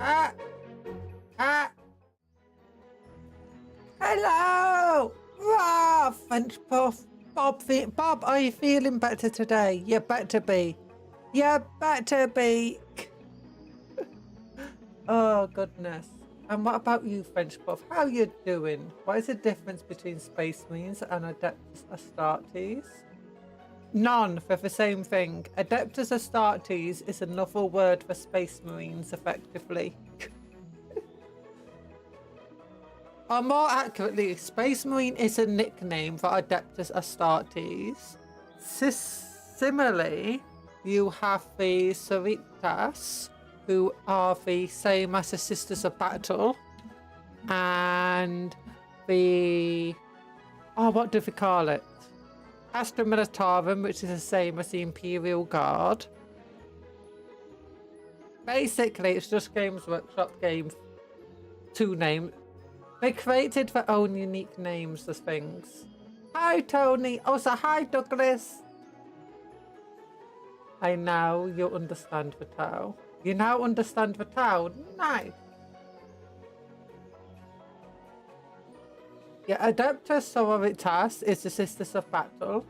Ah! Ah! Hello! Ah, French puff. Bob, are you feeling better today? You better be. You better be. Oh, goodness. And what about you, French puff? How you doing? What is the difference between Space Marines and Adeptus Astartes? None for the same thing. Adeptus Astartes is another word for Space Marines, effectively. Or more accurately, Space Marine is a nickname for Adeptus Astartes. Similarly, you have the Cerritas, who are the same as the Sisters of Battle, and the... oh, what do they call it? Astra Militarum, which is the same as the Imperial Guard. Basically, it's just Games Workshop Game 2 names. They created their own unique names of things. Hi, Tony. Also, hi, Douglas. I know you understand the Tau. You now understand the Tau? Nice. Yeah, Adeptus Sororitas is the Sisters of Battle.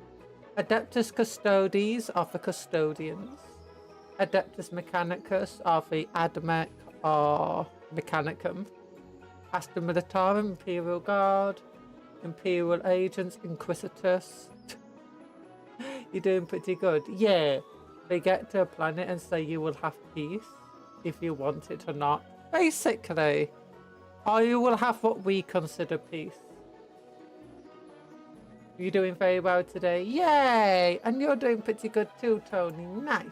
Adeptus Custodes are the Custodians. Adeptus Mechanicus are the Admech or Mechanicum. Astra Militarum, Imperial Guard. Imperial Agents, Inquisitus. You're doing pretty good. Yeah, they get to a planet and say you will have peace if you want it or not. Basically, or you will have what we consider peace. You're doing very well today. Yay! And you're doing pretty good too, Tony. Nice.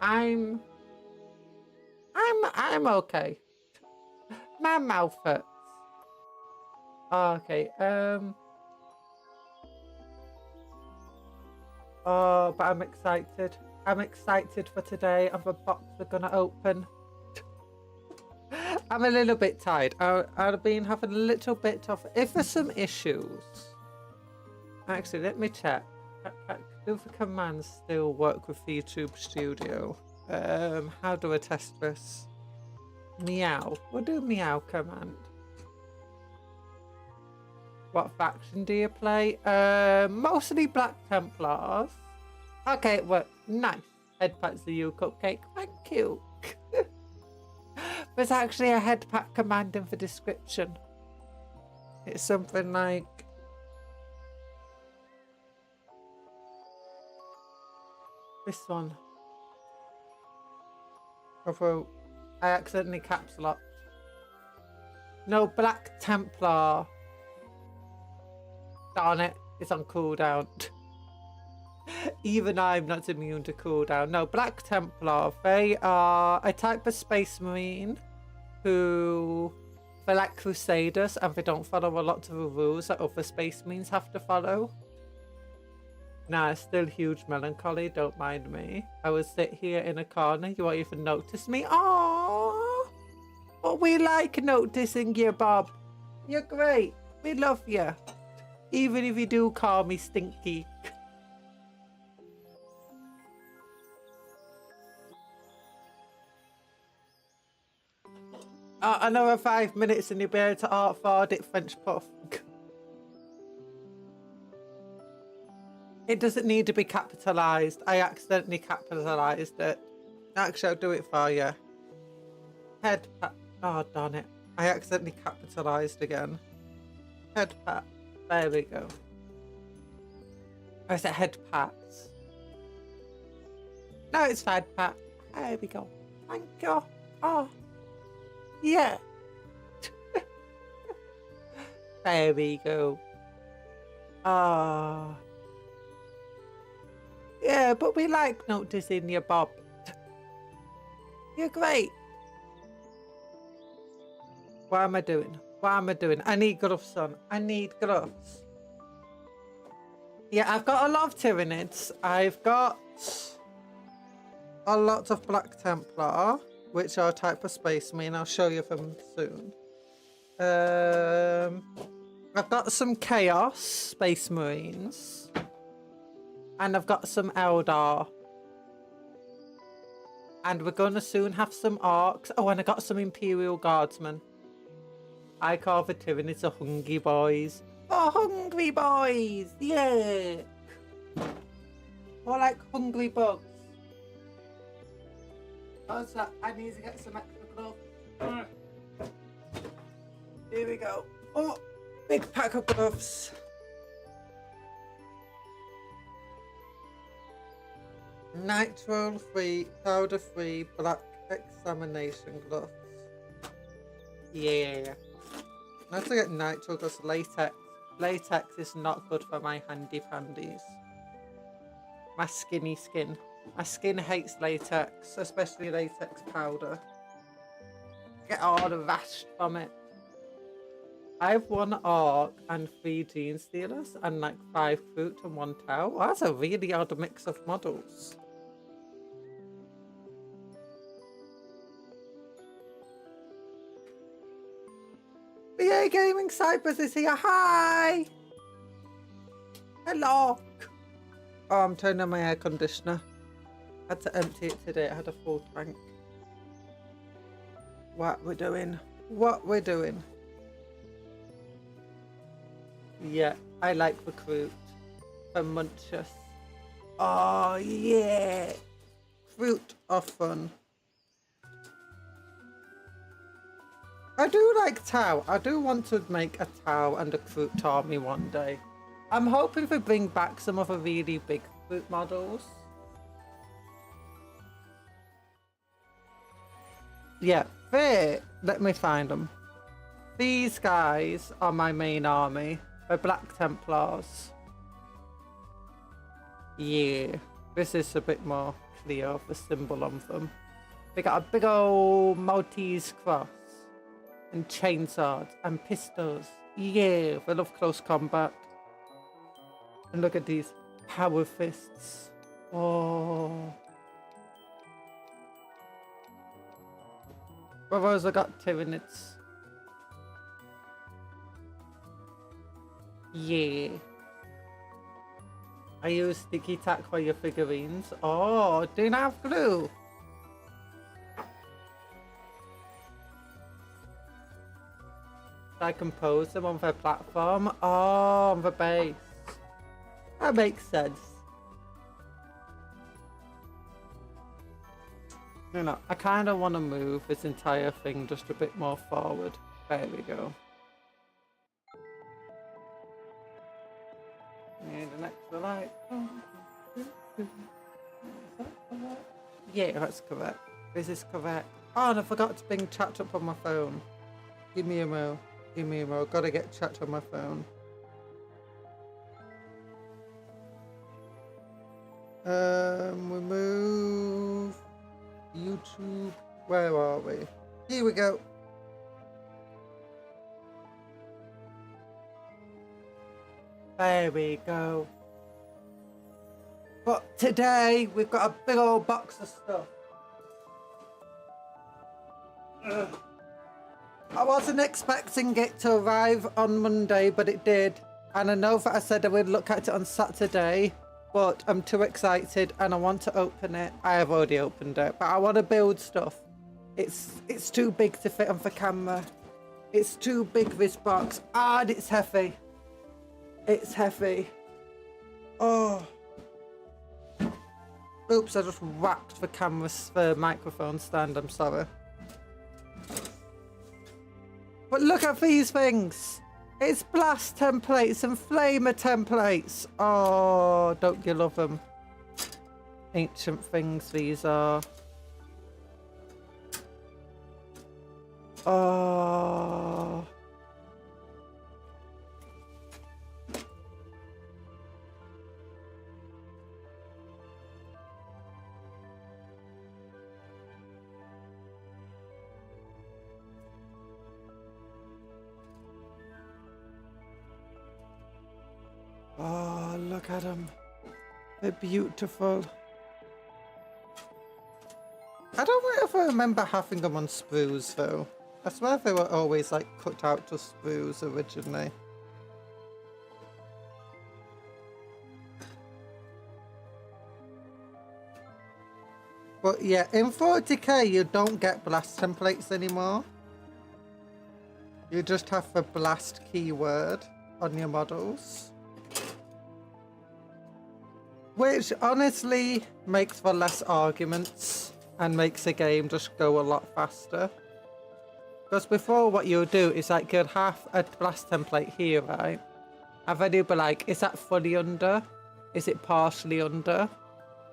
I'm okay. My mouth hurts. Okay. Oh, but I'm excited. I'm excited for today and the box we're gonna open. I'm a little bit tired. I've been having a little bit of... if there's some issues... actually, let me check. Do the commands still work with the YouTube Studio? How do I test this? Meow. We'll do meow command. What faction do you play? Mostly Black Templars. Okay, well, nice. Head pats to you, Cupcake. Thank you. There's actually a head pat command in the description. It's something like... this one. Although I accidentally caps locked. No, Black Templar. Darn it, it's on cooldown. Even I'm not immune to cooldown. No, Black Templar. They are a type of Space Marine who... they're like Crusaders and they don't follow a lot of the rules that other Space Marines have to follow. Nah, still huge melancholy, don't mind me. I will sit here in a corner, you won't even notice me. Aww! But we like noticing you, Bob. You're great. We love you. Even if you do call me Stinky. Another 5 minutes and you'll be able to art forward it, French puff. It doesn't need to be capitalised. I accidentally capitalised it. Actually, I'll do it for you. Head pat. Oh, darn it. I accidentally capitalised again. Head pat. There we go. Or is it head pats? No, it's head pat. There we go. Thank you. Oh. Yeah. There we go. Ah. Yeah, but we like noticing you, Bob. You're great. What am I doing? What am I doing? I need gloves, son. I need gloves. Yeah, I've got a lot of Tyranids. I've got a lot of Black Templar, which are a type of Space Marine. I'll show you them soon. I've got some Chaos Space Marines. And I've got some Eldar. And we're gonna soon have some orcs. Oh, and I got some Imperial Guardsmen. I call the Tyranids a hungry boys. Oh, hungry boys! Yeah! More like hungry bugs. Also, I need to get some extra gloves. Here we go. Oh, big pack of gloves. Nitrile free, powder free, black examination gloves. Yeah. I have to get nitrile because latex is not good for my handy pandies. My skinny skin. My skin hates latex, especially latex powder. Get all the rash from it. I have 1 orc and 3 gene stealers and like 5 fruit and 1 tau. Well, that's a really odd mix of models. BA Gaming Cyprus is here. Hi! Hello! Oh, I'm turning on my air conditioner. Had to empty it today. I had a full tank. What we're doing. What we're doing. Yeah, I like recruit. For munchus. Oh, yeah! Fruit are fun. I do like Tau. I do want to make a Tau and a fruit army one day. I'm hoping to bring back some of the really big fruit models. Yeah, let me find them. These guys are my main army. The Black Templars. Yeah, this is a bit more clear of the symbol on them. They got a big old Maltese cross. And chainsaws and pistols. Yeah, I love close combat. And look at these power fists. Oh. What else I got? Tyranids. Yeah. I use sticky tack for your figurines. Oh, do you not have glue? I compose them on their platform. Oh, on the base. That makes sense. You know, I kind of want to move this entire thing just a bit more forward. There we go. Need an extra light. Yeah, that's correct. This is correct. Oh, and I forgot to bring chat up on my phone. Give me a mo. Give me a mo. Gotta get chat on my phone. Remove YouTube. Where are we? Here we go. There we go. But today we've got a big old box of stuff. Ugh. I wasn't expecting it to arrive on Monday, but it did. And I know that I said I would look at it on Saturday, but I'm too excited and I want to open it. I have already opened it, but I want to build stuff. It's too big to fit on the camera. It's too big, this box. And it's heavy. It's heavy. Oh. Oops, I just whacked the camera's microphone stand. I'm sorry. But look at these things. It's blast templates and flamer templates. Oh, don't you love them? Ancient things these are. Oh. Oh, look at them. They're beautiful. I don't know if I remember having them on sprues though. I swear they were always like cut out to sprues originally. But yeah, in 40k you don't get blast templates anymore. You just have the blast keyword on your models. Which honestly makes for less arguments and makes the game just go a lot faster. Because before what you'll do is like you'll have a blast template here, right? And then you'll be like, is that fully under? Is it partially under?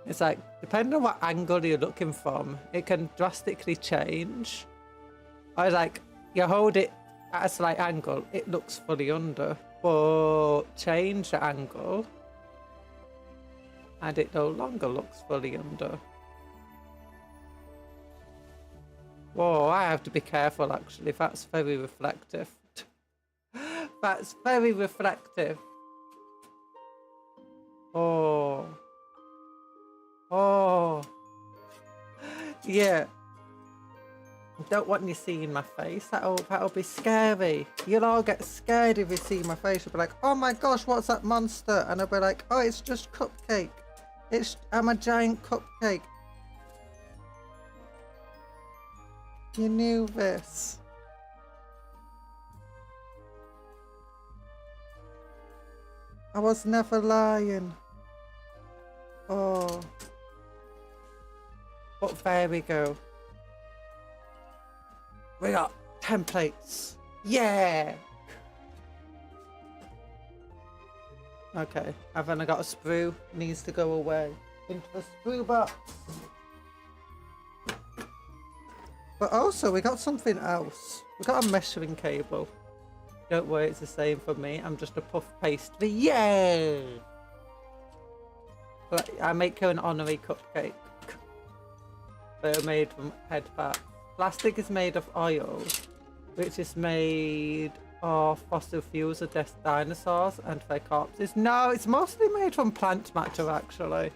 It's like, depending on what angle you're looking from, it can drastically change. Or like, you hold it at a slight angle, it looks fully under. But change the angle, and it no longer looks fully under. Whoa, I have to be careful actually, that's very reflective. That's very reflective. Oh. Oh. Yeah. Don't want you seeing my face. That'll be scary. You'll all get scared if you see my face. You'll be like, oh my gosh, what's that monster? And I'll be like, oh, it's just Cupcake. I'm a giant cupcake. You knew this. I was never lying. Oh. But there we go. We got templates. Yeah. Okay, I've only got a sprue. Needs to go away into the sprue box. But also, we got something else. We got a measuring cable. Don't worry, it's the same for me. I'm just a puff pastry. Yay! But I make you an honorary cupcake. They're made from head fat. Plastic is made of oil, which is made of fossil fuels of dinosaurs and their corpses. No, it's mostly made from plant matter, actually.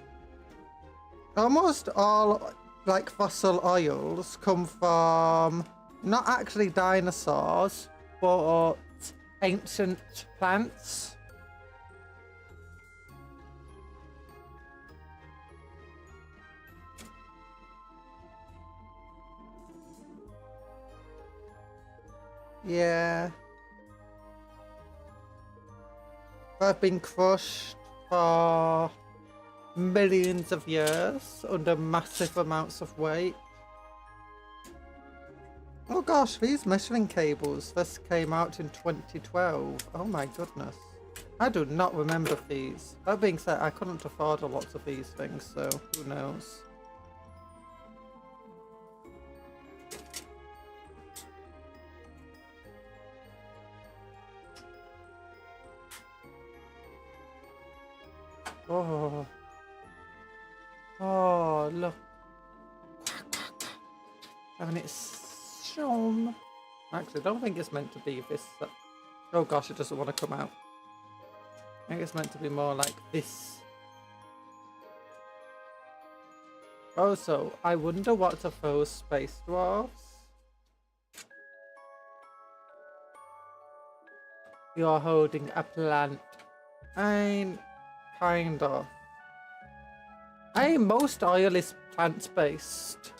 Almost all like fossil oils come from not actually dinosaurs, but ancient plants. Yeah. I've been crushed for millions of years under massive amounts of weight. Oh gosh, these measuring cables first came out in 2012. Oh my goodness. I do not remember these. That being said, I couldn't afford a lot of these things, so who knows. Oh. Oh, look. Having it shown. Actually, I don't think it's meant to be this. Oh gosh, it doesn't want to come out. I think it's meant to be more like this. Also, I wonder what are those space dwarfs? You're holding a plant. Kind of. Most oil is plant-based.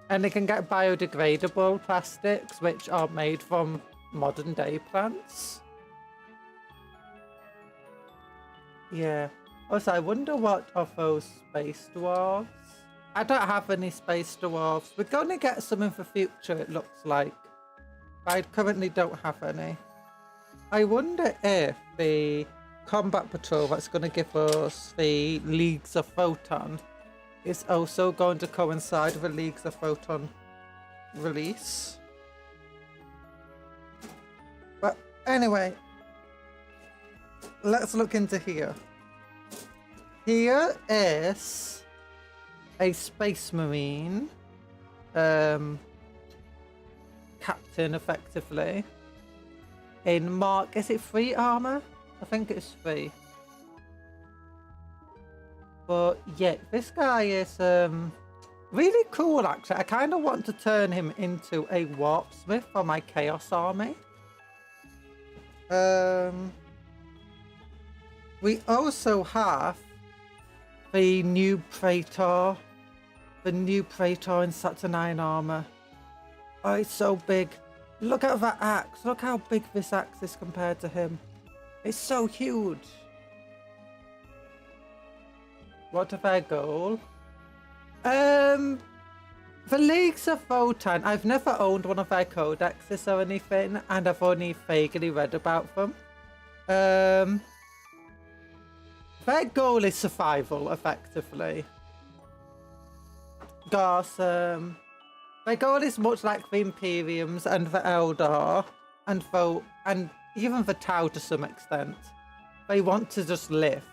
And they can get biodegradable plastics, which are made from modern-day plants. Yeah. Also, I wonder what of those space dwarves. I don't have any space dwarves. We're going to get some in the future, it looks like. I currently don't have any. I wonder if the combat patrol that's going to give us the Leagues of Photon is also going to coincide with the Leagues of Photon release. But anyway, let's look into here. Here is a Space Marine captain, effectively, in Mark, is it 3 armor? I think it's 3. But yeah, this guy is really cool actually. I kind of want to turn him into a warp smith for my chaos army. We also have the new Praetor the new Praetor in Saturnine armor. Oh, it's so big. Look at that axe. Look how big this axe is compared to him. It's so huge. What of their goal? The Leagues of Votan, I've never owned one of their codexes or anything, and I've only vaguely read about them. Their goal is survival, effectively. Because, their goal is much like the Imperiums and the Eldar, and even the Tau to some extent. They want to just live.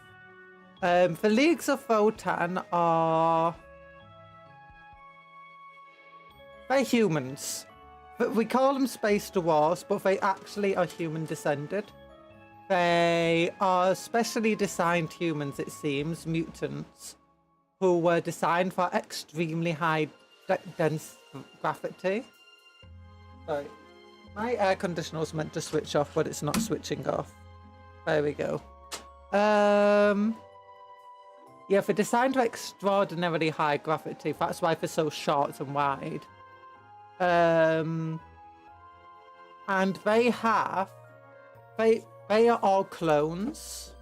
The Leagues of Votan are... They're humans. We call them space dwarves, but they actually are human descended. They are specially designed humans, it seems, mutants, who were designed for extremely high dense gravity. Sorry. My air conditioner was meant to switch off, but it's not switching off. There we go. Yeah, they're designed for extraordinarily high gravity. That's why they're so short and wide. And they are all clones.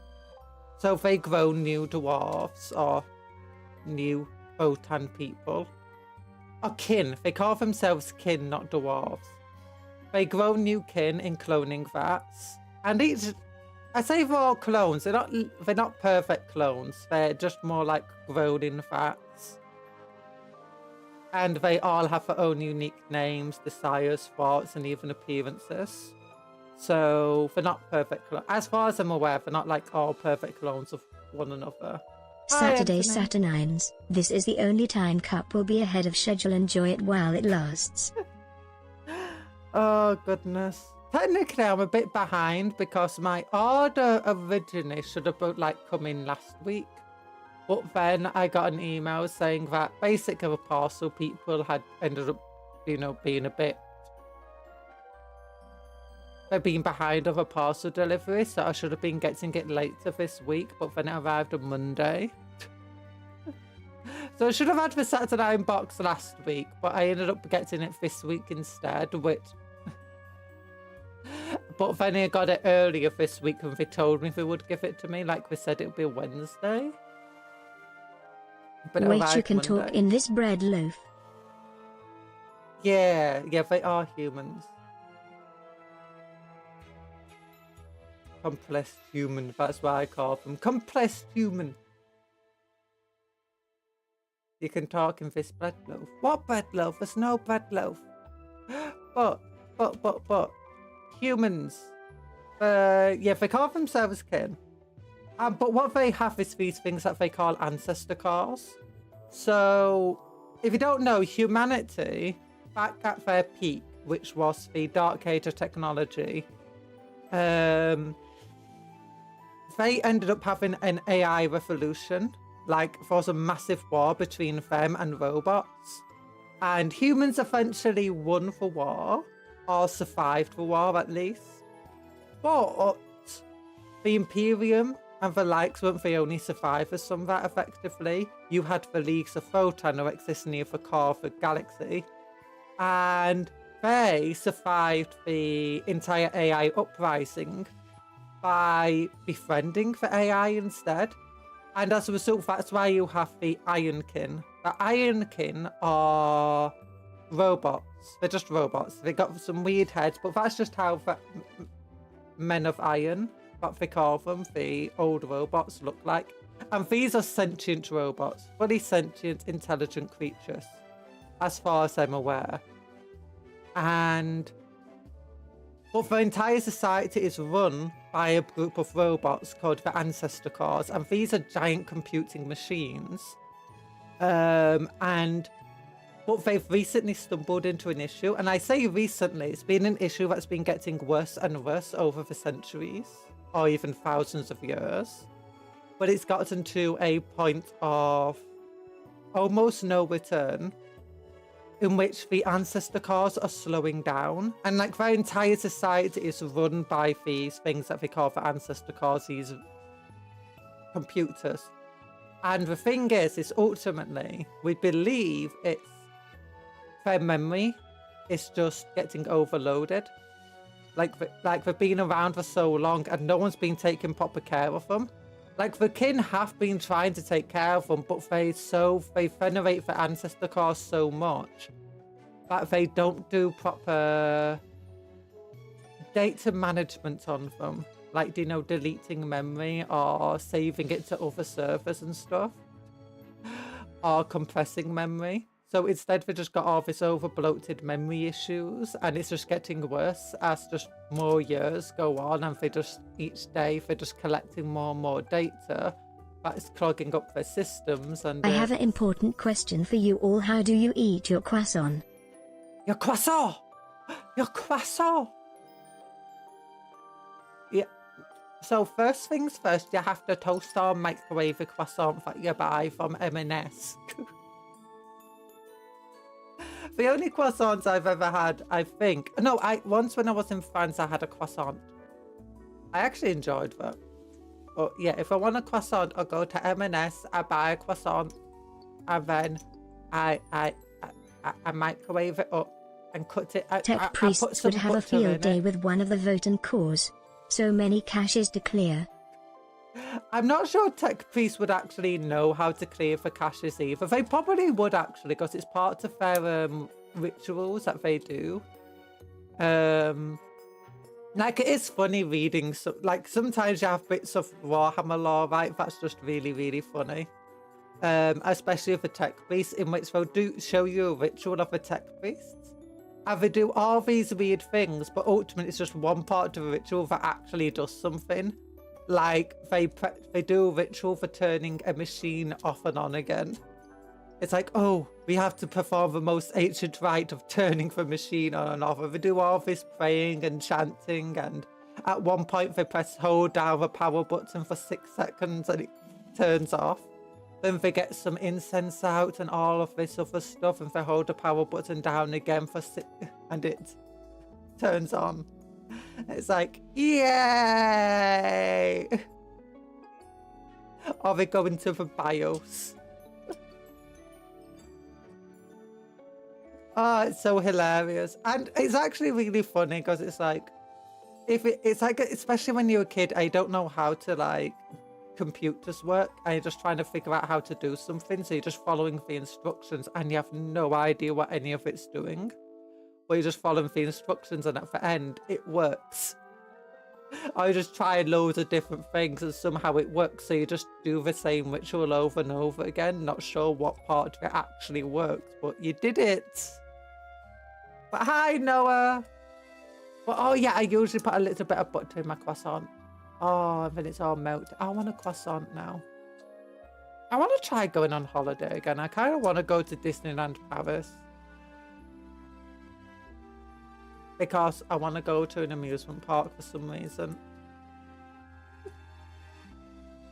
So they grow new dwarves or new Votan people. Or kin. They call themselves kin, not dwarves. They grow new kin in cloning vats. And each... I say they're all clones. They're not perfect clones. They're just more like grown in vats. And they all have their own unique names, desires, thoughts, and even appearances. So they're not perfect clones. As far as I'm aware, they're not like all perfect clones of one another. Saturday Saturnines. This is the only time Cup will be ahead of schedule. Enjoy it while it lasts. Oh, goodness. Technically, I'm a bit behind because my order originally should have come in last week. But then I got an email saying that basically the parcel people had ended up, being a bit... They've been behind of a parcel delivery, so I should have been getting it later this week, but then it arrived on Monday. So I should have had the Saturnine box last week, but I ended up getting it this week instead, which... But then I got it earlier this week and they told me they would give it to me, like they said it would be Wednesday. But wait, you can Monday. talk in this bread loaf. Yeah, they are humans. Compressed human, that's what I call them. Compressed human. You can talk in this bread loaf. What bread loaf? There's no bread loaf. But. Humans. Yeah, they call themselves kin. But what they have is these things that they call ancestor cars. So, if you don't know, humanity, back at their peak, which was the Dark Age of technology, they ended up having an AI revolution. Like, there was a massive war between them and robots. And humans eventually won the war, or survived the war at least. But the Imperium and the likes weren't the only survivors from that, effectively. You had the Leagues of Votan who exist near the core of the galaxy. And they survived the entire AI uprising by befriending the AI instead. And as a result, that's why you have the Ironkin. The Ironkin are robots. They're just robots. They got some weird heads, but that's just how the men of iron, what they call them, the old robots look like. And these are sentient robots, fully sentient, intelligent creatures, as far as I'm aware. But the entire society is run by a group of robots called the Ancestor Cores, and these are giant computing machines. But they've recently stumbled into an issue, and I say recently, it's been an issue that's been getting worse and worse over the centuries, or even thousands of years. But it's gotten to a point of almost no return, in which the ancestor cores are slowing down, and like their entire society is run by these things that they call the ancestor cores, these computers. And the thing is ultimately, we believe it's their memory is just getting overloaded. Like they've been around for so long and no one's been taking proper care of them. Like the kin have been trying to take care of them, but they venerate their ancestor cores so much that they don't do proper data management on them. Like, you know, deleting memory or saving it to other servers and stuff. Or compressing memory. So instead they just got all this over bloated memory issues, and it's just getting worse as just more years go on, and they just each day they're just collecting more and more data that is clogging up their systems. And I have an important question for you all. How do you eat your croissant? Your croissant! Your croissant! Yeah. So first things first, you have to toast or microwave the croissant that you buy from M&S. The only croissants I've ever had, I think... No, once when I was in France, I had a croissant. I actually enjoyed that. But yeah, if I want a croissant, I'll go to M&S, I buy a croissant, and then I microwave it up and cut it. Tech priests would have a field day with one of the voting cores. So many caches to clear. I'm not sure tech priests would actually know how to clear for caches either. They probably would actually, because it's part of their rituals that they do. Like, it is funny reading. So, like, sometimes you have bits of Warhammer lore, right? That's just really, really funny. Especially with the tech priests, in which they'll show you a ritual of the tech priests. And they do all these weird things, but ultimately it's just one part of a ritual that actually does something. Like, they do a ritual for turning a machine off and on again. It's like, oh, we have to perform the most ancient rite of turning the machine on and off. And they do all this praying and chanting, and at one point they press hold down the power button for 6 seconds and it turns off. Then they get some incense out and all of this other stuff, and they hold the power button down again for 6, and it turns on. It's like, yay! Or they go into the BIOS. Oh, it's so hilarious. And it's actually really funny because it's like, it's like, especially when you're a kid, I don't know how to, like, computers work, and you're just trying to figure out how to do something, so you're just following the instructions and you have no idea what any of it's doing, or you're just following the instructions and at the end it works, or you just try loads of different things and somehow it works, so you just do the same ritual over and over again, not sure what part of it actually works, but you did it. But hi Noah. But oh yeah, I usually put a little bit of butter in my croissant. Oh, and then it's all melted. I want a croissant now. I want to try going on holiday again. I kind of want to go to Disneyland Paris. Because I want to go to an amusement park for some reason.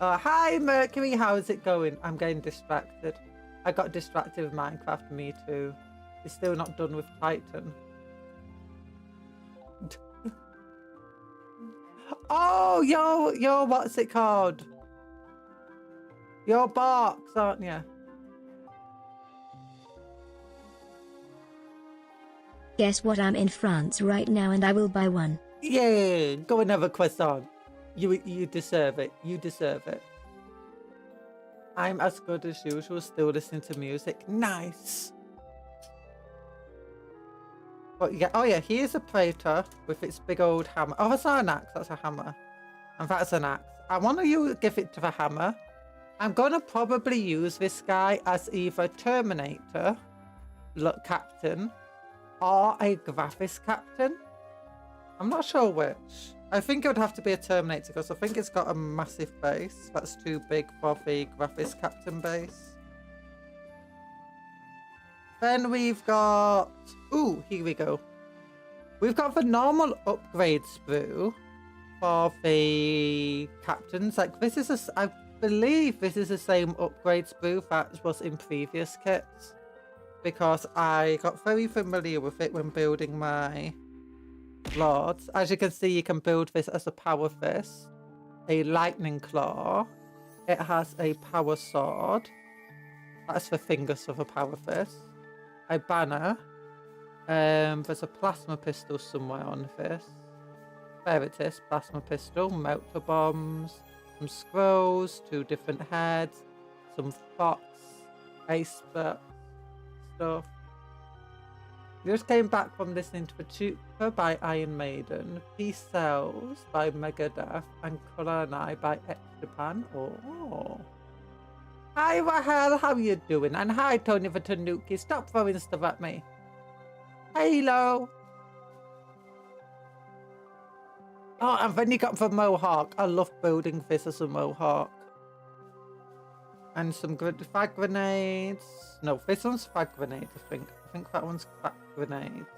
Hi Mercury, how's it going? I'm getting distracted. I got distracted with Minecraft, me too. It's still not done with Titan. Oh, you're what's it called? You're box, aren't you? Guess what? I'm in France right now and I will buy one. Yeah, go and have a croissant. You deserve it. You deserve it. I'm as good as usual, still listening to music. Nice. But yeah, oh yeah, here's a Praetor with its big old hammer. Oh, that's not an axe, that's a hammer. And that's an axe. I want to give it to the hammer. I'm going to probably use this guy as either Terminator, Captain, or a Graphis Captain. I'm not sure which. I think it would have to be a Terminator because I think it's got a massive base. That's too big for the Graphis Captain base. Then we've got... Ooh, here we go. We've got the normal upgrade sprue for the captains. Like, this is I believe this is the same upgrade sprue that was in previous kits. Because I got very familiar with it when building my lords. As you can see, you can build this as a power fist, a lightning claw, It has a power sword. That's for fingers of a power fist. A banner. There's a plasma pistol somewhere on this. There it is, plasma pistol, melter bombs, some scrolls, 2 different heads, some fox, iceberg stuff. We just came back from listening to ENvtuber by Iron Maiden, Peace Cells by Megadeth, and Colour and I by Japan. Oh. Hi Rahel, how you doing? And hi Tony the Tanuki, stop throwing stuff at me. Hello. Oh, and then you got the Mohawk. I love building this as a Mohawk. And some good frag grenades. No, this one's frag grenades, I think. I think that one's frag grenades.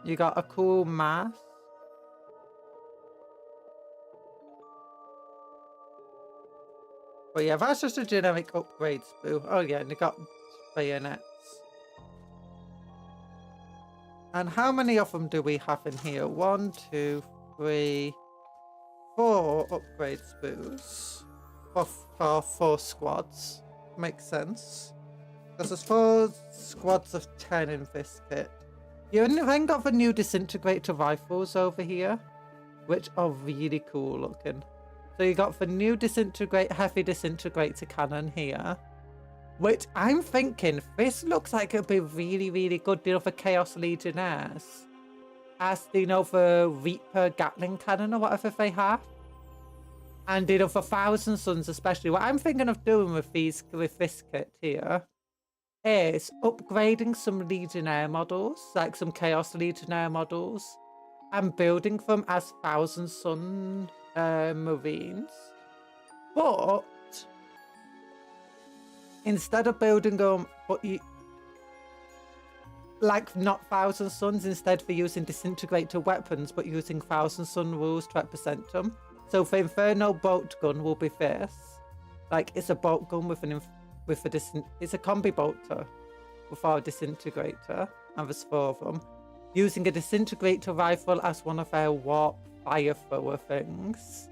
You got a cool mask. But yeah, that's just a generic upgrade spoo. Oh yeah, and you got bayonets. And how many of them do we have in here? 1, 2, 3, 4 upgrade spoos. For 4 squads. Makes sense. Because there's 4 squads of 10 in this kit. You then got the new disintegrator rifles over here, which are really cool looking. So you got the new heavy disintegrator cannon here, which I'm thinking this looks like it'd be really, really good, for Chaos Legionnaires, as the Reaper Gatling cannon or whatever they have, and for Thousand Suns especially. What I'm thinking of doing with this kit here is upgrading some Legionnaire models, like some Chaos Legionnaire models, and building them as Thousand Sun Marines, but instead of building them, not Thousand Suns, instead for using disintegrator weapons, but using Thousand Sun rules to represent them. So the Inferno bolt gun will be this, it's a bolt gun with it's a combi bolter with our disintegrator, and there's 4 of them. Using a disintegrator rifle as one of their warp fire thrower things.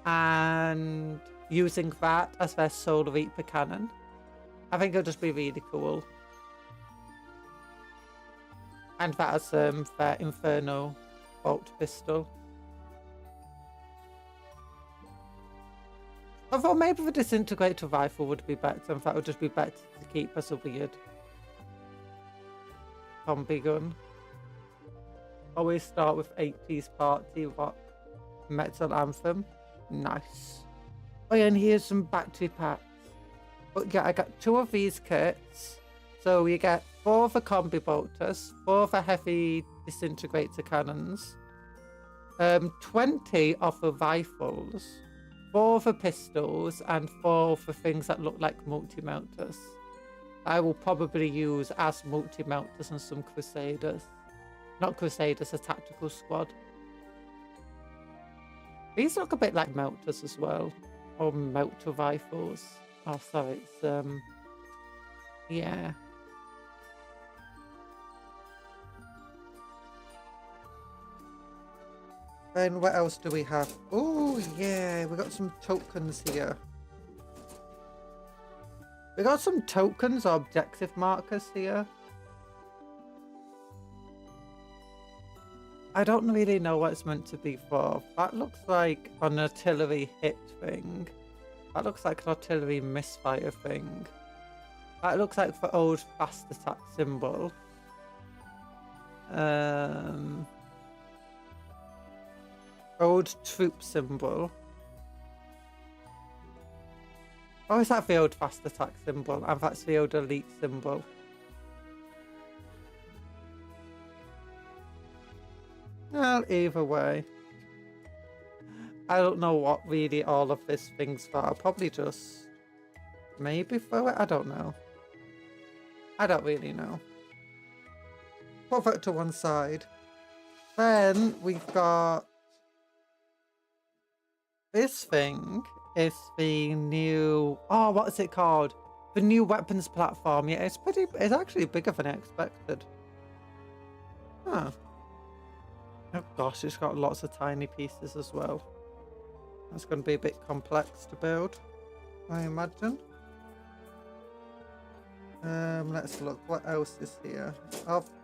And using that as their Soul Reaper cannon. I think it'll just be really cool. And that as their Inferno bolt pistol. I thought maybe the disintegrator rifle would be better, and that would just be better to keep as a weird combi gun. Always start with 80s party rock metal anthem. Nice. Oh yeah, and here's some battery packs. But yeah, I got 2 of these kits. So you get 4 of the combi bolters, 4 of the heavy disintegrator cannons, 20 of the rifles, 4 of the pistols, and 4 of the things that look like multi-melters. I will probably use as multi-melters and some Crusaders. Not Crusaders, a tactical squad. These look a bit like melters as well. Or melter rifles. Oh, sorry, it's, yeah. Then what else do we have? Oh, yeah, we got some tokens here. We got some tokens or objective markers here. I don't really know what it's meant to be for. That looks like an artillery hit thing. That looks like an artillery misfire thing. That looks like the old fast attack symbol. Old troop symbol. Oh, is that the old fast attack symbol? And that's the old elite symbol. Well, either way. I don't know what really all of this thing's for. I'll probably just maybe throw it. I don't know. I don't really know. Put that to one side. Then we've got this thing. Is the new, oh, what is it called? The new weapons platform. Yeah, it's actually bigger than I expected. Huh. Oh gosh, it's got lots of tiny pieces as well. That's going to be a bit complex to build, I imagine. Let's look. What else is here?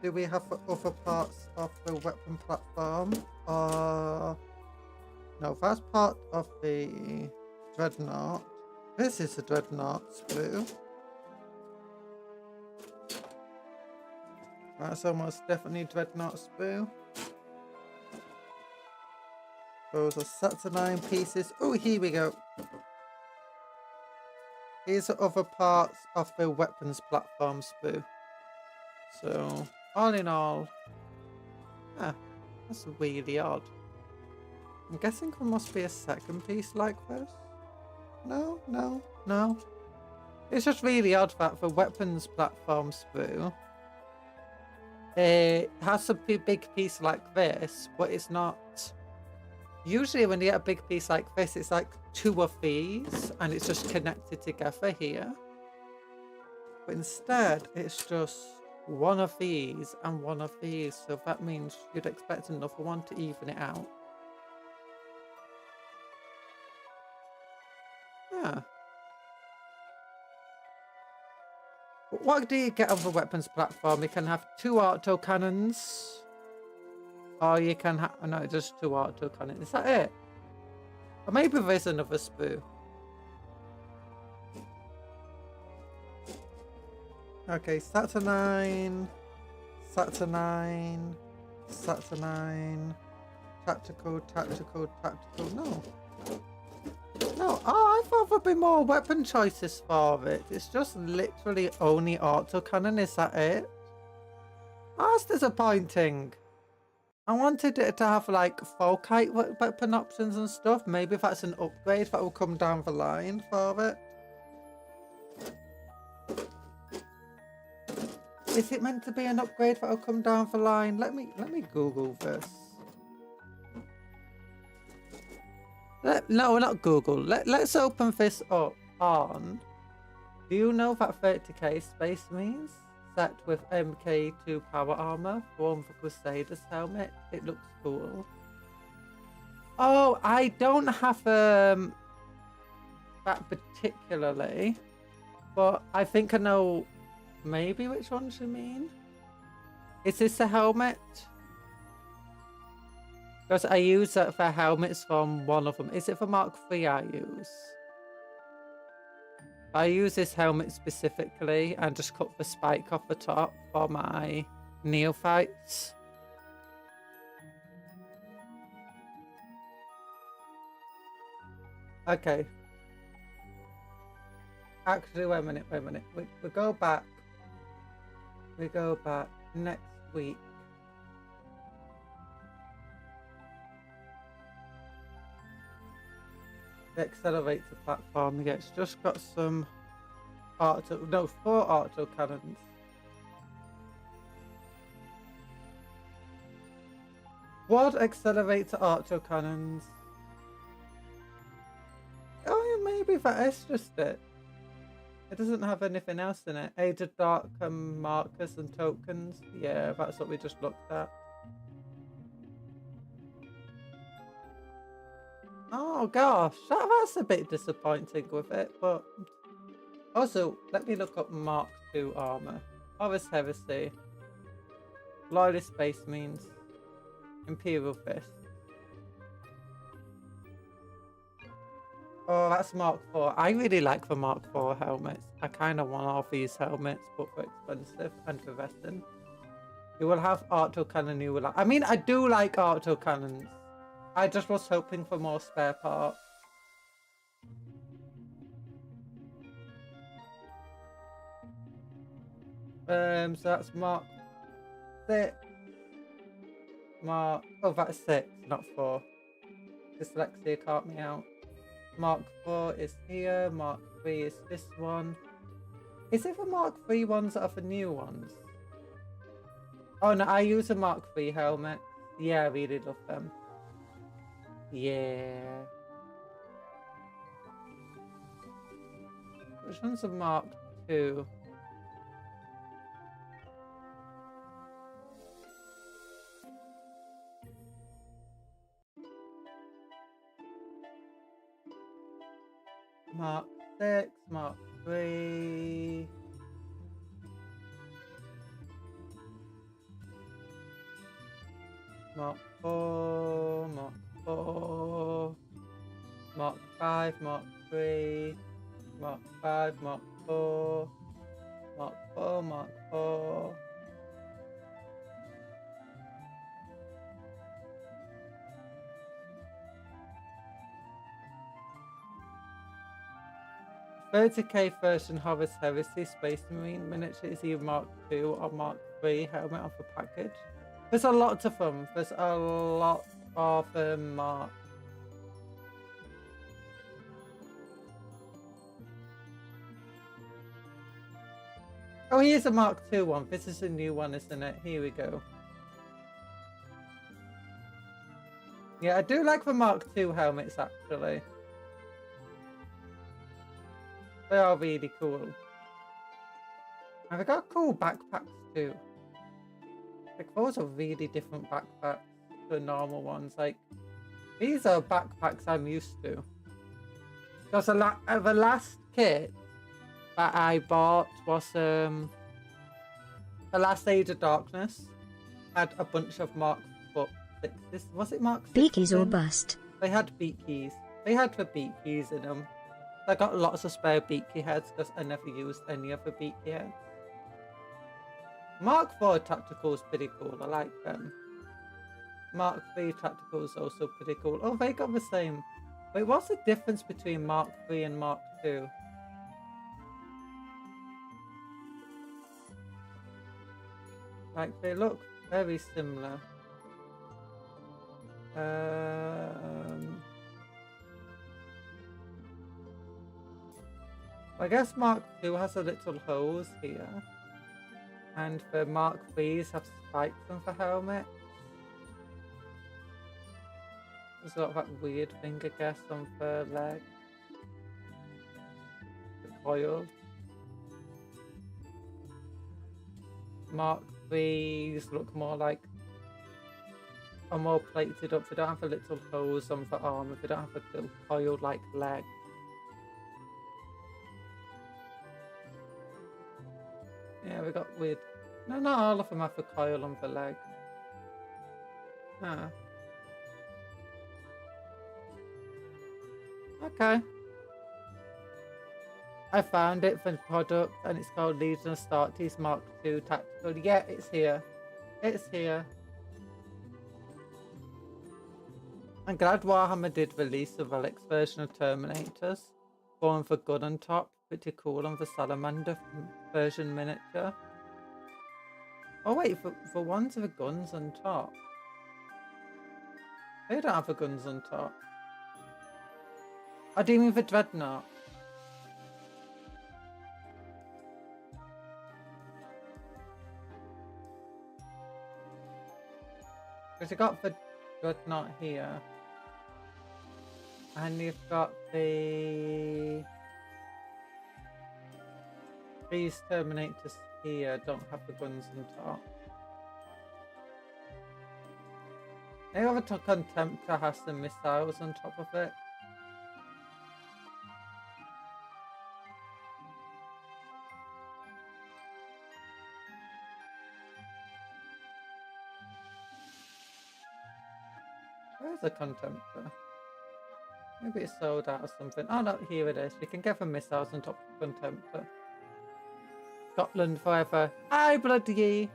Do we have other parts of the weapon platform? No, that's part of the dreadnought. This is a dreadnought sprue. That's almost definitely dreadnought sprue. Those are Saturnine pieces. Oh, here we go. Here's the other parts of the weapons platform sprue. So, all in all, that's really odd. I'm guessing there must be a second piece like this. No. It's just really odd that the weapons platform sprue, it has a big piece like this, but it's not. Usually when you get a big piece like this, it's like two of these and it's just connected together here. But instead, it's just one of these and one of these. So that means you'd expect another one to even it out. Yeah. But what do you get on the weapons platform? You can have 2 autocannons. Or you can have... Oh, no, just 2 autocannons. Is that it? Or maybe there's another sprue. Okay, Saturnine. Saturnine. Saturnine. Tactical. No. No. Oh, I thought there'd be more weapon choices for it. It's just literally only autocannon. Is that it? Oh, that's disappointing. I wanted it to have like Folkite weapon options and stuff. Maybe that's an upgrade that will come down the line for it. Is it meant to be an upgrade that will come down the line? Let me Google this. No, not Google. Let's open this up on. Do you know what 30k space means? Set with MK2 power armor, form for Crusader's helmet. It looks cool. Oh, I don't have that particularly, but I think I know maybe which ones you mean. Is this a helmet? Because I use that for helmets from one of them. Is it for Mark III I use? I use this helmet specifically and just cut the spike off the top for my neophytes. Okay. Actually, wait a minute. We go back. We go back next week. The accelerator platform. Yeah, it's just got some 4 autocannons. Quad accelerator autocannons. Oh, yeah, maybe that is just it. It doesn't have anything else in it. Age of Dark markers and tokens. Yeah, that's what we just looked at. Oh gosh, that's a bit disappointing with it, but also let me look up Mark II armor. Horus Heresy. Loyalist Space means Imperial Fist. Oh, that's Mark IV. I really like the Mark IV helmets. I kind of want all these helmets, but they're expensive and for vesting. You will have autocannon. You will. I mean, I do like autocannons. I just was hoping for more spare parts. So that's Mark 6. Oh, that's 6, not 4. Dyslexia caught me out. Mark 4 is here. Mark 3 is this one. Is it the Mark 3 ones that are the new ones? Oh no, I use a Mark 3 helmet. Yeah, I really love them. Yeah. Which one's a Mark 2? Mark 6, Mark 3. Mark 4, Mark 4. Mark 5, Mark 3. Mark 5, Mark 4. Mark 4, Mark 4. $30K version Horus Heresy Space Marine miniature is either Mark 2 or Mark 3 helmet off a package. There's a lot of them. There's a lot of Mark. Oh, here's a Mark 2 one. This is a new one, isn't it? Here we go. Yeah, I do like the Mark 2 helmets, actually. They are really cool. And they got cool backpacks too. Like, those are really different backpacks to normal ones. Like, these are backpacks I'm used to. Because the last kit that I bought was the last Age of Darkness. Had a bunch of Mark 6. Was it Mark 6? Beakies or bust. They had beakies. They had the beakies in them. I got lots of spare beaky heads because I never used any of the beaky heads. Mark 4 tactical is pretty cool. I like them. Mark 3 tactical is also pretty cool. Oh, they got the same. Wait, what's the difference between Mark 3 and Mark 2? Like, they look very similar. I guess Mark 2 has a little hose here. And the Mark 3s have spikes on the helmet. There's a lot of that weird thing, I guess, on the leg. The coil. Mark 3s look more like are more plated up. They don't have a little hose on the armor. They don't have a little coil-like leg. Yeah, we got weird. No, not all of them have a coil on the leg. Ah. Okay. I found it for the product and it's called Legion of Astartes Mark II Tactical. Yeah, it's here. It's here. I'm glad Warhammer did release the Relics version of Terminators. Going for gun on top. Pretty cool on the Salamander version miniature. Oh wait, for ones with the guns on top. They don't have the guns on top. Oh, do you mean the Dreadnought? Because you got the Dreadnought here. And you've got the... These Terminators here don't have the guns on top. They have a Contemptor has the missiles on top of it. Where's the Contemptor? Maybe it's sold out or something. Oh no, here it is. You can get the missiles on top of the Contemptor. Scotland forever. Hi, bloody.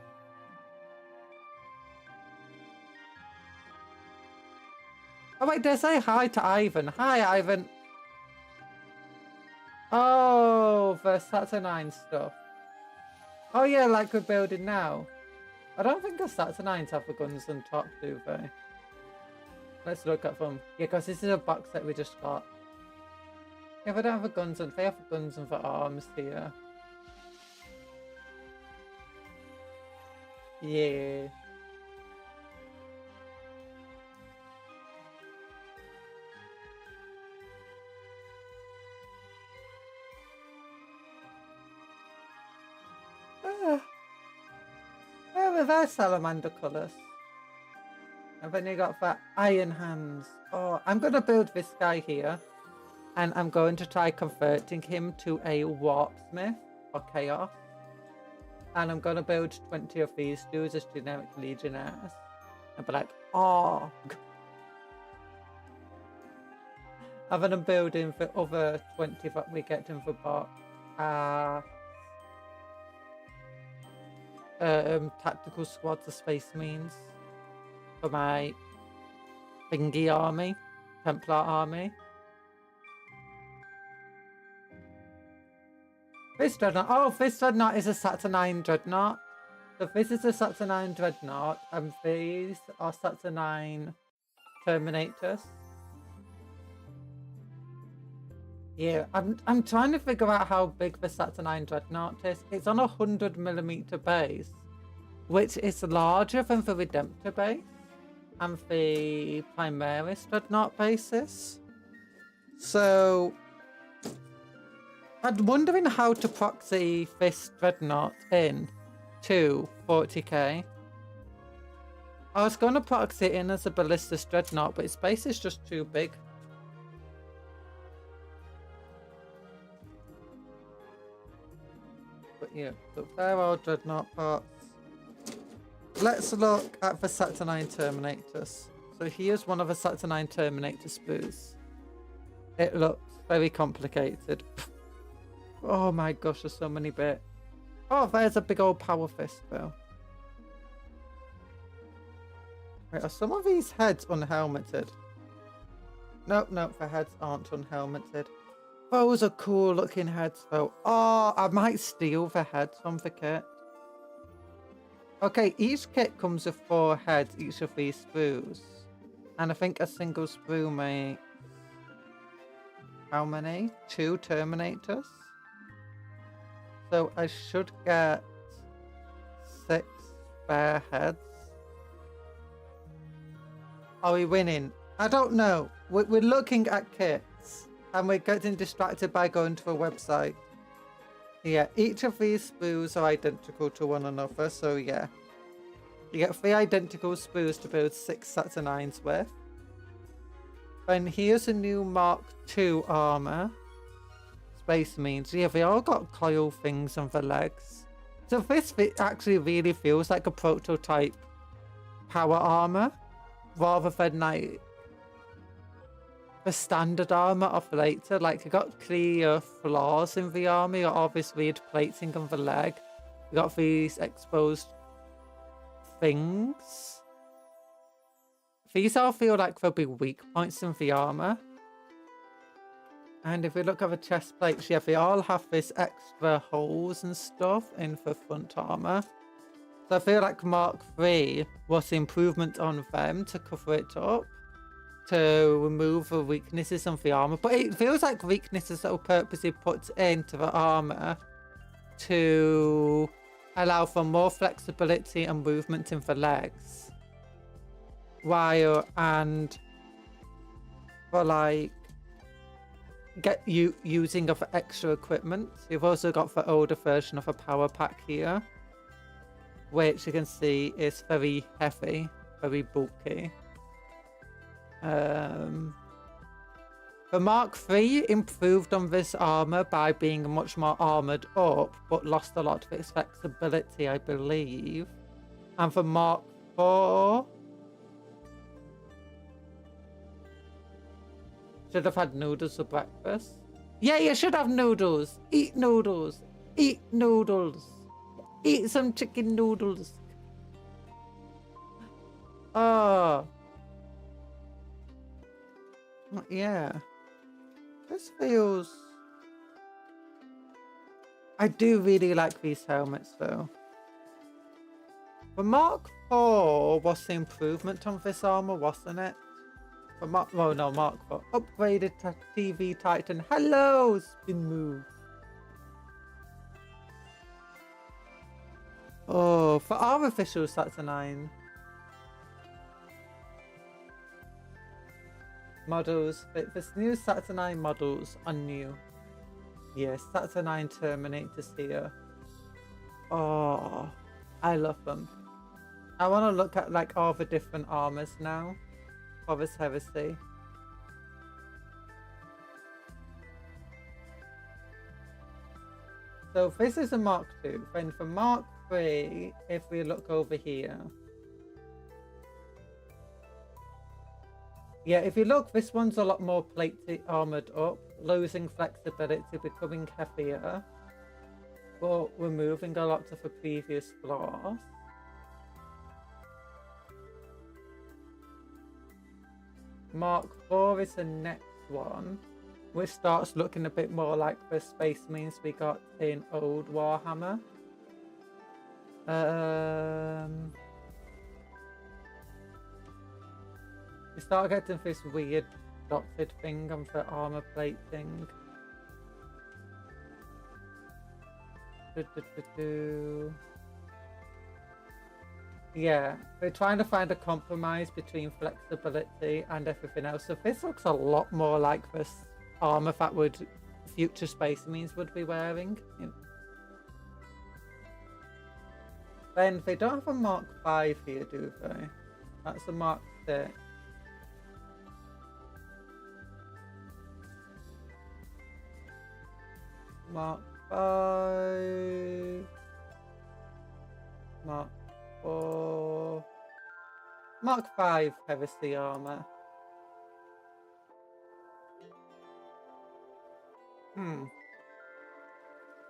Oh wait, did I say hi to Ivan? Hi, Ivan. Oh, the Saturnine stuff. Oh yeah, like we're building now. I don't think the Saturnines have the guns on top, do they? Let's look at them. Yeah, because this is a box that we just got. Yeah, they don't have the guns on. They have the guns on the arms here. Yeah. Where were their salamander colours? And then you got that iron hands. Oh, I'm gonna build this guy here. And I'm going to try converting him to a warp smith or chaos. And I'm going to build 20 of these dudes as generic legionnaires. And be like, oh. And then I'm building the other 20 that we get in the bot. Tactical squads of Space Marines for my thingy army, Templar army. This dreadnought, oh, this dreadnought is a Saturnine dreadnought. So this is a Saturnine dreadnought, and these are Saturnine Terminators. Yeah, I'm trying to figure out how big the Saturnine dreadnought is. It's on a 100mm base, which is larger than the Redemptor base and the Primaris dreadnought bases. So I'm wondering how to proxy this dreadnought in to 40k. I was going to proxy it in as a ballistic dreadnought, but its base is just too big. But yeah, so there are dreadnought parts. Let's look at the Saturnine Terminators. So here's one of the Saturnine Terminator spoos. It looks very complicated. Oh my gosh, there's so many bits. Oh, there's a big old power fist though. Wait, are some of these heads unhelmeted? Nope, nope, the heads aren't unhelmeted. Those are cool looking heads though. Oh, I might steal the heads from the kit. Okay, each kit comes with 4 heads, each of these sprues. And I think a single sprue makes... how many? 2 Terminators? So I should get 6 spare heads. Are we winning? I don't know. We're looking at kits and we're getting distracted by going to a website. Yeah, each of these sprues are identical to one another, so yeah. You get 3 identical sprues to build 6 Saturnines with. And here's a new Mark II armor. Space Marines. Yeah, they all got coil things on their legs. So this actually really feels like a prototype power armor, rather than like the standard armor of later. Like, you got clear flaws in the army, or all this weird plating on the leg. You got these exposed things. These all feel like there'll be weak points in the armor. And if we look at the chest plates, yeah, they all have this extra holes and stuff in the front armor. So I feel like Mark III was the improvement on them to cover it up, to remove the weaknesses of the armor. But it feels like weaknesses that were purposely put into the armor to allow for more flexibility and movement in the legs. While, and for like, get you using of extra equipment. You've also got the older version of a power pack here, which you can see is very heavy, very bulky. The Mark III improved on this armor by being much more armored up, but lost a lot of its flexibility, I believe. And for Mark IV, should have had noodles for breakfast. Yeah, you should have noodles. Eat noodles. Eat noodles. Eat some chicken noodles. Oh. Yeah. This feels... I do really like these helmets though. The Mark IV was the improvement on this armor, wasn't it? But Mark 4 upgraded to TV Titan. Hello, spin move. Oh, for our official Saturnine models, this new Saturnine models are new. Yes, Saturnine Terminators here. Oh, I love them. I want to look at like all the different armors now. Of this heresy. So this is a Mark 2. Then for Mark 3, if we look over here. Yeah, if you look, this one's a lot more platey armoured up, losing flexibility, becoming heavier, but removing a lot of the previous flaws. Mark 4 is the next one, which starts looking a bit more like the Space Marines we got in old Warhammer. You start getting this weird dotted thing on the armor plate thing. Yeah, we're trying to find a compromise between flexibility and everything else. So this looks a lot more like this armor that would future Space Marines would be wearing. Then they don't have a Mark 5 here, do they? That's a Mark 6. Mark 5. Mark 4. Mark 5 heresy armor.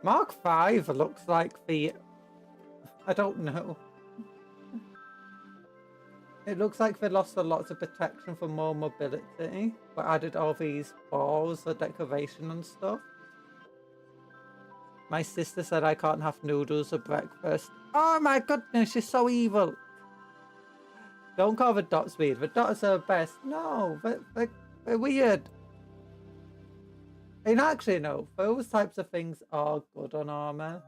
Mark 5 looks like the... I don't know. It looks like they lost a lot of protection for more mobility, but added all these balls for decoration and stuff. My sister said I can't have noodles for breakfast. Oh my goodness, she's so evil. Don't call the dots weird. The dots are the best. No, they're weird. And actually, no, those types of things are good on armor.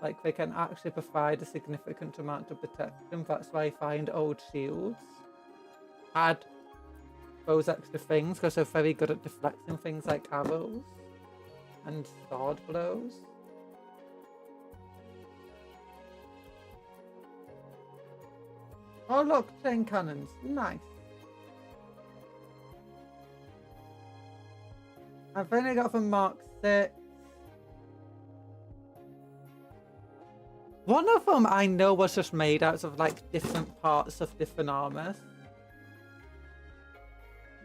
Like, they can actually provide a significant amount of protection. That's why I find old shields had those extra things, because they're very good at deflecting things like arrows and sword blows. Oh look, chain cannons. Nice. I've only got from Mark 6. One of them I know was just made out of like different parts of different armors.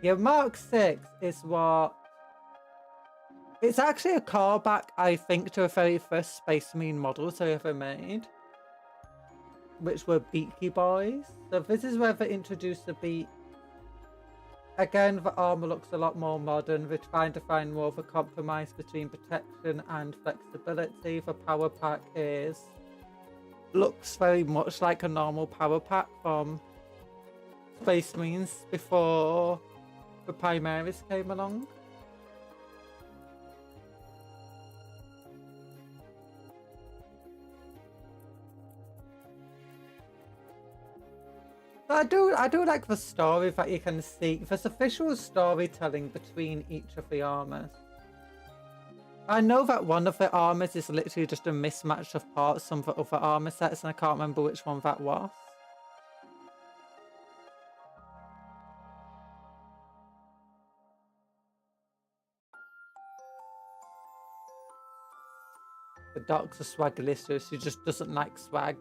Yeah, Mark 6 is what... It's actually a callback, I think, to the very first Space Marine models I ever made, which were Beaky Boys. So this is where they introduced the beak. Again, the armor looks a lot more modern. We're trying to find more of a compromise between protection and flexibility. The power pack looks very much like a normal power pack from Space Marines before the Primaris came along. I do like the story that you can see. There's official storytelling between each of the armors. I know that one of the armors is literally just a mismatch of parts from the other armor sets, and I can't remember which one that was. The Doc's a swagalicious, she just doesn't like swag.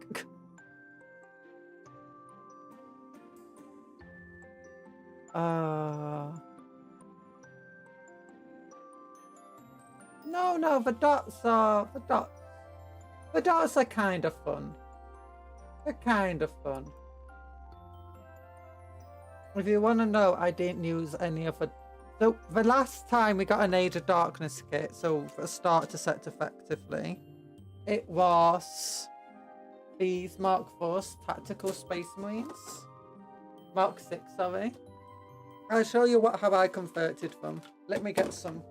No, the dots are kind of fun. They're kind of fun. If you want to know, I didn't use any of the... So the last time we got an Age of Darkness kit, so for a start to set effectively, it was these Mark 4 Tactical Space Marines. Mark 6, sorry. I'll show you how I converted them. Let me get some.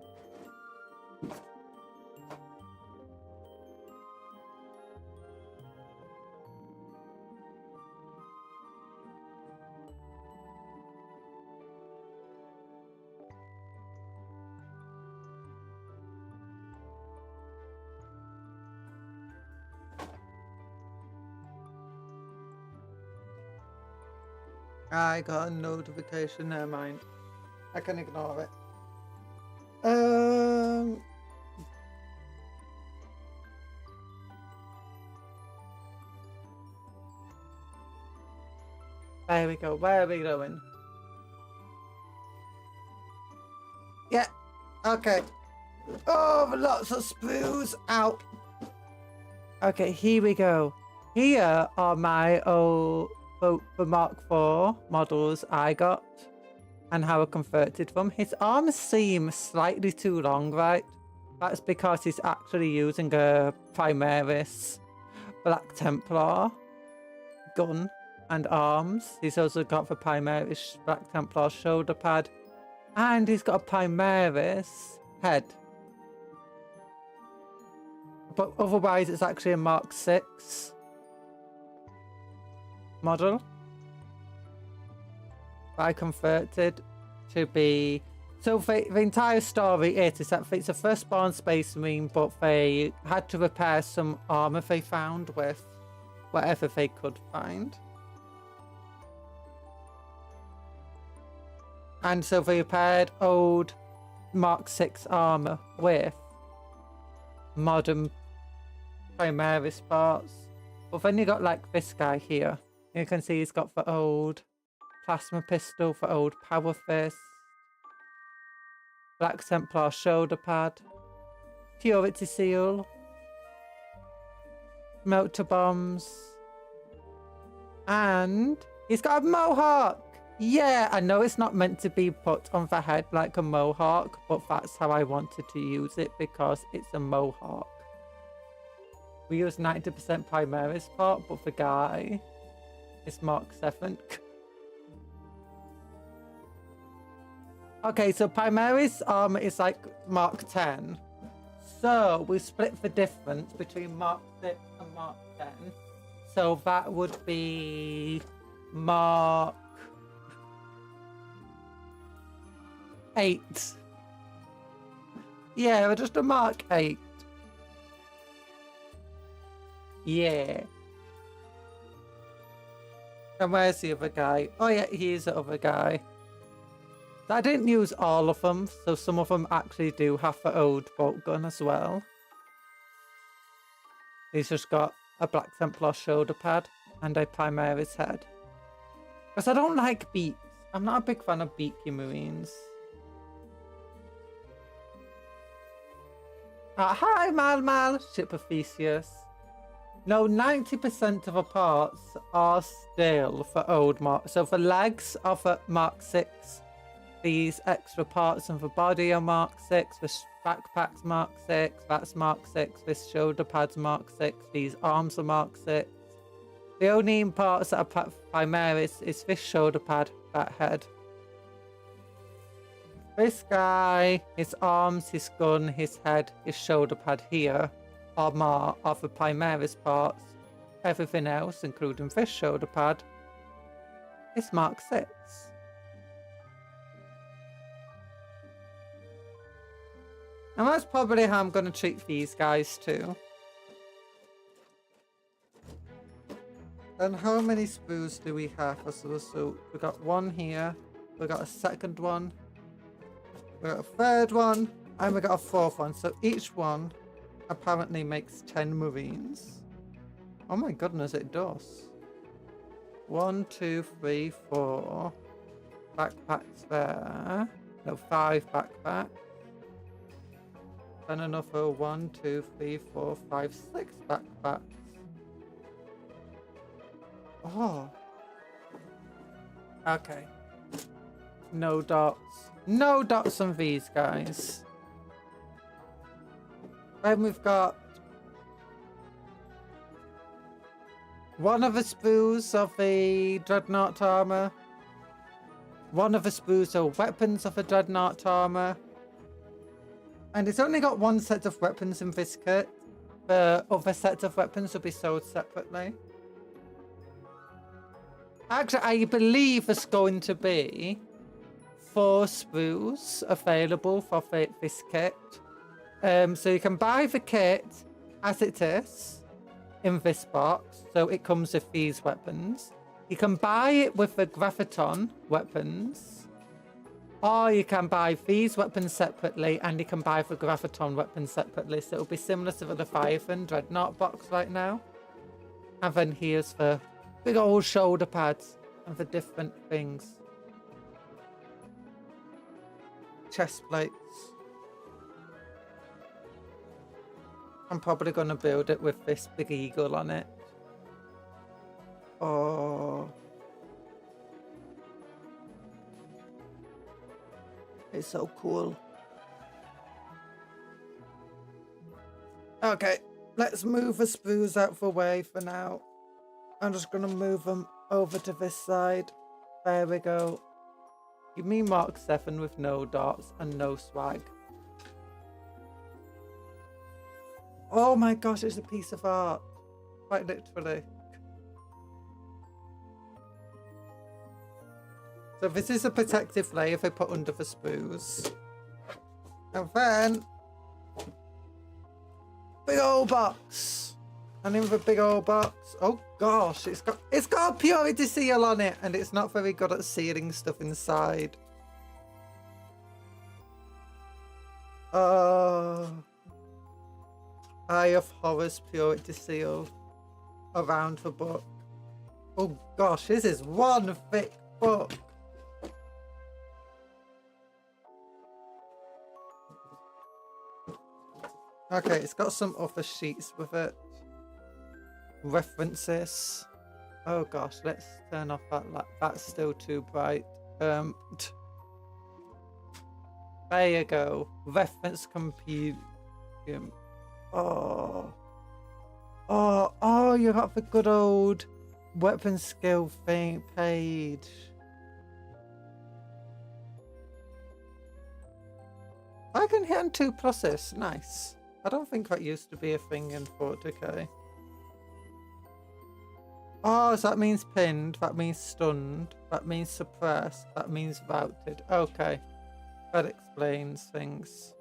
I got a notification, never mind. I can ignore it. There we go. Where are we going? Yeah. Okay. Oh, lots of sprues out. Okay, here we go. Here are my old the Mark IV models I got and how I converted them. His arms seem slightly too long, right? That's because he's actually using a Primaris Black Templar gun and arms. He's also got the Primaris Black Templar shoulder pad. And he's got a Primaris head. But otherwise it's actually a Mark VI model. I converted to be... So the entire story is that it's a firstborn Space Marine, but they had to repair some armor they found with whatever they could find. And so they repaired old Mark VI armor with modern Primaris parts. But then you got like this guy here. You can see he's got the old plasma pistol, the old power fist, Black Templar shoulder pad, purity seal, melter bombs, and he's got a mohawk. Yeah, I know it's not meant to be put on the head like a mohawk, but that's how I wanted to use it because it's a mohawk. We use 90% Primaris part, but the guy is Mark 7. Okay, so Primaris armor is like Mark 10. So we split the difference between Mark 6 and Mark 10. So that would be Mark 8. Yeah, we're just a Mark 8. Yeah. And where's the other guy? Oh yeah, he's the other guy. I didn't use all of them, so some of them actually do have the old bolt gun as well. He's just got a Black Templar shoulder pad and a Primaris head. Because I don't like beaks. I'm not a big fan of beaky Marines. Hi, Mal, ship of Theseus. No, 90% of the parts are still for old Mark. So the legs are for Mark 6. These extra parts of the body are Mark 6. The backpack's Mark 6. That's Mark 6. This shoulder pad's Mark 6. These arms are Mark 6. The only parts that are Primaris is this shoulder pad, that head. This guy, his arms, his gun, his head, his shoulder pad here are the Primaris parts. Everything else, including this shoulder pad, is Mark 6. And that's probably how I'm going to treat these guys too. And how many sprues do we have? So we got one here, we got a second one, we got a third one, and we got a fourth one. So each one apparently makes 10 Marines. Oh my goodness, it does. 1, 2, 3, 4 backpacks there. No, 5 backpacks. Then another 1, 2, 3, 4, 5, 6 backpacks. Oh. Okay. No dots. No dots on these guys. Then we've got one of the sprues of the Dreadnought armor. One of the sprues are weapons of the Dreadnought armor. And it's only got one set of weapons in this kit. The other set of weapons will be sold separately. Actually, I believe there's going to be 4 sprues available for this kit. So you can buy the kit as it is in this box. So it comes with these weapons. You can buy it with the Graviton weapons. Or you can buy these weapons separately, and you can buy the Graviton weapons separately. So it'll be similar to the Leviathan Dreadnought box right now. And then here's the big old shoulder pads. and for different things. Chest plates. I'm probably going to build it with this big eagle on it. Oh. It's so cool. Okay, let's move the sprues out of the way for now. I'm just going to move them over to this side. There we go. Give me Mark 7 with no dots and no swag. Oh my gosh, it's a piece of art. Quite literally. So this is a protective layer they put under the sprues. And then... big old box. And in the big old box... oh gosh, it's got a purity seal on it. And it's not very good at sealing stuff inside. Eye of Horus purity seal around the book. Oh gosh, this is one thick book. Okay, it's got some other sheets with it. References. Oh gosh, let's turn off that light. That's still too bright. There you go. Reference computer. Oh, you got the good old weapon skill thing page. I can hit on 2 pluses. Nice. I don't think that used to be a thing in 40k. Oh, so that means pinned. That means stunned. That means suppressed. That means routed. Okay. That explains things.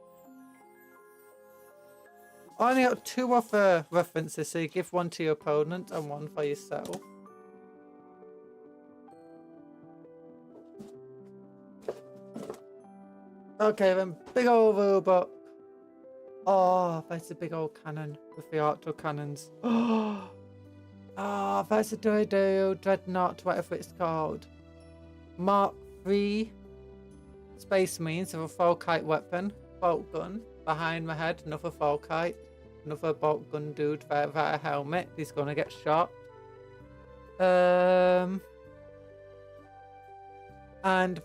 I only got 2 other references, so you give 1 to your opponent and 1 for yourself. Okay, then big old robot. Oh, that's a big old cannon with the auto cannons. Oh, that's a Dodo Dreadnought, whatever it's called. Mark 3 Space Marines with a Falkite weapon, bolt gun. Behind my head, another Falkite. Another bolt gun dude without a helmet. He's gonna get shot. And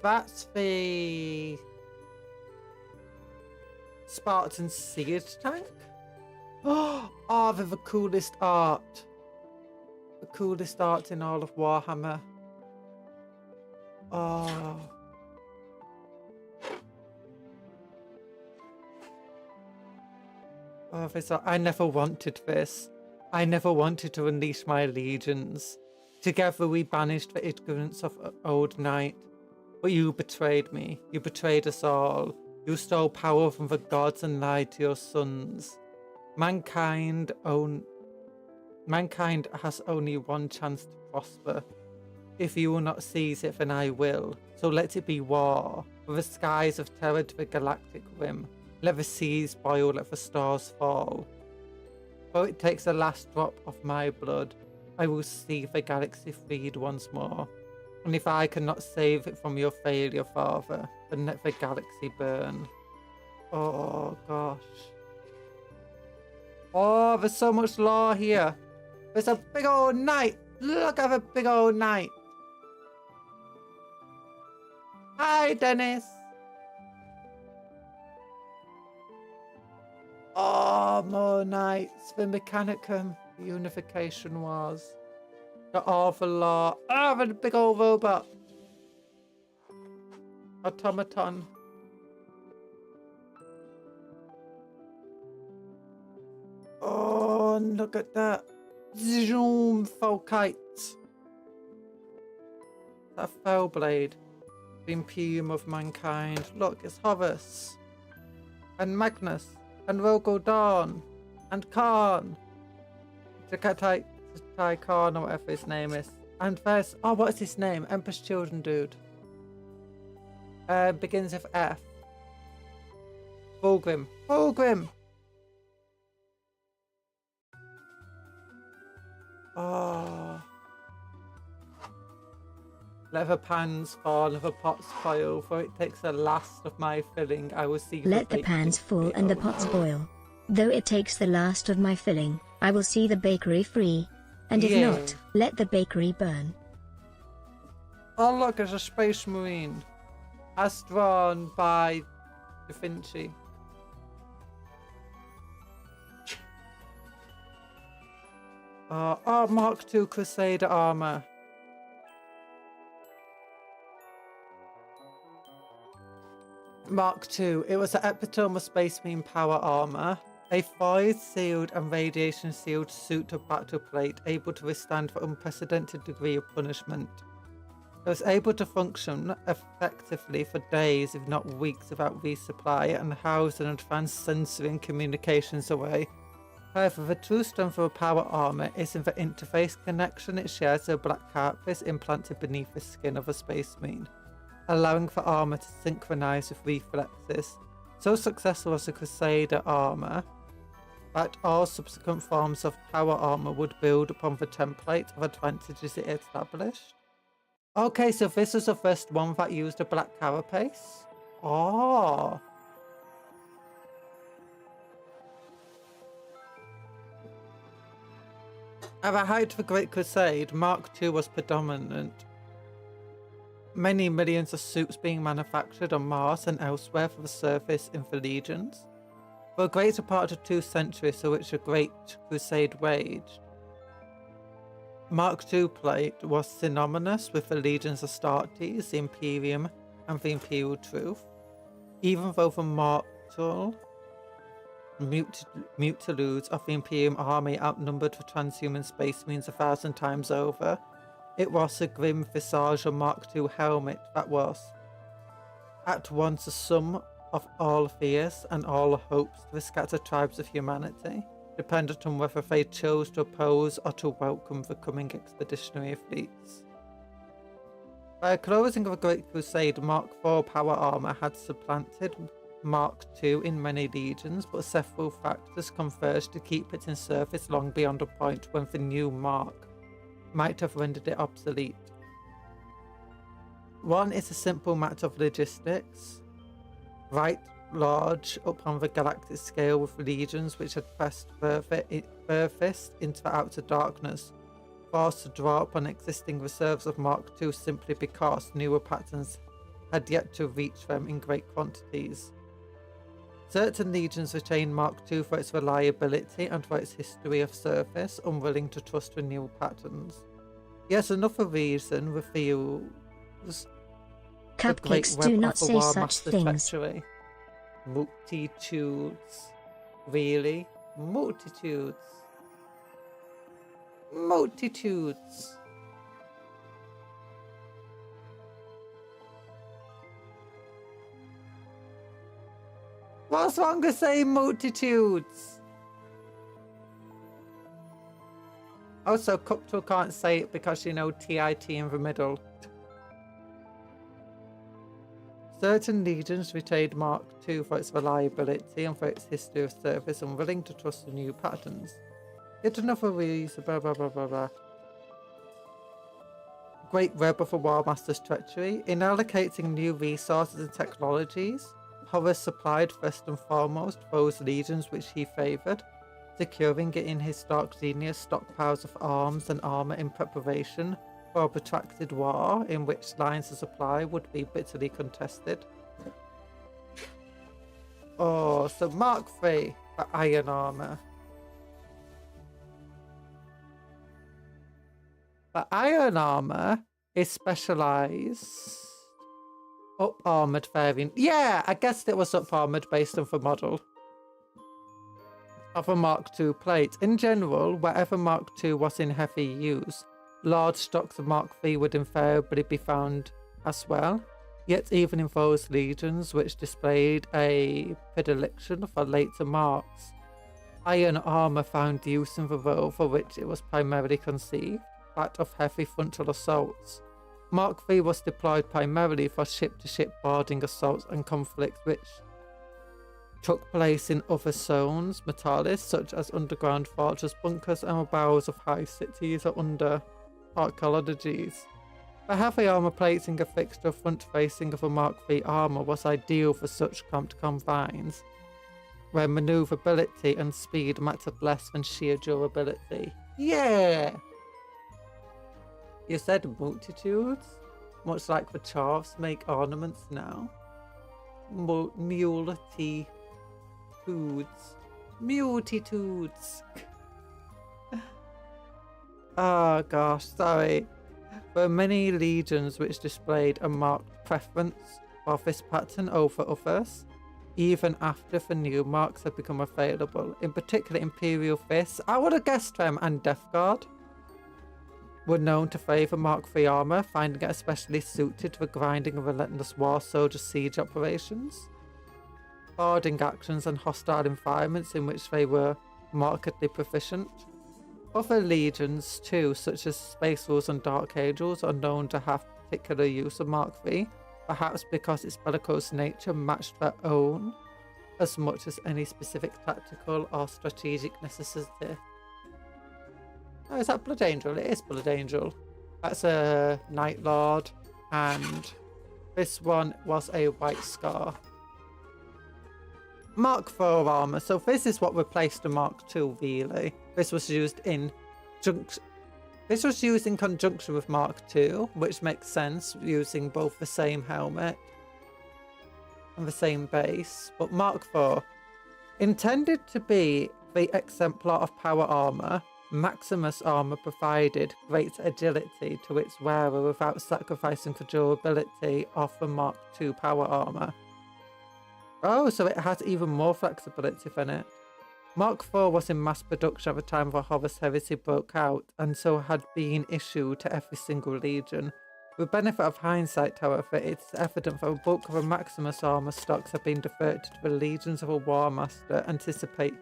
that's the Spartan Siege tank. Oh, they're the coolest art. The coolest art in all of Warhammer. Oh. Oh, I never wanted this. I never wanted to unleash my legions. Together we banished the ignorance of old night. But you betrayed me. You betrayed us all. You stole power from the gods and lied to your sons. Mankind has only one chance to prosper. If you will not seize it, then I will. So let it be war. With the skies of terror to the galactic rim. Let the seas boil, let the stars fall. Though it takes the last drop of my blood, I will see the galaxy freed once more. And if I cannot save it from your failure, Father, then let the galaxy burn. Oh, gosh. Oh, there's so much lore here. There's a big old knight. Look at the big old knight. Hi, Dennis. Oh, more knights. The Mechanicum. The Unification Wars. The awful law. Oh, the big old robot. Automaton. Oh, look at that. Zoom Falkites. That Fellblade. The Imperium of Mankind. Look, it's Horus. And Magnus. And Rogo Dawn. And Khan. Ty Khan or whatever his name is. And there's... oh, what's his name? Empress Children dude. Begins with F. Fulgrim. Fulgrim! Oh. Let the pans fall and the pots boil, for it takes the last of my filling. I will see. Let the pans fall and the pots boil. Though it takes the last of my filling, I will see the bakery free. And if not, let the bakery burn. Oh look, it's a space marine. As drawn by Da Vinci. Oh, Mark II Crusader armor. Mark II. It was the epitome of Space Marine power armor. A void-sealed and radiation-sealed suit of battle plate able to withstand the unprecedented degree of punishment. It was able to function effectively for days, if not weeks, without resupply and housed an advanced sensory and communications array. However, the true strength of a power armor is in the interface connection it shares with a black carapace implanted beneath the skin of a Space Marine, allowing the armor to synchronize with reflexes. So successful was the Crusader armor that all subsequent forms of power armor would build upon the template of advantages it established. Okay, so this was the first one that used a black carapace. Oh. At the height of the Great Crusade, Mark II was predominant. Many millions of suits being manufactured on Mars and elsewhere for the surface in the legions. For a greater part of 2 centuries to which the Great Crusade waged, Mark II plate was synonymous with the legions Astartes, the Imperium, and the Imperial Truth, even though the mortal mutiludes of the Imperium army outnumbered the transhuman Space Marines 1,000 times over. It was the grim visage of Mark II helmet that was at once the sum of all fears and all hopes to the scattered tribes of humanity, dependent on whether they chose to oppose or to welcome the coming expeditionary fleets. By the closing of the Great Crusade, Mark IV power armor had supplanted Mark II in many legions, but several factors converged to keep it in service long beyond a point when the new Mark might have rendered it obsolete. One is a simple matter of logistics. Right large upon the galactic scale with legions which had pressed furthest into the outer darkness, forced to draw upon existing reserves of Mark II simply because newer patterns had yet to reach them in great quantities. Certain legions retained Mark II for its reliability and for its history of service, unwilling to trust the new patterns. Yes, another reason reveals Cupcakes do not say such things. Treachery. Multitudes. Really? Multitudes. Multitudes. What's wrong with saying multitudes? Also, Cuptle can't say it because, you know, TIT in the middle. Certain legions retained Mark II for its reliability and for its history of service, unwilling to trust the new patterns. Yet another reason, blah blah blah blah blah. Great web of a War Master's treachery. In allocating new resources and technologies, Horus supplied first and foremost those legions which he favoured, securing it in his dark genius stockpiles of arms and armour in preparation for a protracted war in which lines of supply would be bitterly contested. Oh, so Mark III for iron armour. The iron armour is specialised up-armoured variant. Yeah, I guessed it was up-armoured based on the model of a Mark II plate. In general, wherever Mark II was in heavy use, large stocks of Mark III would invariably be found as well. Yet even in those legions which displayed a predilection for later marks, iron armour found use in the role for which it was primarily conceived, that of heavy frontal assaults. Mark III was deployed primarily for ship-to-ship boarding assaults and conflicts which took place in other zones, metalis, such as underground fortress bunkers and the bowels of high cities or under archaeologies. The heavy armor plating affixed to a front facing of a Mark III armor was ideal for such cramped confines, where maneuverability and speed mattered less than sheer durability. Yeah! You said multitudes? Much like the Charves make ornaments now. Multitudes. Multitudes. Oh gosh, sorry. There were many legions which displayed a marked preference for this pattern over others, even after the new marks had become available. In particular, Imperial Fists, I would have guessed them, and Death Guard were known to favour Mark III armour, finding it especially suited to the grinding and relentless war soldier siege operations, boarding actions and hostile environments in which they were markedly proficient. Other legions too, such as Space Wolves and Dark Angels, are known to have particular use of Mark III, perhaps because its bellicose nature matched their own as much as any specific tactical or strategic necessity. Oh, is that Blood Angel? It is Blood Angel. That's a Night Lord, and this one was a White Scar. Mark IV armor. So this is what replaced the Mark II, really. This was used in conjunction with Mark II, which makes sense, using both the same helmet and the same base. But Mark IV, intended to be the exemplar of power armor, Maximus armor provided great agility to its wearer without sacrificing the durability of the Mark II power armor. Oh, so it has even more flexibility than it. Mark IV was in mass production at the time the Horus Heresy broke out, and so had been issued to every single legion. With the benefit of hindsight, however, it's evident that a bulk of the Maximus armor stocks have been diverted to the legions of a War Master anticipated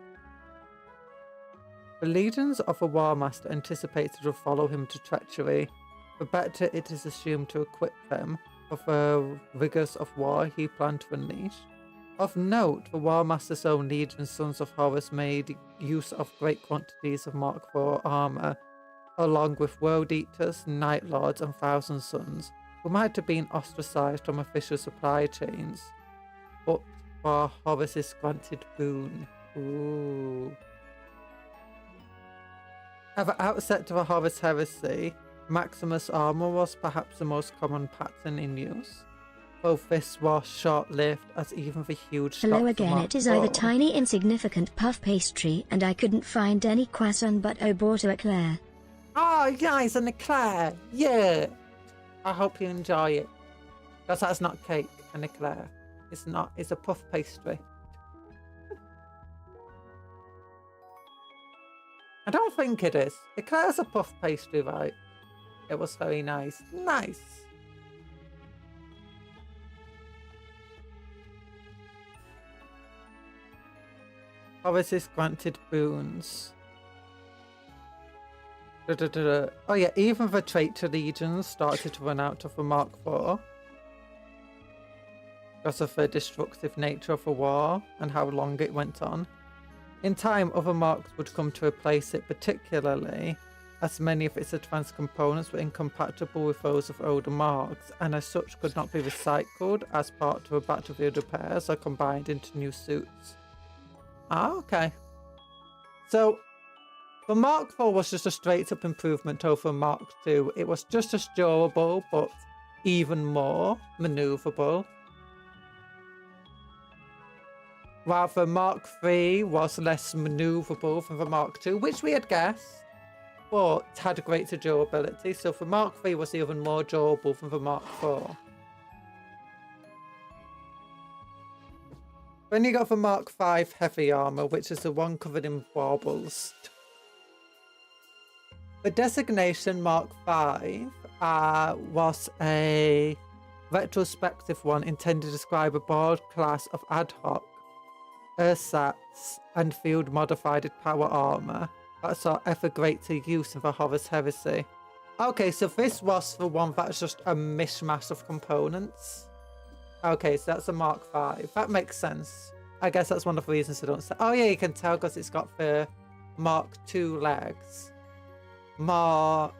to follow him to treachery. The better it is assumed to equip them for the rigours of war he planned to unleash. Of note, the War Master's own legion, Sons of Horus, made use of great quantities of Mark IV armor, along with World Eaters, Night Lords, and Thousand Sons, who might have been ostracized from official supply chains, but for Horus's granted boon. Ooh. At the outset of the Horus Heresy, Maximus armor was perhaps the most common pattern in use. Both this was short-lived, as even the huge Hello stocks again, it is I, the tiny insignificant puff pastry, and I couldn't find any croissant but I bought an eclair. Oh, yes, an eclair! Yeah! I hope you enjoy it. Because that's not cake, an eclair. It's not, it's a puff pastry. I don't think it is. Eclair's a puff pastry, right? It was very nice. Nice! Horus's granted boons. Oh yeah, even the traitor legions started to run out of the Mark IV because of the destructive nature of the war and how long it went on. In time, other marks would come to replace it, particularly as many of its advanced components were incompatible with those of older marks, and as such could not be recycled as part of a battlefield repairs or combined into new suits. Ah, okay. So, the Mark IV was just a straight-up improvement over Mark II. It was just as durable, but even more maneuverable. While the Mark III was less maneuverable than the Mark II, which we had guessed, but had greater durability. So the Mark III was even more durable than the Mark IV. Then you got the Mark V heavy armor, which is the one covered in baubles. The designation Mark V was a retrospective one intended to describe a broad class of ad hoc, ersatz, and field-modified power armor that saw ever greater use in the Horus Heresy. Okay, so this was the one that's just a mishmash of components. Okay, so that's a Mark V. That makes sense. I guess that's one of the reasons I don't say. Oh yeah, you can tell because it's got the Mark II legs. Mark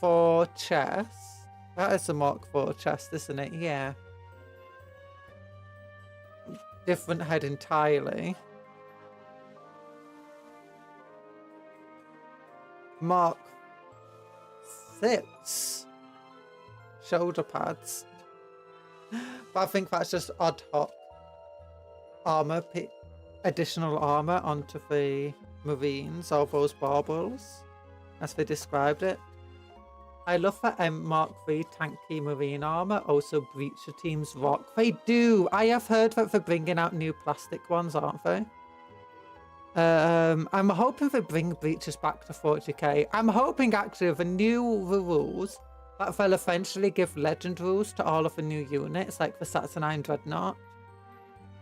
IV chest. That is a Mark IV chest, isn't it? Yeah. Different head entirely. Mark 6 shoulder pads. But I think that's just ad hoc armor, additional armor onto the Marines or those baubles, as they described it. I love that Mark III tanky Marine armor also Breacher teams rock. They do. I have heard that they're bringing out new plastic ones, aren't they? I'm hoping they bring Breachers back to 40k. I'm hoping actually the new rules that they'll eventually give legend rules to all of the new units, like the Saturnine Dreadnought.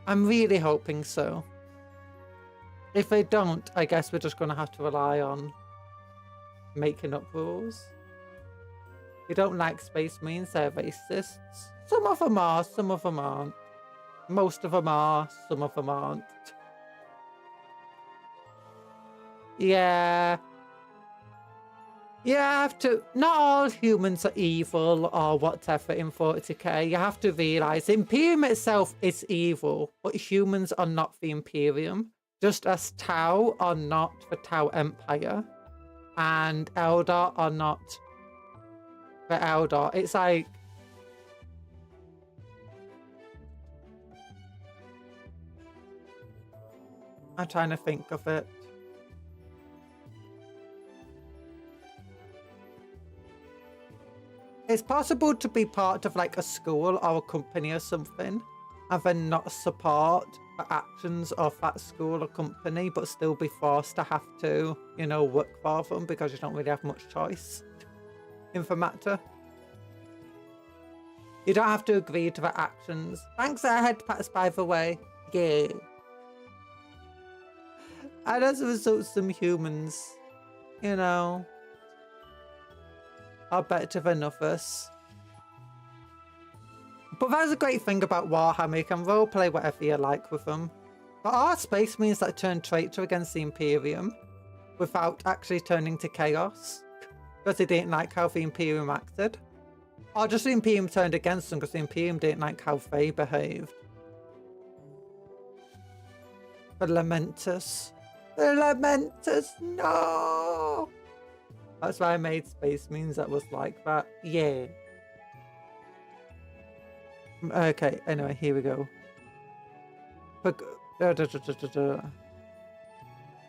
I'm really hoping so. If they don't, I guess we're just going to have to rely on making up rules. You don't like Space Marines, they're racists. Some of them are, some of them aren't. Most of them are, some of them aren't. Yeah. You have to... Not all humans are evil or whatever in 40k. You have to realise Imperium itself is evil, but humans are not the Imperium. Just as Tau are not the Tau Empire. And Eldar are not the Eldar. It's like... I'm trying to think of it. It's possible to be part of like a school or a company or something and then not support the actions of that school or company, but still be forced to have to, you know, work for them because you don't really have much choice in the matter. You don't have to agree to the actions. Thanks, head pats, by the way. Yeah. And as a result, some humans, you know, are better than others. But that's a great thing about Warhammer. You can roleplay whatever you like with them. There are Space Marines that turn traitor against the Imperium without actually turning to chaos because they didn't like how the Imperium acted. Or just the Imperium turned against them because the Imperium didn't like how they behaved. The Lamentus. The Lamentus, no! That's why I made Space Marines that was like that. Yeah. Okay, anyway, here we go.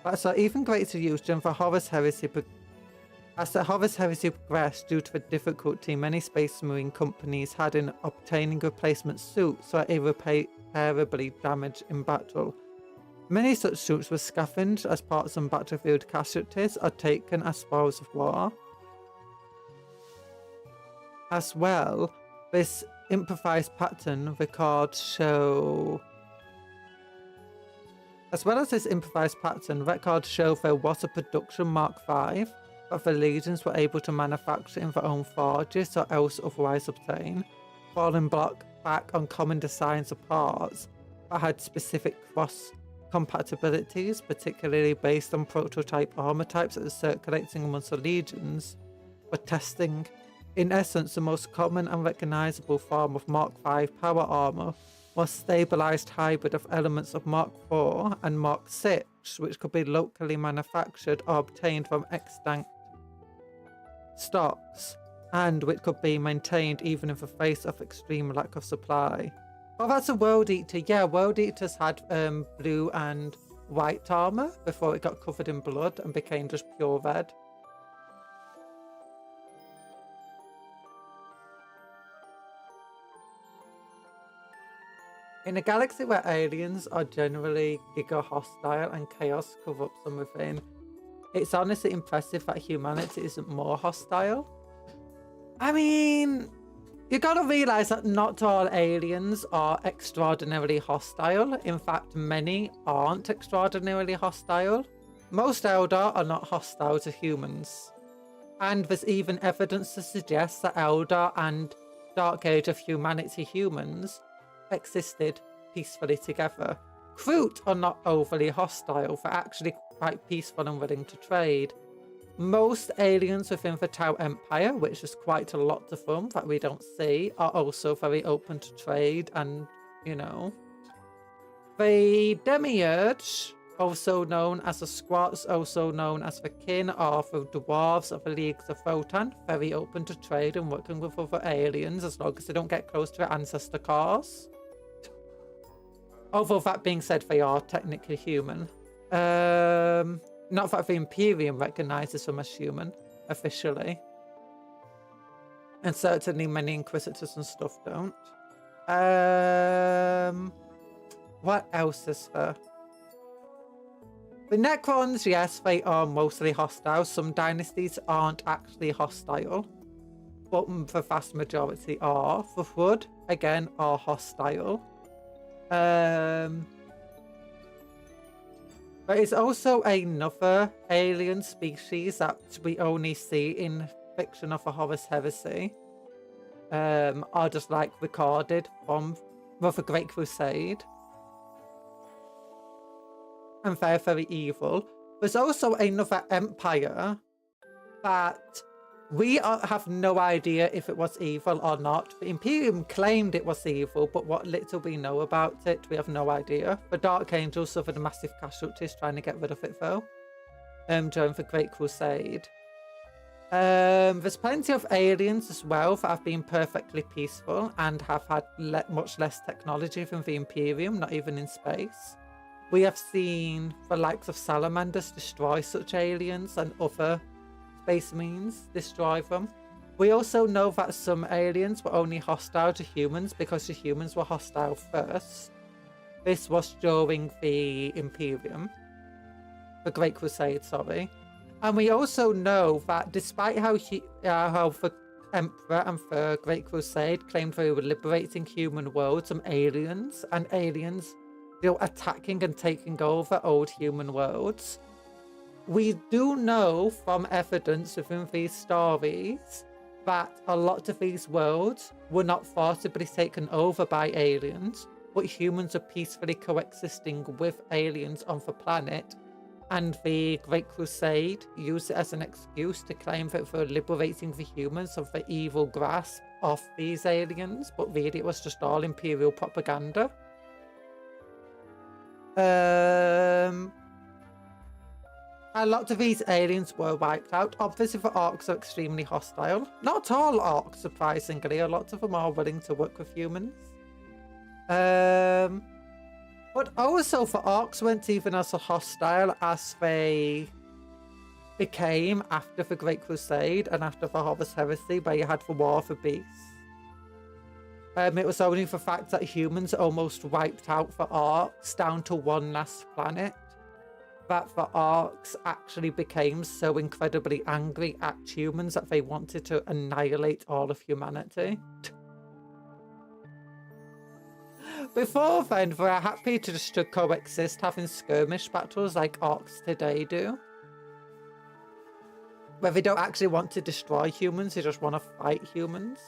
That's even greater use during the Horus Heresy. As the Horus Heresy progressed, due to the difficulty many Space Marine companies had in obtaining replacement suits that irreparably damaged in battle, many such suits were scavenged as parts of battlefield casualties or taken as spoils of war. As well, this improvised pattern records show... As well as this improvised pattern, records show there was a production Mark V that the legions were able to manufacture in their own forges or else otherwise obtain, falling back on common designs of parts that had specific cross-compatibilities, particularly based on prototype armor types that are circulating amongst the legions for testing. In essence, the most common and recognizable form of Mark V power armor was stabilized hybrid of elements of Mark IV and Mark VI, which could be locally manufactured or obtained from extant stocks, and which could be maintained even in the face of extreme lack of supply. Oh, that's a World Eater. Yeah, World Eaters had blue and white armor before it got covered in blood and became just pure red. In a galaxy where aliens are generally giga-hostile and chaos corrupts them within, it's honestly impressive that humanity isn't more hostile. I mean, you gotta realise that not all aliens are extraordinarily hostile. In fact, many aren't extraordinarily hostile. Most Eldar are not hostile to humans. And there's even evidence to suggest that Eldar and Dark Age of Humanity humans existed peacefully together. Kroot are not overly hostile, they're actually quite peaceful and willing to trade. Most aliens within the Tau Empire, which is quite a lot of them that we don't see, are also very open to trade and, you know. The Demiurge, also known as the Squats, also known as the Kin, are the dwarves of the Leagues of Photon, very open to trade and working with other aliens as long as they don't get close to their ancestor cars. Although that being said, they are technically human. Not that the Imperium recognizes them as human, officially. And certainly many Inquisitors and stuff don't. What else is there? The Necrons, yes, they are mostly hostile. Some dynasties aren't actually hostile, but the vast majority are. The Hood, again, are hostile. There is also another alien species that we only see in fiction of the Horus Heresy. Are just like recorded from the Great Crusade. And they're very evil. There's also another empire that we have no idea if it was evil or not. The Imperium claimed it was evil, but what little we know about it, we have no idea. The Dark Angels suffered massive casualties trying to get rid of it, though, during the Great Crusade. There's plenty of aliens as well that have been perfectly peaceful and have had much less technology than the Imperium, not even in space. We have seen the likes of salamanders destroy such aliens and other space means destroy them. We also know that some aliens were only hostile to humans because the humans were hostile first. This was during the Imperium. The Great Crusade, sorry. And we also know that despite how the Emperor and the Great Crusade claimed they were liberating human worlds from aliens, and aliens still attacking and taking over old human worlds, we do know from evidence within these stories that a lot of these worlds were not forcibly taken over by aliens, but humans are peacefully coexisting with aliens on the planet, and the Great Crusade used it as an excuse to claim that they were liberating the humans of the evil grasp of these aliens, but really it was just all Imperial propaganda. A lot of these aliens were wiped out. Obviously, the orcs are extremely hostile. Not all orcs, surprisingly. A lot of them are willing to work with humans. But also, the orcs weren't even as hostile as they became after the Great Crusade and after the Horus Heresy, where you had the War of the Beasts. It was only the fact that humans almost wiped out the orcs down to one last planet that the orcs actually became so incredibly angry at humans that they wanted to annihilate all of humanity. Before then, they were happy to just coexist, having skirmish battles like orcs today do, where they don't actually want to destroy humans, they just want to fight humans.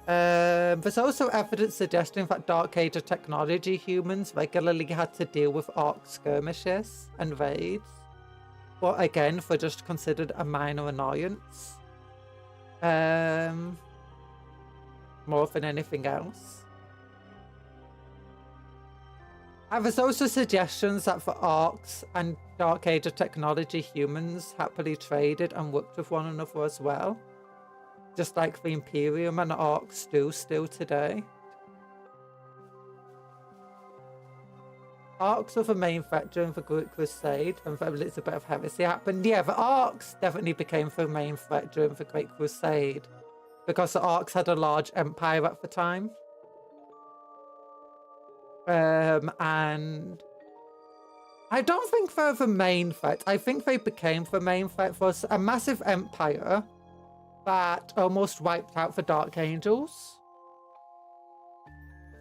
There's also evidence suggesting that Dark Age of technology humans regularly had to deal with orc skirmishes and raids, but again, for just considered a minor annoyance, more than anything else. And there's also suggestions that for orcs and Dark Age of technology humans happily traded and worked with one another as well, just like the Imperium and orcs do still today. Orcs were the main threat during the Great Crusade, and a little bit of heresy happened. Yeah, the orcs definitely became the main threat during the Great Crusade, because the orcs had a large empire at the time. And I don't think they're the main threat. I think they became the main threat. For a massive empire that almost wiped out the Dark Angels.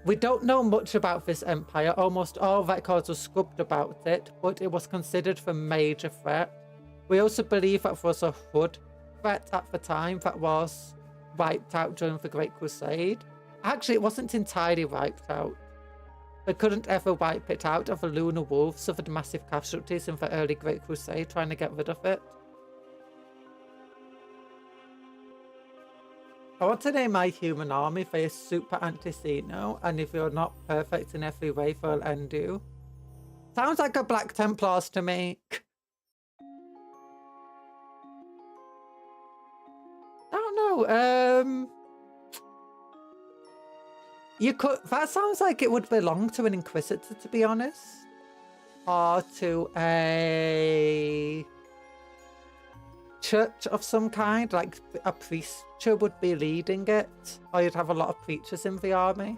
We don't know much about this empire. Almost all records are scrubbed about it, but it was considered the major threat. We also believe that there was a Hood threat at the time that was wiped out during the Great Crusade. Actually, it wasn't entirely wiped out. They couldn't ever wipe it out, and the Lunar Wolves suffered massive casualties in the early Great Crusade trying to get rid of it. I want to name my human army for a super anti-Xeno, and if you're not perfect in every way, they'll end you. Sounds like a Black Templars to me. I don't know. You could. That sounds like it would belong to an Inquisitor, to be honest, or to a church of some kind, like a priesthood would be leading it, or you'd have a lot of preachers in the army.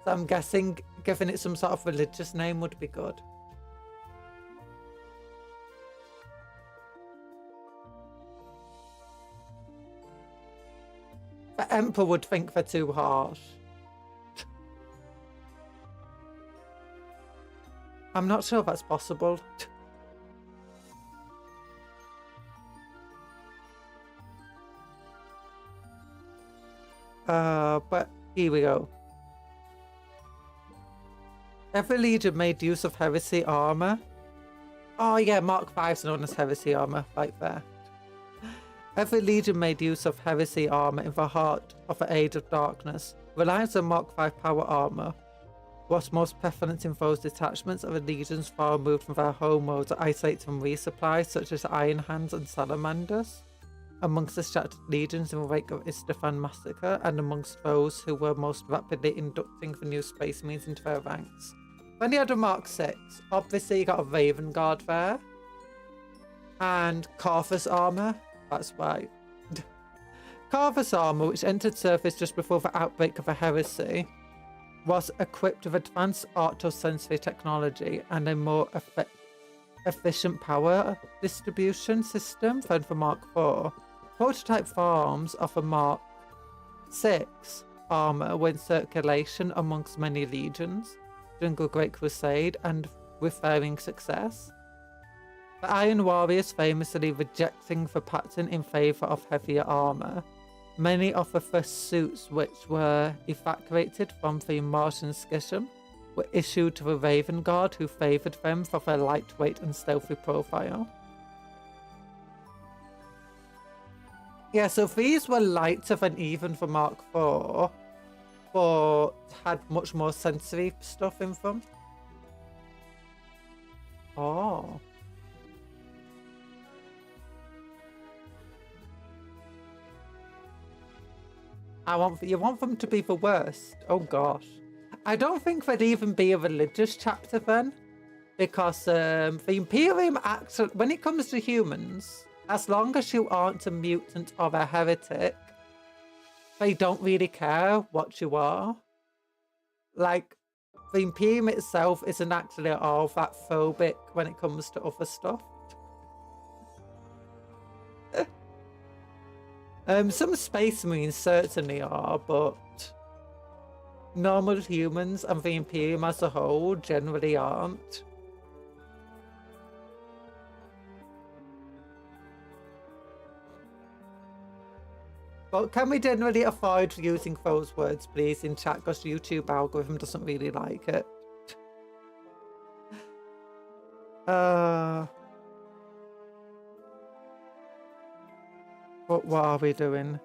So I'm guessing giving it some sort of religious name would be good. The Emperor would think they're too harsh. I'm not sure that's possible. But here we go. Every legion made use of heresy armor. Oh yeah, Mark 5 is known as heresy armor, right there. Every legion made use of heresy armor in the heart of the Age of Darkness. Reliance on Mark 5 power armor was most prevalent in those detachments of the legions far removed from their home worlds, isolated from resupply, such as Iron Hands and Salamanders. Amongst the scattered legions in the wake of Istefan massacre, and amongst those who were most rapidly inducting the new Space Marines into their ranks. When you had a Mark 6, obviously you got a Raven Guard there. And Carthus armor, that's right. Carthus armor, which entered service just before the outbreak of a heresy, was equipped with advanced optosensory technology and a more efficient power distribution system than the Mark 4. Prototype forms of a Mark 6 armor were in circulation amongst many legions during the Great Crusade, and with varying success. The Iron Warriors famously rejecting the pattern in favour of heavier armour. Many of the first suits which were evacuated from the Martian Schism were issued to the Raven Guard, who favoured them for their lightweight and stealthy profile. Yeah, so these were lighter than even the Mark IV, but had much more sensory stuff in them. Oh. You want them to be the worst? Oh gosh. I don't think there'd even be a religious chapter then, because the Imperium actually, when it comes to humans, as long as you aren't a mutant or a heretic, they don't really care what you are. Like, the Imperium itself isn't actually all that phobic when it comes to other stuff. Some Space Marines certainly are, but normal humans and the Imperium as a whole generally aren't. But can we generally avoid using those words, please, in chat, because the YouTube algorithm doesn't really like it. What are we doing?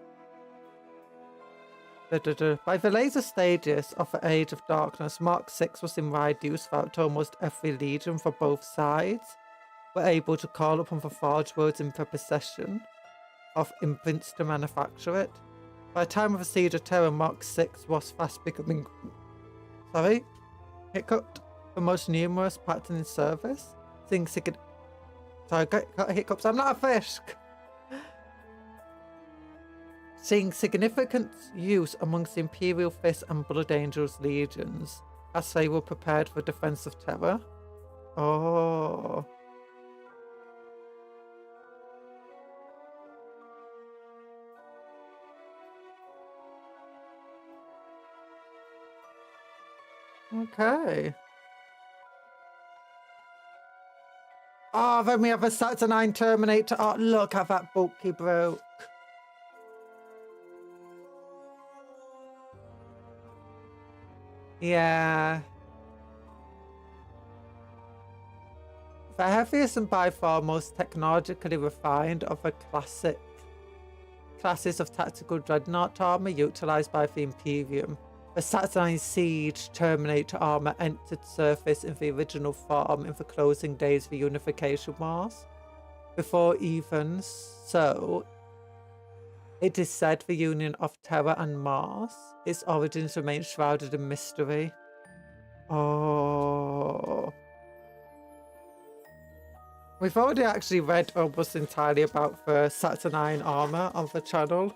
By the later stages of the Age of Darkness, Mark 6 was in wide use throughout almost every legion for both sides. Were able to call upon the Forge Worlds in their possession of imprints to manufacture it. By the time of the Siege of Terror, Mark 6 was fast becoming... Hiccuped. The most numerous pattern in service. Got hiccups. I'm not a fish! Seeing significant use amongst the Imperial Fist and Blood Angels legions, as they were prepared for defense of Terror. Oh. Okay. Oh, then we have a Saturnine Terminator. Oh, look how that bulky broke. Yeah. The heaviest and by far most technologically refined of the classic classes of tactical dreadnought armor utilized by the Imperium. A Saturnine siege Terminator armor entered surface in the original form in the closing days of the Unification Wars. Before even so, it is said the union of Terra and Mars, its origins remain shrouded in mystery. Oh. We've already actually read almost entirely about the Saturnine armor on the channel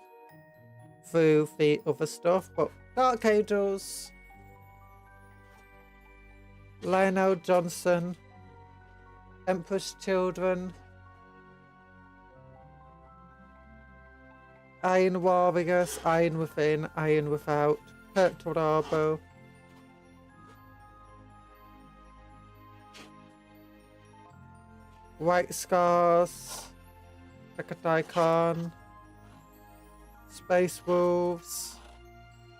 through the other stuff, but Dark Angels, Lionel Johnson, Emperor's Children, Iron Warriors, Iron Within, Iron Without, Purple Arbo, White Scars, Hekatai, Space Wolves,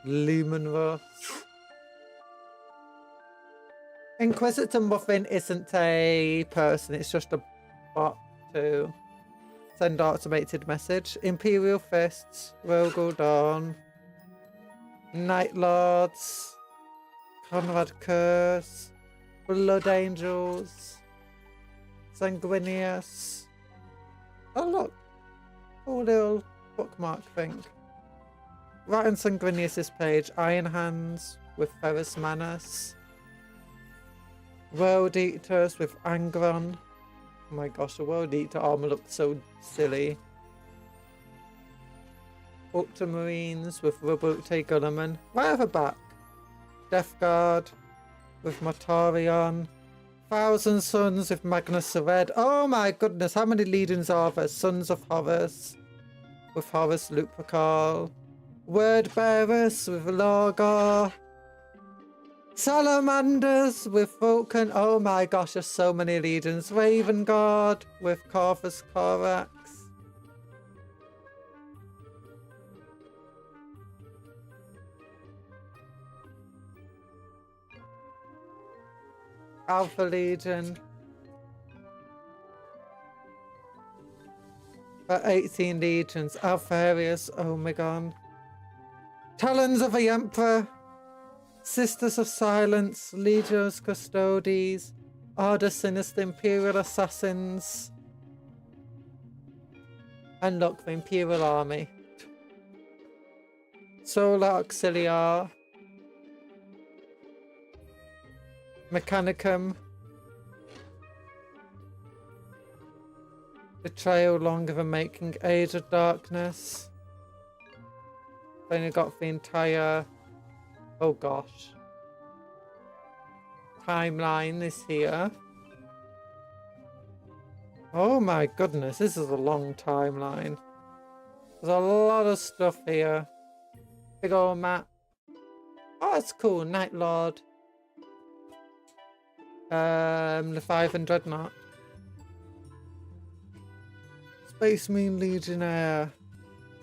Lumen Rust. Inquisitor Muffin isn't a person, it's just a bot to send automated message. Imperial Fists, Rogel Dawn, Night Lords, Conrad Curse, Blood Angels, Sanguinius. Oh look, cool little bookmark thing. Right on Sanguinius' page, Iron Hands with Ferrus Manus, World Eaters with Angron. Oh my gosh, the World Eater armor looked so silly. Ultramarines with Robote Gulliman. Right at the back, Death Guard with Mortarion, Thousand Sons with Magnus Sered. Oh my goodness, how many legions are there? Sons of Horus with Horus Lupercal, Word Bearers with Lorgar, Salamanders with Vulcan. Oh my gosh, there's so many legions. Raven Guard with Corvus Corax. Alpha Legion. For 18 legions. Alpharius, Omegon. Talons of the Emperor. Sisters of Silence. Legios Custodes. Order Sinister, Imperial Assassins. And look, the Imperial Army. Solar Auxiliar. Mechanicum. Betrayal Longer Than Making, Age of Darkness. Then you got the entire, oh gosh, timeline is here. Oh my goodness, this is a long timeline. There's a lot of stuff here. Big old map. Oh, that's cool. Night Lord. Leviathan Dreadnought. Space Marine Legionnaire.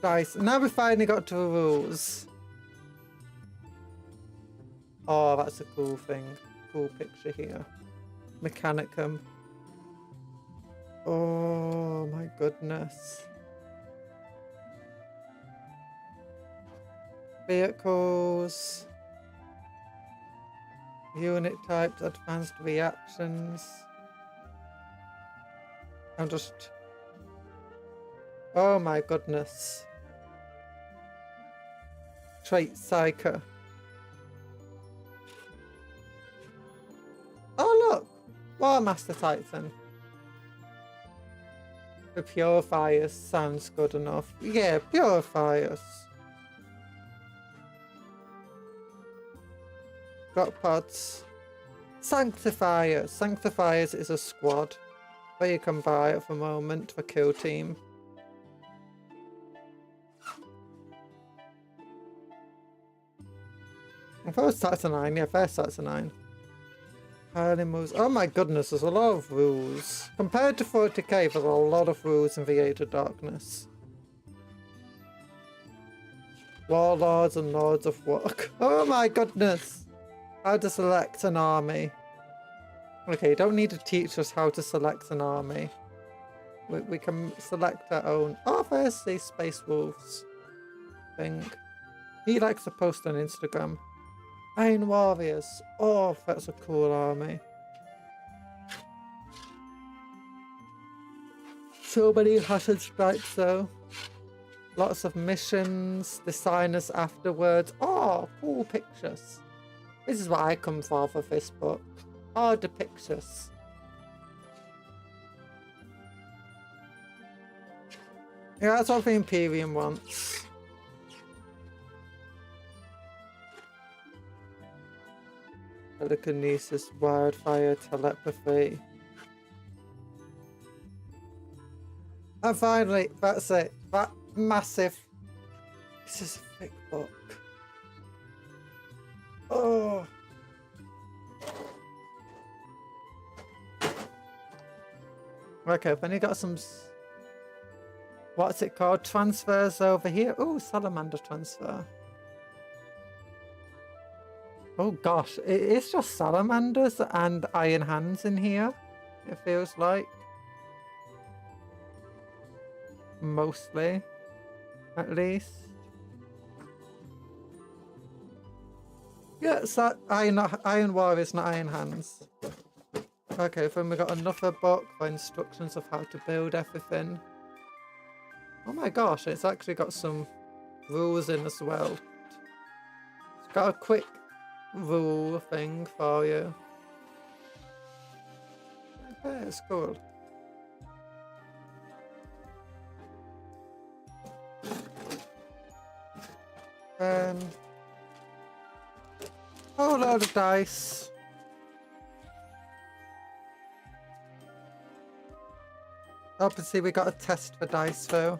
Dice. Now we finally got to the rules. Oh, that's a cool thing. Cool picture here. Mechanicum. Oh my goodness. Vehicles. Unit types, advanced reactions. I'm just... oh my goodness. Trait Psyker. Oh look! War Master Titan. The Purifiers sounds good enough. Yeah, Purifiers. Drop pods. Sanctifiers. Sanctifiers is a squad where you can buy at the moment for kill team. I thought it was Saturnine. Yeah, fair Saturnine. Animals. Oh my goodness, there's a lot of rules. Compared to 40k, there's a lot of rules in the Age of Darkness. Warlords and Lords of Work. Oh my goodness! How to select an army. Okay, you don't need to teach us how to select an army. We can select our own. Oh, there's the Space Wolves thing. He likes to post on Instagram. Iron Warriors. Oh, that's a cool army. So many hazard stripes though. Lots of missions, designers afterwards. Oh, cool pictures. This is what I come for this book. Oh, the pictures. Yeah, that's what the Imperium wants. Telekinesis, wildfire, telepathy. And finally, that's it. That massive. This is a thick book. Oh. Okay, I've only got some. What's it called? Transfers over here. Oh, salamander transfer. Oh gosh, it's just salamanders and iron hands in here. It feels like. Mostly, at least. Yeah, so iron warriors, not iron hands. Okay, then we got another book for instructions of how to build everything. Oh my gosh, it's actually got some rules in as well. It's got a quick rule thing for you. Okay, it's cool. Whole load of dice. Obviously, we got a test for dice though.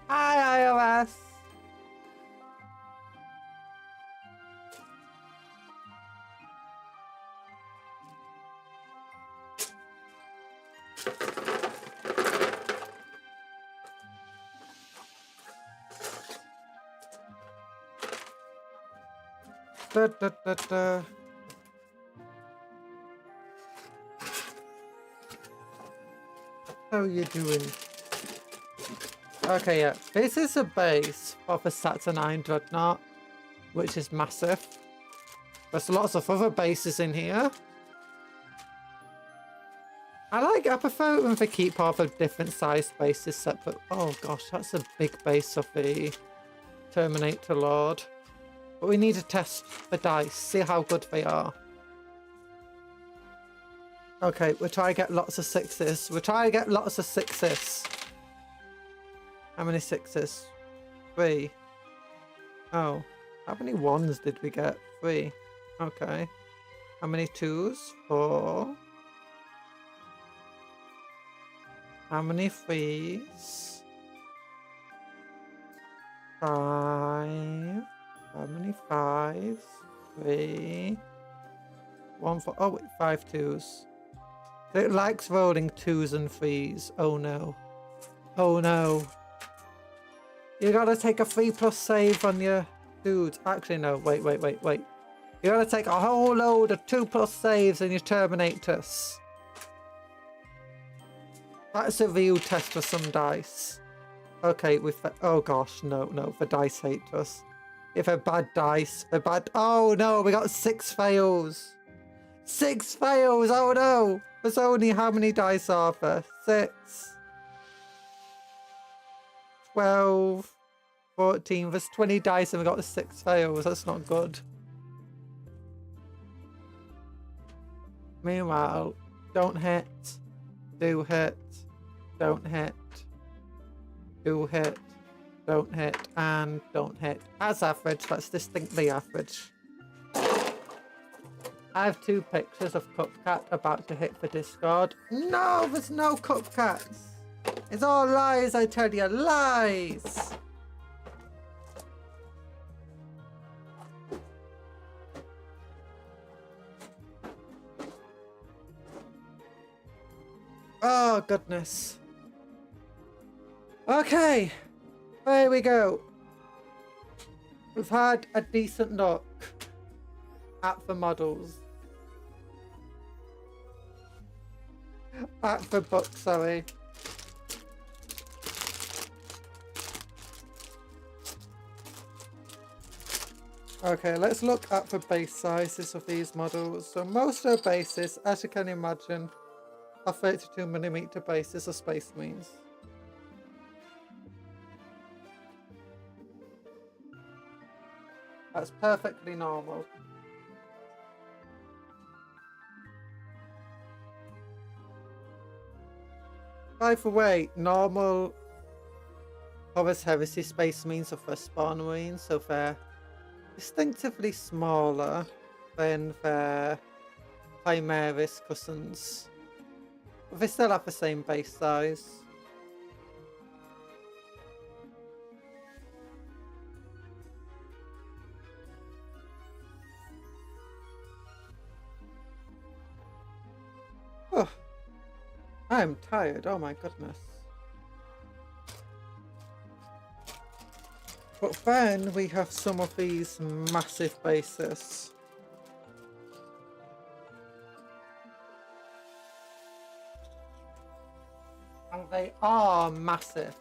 Hi, iOS. Da, da, da, da. How are you doing? Okay, yeah. This is a base of a Saturnine Dreadnought, which is massive. There's lots of other bases in here. I prefer when they keep all the different sized bases separate. Oh gosh, that's a big base of the Terminator Lord. But we need to test the dice, see how good they are. Okay, we'll try to get lots of sixes. We'll try to get lots of sixes. How many sixes? 3. Oh, how many ones did we get? 3. Okay. How many 2s? 4. How many 3s? 5. How many 5s? 3. 1 4. Oh, wait, 5 2s. It likes rolling 2s and 3s. Oh no. Oh no. You gotta take a 3+ save on your dudes. Actually, no. Wait. You gotta take a whole load of 2+ saves on your Terminators. That's a real test for some dice. Okay, oh gosh, no. The dice hate us. If they're bad dice, they're bad. Oh no, we got 6 fails. 6 fails, oh no. There's only how many dice are there? 6. 12. 14. There's 20 dice and we got 6 fails. That's not good. Meanwhile, don't hit. Do hit. Don't hit. Do hit. Don't hit. And don't hit. As average, that's distinctly average. I have 2 pictures of Cupcat about to hit the Discord. No, there's no Cupcats. It's all lies, I tell you, lies. Oh, goodness. Okay, there we go. We've had a decent look at the models. At the book, sorry. Okay, let's look at the base sizes of these models. So most of the bases, as you can imagine, are 32mm bases of Space Marines. That's perfectly normal. By the way, normal Horus Heresy Space Marines are first spawn Marines, so they're distinctively smaller than their Primaris cousins. But they still have the same base size. Oh, I'm tired, oh my goodness. But then we have some of these massive bases. And they are massive.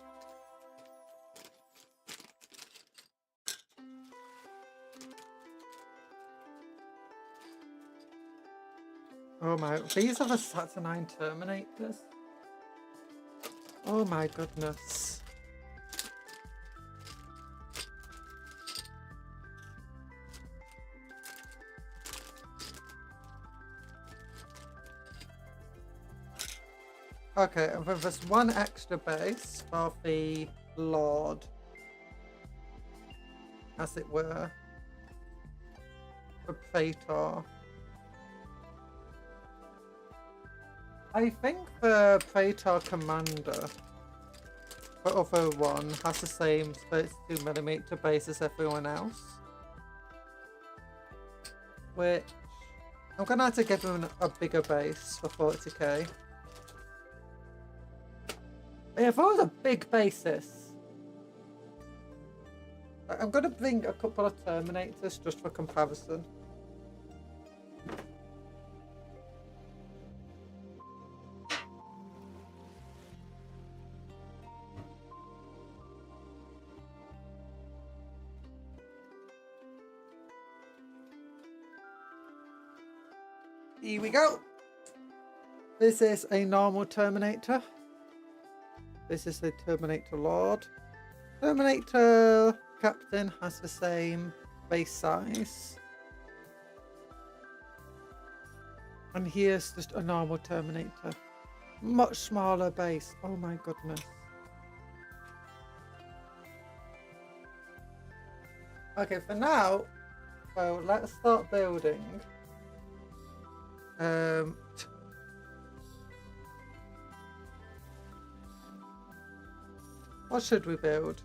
Oh my, these are the Saturnine Terminators. Oh my goodness. Okay, and then there's one extra base of the Lord, as it were, the Praetor. I think the Praetor Commander, the other one, has the same 32mm base as everyone else. Which, I'm gonna have to give him a bigger base for 40k. Yeah, those are big bases. I'm gonna bring a couple of Terminators just for comparison. Here we go. This is a normal Terminator. This is the Terminator Lord. Terminator Captain has the same base size. And here's just a normal Terminator. Much smaller base. Oh my goodness. Okay, for now, well, let's start building. What should we build?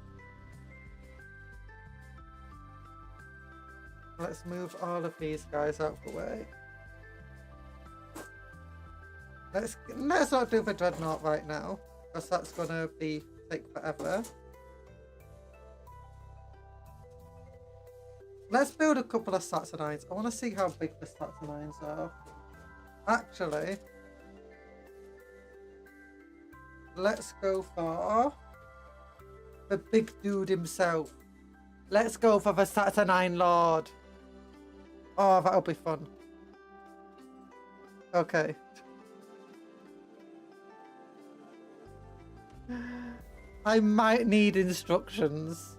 Let's move all of these guys out of the way. Let's not do the Dreadnought right now, because that's gonna take forever. Let's build a couple of Saturnines. I want to see how big the Saturnines are. Actually, let's go for the big dude himself. Let's go for the Saturnine Lord. Oh, that'll be fun. Okay. I might need instructions,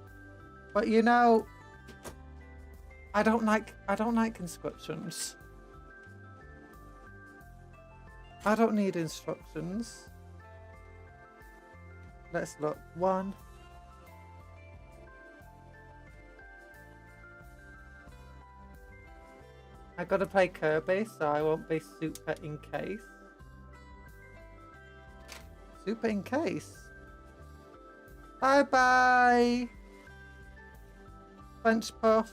but you know, I don't like instructions. I don't need instructions. Let's look. One. I gotta play Kirby, so I won't be super in case. Super in case. Bye bye. French puff.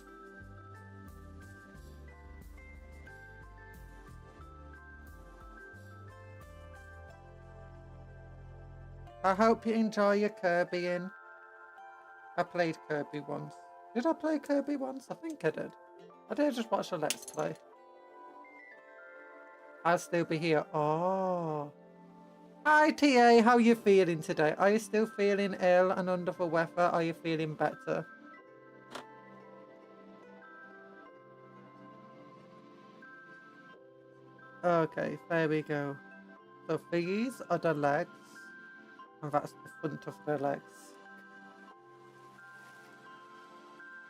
I hope you enjoy your Kirbying. I played Kirby once. Did I play Kirby once? I think I did. I did just watch a Let's Play. I'll still be here. Oh. Hi TA, how you feeling today? Are you still feeling ill and under the weather? Are you feeling better? Okay, there we go. So these are the legs, and that's the front of the legs.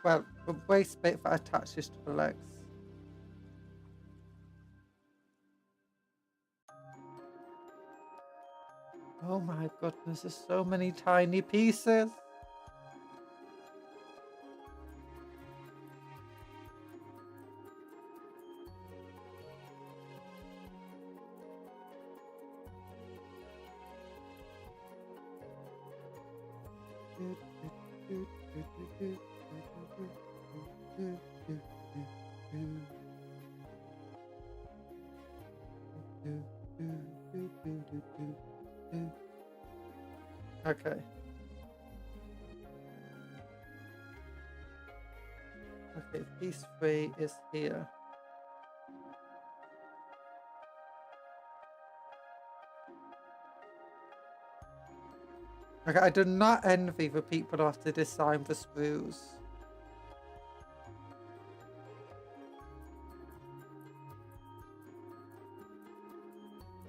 Well, the waist bit that attaches to the legs. Oh my goodness, there's so many tiny pieces. Okay. Okay, piece 3 is here. Okay, I do not envy the people who have to design the sprues.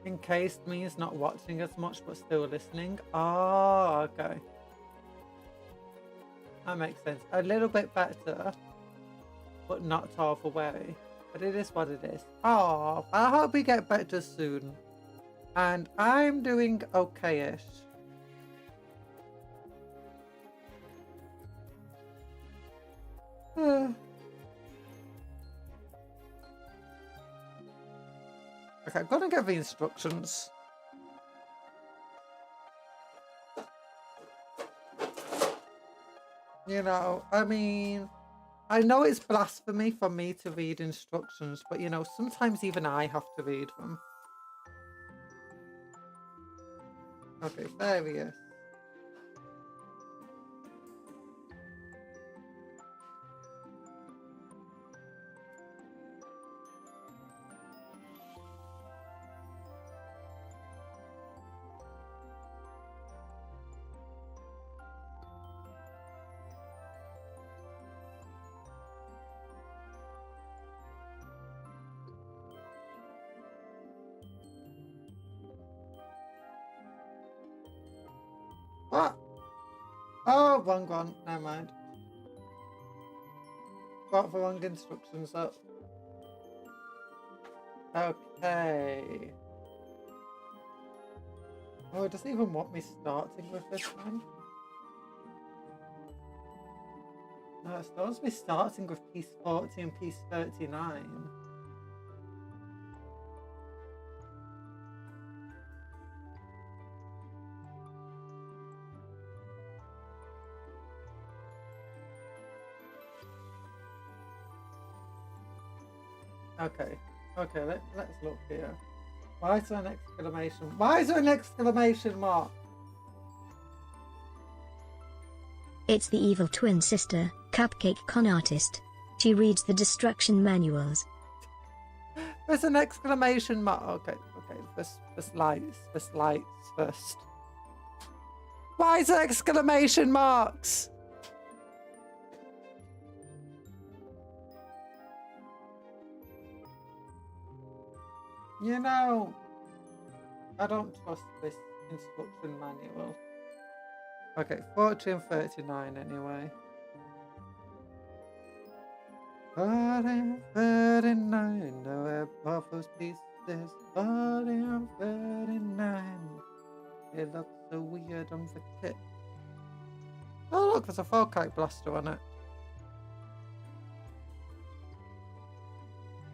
Encased means not watching as much but still listening. Oh, okay. That makes sense. A little bit better, but not all the way. But it is what it is. Oh, I hope we get better soon. And I'm doing okay-ish. Okay, I'm gonna get the instructions. You know, I mean, I know it's blasphemy for me to read instructions, but you know, sometimes even I have to read them. Okay, there he is. What? Oh, wrong one. Never mind. Got the wrong instructions up. Okay. Oh, it doesn't even want me starting with this one. No, it wants me starting with piece 40 and piece 39. Okay, let's look here. Why is there an exclamation? Why is there an exclamation mark? It's the evil twin sister, Cupcake Con Artist. She reads the destruction manuals. There's an exclamation mark. Okay, first lights first. Why is there exclamation marks? You know, I don't trust this instruction manual. Okay, 40 and 39 anyway. 40 and 39, now I bought those pieces. 40 and 39. It looks so weird on the kit. Oh look, there's a Cupcake blaster on it.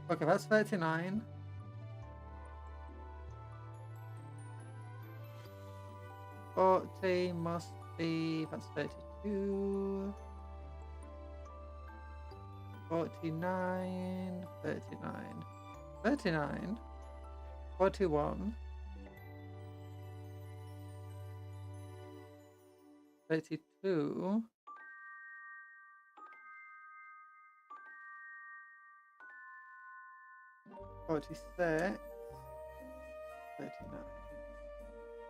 Okay, that's 39. Forty must be, that's 32. 49, 39, 39, 41, 32, 46, 39.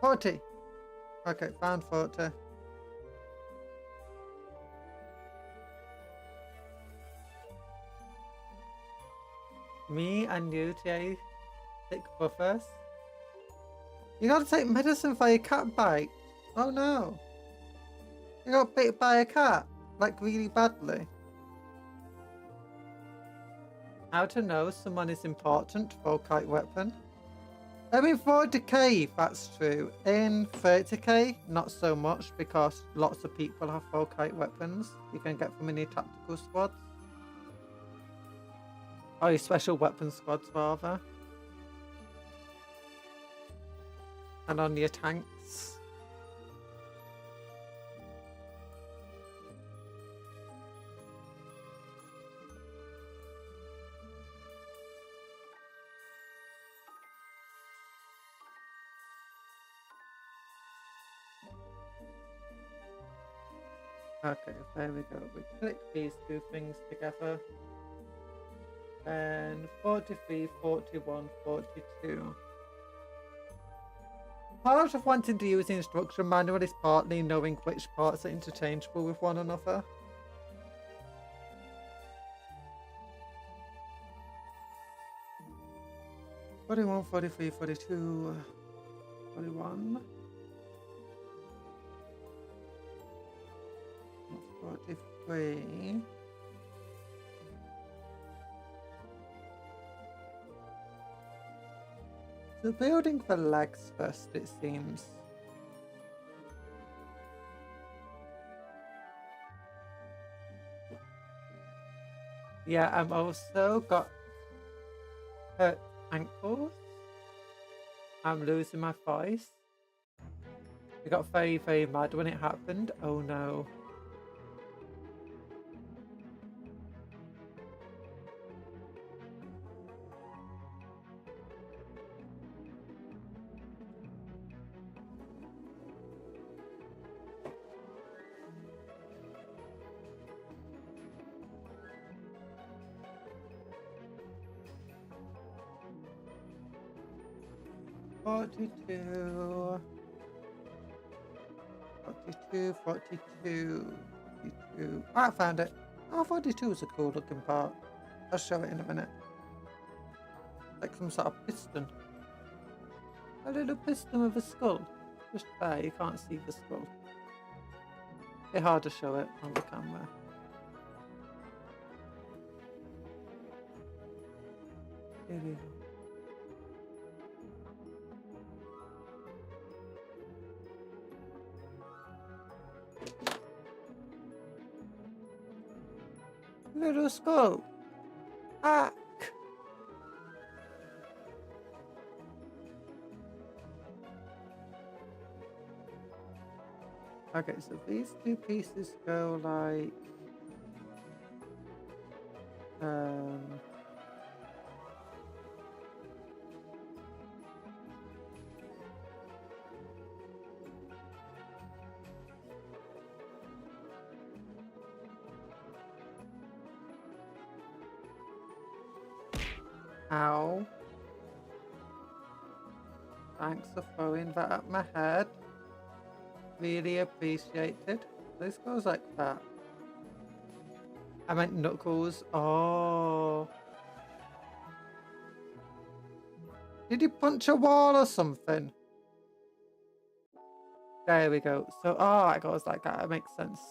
40. Okay, found 40. Me and you, Jay, take buffers. You gotta take medicine for your cat bite. Oh no. You got bit by a cat, like really badly. How to know someone is important for kite weapon? I mean, 40k, that's true. In 30k, not so much, because lots of people have full kite weapons you can get from any tactical squads. Oh, your special weapon squads, rather. And on your tanks. Okay, there we go. We click these two things together. And 43, 41, 42. Part of wanting to use the instruction manual is partly knowing which parts are interchangeable with one another. "41, 43, 42, 41. 43. So building the legs first, it seems. Yeah, I've also got hurt ankles. I'm losing my voice. I got very, very mad when it happened. Oh no. Forty-two. 42, 42, 42. Ah, I found it. Oh, 42 is a cool looking part. I'll show it in a minute. Like some sort of piston. A little piston with a skull. Just there, you can't see the skull. It's hard to show it on the camera. Here we go. Little skull. Hack. Okay, so these two pieces go like ow. Thanks for throwing that at my head. Really appreciated. This goes like that. I meant knuckles. Oh. Did you punch a wall or something? There we go. So, oh, it goes like that. It makes sense.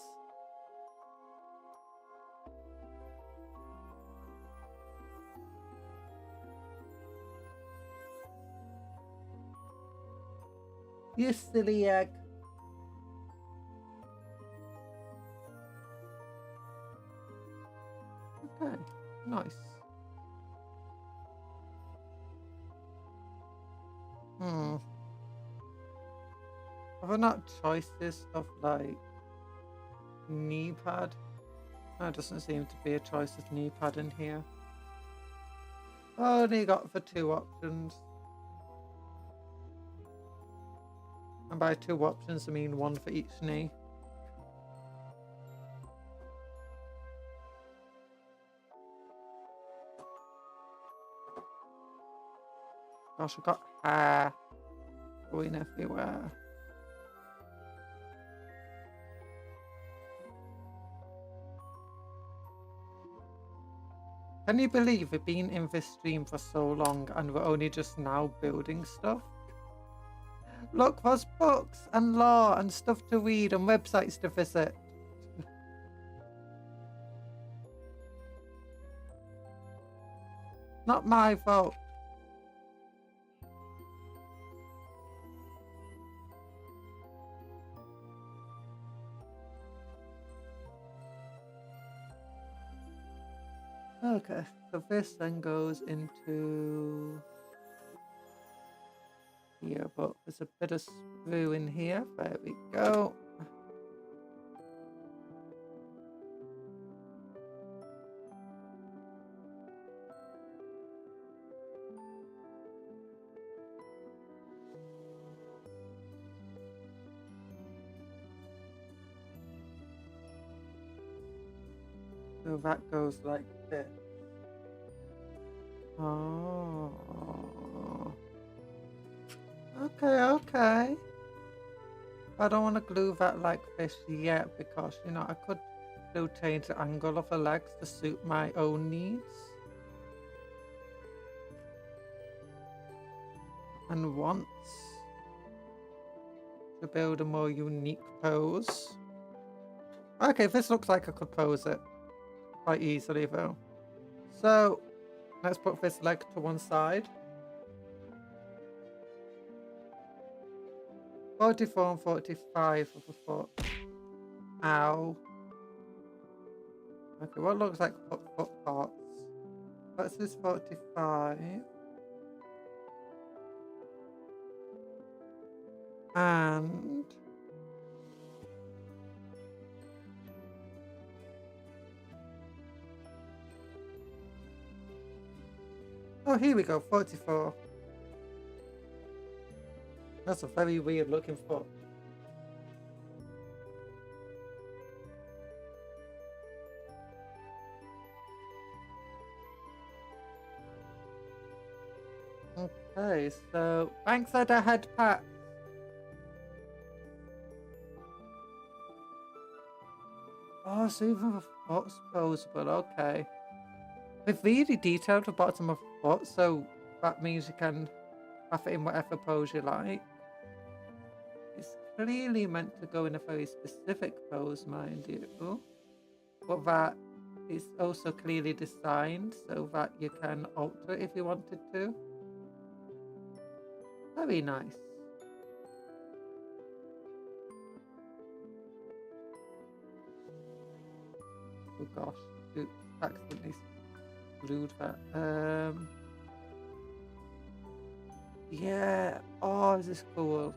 You silly egg. Okay, nice. Have I not choices of like knee pad? There doesn't seem to be a choice of knee pad in here. Only got the 2 options. And by 2 options, I mean 1 for each knee. Gosh, I got hair. going everywhere. Can you believe we've been in this stream for so long and we're only just now building stuff? Look, there's books and law and stuff to read and websites to visit. Not my fault. Okay, so this then goes into here, but there's a bit of sprue in here. There we go. So that goes like this. Oh. Okay, okay. I don't want to glue that like this yet because, you know, I could still change the angle of the legs to suit my own needs. And wants to build a more unique pose. Okay, this looks like I could pose it quite easily though. So let's put this leg to one side. 44 and 45 of a foot. Ow. Okay, what looks like foot parts? That's this 45. And oh, here we go, 44. That's a very weird looking foot. Okay, so thanks for the head pat. Oh, so even the foot's posable, okay. They've really detailed the bottom of the foot, so that means you can have it in whatever pose you like. It's clearly meant to go in a very specific pose, mind you. But that is also clearly designed so that you can alter it if you wanted to. Very nice. Oh gosh, oops, accidentally glued that. Yeah, oh, is this cool?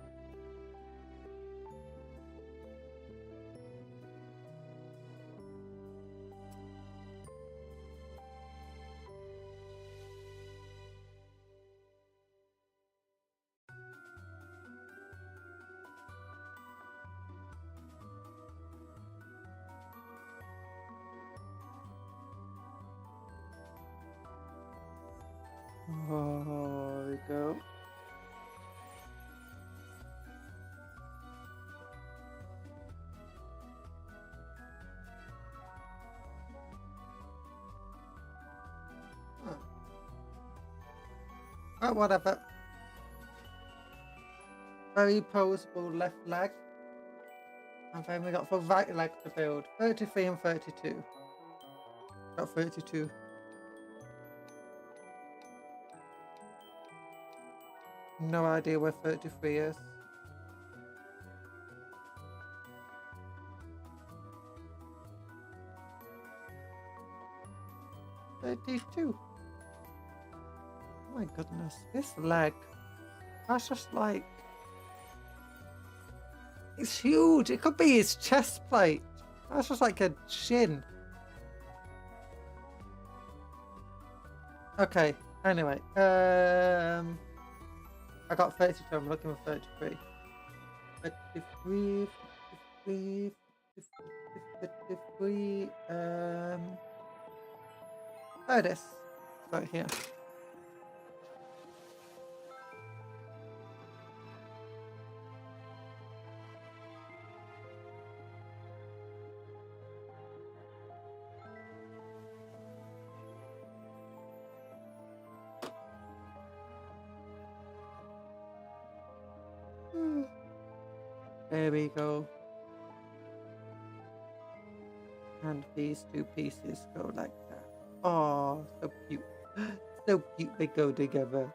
Oh, there we go. Oh, whatever. Very poseable left leg. And then we got the right leg to build. 33 and 32. Got 32. No idea where 33 is. $32. Oh my goodness, this leg. That's just like... It's huge. It could be his chest plate. That's just like a shin. Okay, anyway. I got 32, I'm looking for 33. 33, 53, 53, there it is. Right here. There we go. And these two pieces go like that. Oh, so cute. So cute they go together.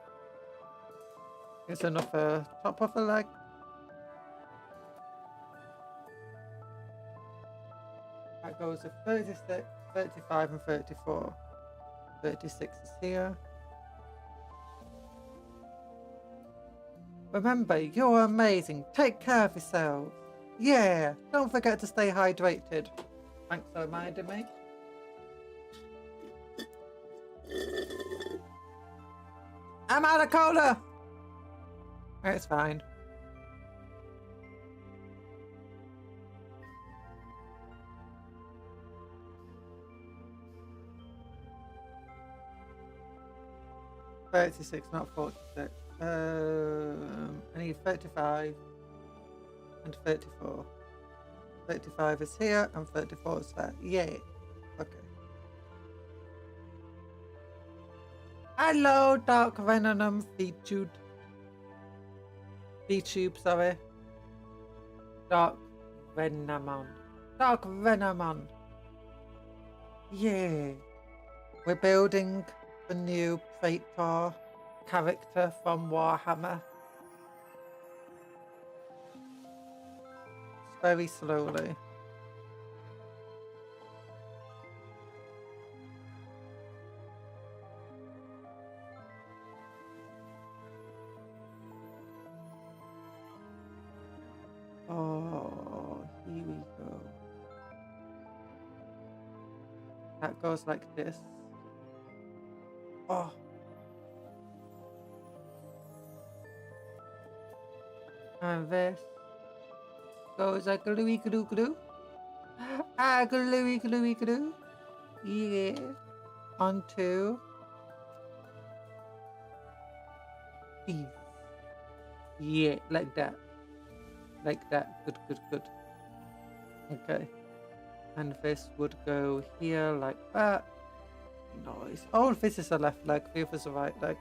It's enough top of the leg. That goes to 36, 35 and 34. 36 is here. Remember, you're amazing. Take care of yourselves. Yeah, don't forget to stay hydrated. Thanks for reminding me. I'm out of cola! It's fine. $36, not 46. I need 35 and 34. 35 is here and 34 is there. Yay. Okay. Hello, Dark Venom featured. VTube, sorry. Dark Venomon. Dark Venomon. Yeah. We're building the new Praetor character from Warhammer. Very slowly. Oh, here we go. That goes like this. Oh. And this goes like gluey glue glue. Ah, gluey gluey glue. Yeah. Onto these. Yeah, like that. Like that. Good, good, good. Okay. And this would go here like that. Nice. Oh, this is the left leg. This is the right leg.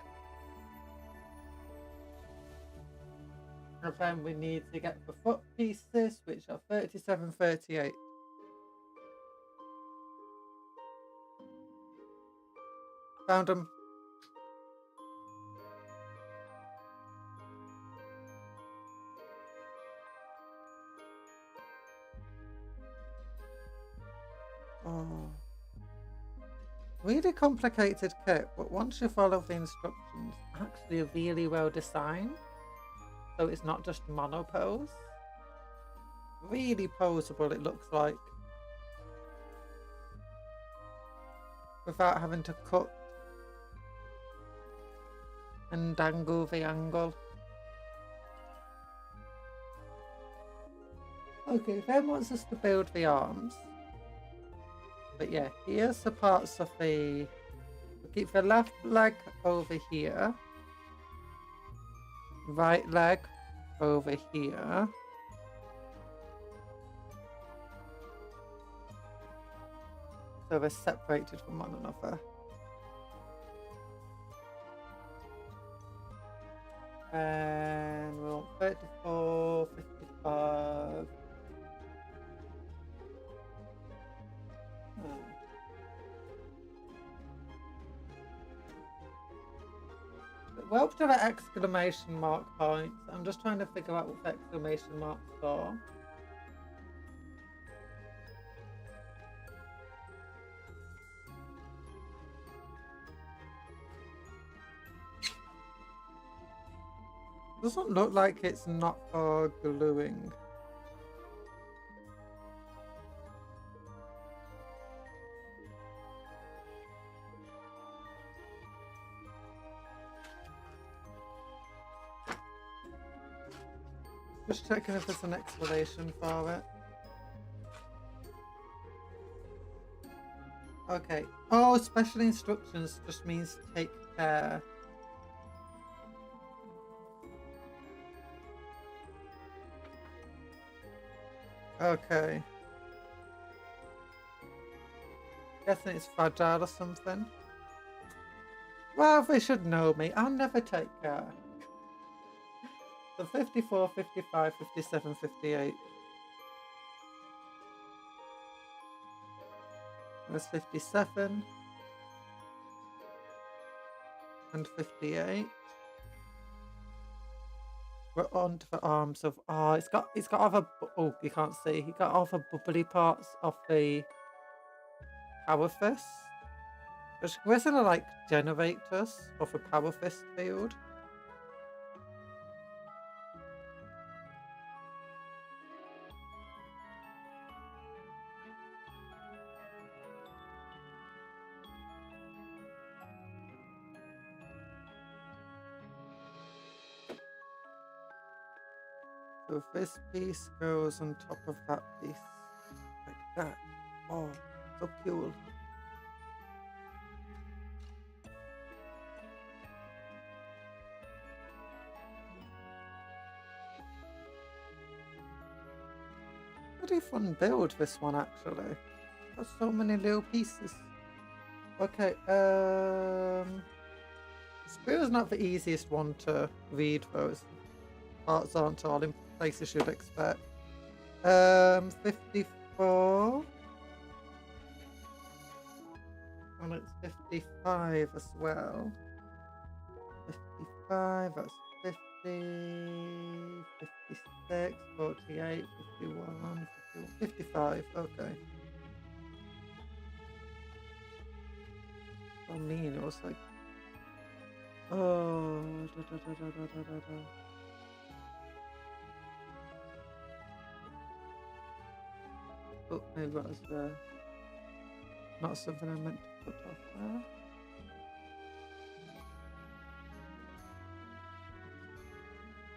And then we need to get the foot pieces, which are 37, 38. Found them. Oh. Really complicated kit, but once you follow the instructions, actually really well designed. So it's not just monopose. Really poseable it looks like. Without having to cut and dangle the angle. Okay, then wants us to build the arms. But yeah, here's the parts of the... We'll keep the left leg over here. Right leg over here. So they're separated from one another. And we'll 34, 55. Well, to the exclamation mark points. I'm just trying to figure out what the exclamation marks are. Doesn't look like it's not for gluing. Just checking if there's an explanation for it. Okay. Oh, special instructions just means take care. Okay. Guessing it's fragile or something. Well, they should know me. I'll never take care. So 54, 55, 57, 58. There's 57 and 58. We're on to the arms of it's got other you can't see. He got other bubbly parts of the power fist. Which we're gonna like generators of a power fist field. So this piece goes on top of that piece. Like that. Oh, so cool. Pretty fun build, this one actually. Got so many little pieces. Okay, Spear is not the easiest one to read, those parts aren't all in places you'd expect. 54. And it's 55 as well. 55, that's 50, 56, 48, 51, 55, okay. I mean, it was like, oh, oh, maybe that was not something I meant to put off there.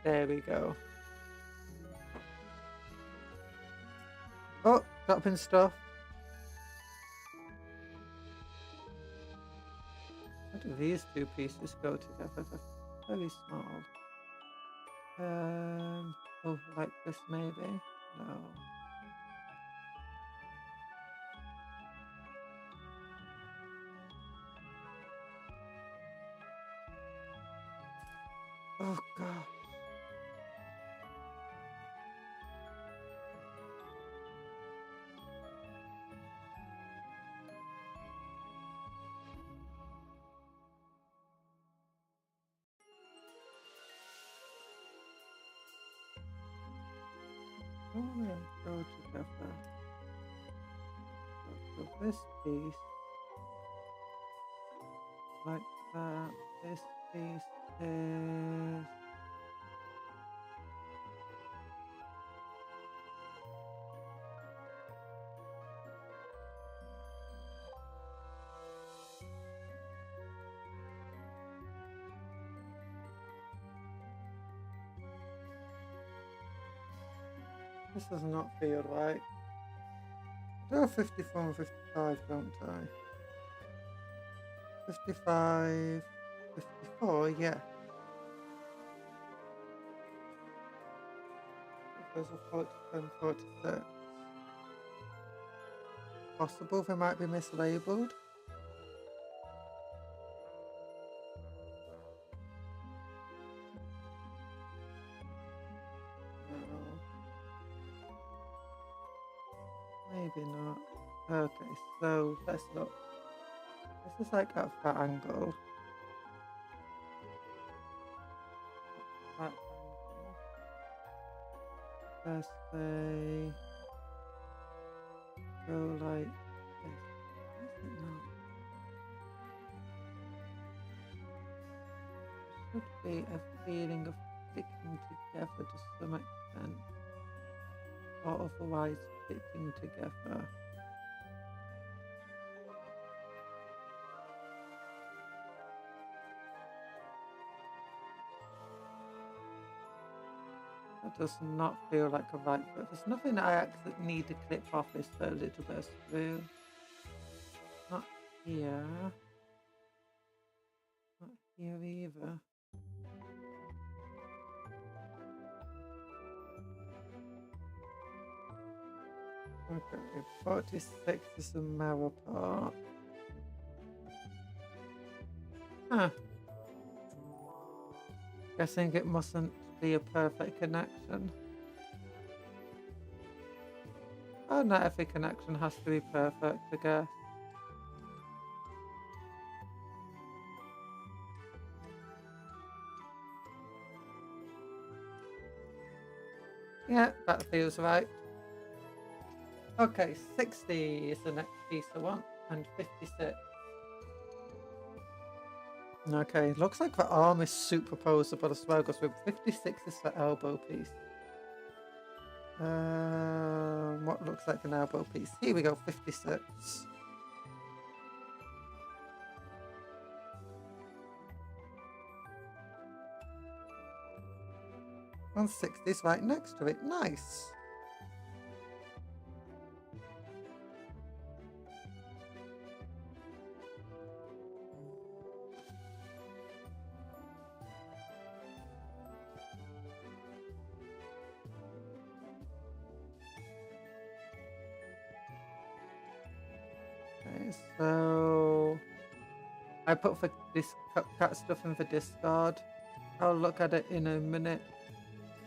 There we go. Oh, dropping stuff. How do these two pieces go together? They're very small. Oh, like this maybe? No. Oh god. I want to go together. So this piece, like that. This piece is this does not feel right. I do 54 and 55, don't I? 55, 54, yeah. There's a 47, 46. Possible they might be mislabeled. Maybe not. Okay, so let's look. This is like at that angle. That angle. Let's say go like this. Is it not? Should be a feeling of sticking together to some extent, or otherwise fitting together. That does not feel like a right fit. There's nothing I actually need to clip off this a little bit through. Not here. Not here either. Okay, 46 is the marrow part. Huh. Guessing it mustn't be a perfect connection. Oh, not every connection has to be perfect, I guess. Yeah, that feels right. Okay, 60 is the next piece I want, and 56. Okay, looks like the arm is superposable as well, because with 56 is the elbow piece. What looks like an elbow piece? Here we go, 56. 160 is right next to it. Nice. Okay, so I put for this cat stuff in the discard. I'll look at it in a minute.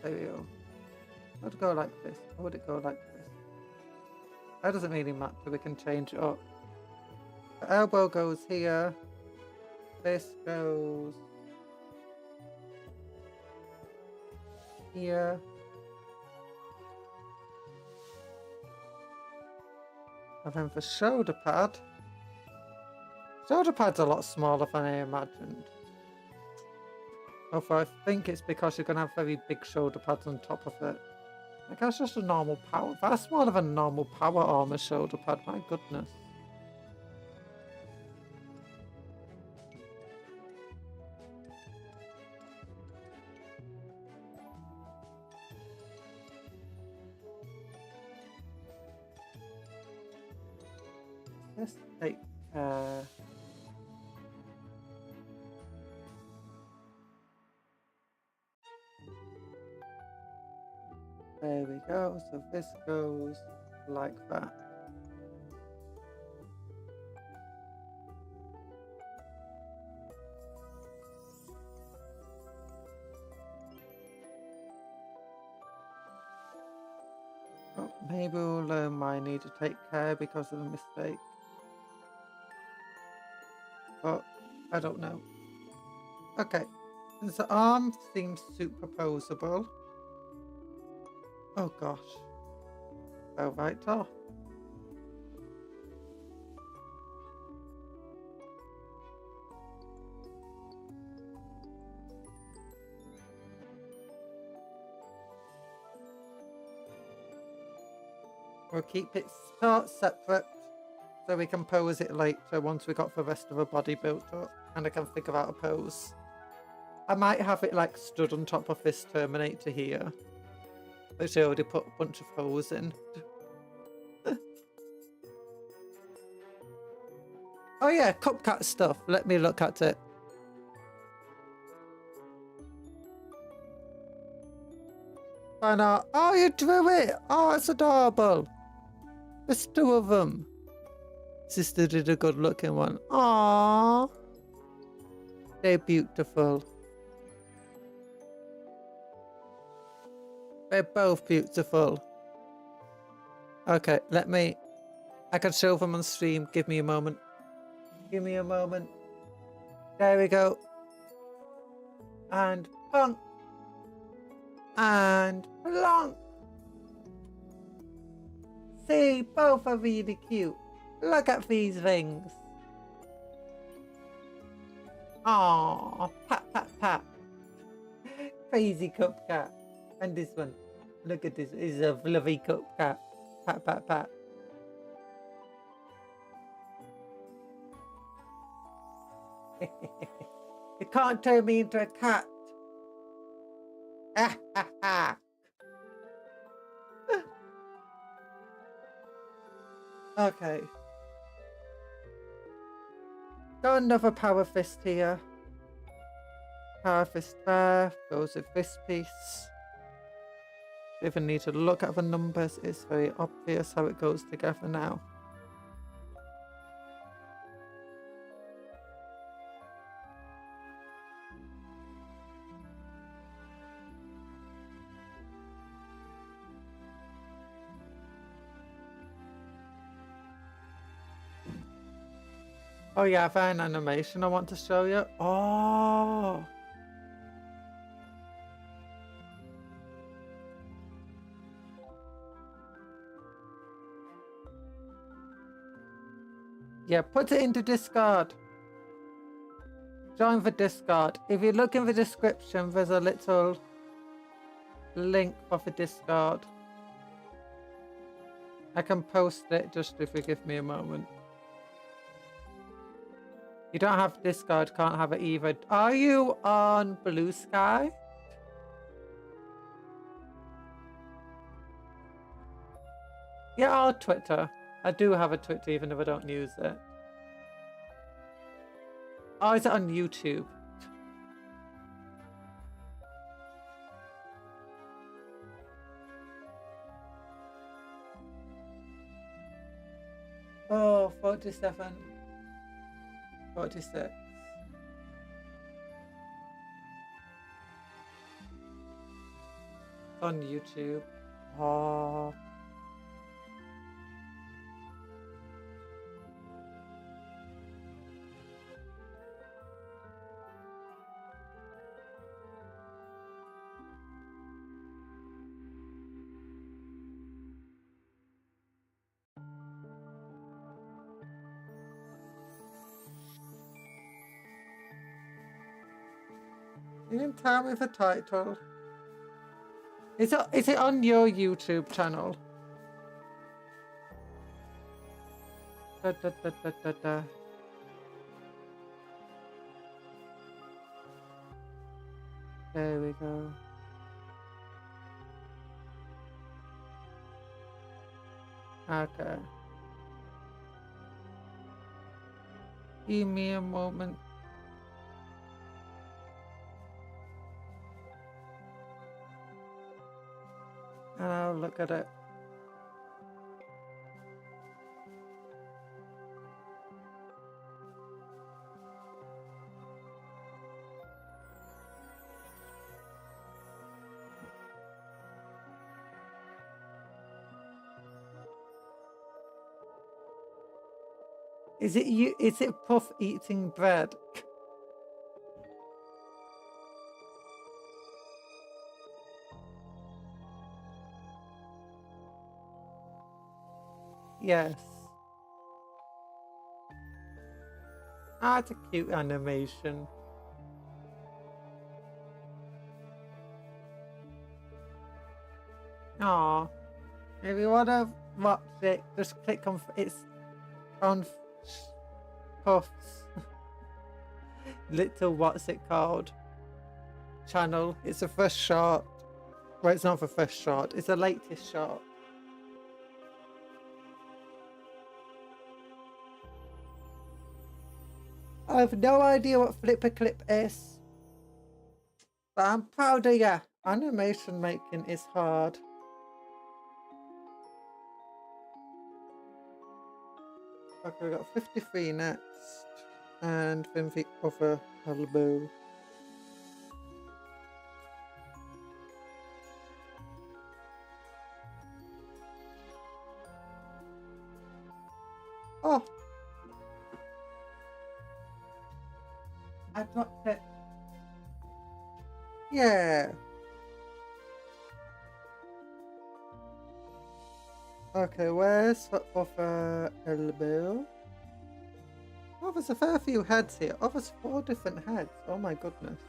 There we go. Would it go like this? Or would it go like this? That doesn't really matter. We can change it up. The elbow goes here. This goes here. And then for shoulder pad. Shoulder pad's a lot smaller than I imagined. Although I think it's because you're going to have very big shoulder pads on top of it. Like that's just a normal power. That's more of a normal power armor shoulder pad. My goodness. Let's take care. There we go. So this goes like that. Oh, maybe we'll learn my need to take care because of the mistake. But I don't know. Okay. The arm seems superposable. Oh gosh. Fell right off. We'll keep it separate so we can pose it later once we got the rest of the body built up and I can figure out a pose. I might have it like stood on top of this Terminator here, which I already put a bunch of holes in. Oh yeah, cupcake stuff. Let me look at it. Find out. Oh, you drew it. Oh, it's adorable. There's two of them. Sister did a good looking one. Aww. They're beautiful. They're both beautiful. Okay, I can show them on stream. Give me a moment. Give me a moment. There we go. And plonk. And plonk. See, both are really cute. Look at these things. Aww. Pat, pat, pat. Crazy cupcake. And this one. Look at this. It's a fluffy cupcake. Pat, pat, pat. You can't turn me into a cat. Ah, ha, ha. Okay. Got another power fist here. Power fist there. Goes with this piece. If I need to look at the numbers, it's very obvious how it goes together now. Oh yeah, I have an animation I want to show you. Oh. Yeah, put it into Discord. Join the Discord. If you look in the description, there's a little link for the Discord. I can post it just if you give me a moment. You don't have Discord, can't have it either. Are you on Blue Sky? Yeah, or Twitter. I do have a Twitter even if I don't use it. Or is it on YouTube? Oh, 47. 46. On YouTube. Oh. You can tell me the title. Is it on your YouTube channel? Da, da, da, da, da, da. There we go. Okay. Give me a moment. And I'll look at it. Is it you? Is it Puff eating bread? Yes. Ah, it's a cute animation. Aw. If you want to watch it, just click on it's on Puff's little what's it called channel. It's the first short. Well, it's not the first short. It's the latest short. I have no idea what Flipper Clip is, but I'm proud of you. Animation making is hard. Okay, we've got 53 next, and then the other elbow. Oh! I dropped it. Yeah. Okay, where's the other elbow? Oh, there's a fair few heads here. Oh, there's 4 different heads. Oh my goodness.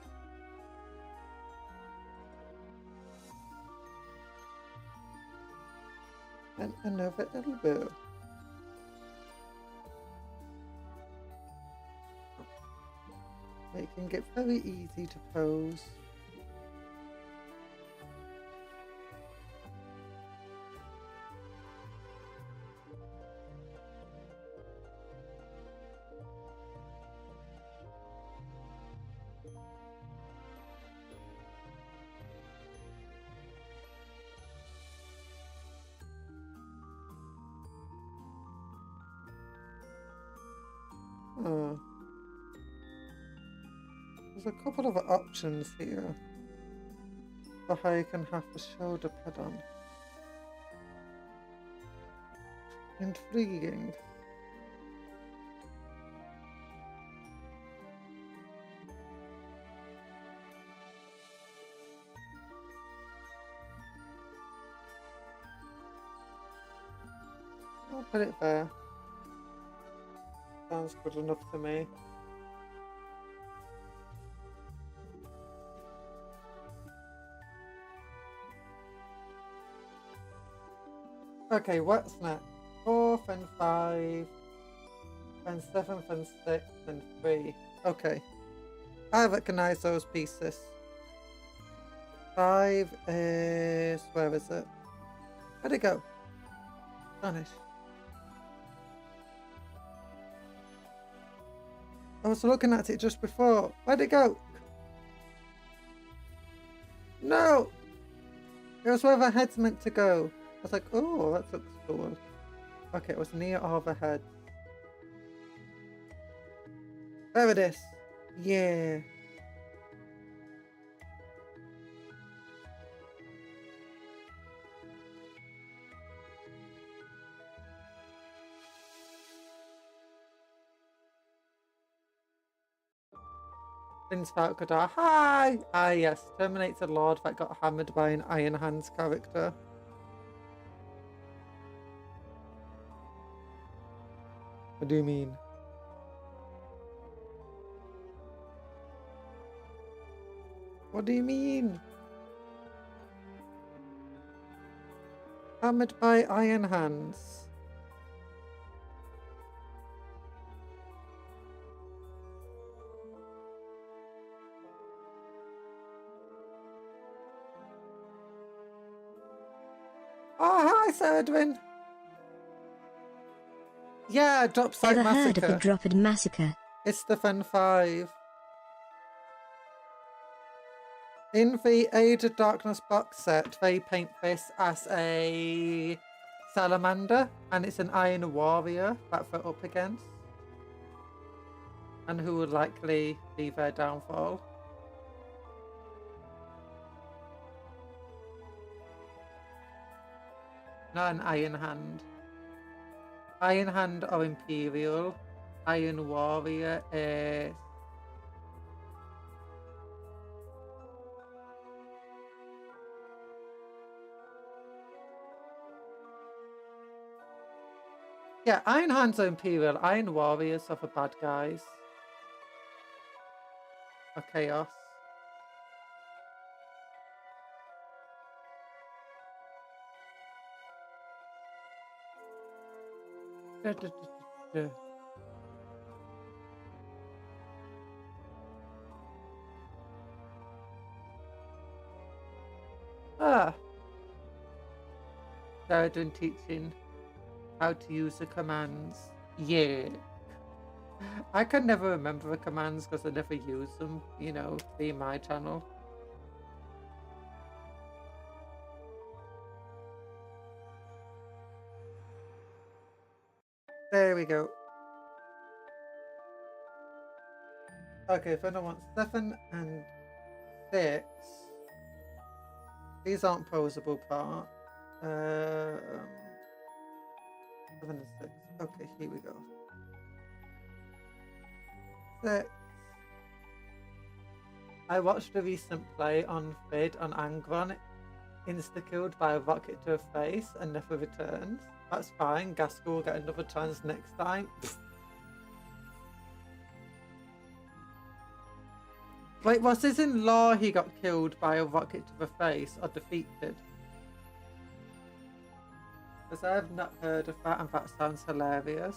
And another elbow. Making it very easy to pose. Oh. There's a couple of options here for how you can have the shoulder pad on. Intriguing. put it there. Sounds good enough to me. Okay, what's next? 4th and 5, and 7th and 6th and 3. Okay, I recognize those pieces. 5 is... where is it? Where'd it go? Vanish. I was looking at it just before. Where'd it go? No! It was where the head's meant to go. I was like, oh, that looks cool. Okay, it was near all the heads. There it is. Yeah. Prince Falcadar. Hi! Ah, yes. Terminator Lord that got hammered by an Iron Hands character. What do you mean? What do you mean? Hammered by Iron Hands. Oh, hi, Saturnine. Yeah, Drop Site Ever Massacre. heard of the Dropped Massacre? It's the Fen 5. In the Age of Darkness box set, they paint this as a salamander, and it's an Iron Warrior that they're up against, and who would likely be their downfall. Not an Iron Hand. Iron Hand or Imperial. Iron Warrior is... yeah, Iron Hands are Imperial. Iron Warriors are the bad guys. Or Chaos. Ah. Sarah doing teaching how to use the commands. Yeah. I can never remember the commands because I never use them, you know, being my channel. There we go. Okay, then I want 7 and 6. These aren't posable parts. 7 and 6. Okay, here we go. 6. I watched a recent play on Fid on Angron, insta-killed by a rocket to her face and never returned. That's fine, Gaskell will get another chance next time. Wait, was this in lore he got killed by a rocket to the face or defeated? Because I have not heard of that and that sounds hilarious.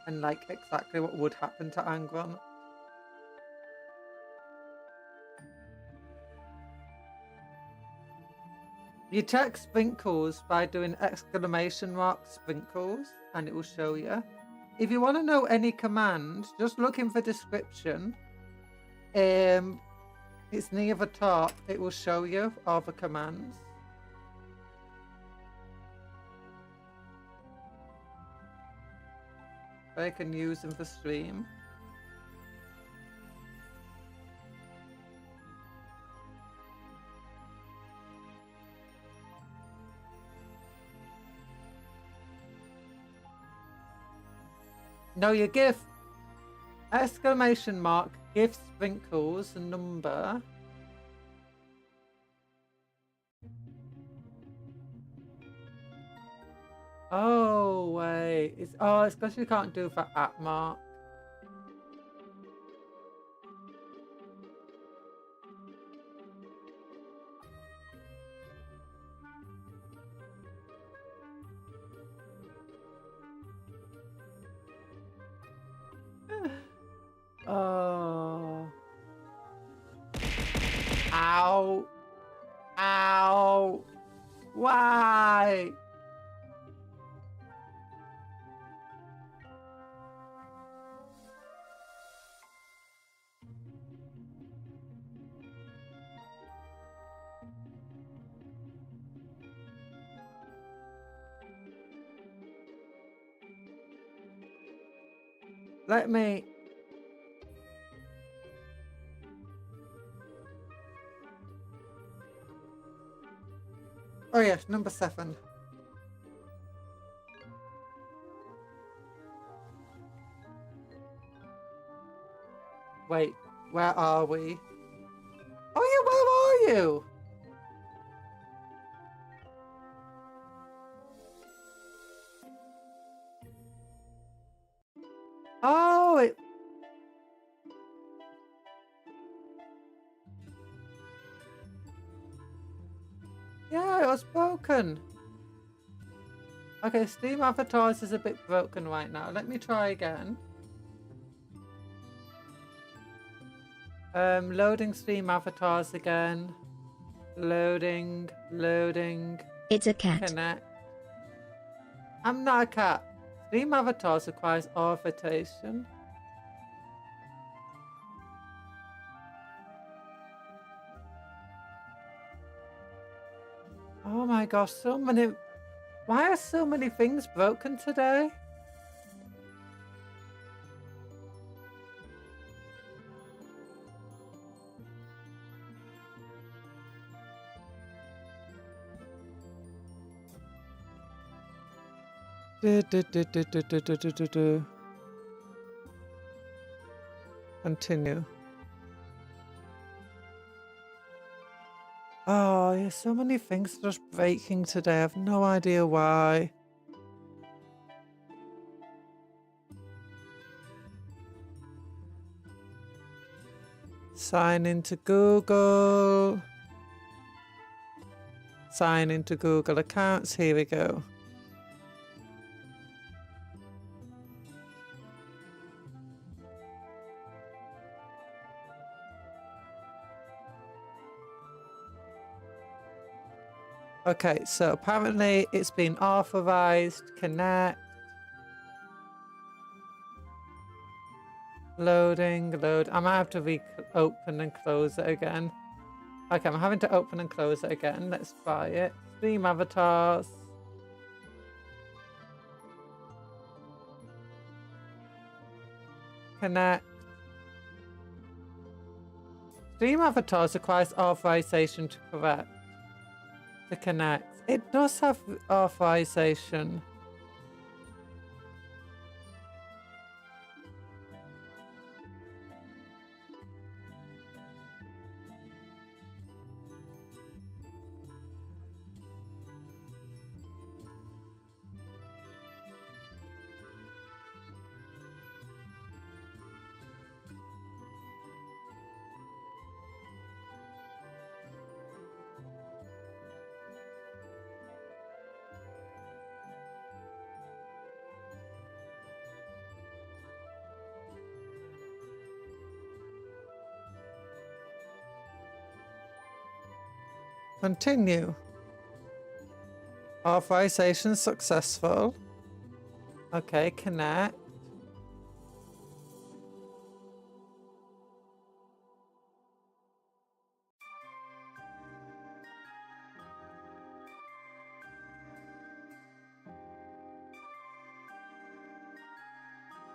And like exactly what would happen to Angron. You check sprinkles by doing !sprinkles and it will show you. If you want to know any command, just look in the description. It's near the top. It will show you all the commands. I can use in the stream. No, you give exclamation mark, give sprinkles a number. Oh, wait. It's because you can't do the at mark. Oh. Ow. Ow. Why? Let me... Oh yes, number 7. Wait, where are we? Oh yeah, where are you? Oh, it... Yeah, it was broken. Okay, Steam Avatars is a bit broken right now. Let me try again. Loading Steam Avatars again. Loading. It's a cat. Connect. I'm not a cat. Steam Avatars requires authorization. Oh my gosh, so many... Why are so many things broken today? Continue. Oh, yeah, so many things just breaking today. I have no idea why. Sign into Google. Sign into Google accounts. Here we go. Okay, so apparently it's been authorized. Connect. Loading. I might have to reopen and close it again. Okay, I'm having to open and close it again. Let's try it. Stream avatars. Connect. Stream avatars requires authorization to correct. To connect. It does have authorization. Continue. Authorization successful. Okay, connect.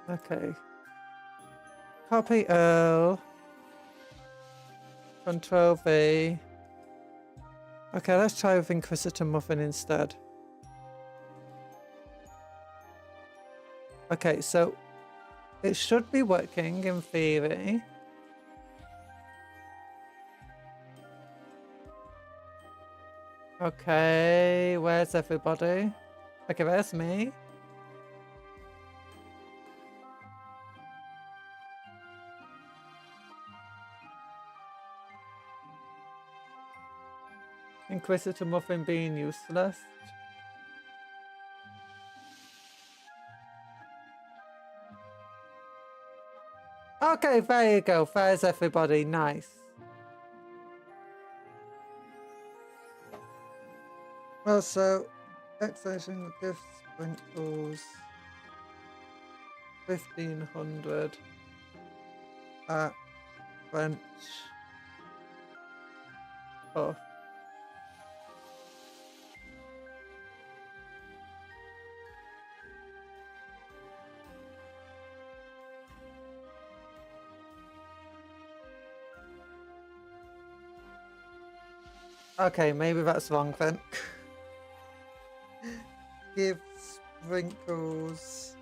Okay. Copy Earl. Control V. Okay, let's try with Inquisitor Muffin instead. Okay, so it should be working in theory. Okay, where's everybody? Okay, there's me. Inquisitor Muffin being useless. Okay, there you go. There's everybody. Nice. Well, so, exciting gift sprinkles. 1500 at French. Oh. Okay, maybe that's wrong then. Give sprinkles.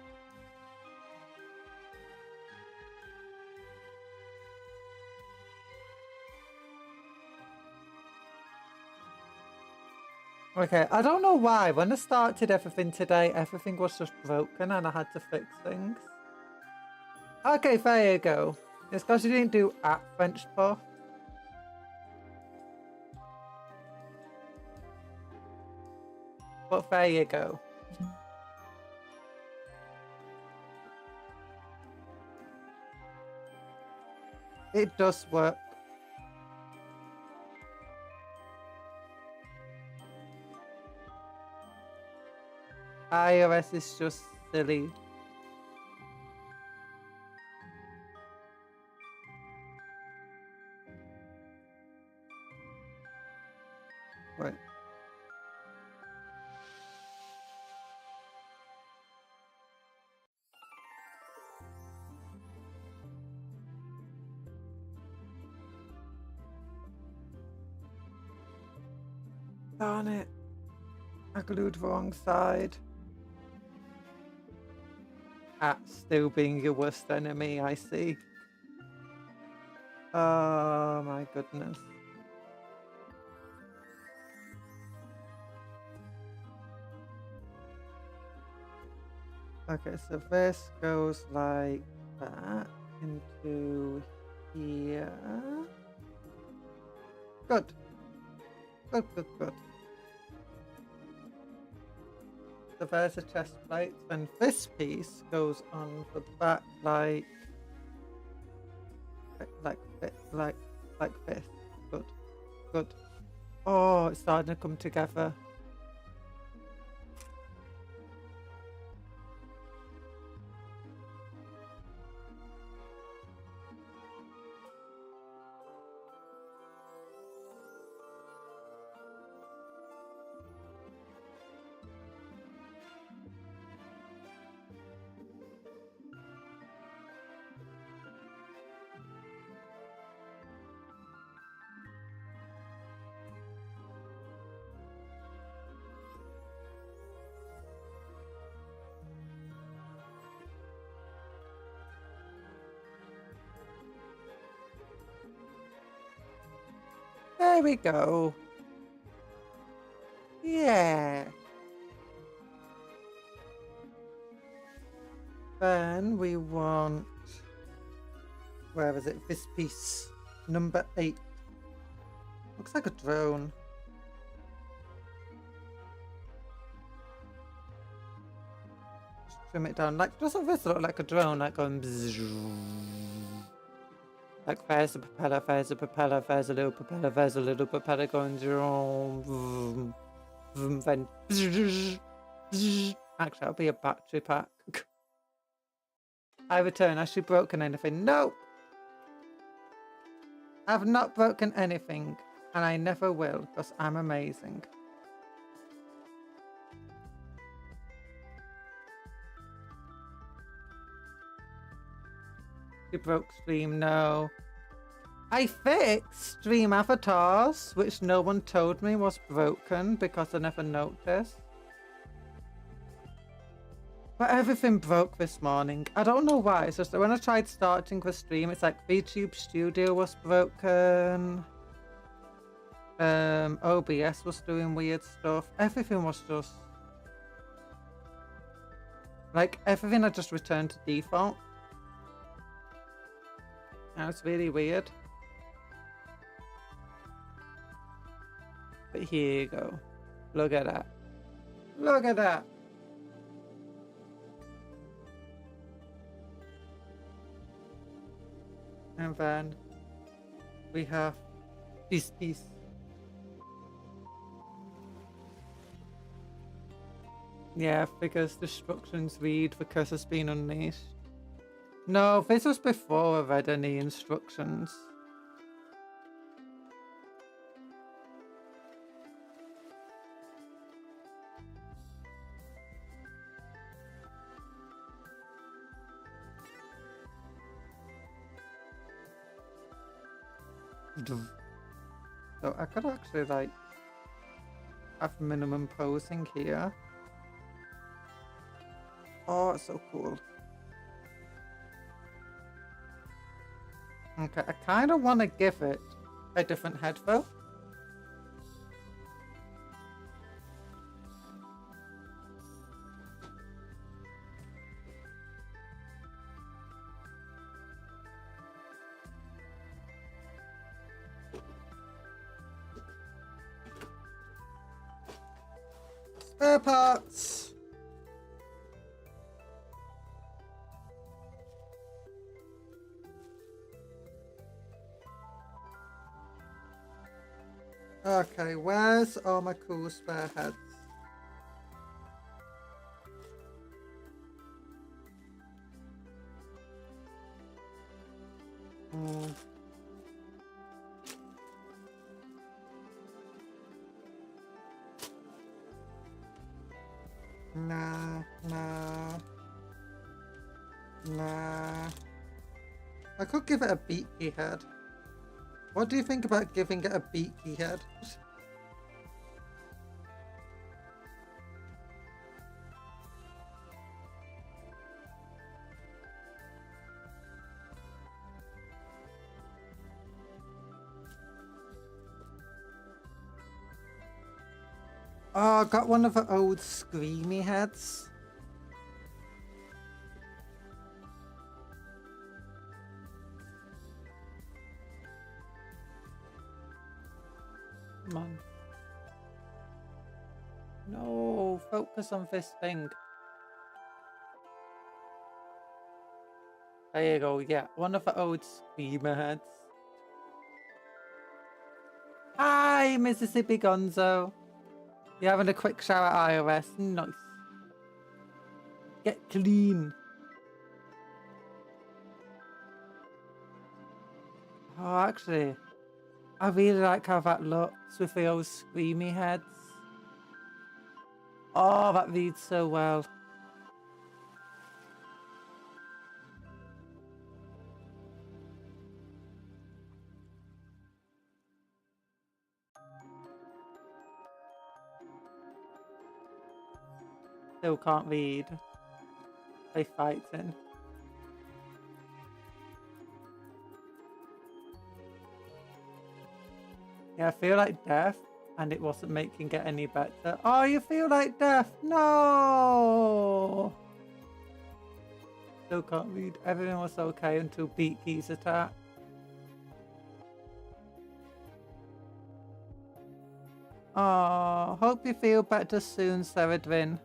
Okay, I don't know why. When I started everything today, everything was just broken and I had to fix things. Okay, there you go. It's because you didn't do at French Puff. But there you go. It does work. iOS is just silly. Right. Darn it. I glued the wrong side. At still being your worst enemy, I see. Oh my goodness. Okay, so this goes like that into here. Good. Good, good, good. So there's a chest plate, and this piece goes on the back like this. Good, good. Oh, it's starting to come together. There we go. Yeah. Then we want, where is it? This piece, number 8. Looks like a drone. Just trim it down. Like, doesn't this look like a drone? Like going bzzz. Like there's a propeller, there's a propeller, there's a little propeller, there's a little propeller going vroom, vroom, then bzzz, bzzz. Actually, that'll be a battery pack. I return. Has she broken anything? No! I've not broken anything, and I never will, because I'm amazing. You broke stream, no. I fixed stream avatars, which no one told me was broken because I never noticed. But everything broke this morning. I don't know why. It's just that when I tried starting the stream, it's like VTube Studio was broken. OBS was doing weird stuff. Everything was just Like, everything I just returned to default. That's really weird. But here you go. Look at that. Look at that. And then we have this piece. Yeah, because the instructions read because it's been unleashed. No, this was before I read any instructions. So I could actually like have minimum posing here. Oh, it's so cool. Okay, I kind of want to give it a different head though. Spare parts! Okay, where's all my cool spare heads? Nah. I could give it a beaky head. What do you think about giving it a beaky head? Oh, I got one of the old screamy heads. Come on. No, focus on this thing. There you go, yeah. One of the old screamer heads. Hi, Mississippi Gonzo. You're having a quick shower at iOS. Nice. Get clean. Oh, actually, I really like how that looks with the old screamy heads. Oh, that reads so well. Still can't read. They fighting. Yeah, I feel like death, and it wasn't making it any better. Oh, you feel like death? No! Still can't read. Everything was okay until Beaky's attack. Oh, hope you feel better soon, Seradrin.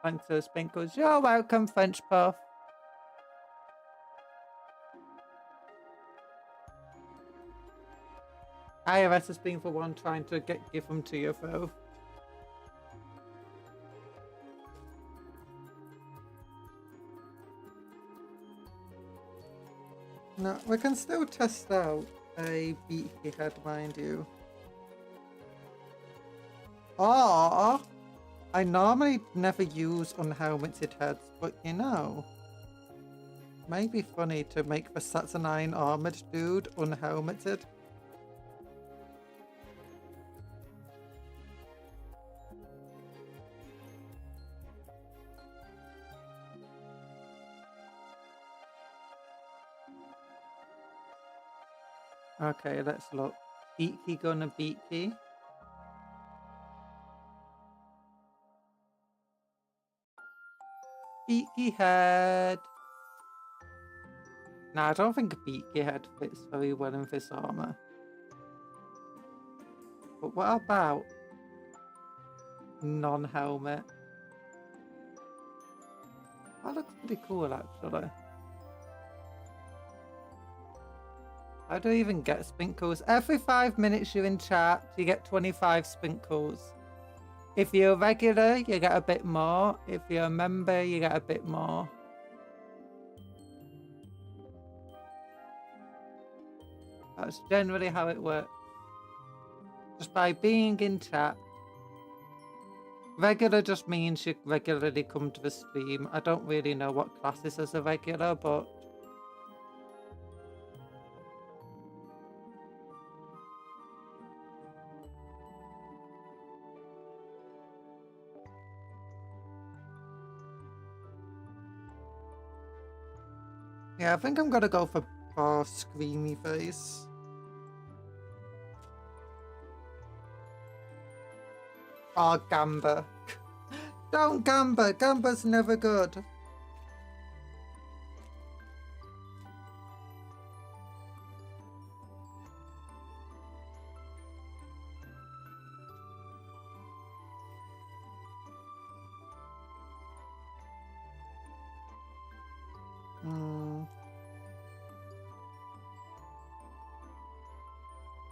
Thanks for the sprinkles. You're welcome, French Puff. iOS has been for one trying to give them to you both. No, we can still test out a beaky head, mind you. Oh, I normally never use unhelmeted heads, but you know, it may be funny to make the Saturnine armored dude unhelmeted. Okay, let's look. Beaky gonna beaky. Beaky head. No, I don't think a beaky head fits very well in this armor. But what about non-helmet? That looks pretty cool, actually. How do I even get sprinkles? Every 5 minutes you're in chat, you get 25 sprinkles. If you're a regular, you get a bit more. If you're a member, you get a bit more. That's generally how it works. Just by being in chat. Regular just means you regularly come to the stream. I don't really know what classes as a regular, but... yeah, I think I'm gonna go for screamy face. Oh, Gamba. Don't Gamba. Gamba's never good.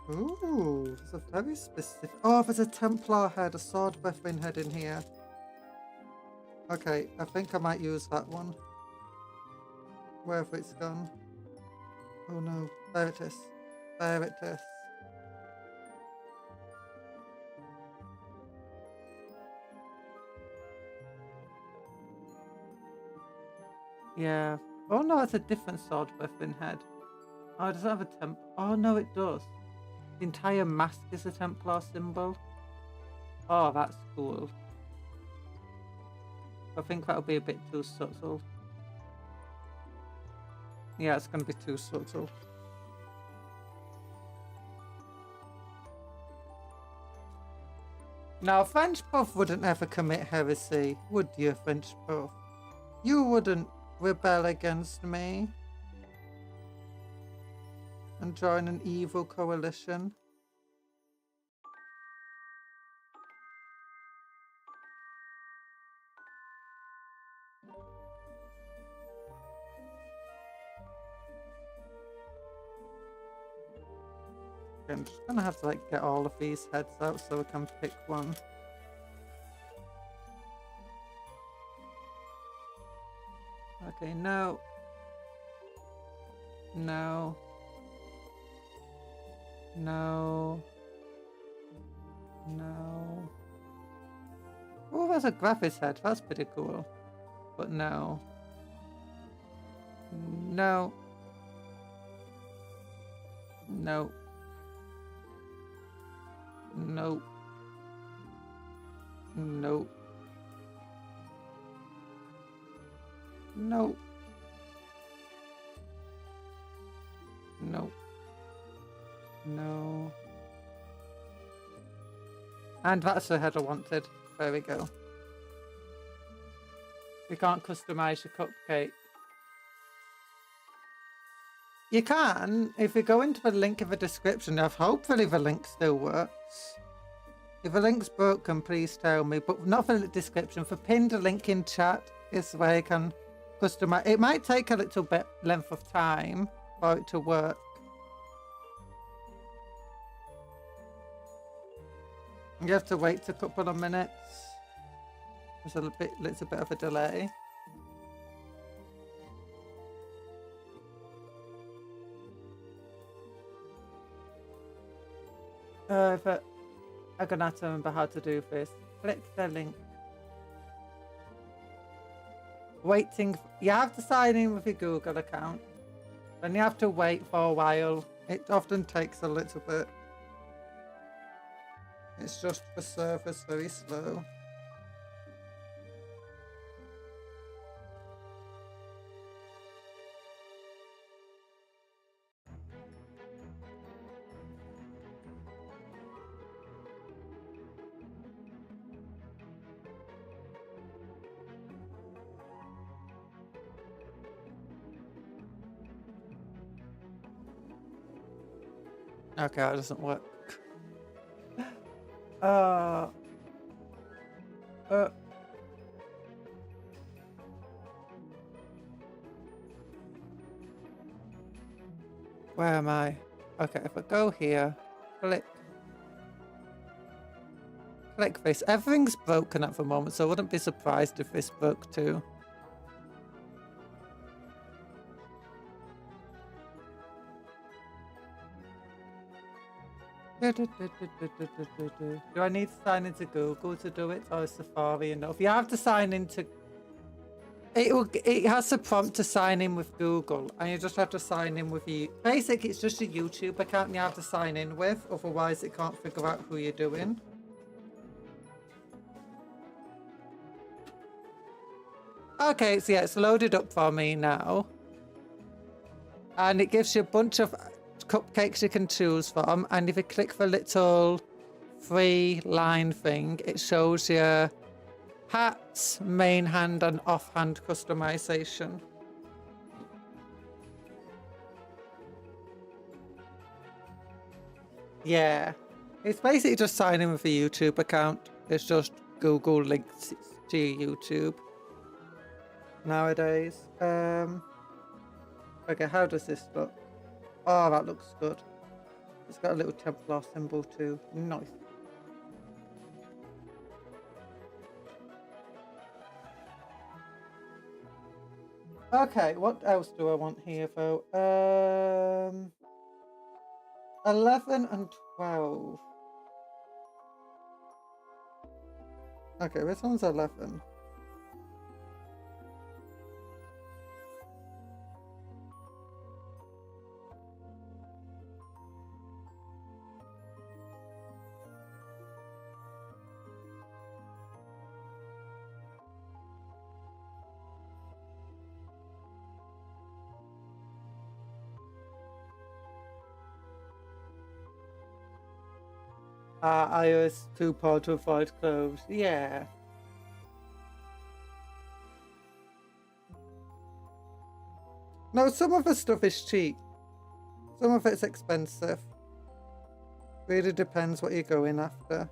Ooh, there's a very specific... oh, there's a Templar head, a sword weapon head in here. Okay, I think I might use that one. Wherever it's gone. Oh no, there it is. There it is. Yeah. Oh no, it's a different sword weapon head. Oh, does it have a temp? Oh no, it does. The entire mask is a Templar symbol. Oh, that's cool. I think that'll be a bit too subtle. Yeah, it's going to be too subtle. Now, French Puff wouldn't ever commit heresy, would you, French Puff? You wouldn't rebel against me and join an evil coalition. I'm just gonna have to like get all of these heads out so I can pick one. Okay, no. No. No. No. Oh, there's a Graphis head. That's pretty cool. But no. No. No. No. No. No. No. No. And that's the head I wanted. There we go. You can't customize your cupcake. You can, if you go into the link in the description. Hopefully the link still works. If the link's broken, please tell me. But not for the description. For pinned link in chat is where you can customize. It might take a little bit length of time for it to work. You have to wait a couple of minutes. There's a little bit of a delay. But I'm gonna have to remember how to do this. Click the link. Waiting. You have to sign in with your Google account. Then you have to wait for a while. It often takes a little bit. It's just the server's very slow. Okay, that doesn't work. Uh, where am I? Okay, if I go here, click this. Everything's broken at the moment, so I wouldn't be surprised if this broke too. Do I need to sign into Google to do it, or is Safari enough? You have to sign into... It has a prompt to sign in with Google, and you just have to sign in with you. Basically, it's just a YouTube account you have to sign in with, otherwise it can't figure out who you're doing. Okay, so yeah, it's loaded up for me now. And it gives you a bunch of cupcakes you can choose from, and if you click the little 3-line thing, it shows you hats, main hand and offhand customization. Yeah, it's basically just signing with a YouTube account. It's just Google links to your YouTube nowadays. Okay, how does this look? Oh, that looks good. It's got a little Templar symbol too. Nice. Okay, what else do I want here though? 11 and 12. Okay, this one's 11. iOS 2 to avoid clothes. Yeah. No, some of the stuff is cheap. Some of it's expensive. Really depends what you're going after.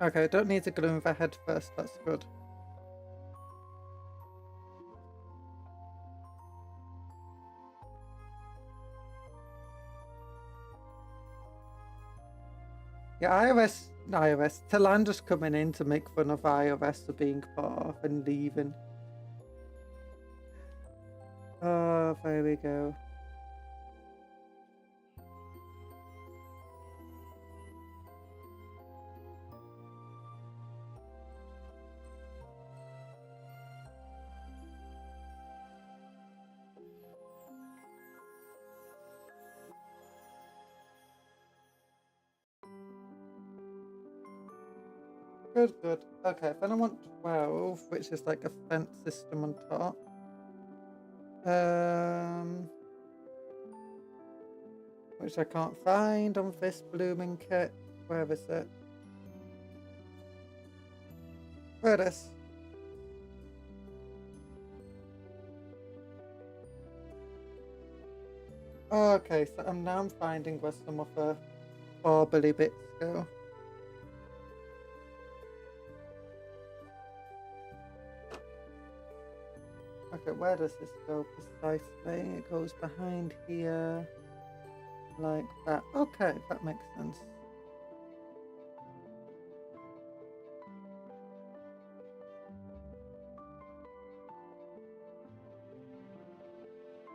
Okay, I don't need to glue in the head first, that's good. Yeah, iOS, Talandra's coming in to make fun of iOS for being put off and leaving. Oh, there we go. Good, good. Okay, then I want 12, which is like a fence system on top. Which I can't find on this blooming kit. Where is it? There it is. Okay, so I'm finding where some of the barbly bits go. Okay, where does this go precisely? It goes behind here, like that. Okay, that makes sense.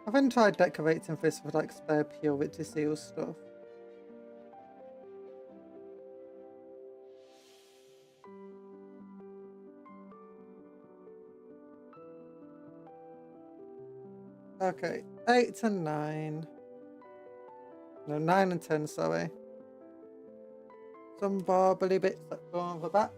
I haven't tried decorating this with like spare purity seal stuff. Okay, 8 and 9. No, 9 and 10, sorry. Some barbly bits that go on the back.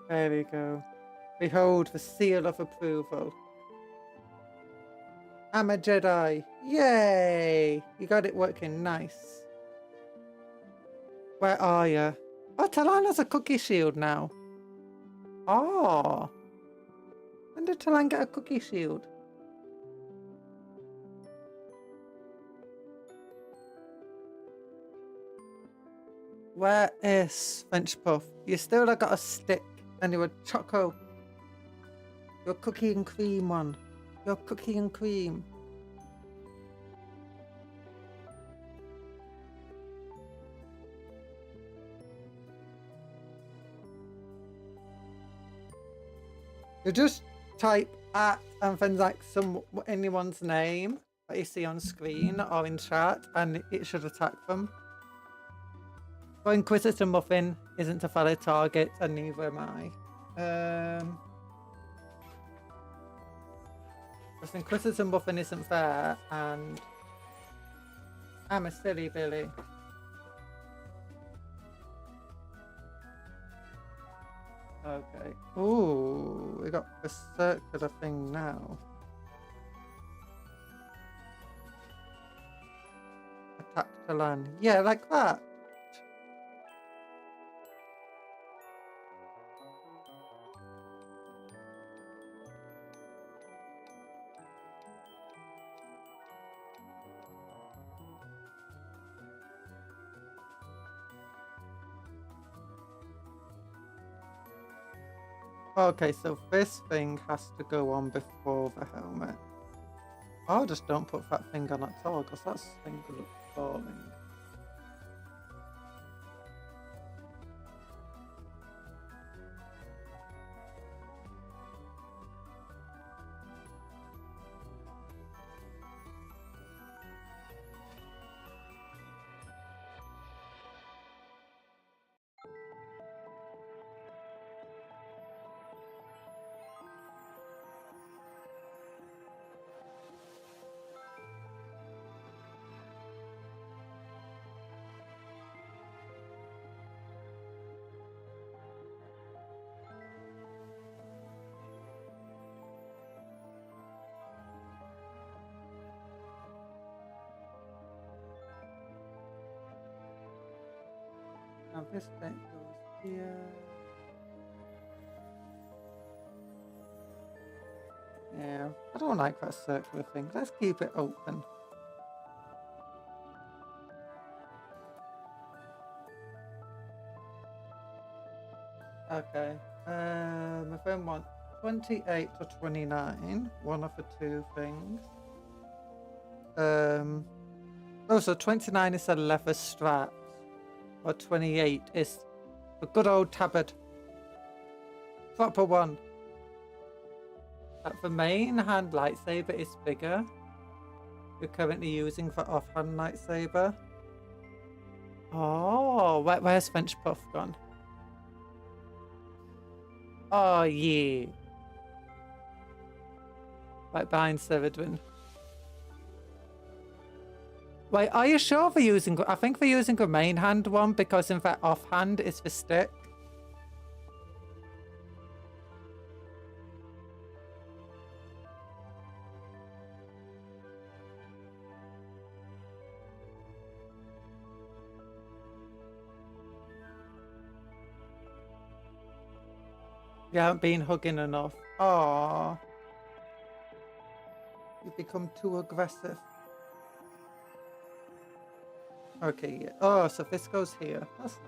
There we go. Behold the seal of approval. I'm a Jedi. Yay! You got it working nice. Where are you? Oh, Talan has a cookie shield now. Oh. When did Talan get a cookie shield? Where is French Puff? You still got a stick and you're a choco. You're cookie and cream one. You're cookie and cream. You just type at and then like anyone's name that you see on screen or in chat and it should attack them. But Inquisitor Muffin isn't a valid target and neither am I. Because Inquisitor Muffin isn't fair and I'm a silly Billy. Okay. Ooh, we got a circular thing now. Attack to land. Yeah, like that. Okay, so this thing has to go on before the helmet. Oh, just don't put that thing on at all, because that thing looks boring. Now this bit goes here. Yeah, I don't like that circular thing. Let's keep it open. Okay. If I want 28 or 29, one of the two things. Oh, so 29 is a leather strap. Or 28 is a good old tabard. Proper one. The main hand lightsaber is bigger. You're currently using for offhand lightsaber. Oh, where's French Puff gone? Oh, yeah. Right behind Saturnine. Wait, are you sure they're using... I think they're using the main hand one because in fact offhand is the stick. You haven't been hugging enough. Aww. You've become too aggressive. Okay, yeah. Oh, so this goes here. That's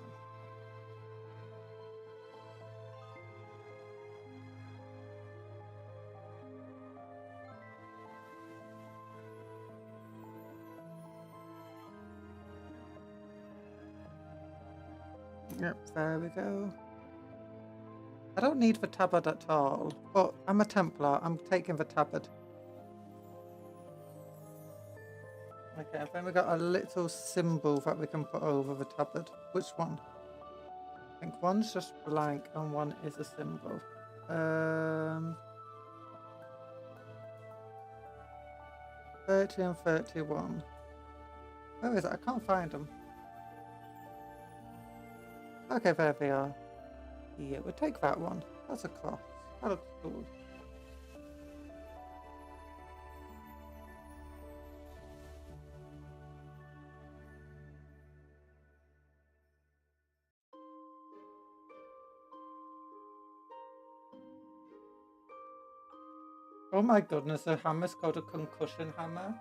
nice. Yep, there we go. I don't need the tabard at all, but I'm a Templar. I'm taking the tabard. Okay, then we got a little symbol that we can put over the tabard. Which one? I think one's just blank and one is a symbol. 30 and 31. Where is it? I can't find them. Okay, there they are. here. We'll take that one. That's a cross. That looks cool. Oh my goodness, the hammer's called a concussion hammer.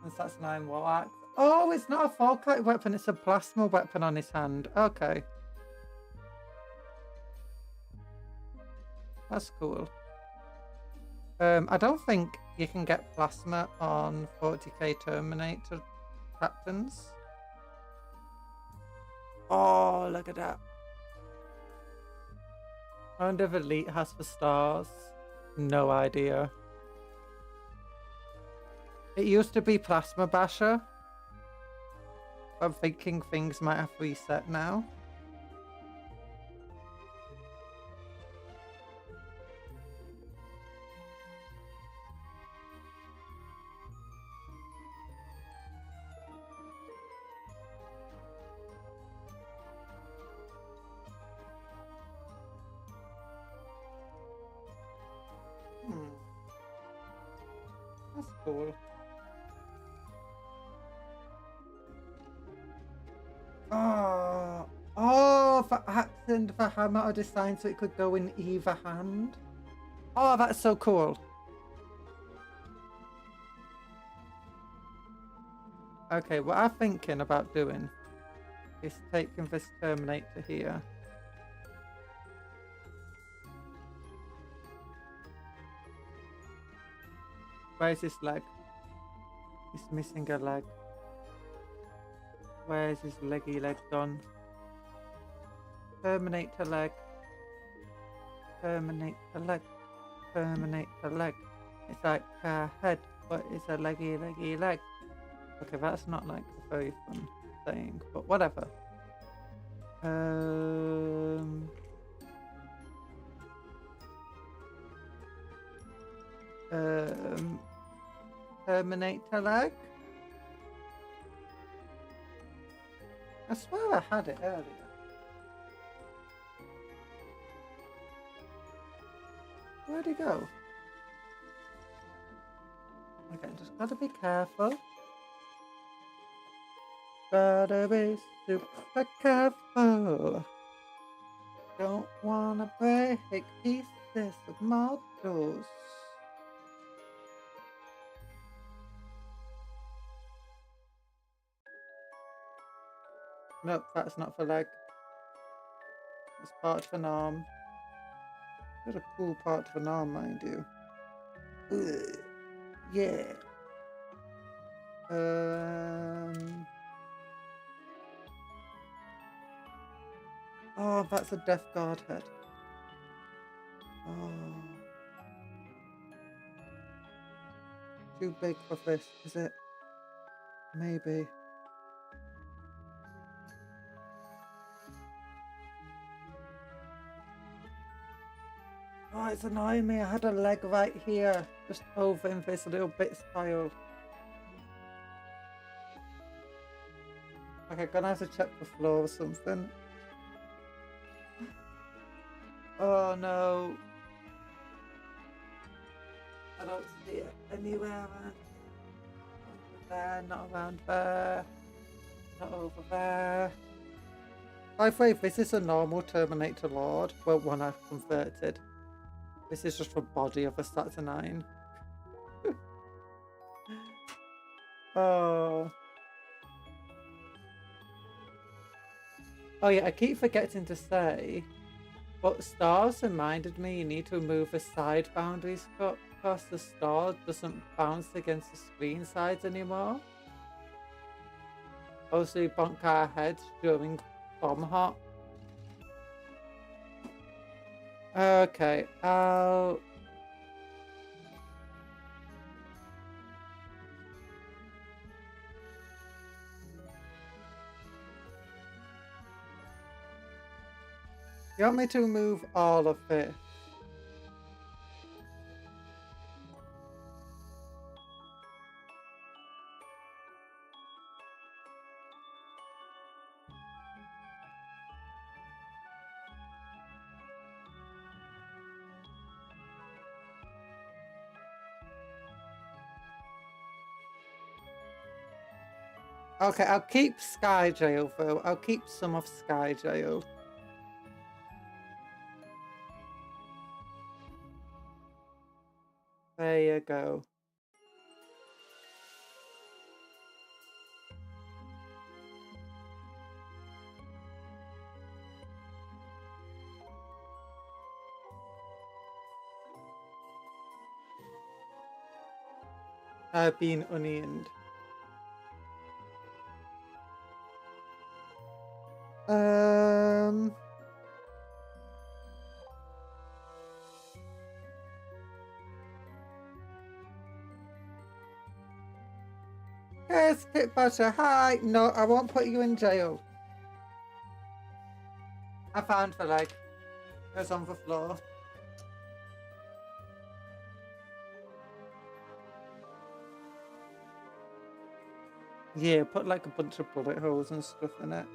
And Saturnine war axe. Oh, it's not a forkite weapon, it's a plasma weapon on his hand. Okay. That's cool. I don't think you can get plasma on 40k Terminator captains. Oh, look at that. I wonder if Elite has for stars. No idea. It used to be Plasma Basher. I'm thinking things might have reset now. That's cool. Oh, for accent, for hammer or design so it could go in either hand. Oh, that's so cool. Okay, what I'm thinking about doing is taking this Terminator here. Where's his leg? He's missing a leg. Where's his leggy leg gone? Terminator leg. Terminator leg. Terminator leg. It's like a head, but it's a leggy leg. Okay, that's not like a very fun thing, but whatever. Terminator leg. I swear I had it earlier. Where'd he go? Okay, just gotta be careful. Gotta be super careful. Don't wanna break pieces of models. Nope, that's not for leg. It's part of an arm. Got a cool part of an arm, mind you. Ugh. Yeah. Oh, that's a Death Guard head. Oh. Too big for this, is it? Maybe. Oh, it's annoying me. I had a leg right here, just over in this little bits pile. Okay, gonna have to check the floor or something. Oh no. I don't see it anywhere. Not over there, not around there. Not over there. By the way, this is a normal Terminator Lord. Well, one I've converted. This is just the body of a Saturnine. Oh. Oh yeah, I keep forgetting to say, but stars reminded me you need to remove the side boundaries because the star doesn't bounce against the screen sides anymore. Also, you bonk our heads during bomb hop. Okay, you want me to remove all of this? Okay, I'll keep Sky Jail though. I'll keep some of Sky Jail. There you go. I've been onioned. Yes, Kit Butter, hi. No, I won't put you in jail. I found the leg. It was on the floor. Yeah, put like a bunch of bullet holes and stuff in it.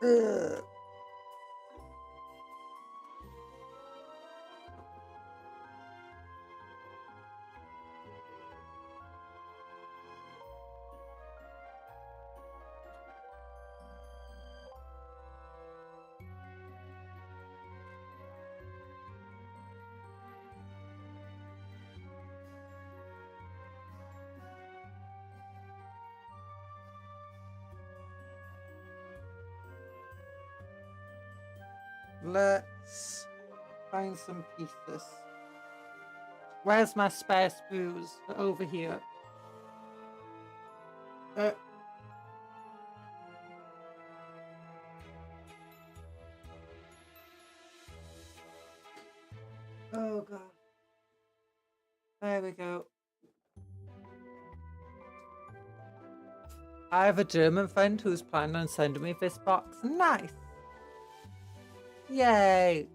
Ugh. Let's find some pieces. Where's my spare sprues? Over here. Oh god. There we go. I have a German friend who's planning on sending me this box. Nice. Yay.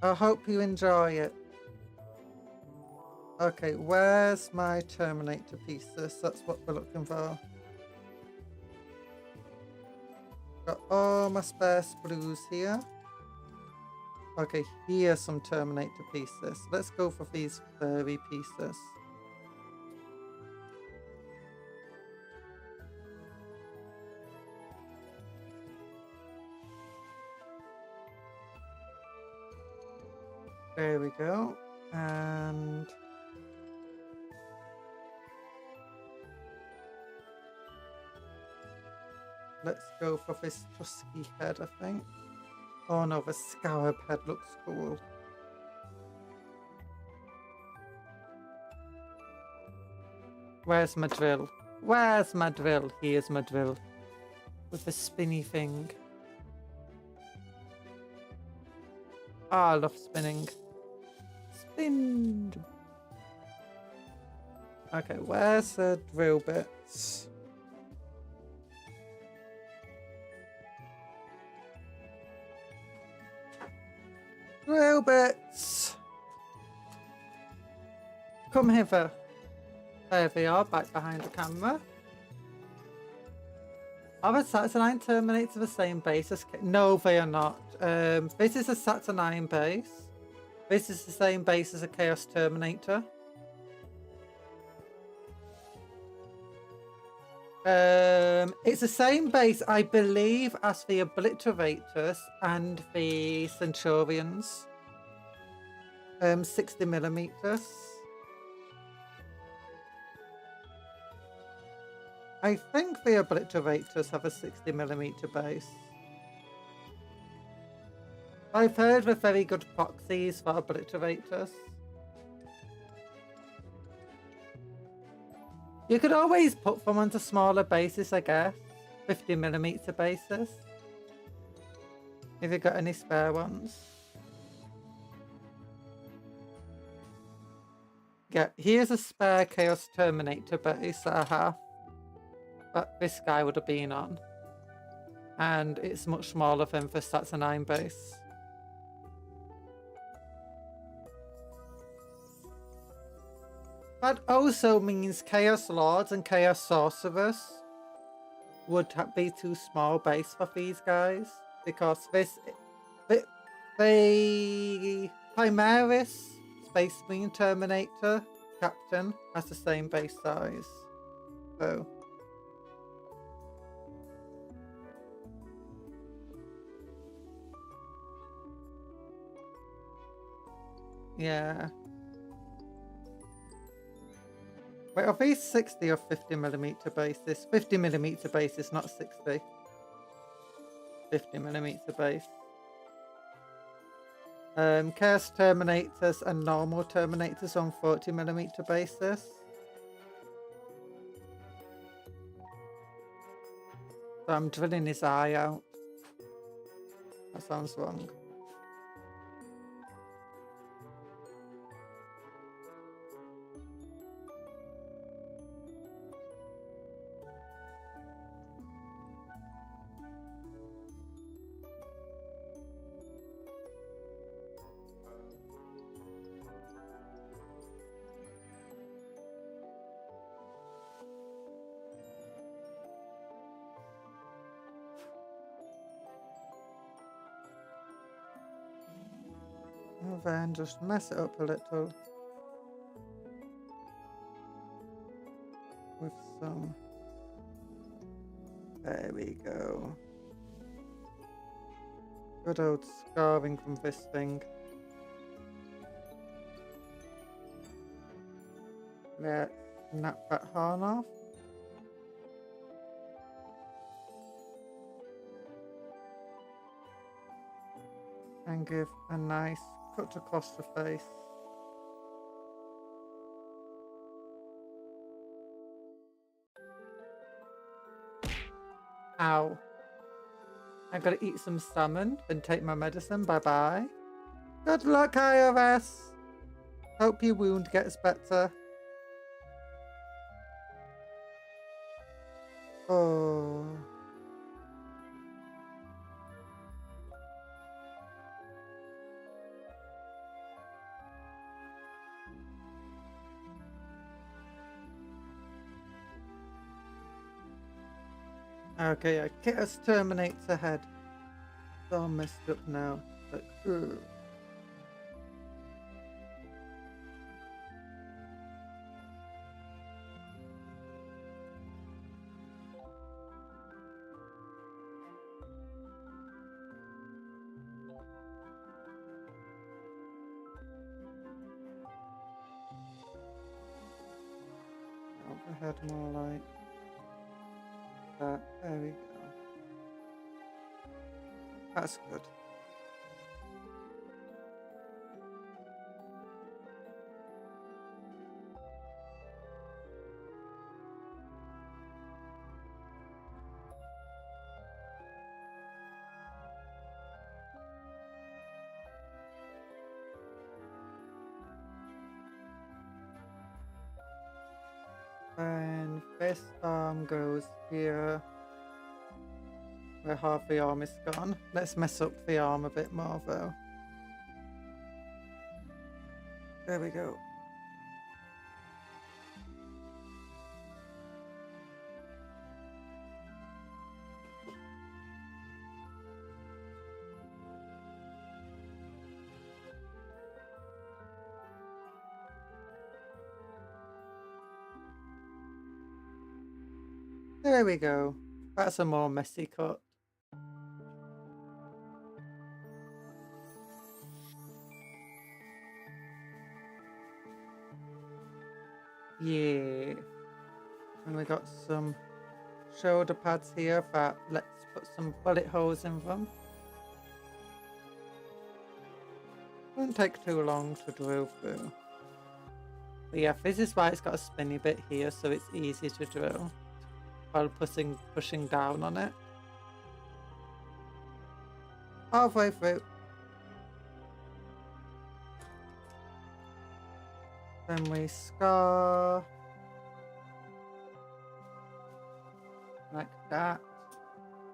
I hope you enjoy it. Okay, where's my Terminator pieces? That's what we're looking for. Got all my spare sprues here. Okay, here's some Terminator pieces. Let's go for these furry pieces. There we go. And let's go for this tusky head, I think. Oh no, the scarab head looks cool. Where's my drill? Where's my drill? Here's my drill. With the spinny thing. Oh, I love spinning. Spin. Okay, where's the drill bits? Drill bits! Come hither. There they are, back behind the camera. Are the Saturnine Terminator the same base as... No, they are not. This is a Saturnine base. This is the same base as a Chaos Terminator. It's the same base, I believe, as the Obliterators and the Centurions. 60mm. I think the Obliterators have a 60mm base. I've heard they're very good proxies for Obliterators. You could always put them onto smaller bases, I guess. 50mm bases. If you've got any spare ones. Yeah, here's a spare Chaos Terminator base that I have. That this guy would have been on. And it's much smaller than the Saturnine base. That also means Chaos Lords and Chaos Sorcerers would be too small base for these guys, because the Primaris Space Marine Terminator Captain has the same base size. So yeah. Wait, are these 60 or 50mm bases? 50mm bases, not 60. 50mm base. Chaos Terminators and normal Terminators on 40mm bases. So I'm drilling his eye out. That sounds wrong. And then just mess it up a little with some. There we go. Good old scarring from this thing. Let's snap that horn off. And give a nice cut across the face. Ow. I gotta eat some salmon, then take my medicine. Bye bye. Good luck, IRS. Hope your wound gets better. Oh. Okay, yeah, Chaos Terminator head. It's all messed up now. But, ugh. Overhead more like that. There we go. That's good. And this arm goes here, where half the arm is gone. Let's mess up the arm a bit more though. There we go. There we go. That's a more messy cut. Yeah. And we got some shoulder pads here that let's put some bullet holes in them. Won't take too long to drill through. But yeah, this is why it's got a spinny bit here, so it's easy to drill while pushing down on it. Halfway through. Then we scar like that.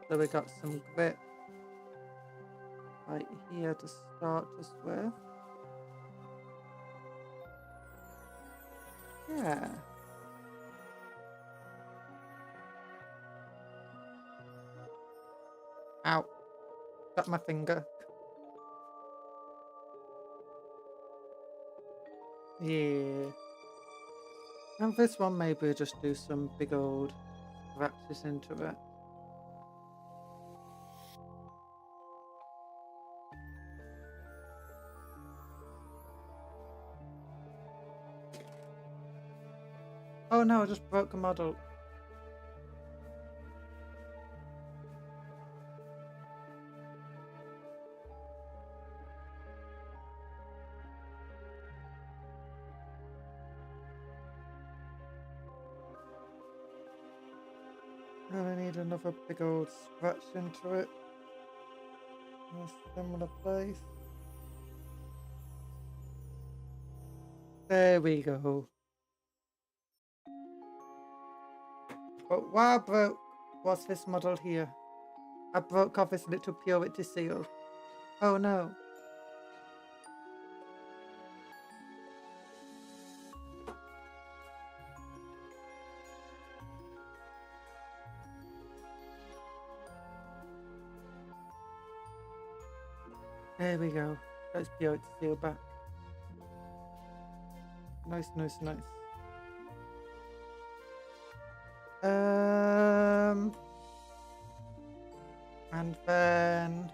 So we got some grip right here to start us with. Yeah. Ow. Got my finger. Yeah. And this one, maybe just do some big old scratches into it. Oh no, I just broke a model. And I need another big old scratch into it. In a similar place. There we go. But what I broke was this model here. I broke off this little purity seal. Oh no. There we go. That's purity seal back. Nice, nice, nice. And then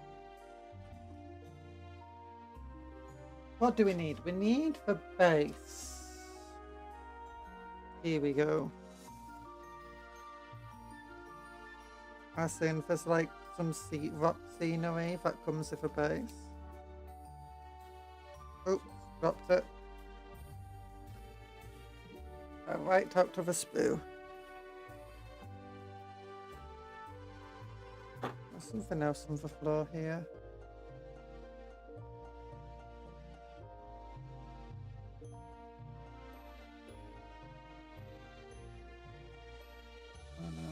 what do we need? We need the base. Here we go. As in, there's like some rock scenery that comes with a base. Oops, dropped it. Right top of a sprue. There's something else on the floor here. Oh no.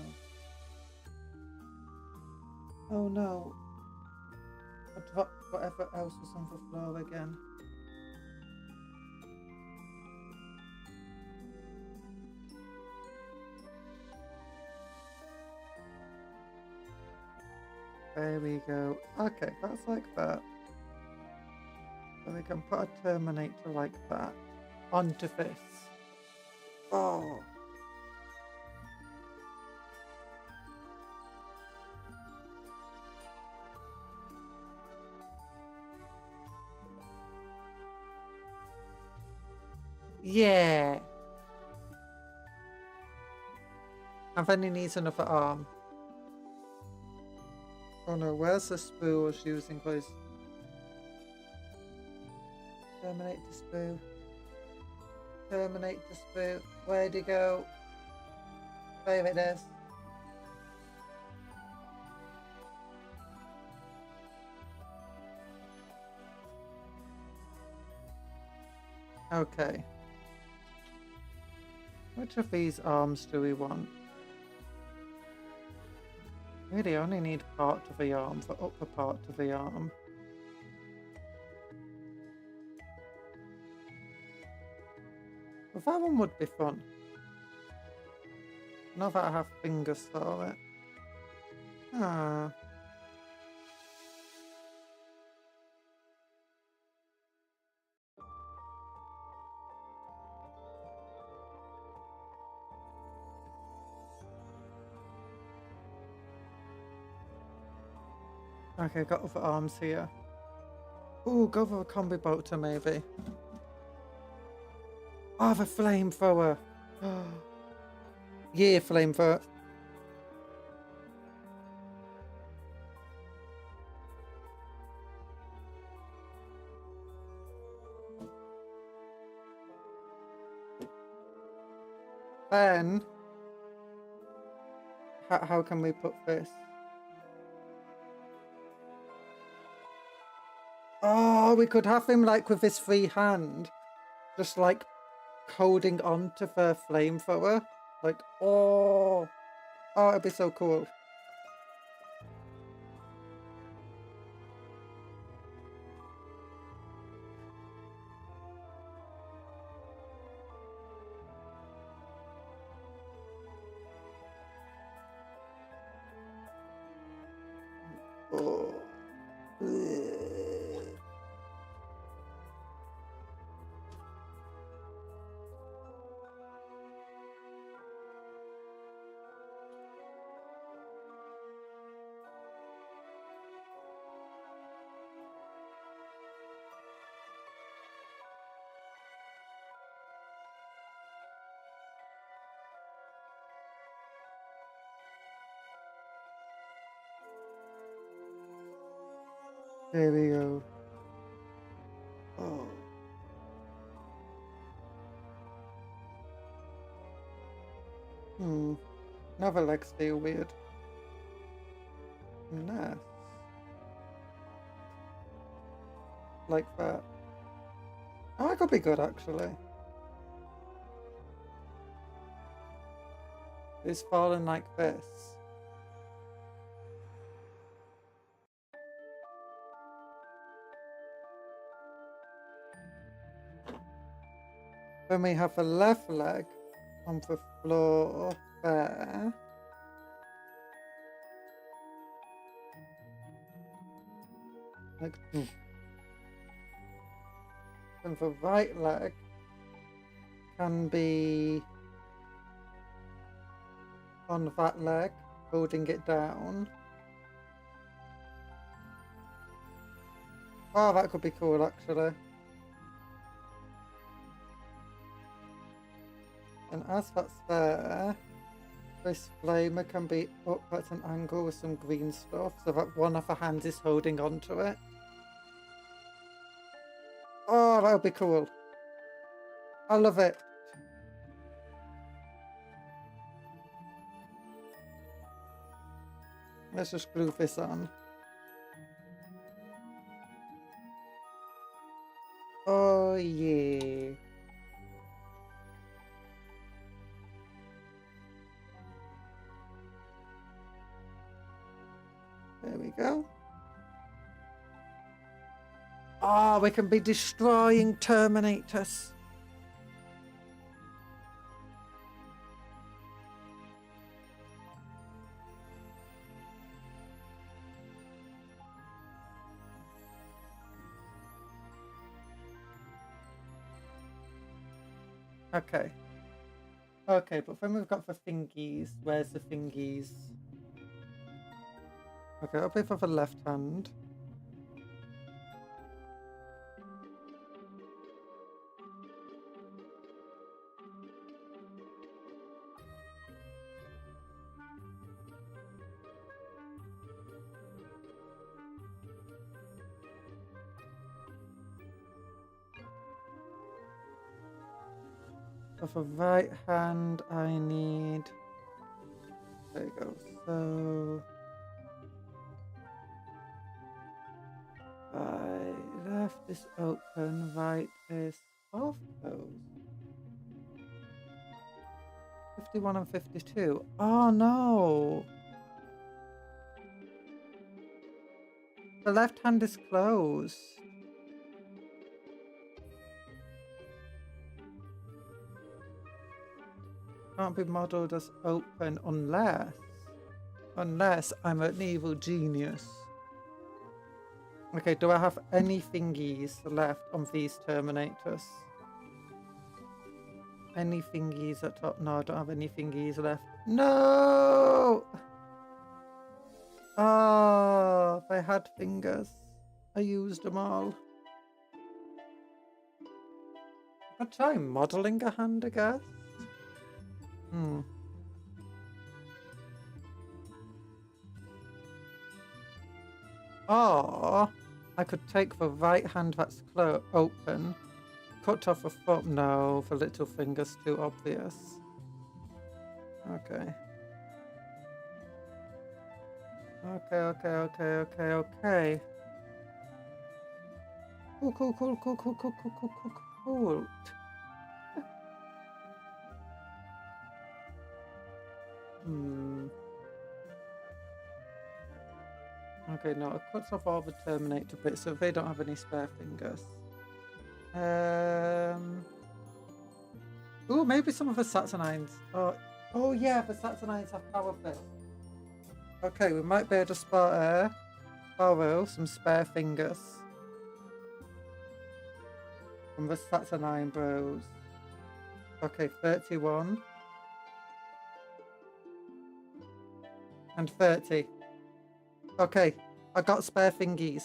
Oh no. I dropped whatever else was on the floor again. There we go. Okay, that's like that. So we can put a Terminator like that onto this. Oh. Yeah. And then he needs another arm. Oh no, where's the sprue I was using, please? Terminate the sprue. Terminate the sprue. Where'd he go? There it is. Okay. Which of these arms do we want? Really only need part of the arm, the upper part of the arm. Well, that one would be fun. Now that I have fingers for it. Ah. Okay, got other arms here. Ooh, go for a combi bolter maybe. Oh, the flamethrower. Yeah, flamethrower. Then, how can we put this? Oh, we could have him like with his free hand, just like holding on to the flamethrower. Like, oh, it'd be so cool. There we go. Oh. Another leg's feel weird. Nice. Like that. Oh, that could be good actually. It's falling like this. Then we have a left leg on the floor there. Like, and the right leg can be on that leg, holding it down. Oh, that could be cool actually. And as that's there, this flamer can be up at an angle with some green stuff so that one of the hands is holding onto it. Oh, that would be cool. I love it. Let's just glue this on. Oh yeah. There we go. Oh, we can be destroying Terminators. Okay. Okay, but then we've got the thingies. Where's the thingies? Okay, I'll pay for the left hand. For the right hand, I need... There you go. So... left is open, right is half closed. 51 and 52. Oh no! The left hand is closed. Can't be modelled as open unless I'm an evil genius. Okay, do I have any thingies left on these Terminators? Any thingies at top? No, I don't have any thingies left. No! Ah, they had fingers. I used them all. I could try modelling a hand, I guess. Or I could take the right hand that's open, cut off a foot. No, the little finger's too obvious. Okay. Okay. Cool. Okay, no, it cuts off all the Terminator bits, so they don't have any spare fingers. Oh, maybe some of the Saturnines. Oh yeah, the Saturnines have power fists. Okay, we might be able to borrow some spare fingers from the Saturnine bros. Okay, 31 and 30. Okay, I got spare thingies.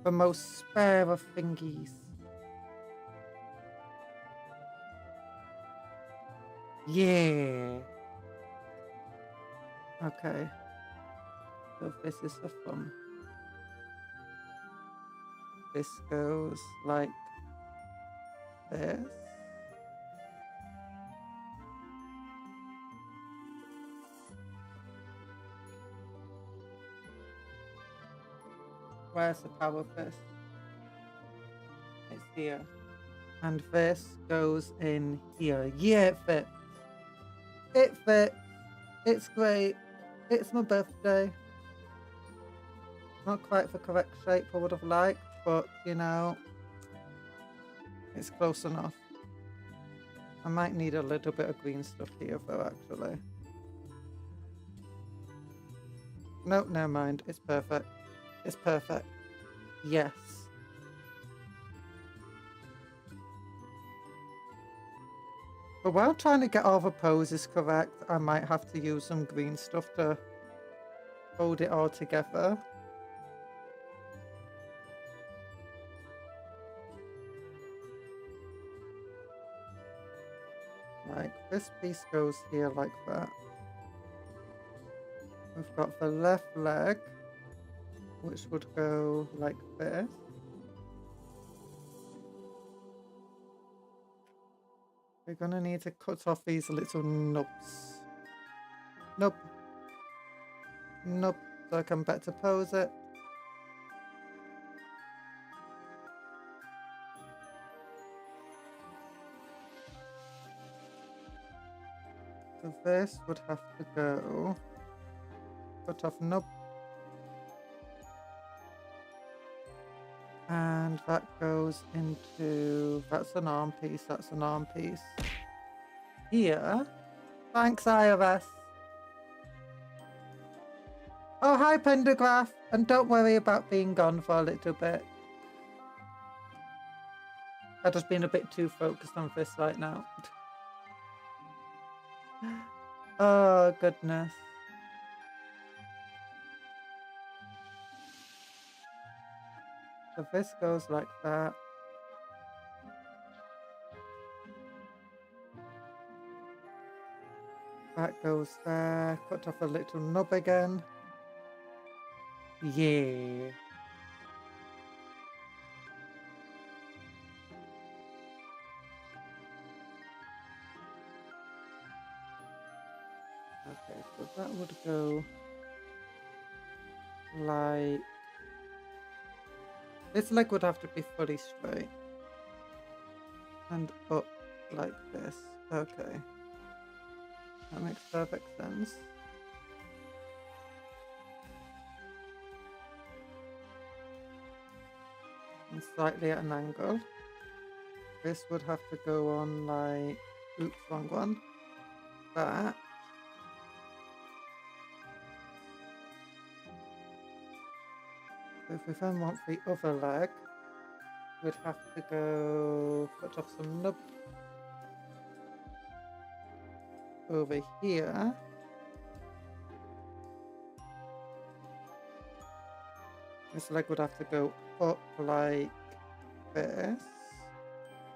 the most spare of thingies. Yeah. Okay. So this is the thumb. This goes like this. Where's the power fist? It's here. And this goes in here. Yeah, it fits. It fits. It's great. It's my birthday. Not quite the correct shape I would have liked, but you know, it's close enough. I might need a little bit of green stuff here though, actually. Nope, never mind. It's perfect. It's perfect. Yes. But while trying to get all the poses correct, I might have to use some green stuff to hold it all together. Like this piece goes here like that. We've got the left leg, which would go like this. We're gonna need to cut off these little nubs. Nope. Nope. So I can better pose it. So this would have to go. Cut off nub. And that goes into, that's an arm piece, that's an arm piece. Here. Thanks, IRS. Oh, hi, Pendergraph. And don't worry about being gone for a little bit. I've just been a bit too focused on this right now. Oh, goodness. So this goes like that. That goes there. Cut off a little nub again. Yeah. Okay, so that would go like... This leg would have to be fully straight. And up like this. Okay. That makes perfect sense. And slightly at an angle. This would have to go on like... Oops, wrong one. That. If we then want the other leg, we'd have to go cut off some nub over here. This leg would have to go up like this.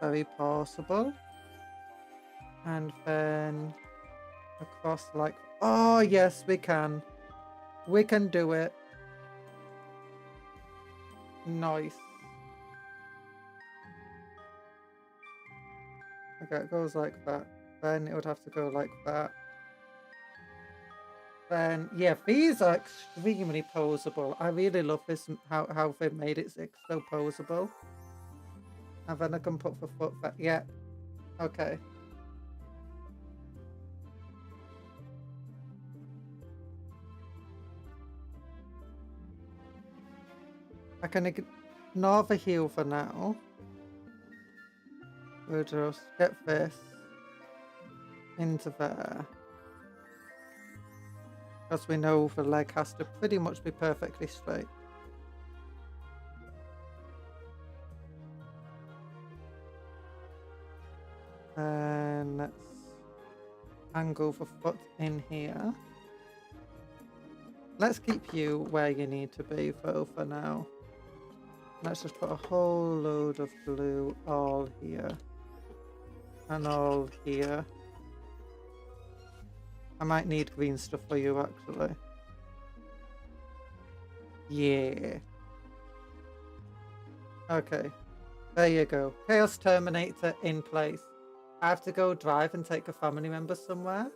Very possible. And then across like... Oh, yes, we can. We can do it. Nice. Okay, it goes like that. Then it would have to go like that. Then, yeah, these are extremely posable. I really love this, how they made it so posable. And then I can put the foot back. Yeah. Okay. I can ignore the heel for now. We'll just get this into there. Because we know the leg has to pretty much be perfectly straight. And let's angle the foot in here. Let's keep you where you need to be though for now. Let's just put a whole load of blue all here. And all here. I might need green stuff for you, actually. Yeah. Okay. There you go. Chaos Terminator in place. I have to go drive and take a family member somewhere.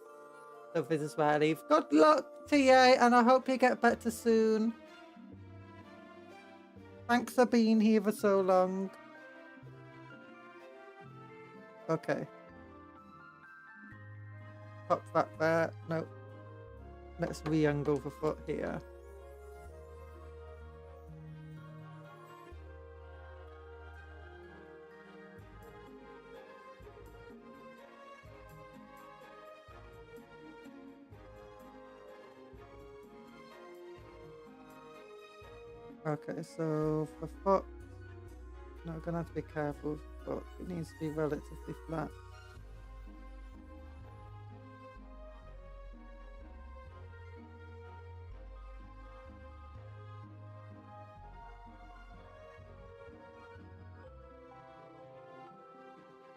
So this is where I leave. Good luck, TA, and I hope you get better soon. Thanks for being here for so long. Okay. Pop that there. Nope. Let's re-angle the foot here. Okay, so for foot, I'm gonna have to be careful with foot. It needs to be relatively flat.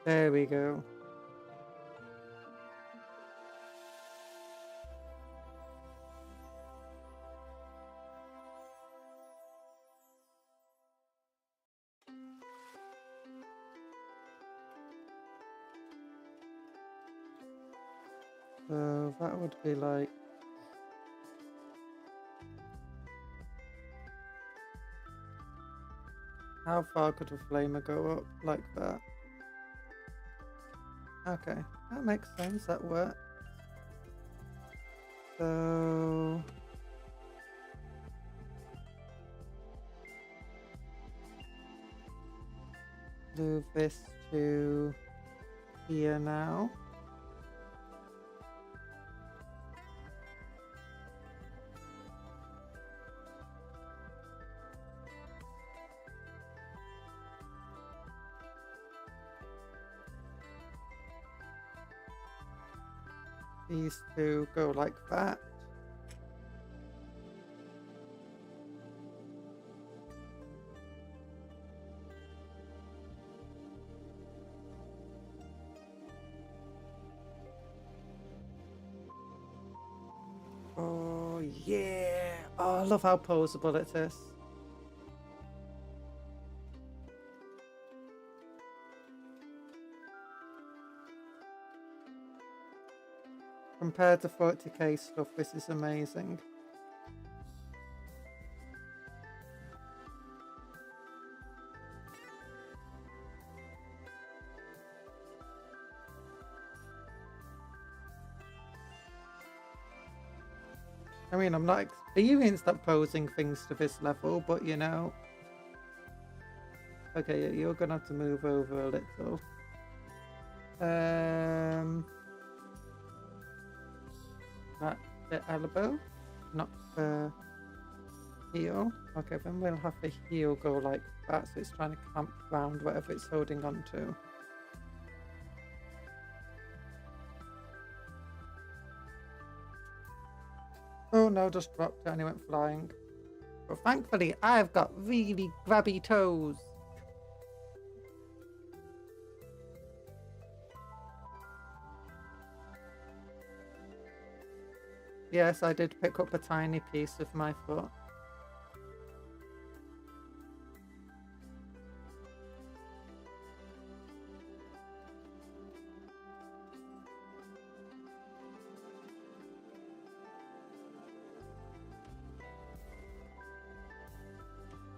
There we go. So that would be like... How far could a flamer go up like that? Okay, that makes sense, that works. So... move this to here now. These two go like that. Oh yeah! Oh, I love how poseable it is. Compared to 40k stuff, this is amazing. I mean, I'm not experienced at posing things to this level, but you know. Okay, you're gonna have to move over a little. At the elbow, not the heel. Okay, then we'll have the heel go like that, so it's trying to clamp around whatever it's holding on to. Oh no, just dropped it and it went flying. But thankfully, I've got really grabby toes. Yes, I did pick up a tiny piece of my foot.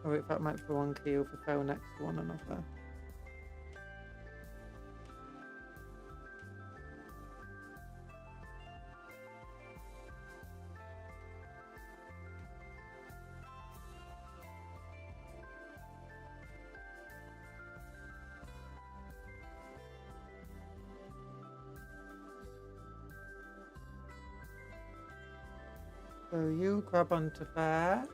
Oh wait, that might be one key if we fell next to one another. So you grab onto there.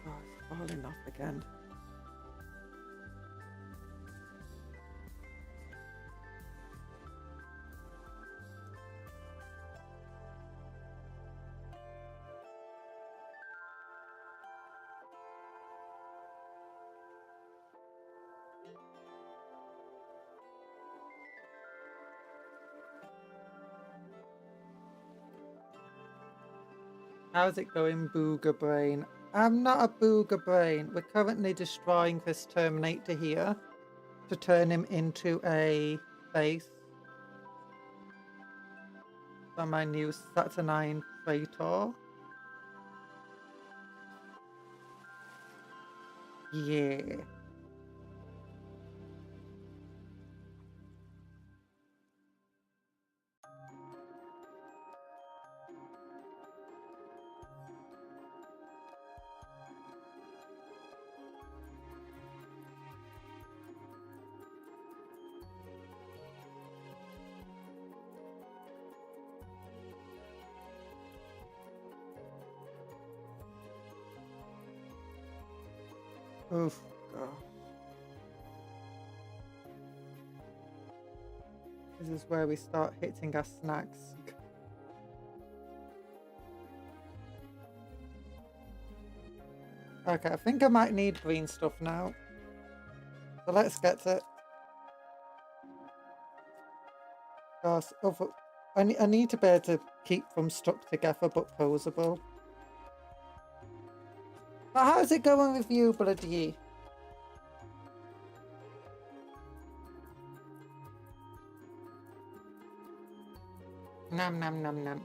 Oh, it's falling off again. How's it going, Booger Brain? I'm not a Booger Brain. We're currently destroying this Terminator here to turn him into a base for my new Saturnine Praetor. Yeah. Oof, God. This is where we start hitting our snacks. Okay, I think I might need green stuff now. So let's get to it. Gosh, I need to be able to keep them stuck together but posable. But how's it going with you, bloody? Nom nom nom nom.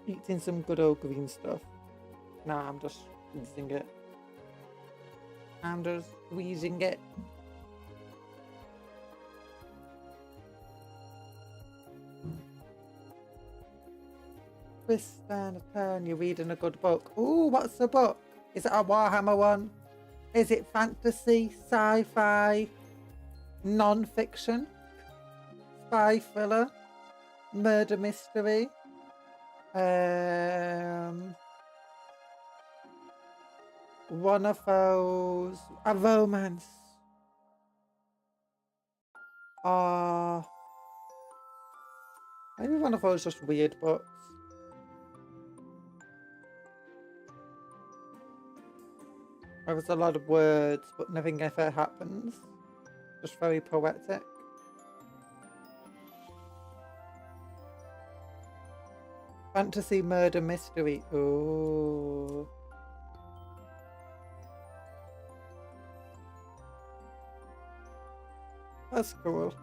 Eating some good old green stuff. Nah, I'm just squeezing it. I'm just squeezing it. Twist and a turn, you're reading a good book. Ooh, what's the book? Is it a Warhammer one? Is it fantasy, sci-fi, non-fiction, spy thriller, murder mystery? One of those, a romance. Maybe one of those just weird books. There was a lot of words, but nothing ever happens. Just very poetic. Fantasy murder mystery. Ooh. That's cool.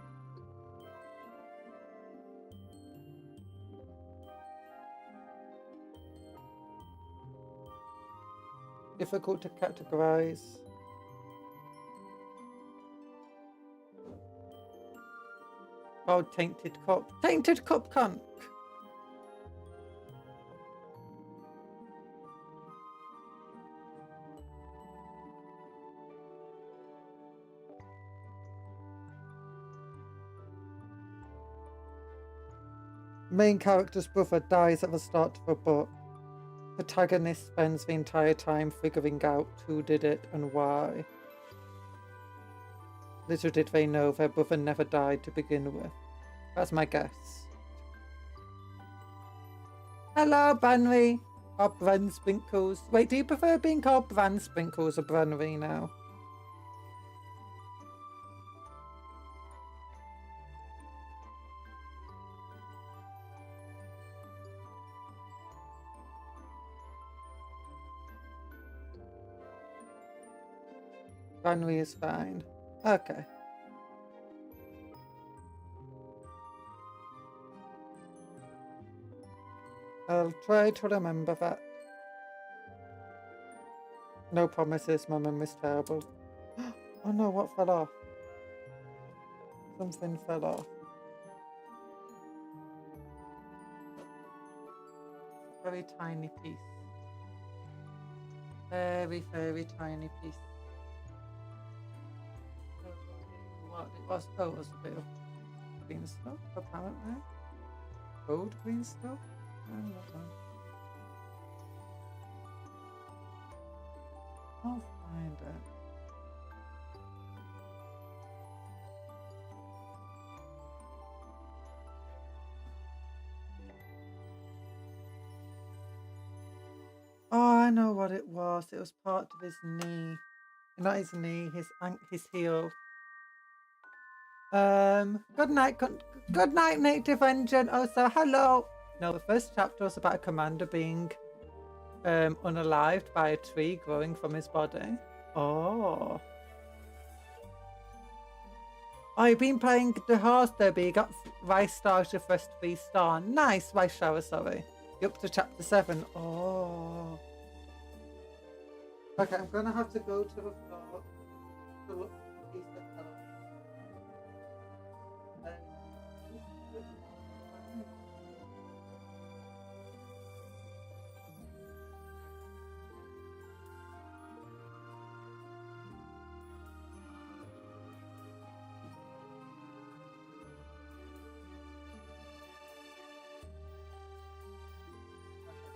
Difficult to categorize. Oh, tainted cup. Tainted cup cunt. Main character's brother dies at the start of a book. Protagonist spends the entire time figuring out who did it and why. Little did they know their brother never died to begin with. That's my guess. Hello, Branry. Or Bransprinkles. Wait, do you prefer being called Bransprinkles or Branry now? Branry is fine. Okay. I'll try to remember that. No promises, my memory's terrible. Oh no, what fell off? Something fell off. Very tiny piece. Very, very tiny piece. What it was? Oh, it was a bit of green stuff, apparently. Old green stuff? I don't know. I'll find it. Oh, I know what it was. It was part of his knee. Not his knee, his heel. Good night, good night, Native Engine. Oh, so hello. No, the first chapter was about a commander being unalived by a tree growing from his body. Oh. Oh, you've been playing the horse derby. You got Rice Stars your first 3-star. Nice, Rice Shower, sorry. You're up to chapter 7. Oh. Okay, I'm gonna have to go to the floor to look at these stuff.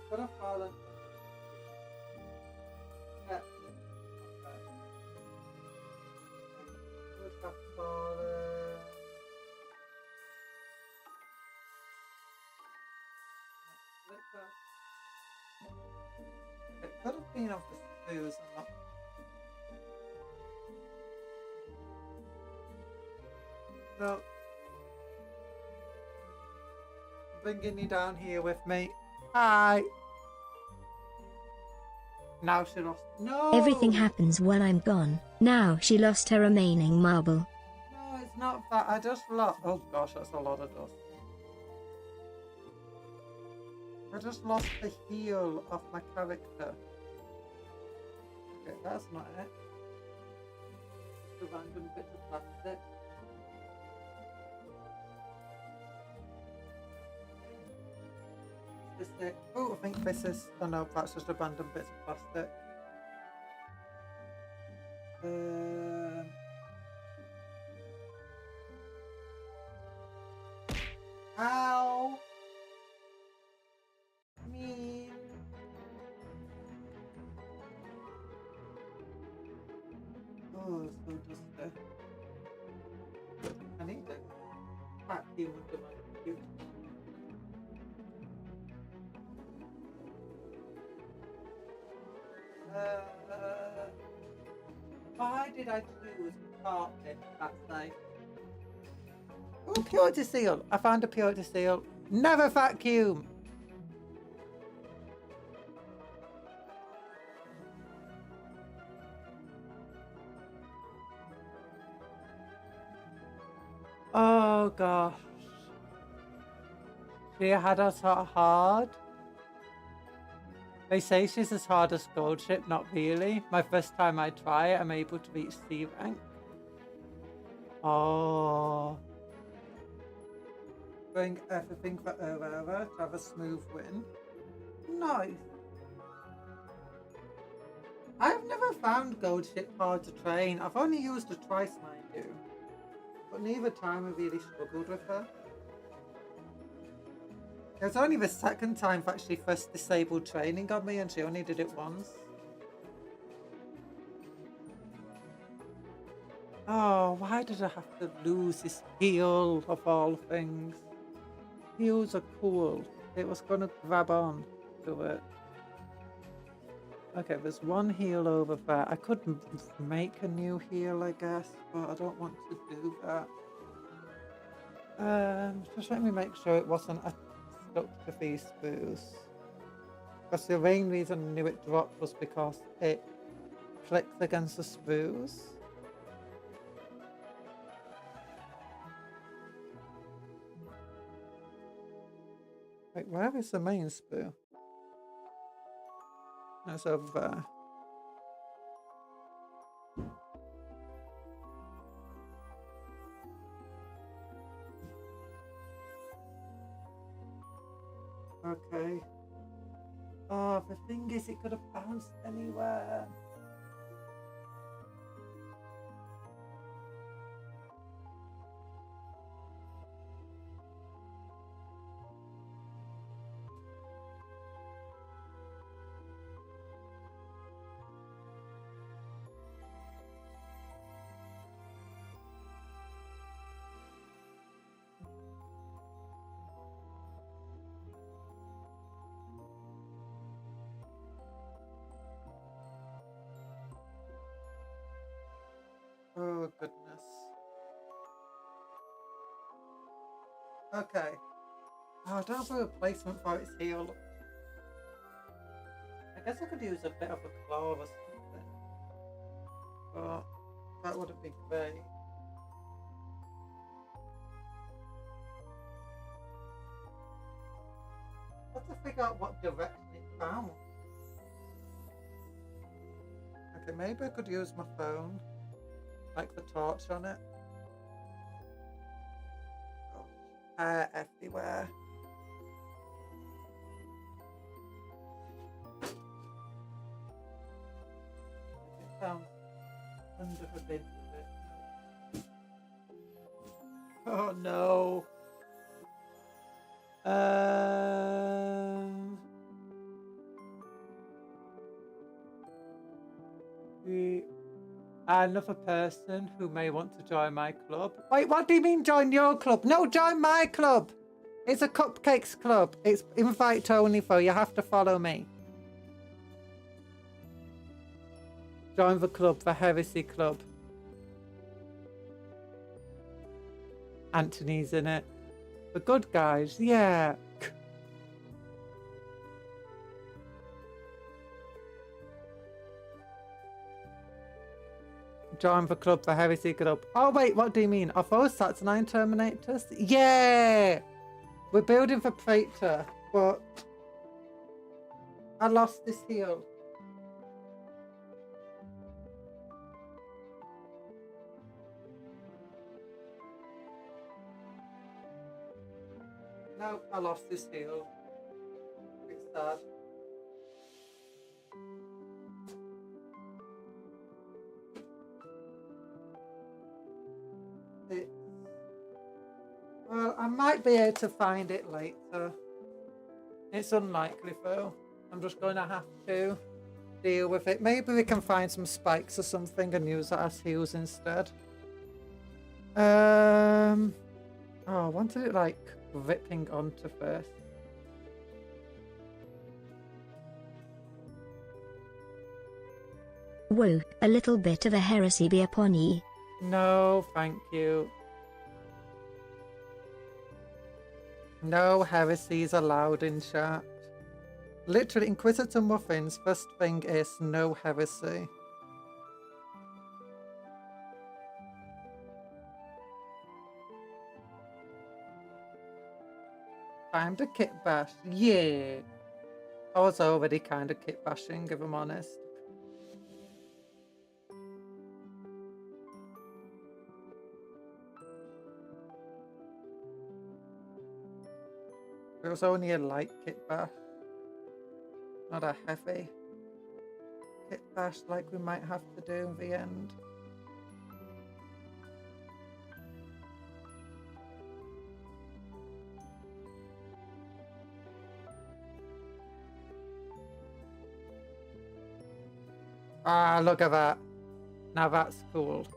Could have fallen. Yeah. Okay. Could have fallen. It could have been off the screws and not. No. I'm bringing you down here with me. Hi. Now she lost. No. Everything happens when I'm gone. Now she lost her remaining marble. No, it's not that. I just lost. Oh gosh, that's a lot of dust. I just lost the heel of my character. Okay, that's not it. Just a random bit of plastic. Is this it? Oh, I think this is. Oh no, that's just a random bit of plastic. Ow! Me. Oh, so dusty. I need to vacuum under my computer. Why did I choose carpet that day? Oh, purity seal. I found a purity seal. Never vacuum. Oh gosh. She had us hard. They say she's as hard as Gold Ship, not really. My first time I try it, I'm able to reach C rank. Oh. Doing everything for Aurora to have a smooth win. Nice. I've never found Gold Ship hard to train. I've only used her twice, mind you. But neither time I really struggled with her. It was only the second time that she first disabled training on me, and she only did it once. Oh, why did I have to lose this heel of all things? Heels are cool. It was gonna grab on to it. Okay, there's one heel over there. I could make a new heel, I guess, but I don't want to do that. Just let me make sure it wasn't stuck to these sprues. Because the main reason I knew it dropped was because it clicks against the sprues. Wait, where is the main sprue? That's over there. Okay. Oh, the thing is, it could have bounced anywhere. Oh, goodness. Okay. Oh, I don't have a replacement for its heel. I guess I could use a bit of a claw or something. But that wouldn't be great. I have to figure out what direction it found. Okay, maybe I could use my phone, like the torch on it. Oh, hair everywhere. It sounds under the bit of it. Oh no. Another person who may want to join my club. Wait, what do you mean join your club? No, join my club. It's a cupcakes club. It's invite only for you have to follow me. Join the club, the Heresy Club. Anthony's in it. The good guys, yeah. Join the club, the Heresy Club. Oh wait, what do you mean? Are those Saturnine Terminators? Yeah! We're building for Praetor, but I lost this heel. No, I lost this heel. It's sad. Well, I might be able to find it later. It's unlikely though. I'm just going to have to deal with it. Maybe we can find some spikes or something and use that as heels instead. Oh, I wanted it like ripping onto first. Whoa, a little bit of a heresy be upon ye. No, thank you. No heresies allowed in chat. Literally, Inquisitor Muffin's first thing is no heresy. Time to kit bash. Yeah. I was already kind of kit bashing, if I'm honest. It was only a light kit bash, not a heavy kit bash like we might have to do in the end. Ah, look at that. Now that's cool.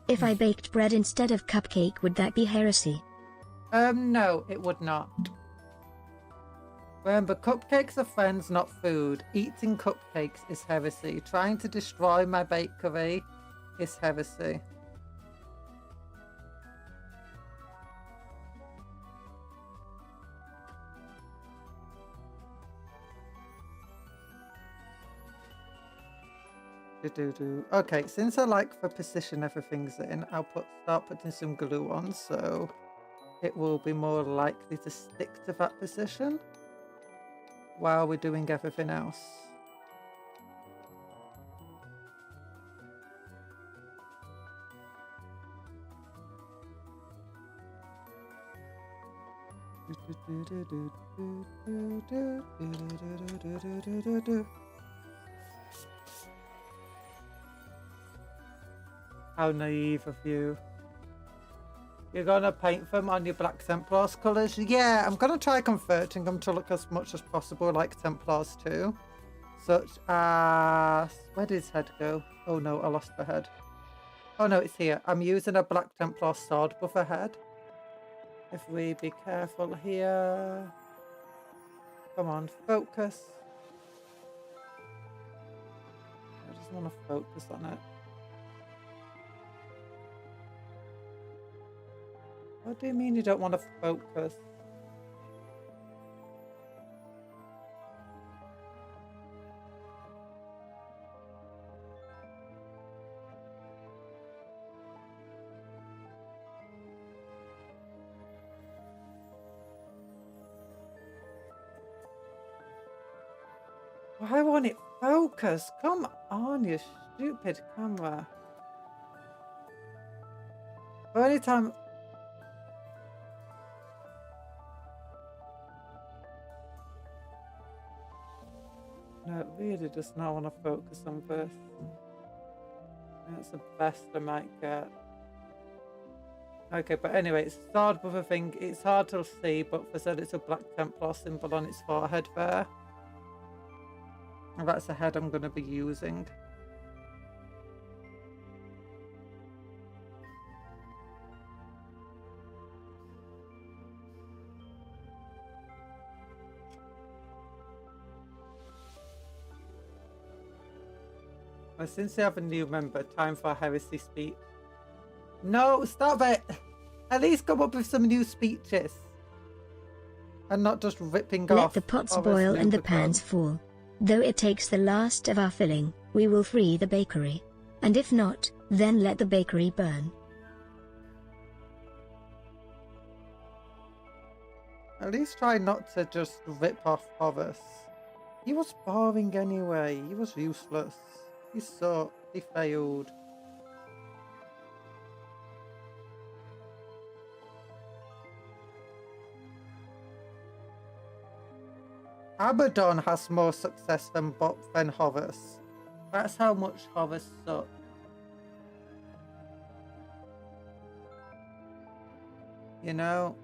If I baked bread instead of cupcake, would that be heresy? No, it would not. Remember, cupcakes are friends, not food. Eating cupcakes is heresy. Trying to destroy my bakery is heresy. Okay, since I like the position everything's in, I'll start putting some glue on so it will be more likely to stick to that position while we're doing everything else. How naive of you. You're gonna paint them on your Black Templars colours? Yeah, I'm gonna try converting them to look as much as possible like Templars too. Such as... where did his head go? Oh no, I lost the head. Oh no, it's here. I'm using a Black Templar sword buffer head. If we be careful here. Come on, focus. I just want to focus on it. What do you mean you don't want to focus? Why won't it focus? Come on, you stupid camera. The only time... No, it really does not want to focus on this. That's the best I might get. Okay, but anyway, it's starred with a thing. It's hard to see, but for said it's a Black Templar symbol on its forehead there. And that's the head I'm going to be using. Well, since we have a new member, time for a heresy speech. No, stop it! At least come up with some new speeches. And not just ripping off. Let the pots boil and the pans fall. Though it takes the last of our filling, we will free the bakery. And if not, then let the bakery burn. At least try not to just rip off Horace. He was boring anyway. He was useless. He sucked. He failed. Abaddon has more success than Horace. That's how much Horace sucked. You know?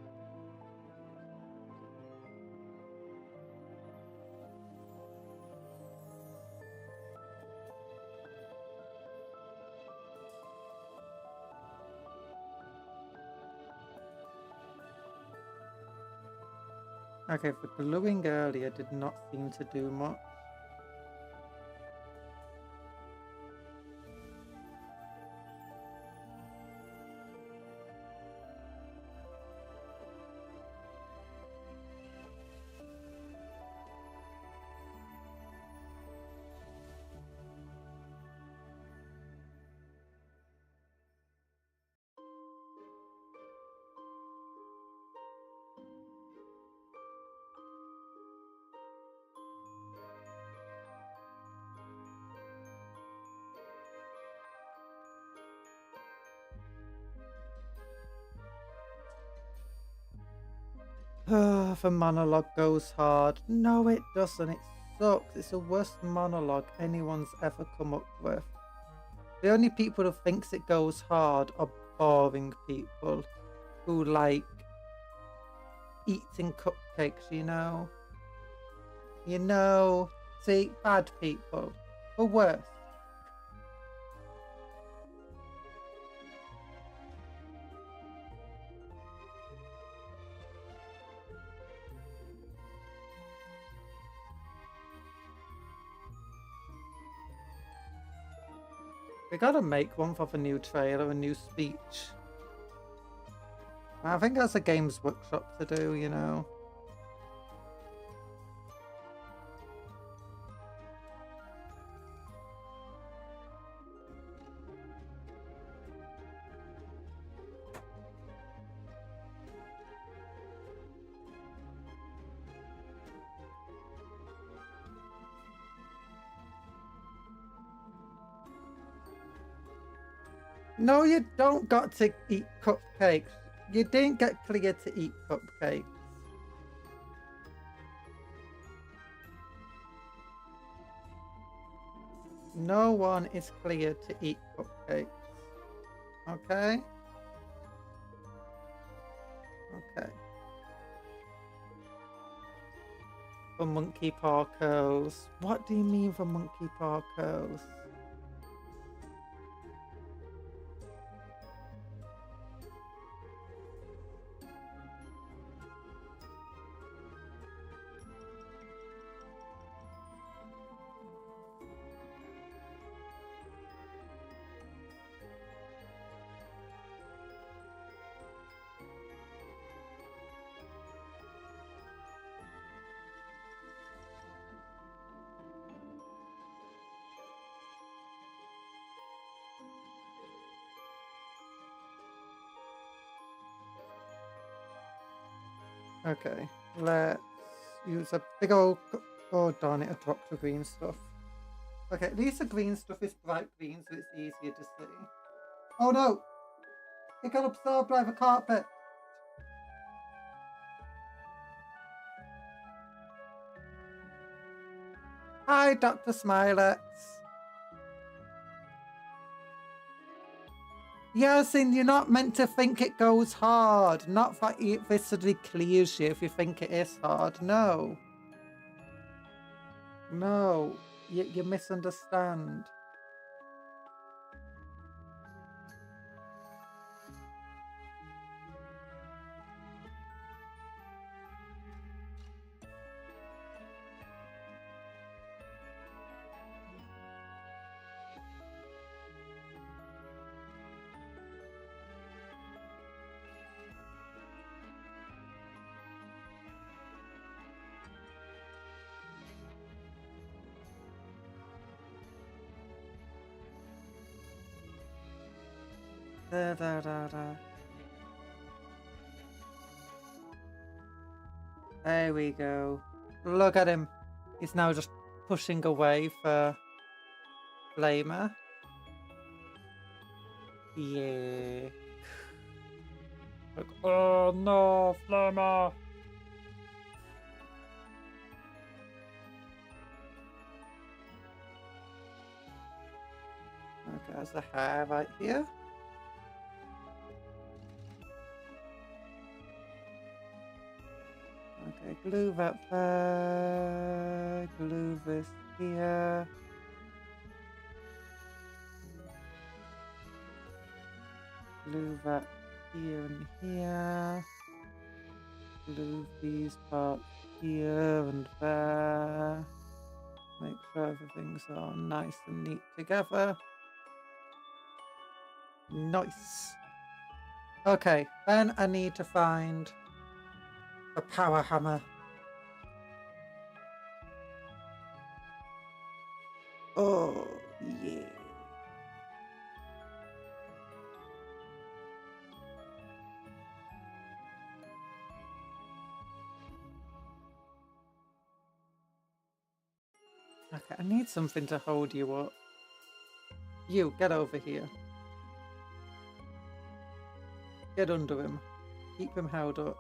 Okay, the gluing earlier did not seem to do much. The monologue goes hard. No, it doesn't. It sucks. It's the worst monologue anyone's ever come up with. The only people who thinks it goes hard are boring people who like eating cupcakes, you know? You know, see, bad people. Or worse. We gotta make one for the new trailer, a new speech. I think that's a Games Workshop to do, you know. No, you don't got to eat cupcakes. You didn't get cleared to eat cupcakes. No one is cleared to eat cupcakes. Okay? Okay. For monkey paw curls. What do you mean for monkey paw curls? Okay, let's use a big old... Oh, darn it, I dropped the green stuff. Okay, at least the green stuff is bright green, so it's easier to see. Oh no! It got absorbed by the carpet! Hi, Dr. Smilex. Yasin, you're not meant to think it goes hard. Not that it visibly clears you if you think it is hard. No. No. You misunderstand. Da, da, da, da. There we go. Look at him. He's now just pushing away for Flamer. Yeah. Like, oh no, Flamer. Okay, there's a hair right here. Okay, glue that there, glue this here. Glue that here and here. Glue these parts here and there. Make sure everything's all nice and neat together. Nice. Okay, then I need to find a power hammer. Oh, yeah. Okay, I need something to hold you up. You, get over here. Get under him. Keep him held up.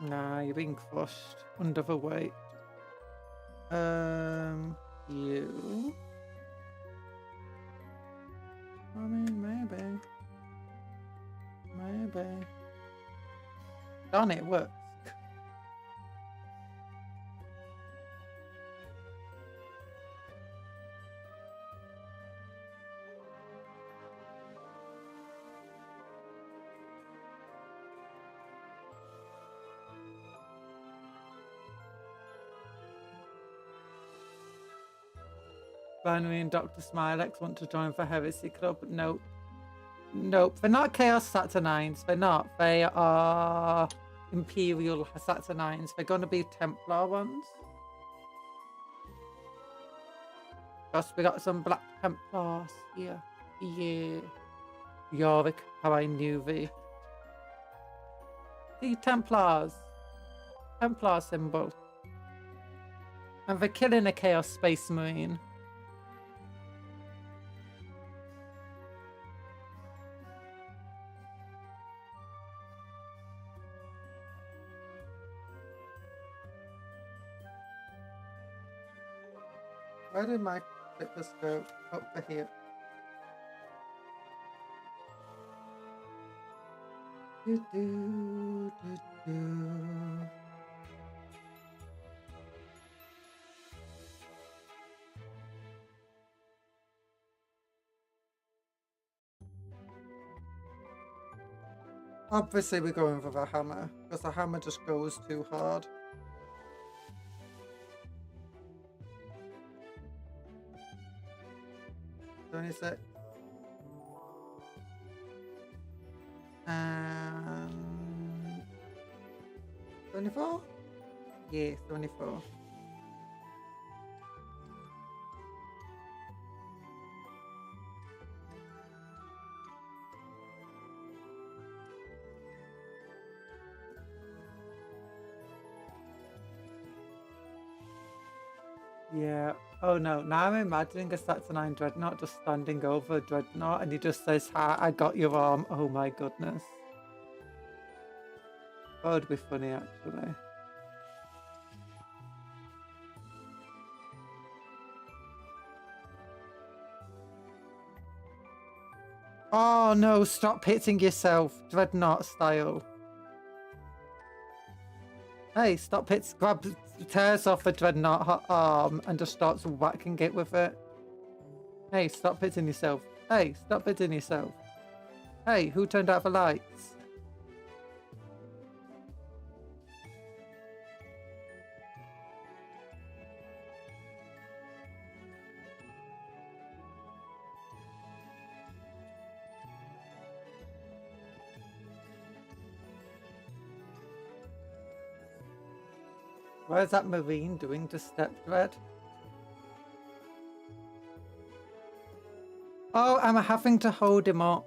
Nah, you're being crushed under the weight. You. I mean, maybe. Maybe. Darn it, works. Binary and Dr. Smilex want to join the Heresy Club. Nope. Nope. They're not Chaos Saturnines. They're not. They are Imperial Saturnines. They're going to be Templar ones. Plus, we got some Black Templars here. Yeah. Yorick, how I knew thee. The Templars. Templar symbol. And they're killing a Chaos Space Marine. Where did my clippers go? Over here. Do, do, do, do. Obviously we're going for the hammer, because the hammer just goes too hard. $26. And 24? Yeah, 24. Yeah. Oh no, now I'm imagining a Saturnine Dreadnought just standing over a Dreadnought and he just says, "Ha, I got your arm." Oh my goodness. That would be funny actually. Oh no, stop hitting yourself, Dreadnought style. Hey, stop it, tears off a Dreadnought arm and just starts whacking it with it. Hey, stop hitting yourself. Hey, stop hitting yourself. Hey, who turned out the lights? What is that Marine doing to Stepdread? Oh, I'm having to hold him up.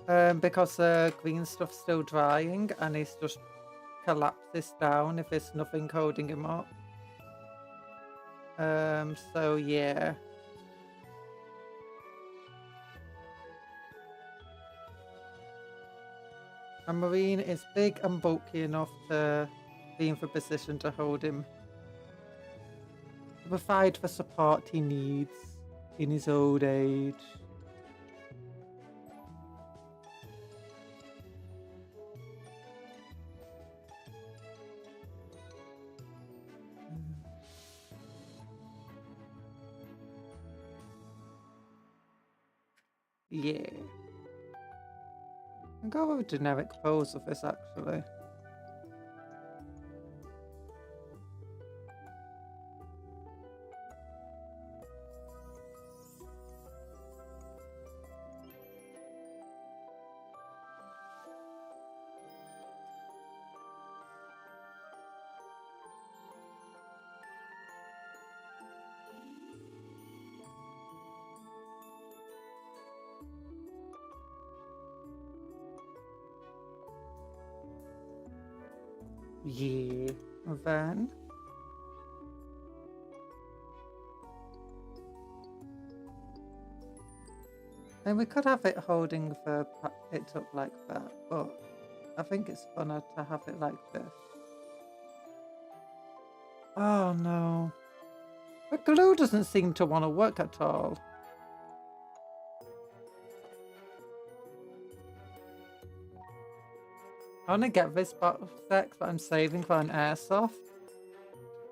Because the green stuff's still drying and he's just collapses down if there's nothing holding him up. So yeah. A Marine is big and bulky enough to be in the position to hold him. To provide the support he needs in his old age. Yeah. I'll go with a generic pose of this actually. Yeah, then and we could have it holding it up like that, but I think it's funner to have it like this. Oh no. The glue doesn't seem to want to work at all. I want to get this box set, but I'm saving for an airsoft.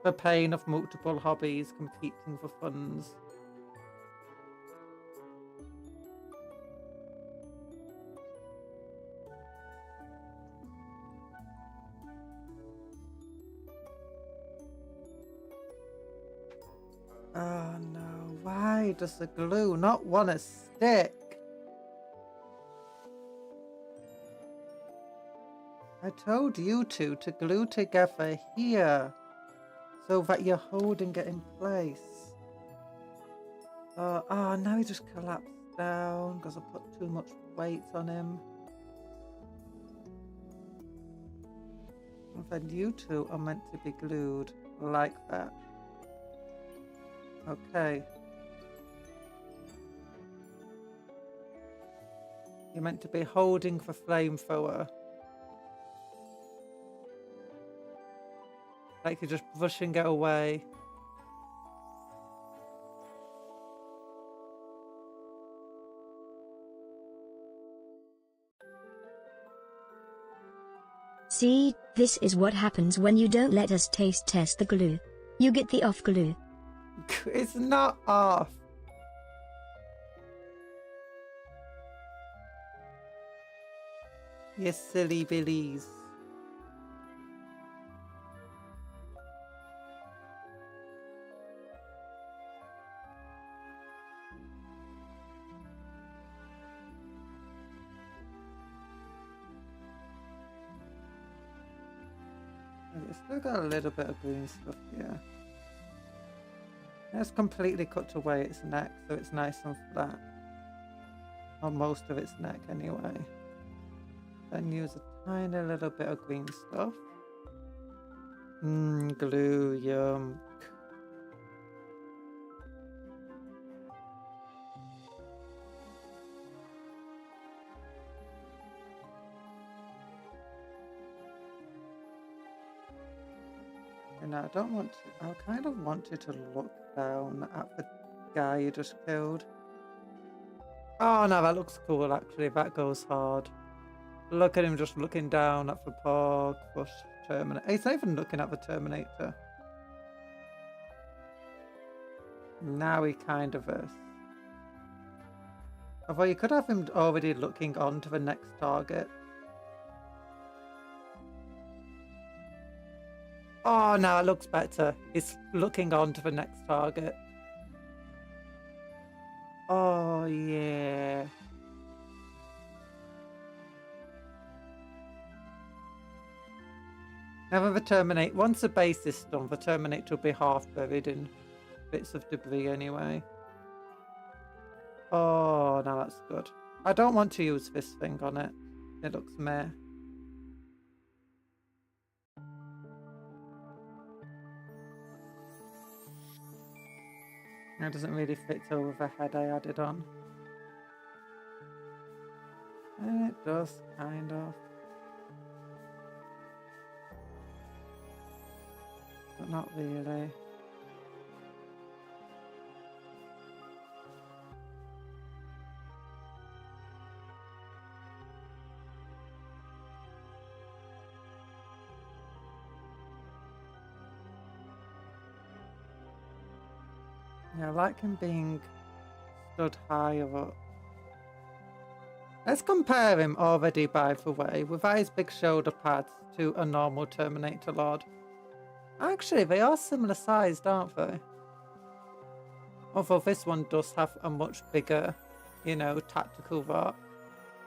The pain of multiple hobbies competing for funds. Oh no, why does the glue not want to stick? I told you two to glue together here so that you're holding it in place. Oh, now he just collapsed down because I put too much weight on him. And then you two are meant to be glued like that. Okay. You're meant to be holding the flamethrower. Like you're just brushing it away. See, this is what happens when you don't let us taste test the glue. You get the off glue. It's not off. You silly billies. It's still got a little bit of green stuff here. It's completely cut away its neck, so it's nice and flat. Or most of its neck anyway. Then use a tiny little bit of green stuff. Glue, yum. And I don't want to, I kind of wanted to look down at the guy you just killed. Oh no, that looks cool actually, that goes hard. Look at him just looking down at the poor bush Terminator. He's not even looking at the Terminator. Now he kind of is. Although you could have him already looking on to the next target. Oh, now it looks better. He's looking on to the next target. Oh, yeah. Now the Terminator, once the base is done, the Terminator will be half buried in bits of debris anyway. Oh, now that's good. I don't want to use this thing on it. It looks meh. It doesn't really fit over the head I added on. It does, kind of. But not really. Yeah, I like him being stood higher up. Let's compare him already, by the way, without his big shoulder pads to a normal Terminator Lord. Actually, they are similar sized, aren't they? Although this one does have a much bigger, you know, tactical rock.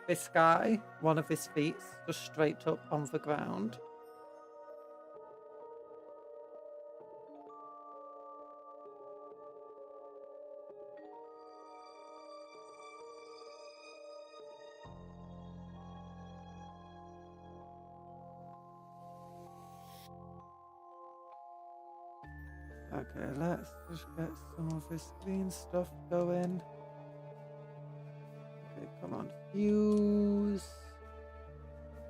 This guy, one of his feet just straight up on the ground. Okay, let's just get some of this green stuff going. Okay, come on, fuse.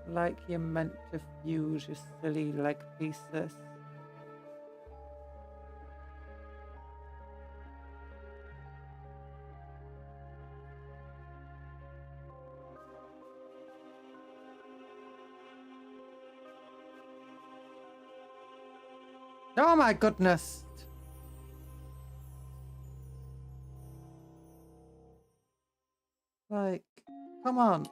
Like you're meant to fuse, you silly leg pieces. Oh my goodness! Like, come on.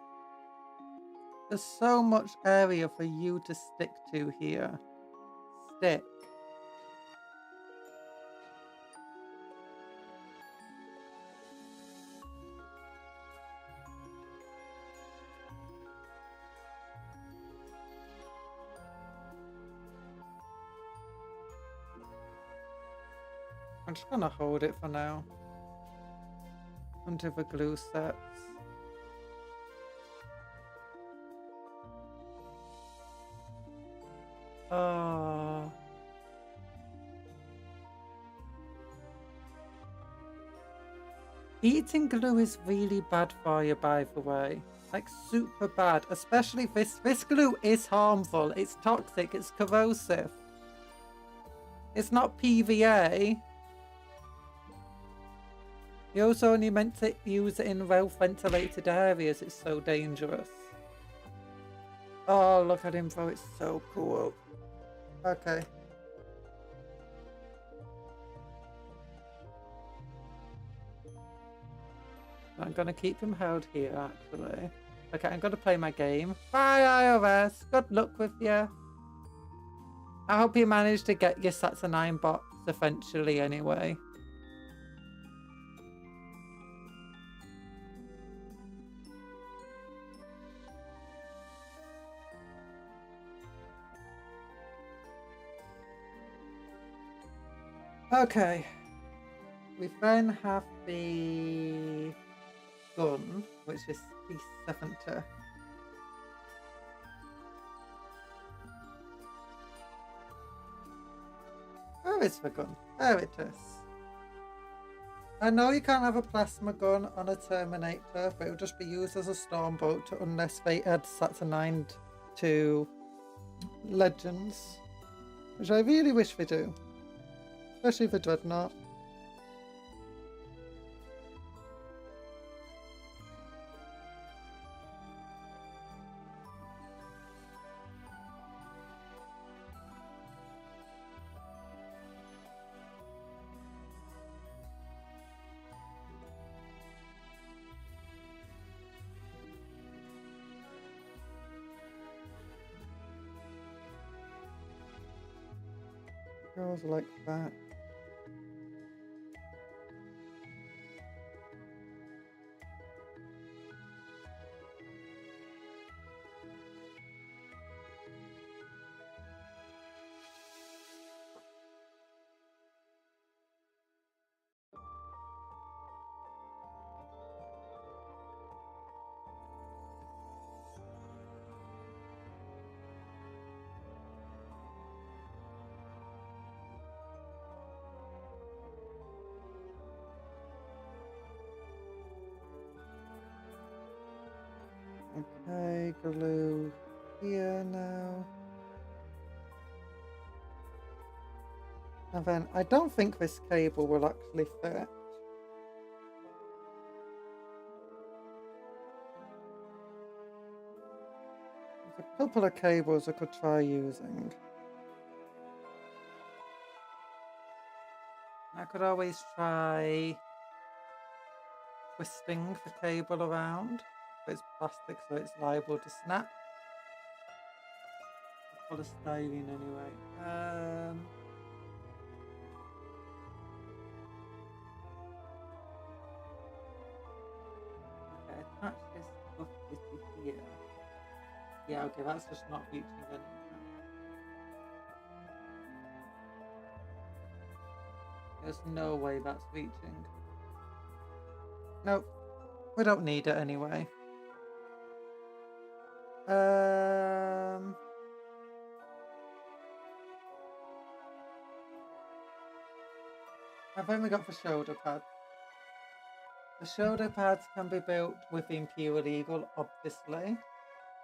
There's so much area for you to stick to here. Stick. I'm just gonna hold it for now. Until the glue sets. Oh. Eating glue is really bad for you, by the way. Like, super bad. Especially this glue is harmful. It's toxic. It's corrosive. It's not PVA. You're also only meant to use it in well-ventilated areas. It's so dangerous. Oh, look at him, bro. It's so cool. Okay. I'm going to keep him held here, actually. Okay, I'm going to play my game. Bye, iOS. Good luck with you. I hope you managed to get your Saturnine box eventually anyway. Okay. We then have the gun, which is P70. Where is the gun? There it is. I know you can't have a plasma gun on a Terminator, but it would just be used as a stormboat unless they add Saturnine to Legends, which I really wish they do, especially the Dreadnought. Goes like that. Okay, glue here now. And then I don't think this cable will actually fit. There's a couple of cables I could try using. I could always try twisting the cable around. But it's plastic, so it's liable to snap. Polystyrene anyway. Okay, attach this stuff to here. Yeah, okay, that's just not reaching anymore. There's no way that's reaching. Nope, we don't need it anyway. I've only got the shoulder pads. The shoulder pads can be built with the Imperial Eagle, obviously.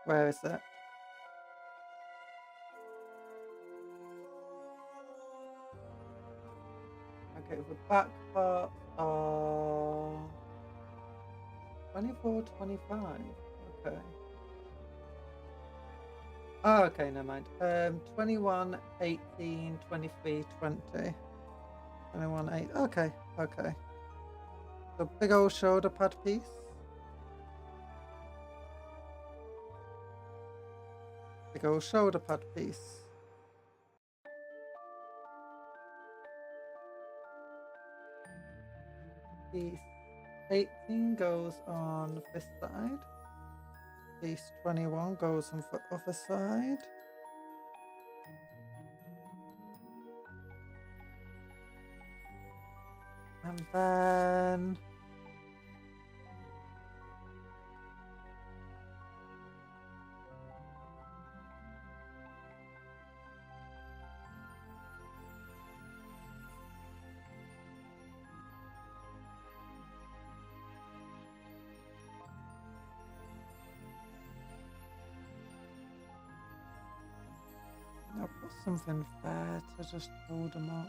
Where is it? Okay, the back parts are 24, 25. Okay. Oh, okay, never mind. 21, 18, 23, 20. 21, 8. Okay, okay. The big old shoulder pad piece. Big old shoulder pad piece. Piece 18 goes on this side. Piece 21 goes on the other side. And then I'll put something there to just hold them up.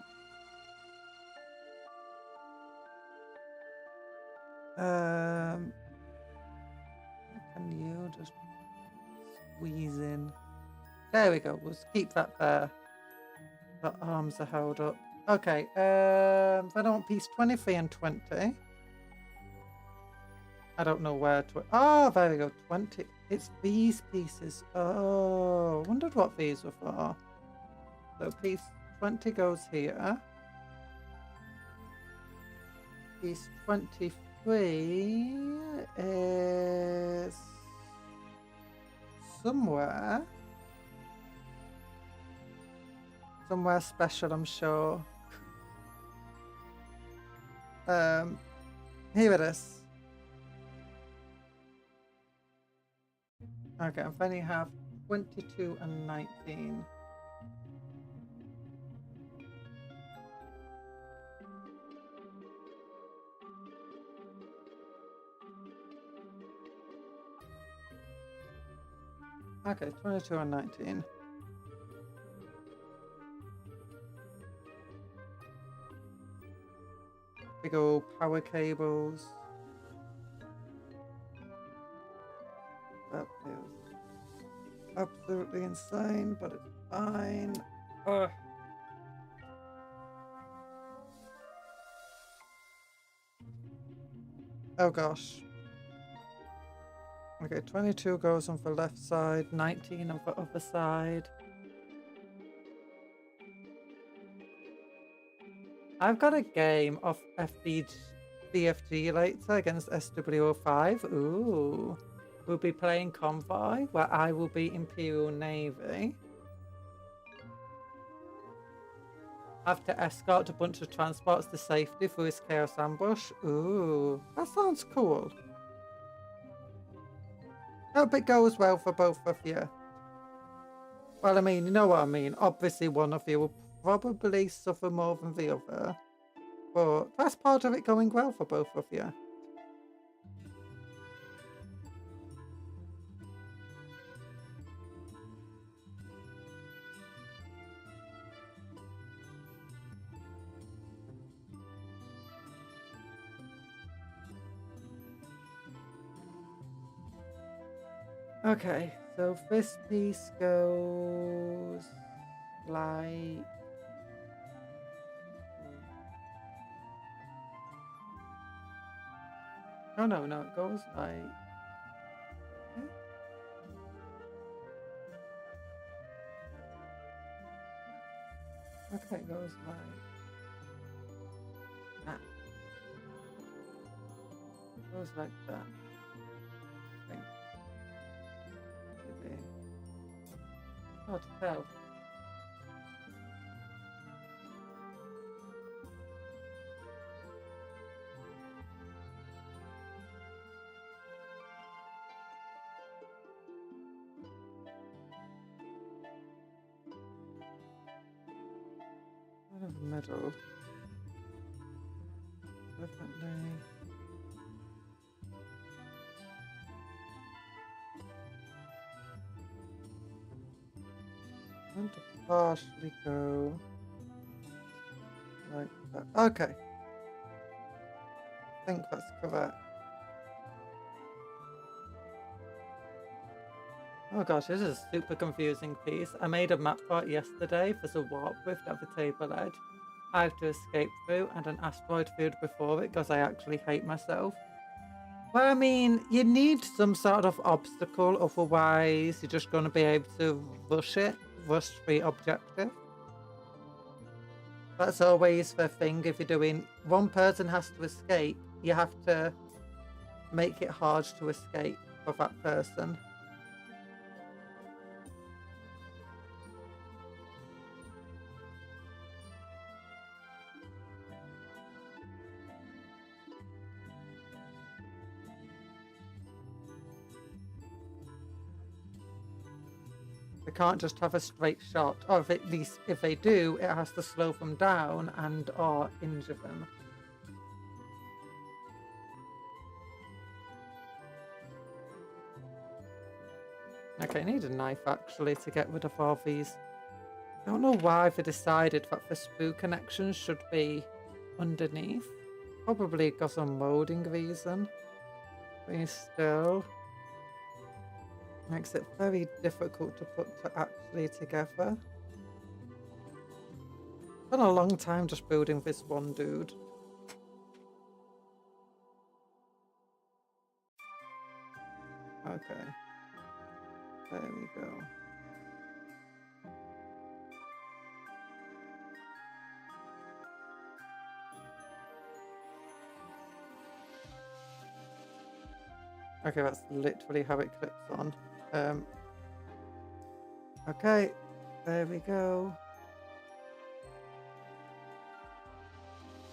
Can you just squeeze in? There we go. We'll keep that there. The arms are held up. Okay. Then I want piece 23 and 20. I don't know where to. Oh, there we go. 20. It's these pieces. Oh, wondered what these were for. So piece 20 goes here. Piece 23 is somewhere special, I'm sure. Here it is. Okay, and then you have 22 and 19. Okay, 22 and 19. Big old power cables. That feels absolutely insane, but it's fine. Ugh. Oh gosh. Okay, 22 goes on for left side, 19 on for other side. I've got a game of BFG later against SW05. Ooh. We'll be playing Convoy, where I will be Imperial Navy. Have to escort a bunch of transports to safety through his Chaos Ambush. Ooh, that sounds cool. Hope it goes well for both of you. Well, I mean, you know what I mean. Obviously, one of you will probably suffer more than the other. But that's part of it going well for both of you. Okay, so this piece goes like... No, it goes like... Okay, it goes like... that. It goes like that. I think. Maybe. Hard to tell. Kind of middle. Definitely. I want to partially go like that. Okay. I think that's correct. Oh gosh, this is a super confusing piece. I made a map for it yesterday. There's a warp rift at the table edge I have to escape through and an asteroid field before it because I actually hate myself. Well, I mean, you need some sort of obstacle, otherwise you're just going to be able to rush the objective. That's always the thing. If you're doing one person has to escape, you have to make it hard to escape for that person. They can't just have a straight shot, or at least if they do, it has to slow them down and or injure them. Okay, I need a knife actually to get rid of all these. I don't know why they decided that the sprue connections should be underneath. Probably got some molding reason. But still makes it very difficult to put actually together. It's been a long time just building this one dude. Okay. There we go. Okay, that's literally how it clips on. Okay, there we go.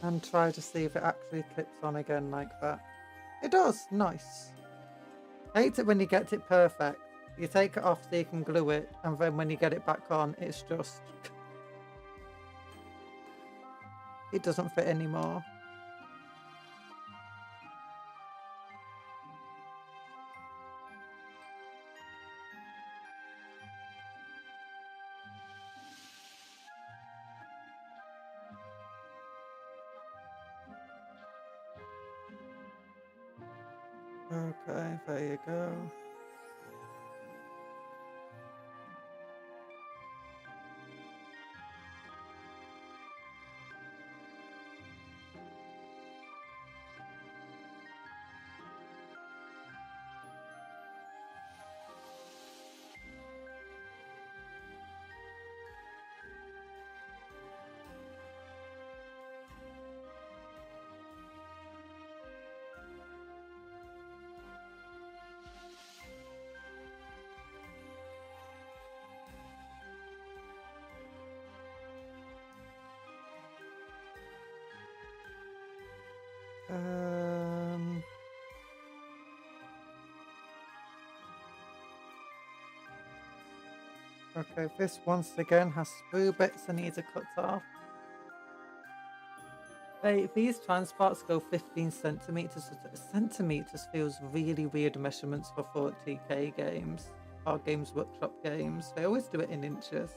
And try to see if it actually clips on again like that. It does, nice. I hate it when you get it perfect. You take it off so you can glue it, and then when you get it back on, it's just... it doesn't fit anymore. Okay, there you go. Okay, this once again has sprue bits and needs a cut off. These transports go 15 centimeters. Centimeters feels really weird measurements for 40k games or Games Workshop games. They always do it in inches.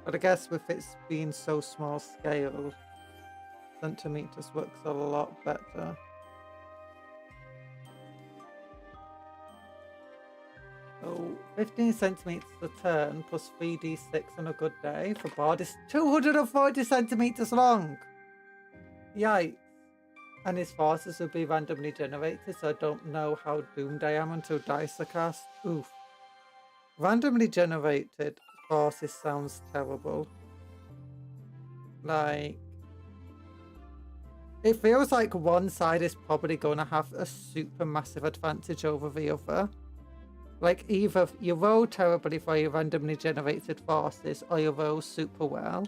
But I guess with it being so small scale, centimeters works a lot better. So 15 centimeters a turn plus 3d6 on a good day for board is 240 centimeters long. Yikes. And his forces will be randomly generated, so I don't know how doomed I am until dice are cast. Oof. Randomly generated forces sounds terrible. Like, it feels like one side is probably going to have a super massive advantage over the other. Like, either you roll terribly for your randomly generated forces, or you roll super well.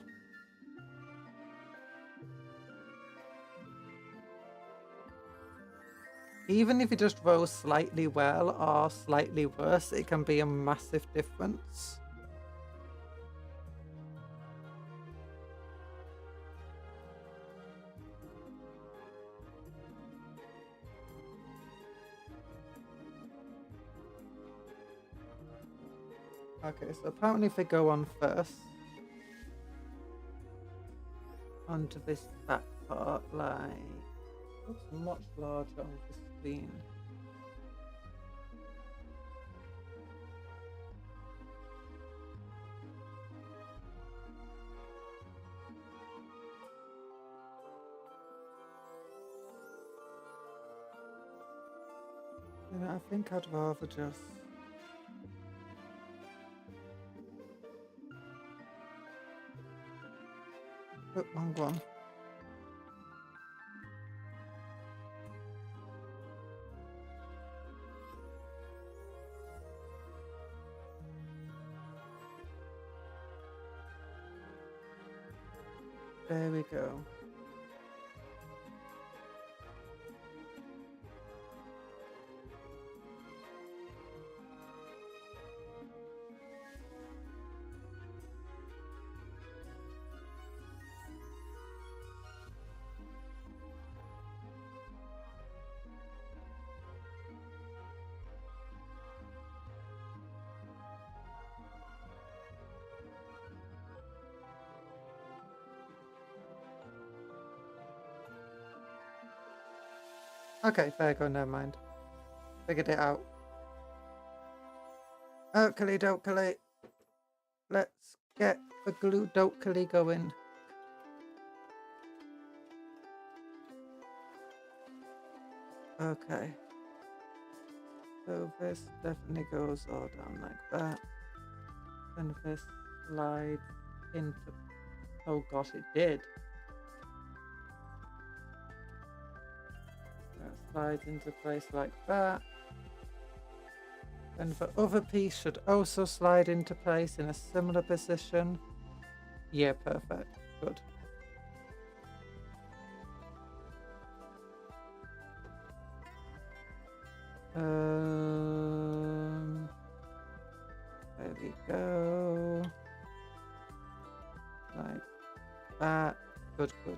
Even if you just roll slightly well or slightly worse, it can be a massive difference. Okay, so apparently if they go on first, onto this back part, like, looks much larger on the screen. You know, I think I'd rather just... Oh, wrong one. There we go. Okay, there you go, never mind. Figured it out. Okey dokey. Let's get the glue dokey going. Okay. So this definitely goes all down like that. And this slides into... Oh gosh, it did. That slides into place like that. And the other piece should also slide into place in a similar position. Yeah, perfect. Good. There we go. Like that. Good, good.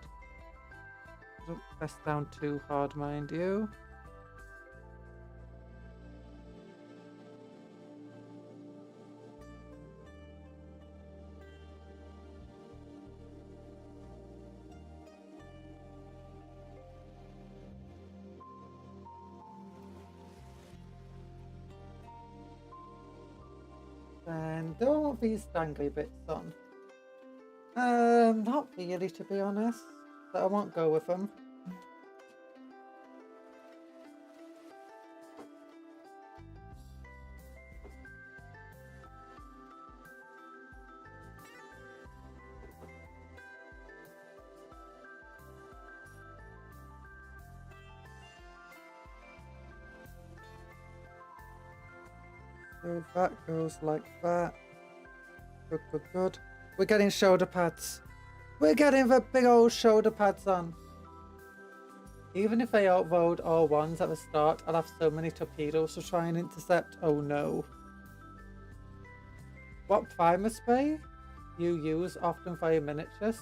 Don't press down too hard, mind you. And do I want these dangly bits on? Not really, to be honest. But I won't go with them. So that goes like that. Good, good, good. We're getting shoulder pads. We're getting the big old shoulder pads on. Even if I outrolled all ones at the start, I'll have so many torpedoes to try and intercept. Oh no. What primer spray you use often for your miniatures?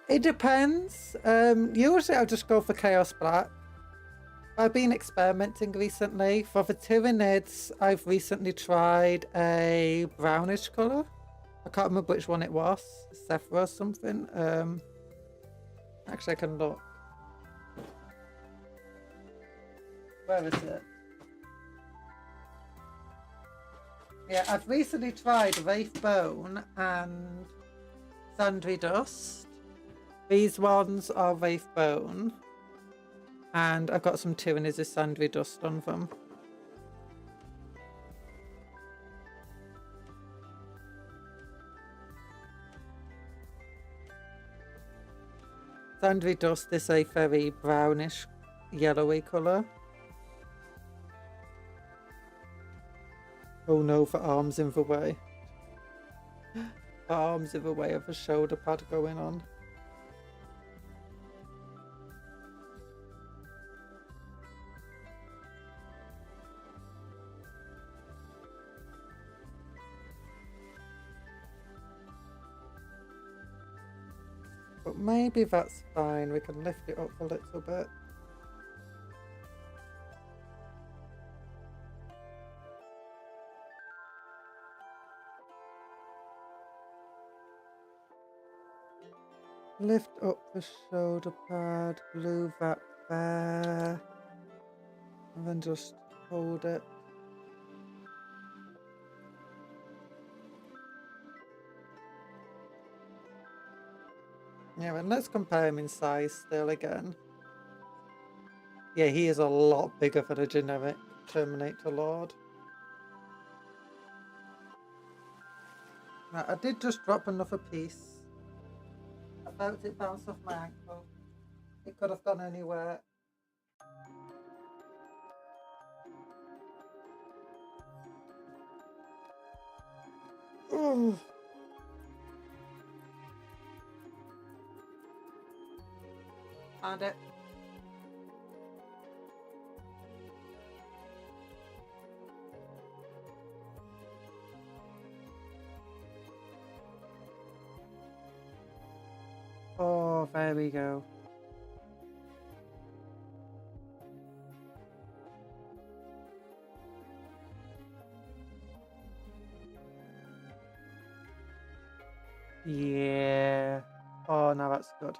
It depends. Usually I'll just go for Chaos Black. I've been experimenting recently. For the Tyranids, I've recently tried a brownish colour. I can't remember which one it was. Sephora or something. Actually, I can look. Where is it? Yeah, I've recently tried Wraith Bone and Sundry Dust. These ones are Wraith Bone. And I've got some Tyranids of Sundry Dust on them. Sundry Dust is a very brownish, yellowy colour. Oh no, the arm's in the way. The arm's in the way of a shoulder pad going on. But maybe that's fine. We can lift it up a little bit. Lift up the shoulder pad, glue that there, and then just hold it. Yeah, and let's compare him in size still again. Yeah, he is a lot bigger for the generic Terminator Lord. Now, I did just drop another piece. I felt it bounce off my ankle. It could have gone anywhere. Ooh. Found it. Oh, there we go. Yeah. Oh, now that's good.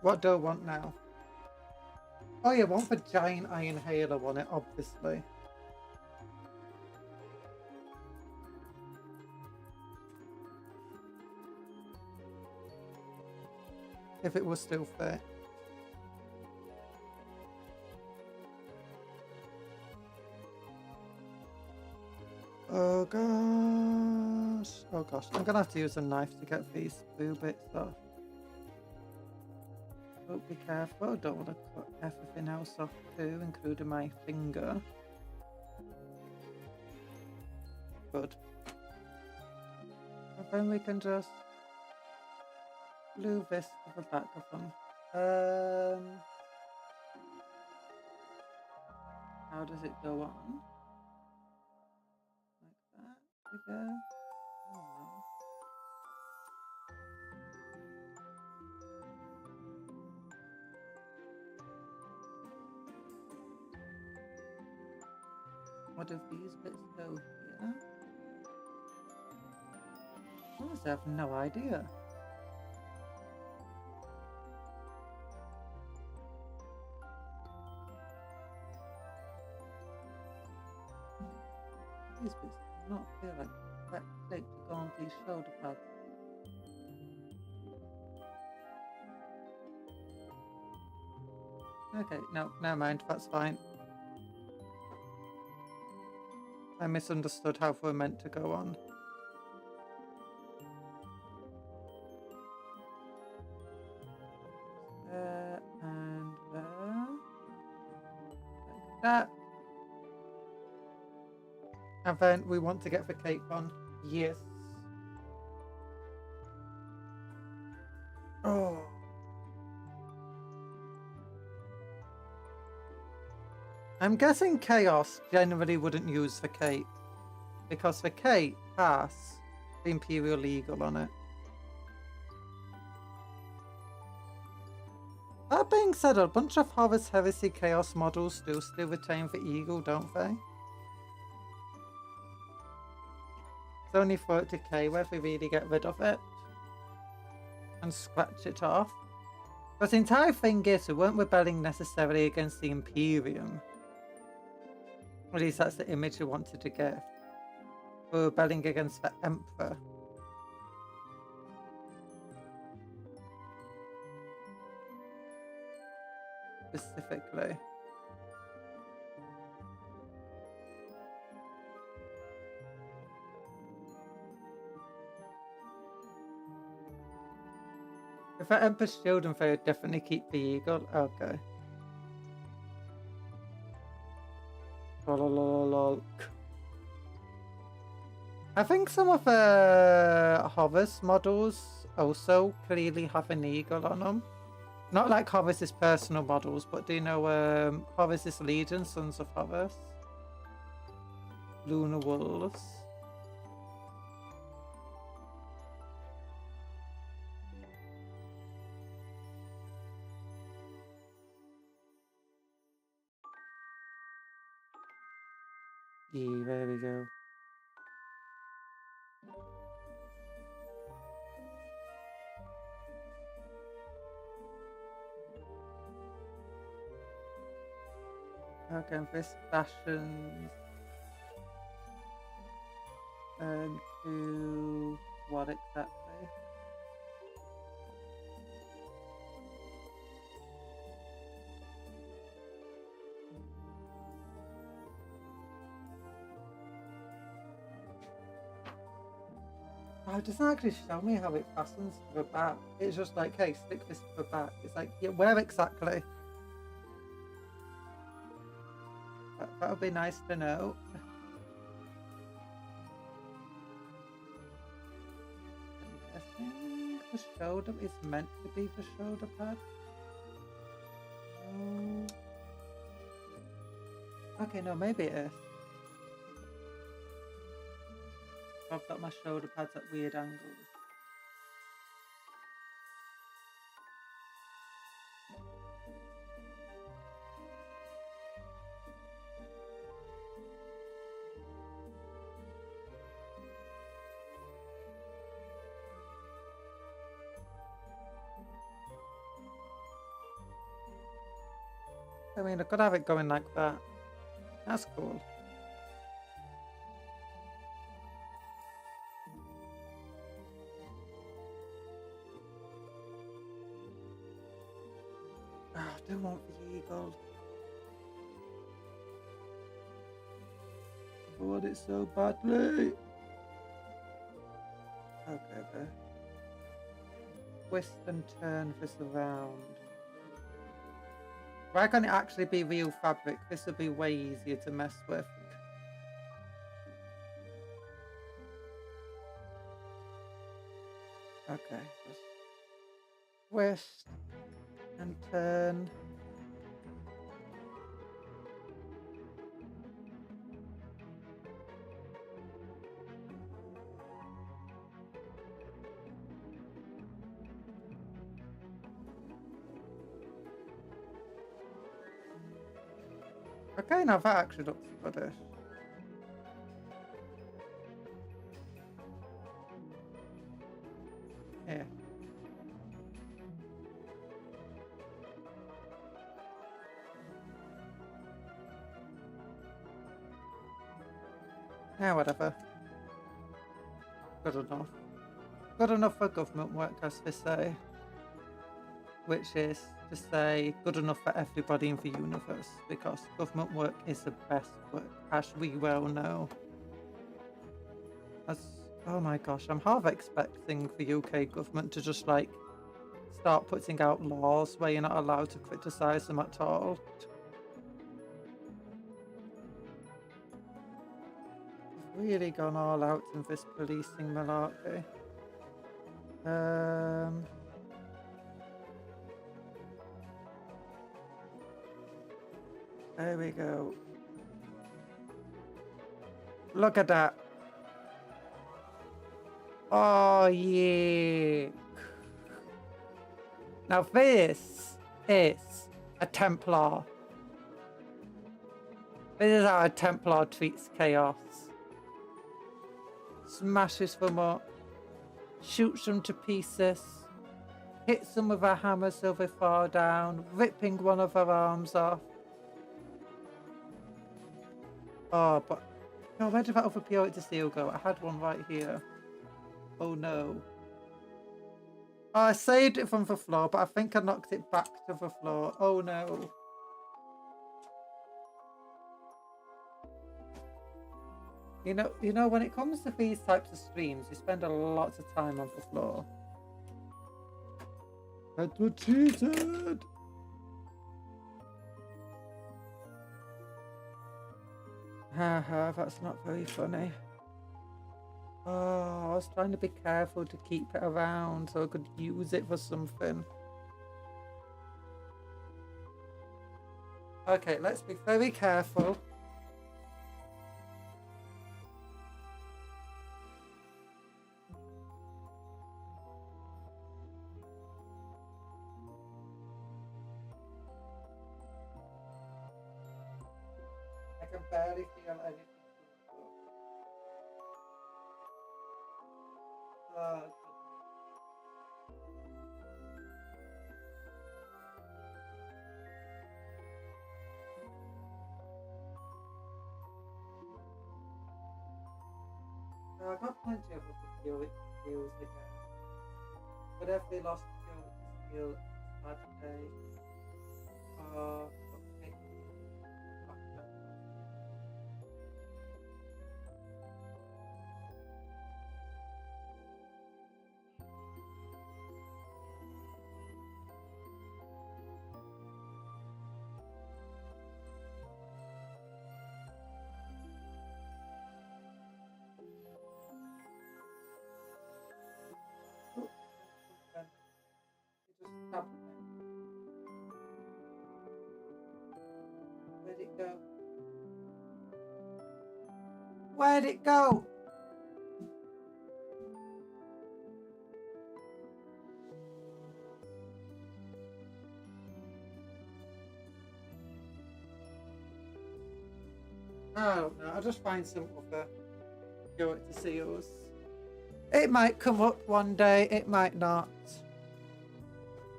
What do I want now? Oh, you want the giant iron halo on it, obviously. If it was still fit. Oh gosh. Oh gosh. I'm gonna have to use a knife to get these blue bits off. Oh, be careful. Don't want to cut everything else off too, including my finger. Good. And then we can just glue this to the back of them. How does it go on? Like that, I guess. I don't know. What do these bits go here? Honestly, I have no idea. not feel like that click to go on these shoulder pads. Okay, no, never mind, that's fine. I misunderstood how we're meant to go on. There and there. Like that. And then we want to get the cape on. Yes. Oh. I'm guessing Chaos generally wouldn't use the cape, because the cape has the Imperial Eagle on it. That being said, a bunch of Horus Heresy Chaos models do still retain the Eagle, don't they? It's only 40k where we really get rid of it and scratch it off. But the entire thing is, we weren't rebelling necessarily against the Imperium. At least that's the image we wanted to give. We're rebelling against the Emperor. Specifically. If the Emperor's children, they would definitely keep the Eagle. Okay. Lol. I think some of the Horus models also clearly have an eagle on them. Not like Horus's personal models, but do you know Horus's Legion, Sons of Horus? Lunar Wolves. Yeah, there we go. Okay, this fashions to what exactly? Oh, it doesn't actually show me how it fastens to the back. It's just like, hey, stick this to the back. It's like, yeah, where exactly? That would be nice to know. I think the shoulder is meant to be the shoulder pad. No. Okay, no, maybe it is. I've got my shoulder pads at weird angles. I mean, I could have it going like that. That's cool. Oh, I don't want the eagle. I want it so badly. Okay. Twist and turn this around. Why can't it actually be real fabric? This would be way easier to mess with. Okay, just twist and turn. Okay, now that actually looks goodish. Yeah. Yeah, whatever. Good enough. Good enough for government work, as they say. Which is to say, good enough for everybody in the universe, because government work is the best work, as we well know. Oh my gosh, I'm half expecting the UK government to just like start putting out laws where you're not allowed to criticise them at all. They've really gone all out in this policing malarkey. There we go. Look at that. Oh, yeah. Now this is a Templar. This is how a Templar treats chaos. Smashes them up, shoots them to pieces, hits them with a hammer so they fall down, ripping one of their arms off. Oh, but no, where did that other Purity Seal go? I had one right here. Oh no. Oh, I saved it from the floor, but I think I knocked it back to the floor. Oh no. You know, when it comes to these types of streams, you spend a lot of time on the floor. That was cheated! Haha, that's not very funny. Oh, I was trying to be careful to keep it around so I could use it for something. Okay, let's be very careful. I can barely feel anything. Oh, I've got plenty of other skills again. But if they lost skill, bad day. Okay. It just happened. Where'd it go? Where'd it go? I don't know. I'll just find some other Purity Seals. It might come up one day, it might not.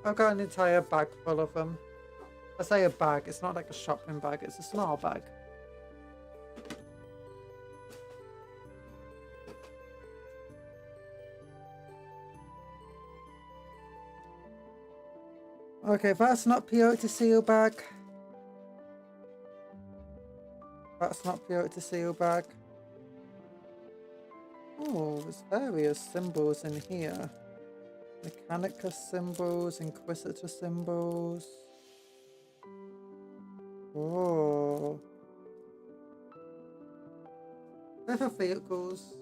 I've got an entire bag full of them. I say a bag, it's not like a shopping bag, it's a small bag. Okay, that's not Purity Seal bag. That's not Purity Seal bag. Oh, there's various symbols in here. Mechanicus symbols, Inquisitor symbols. Oh. River vehicles.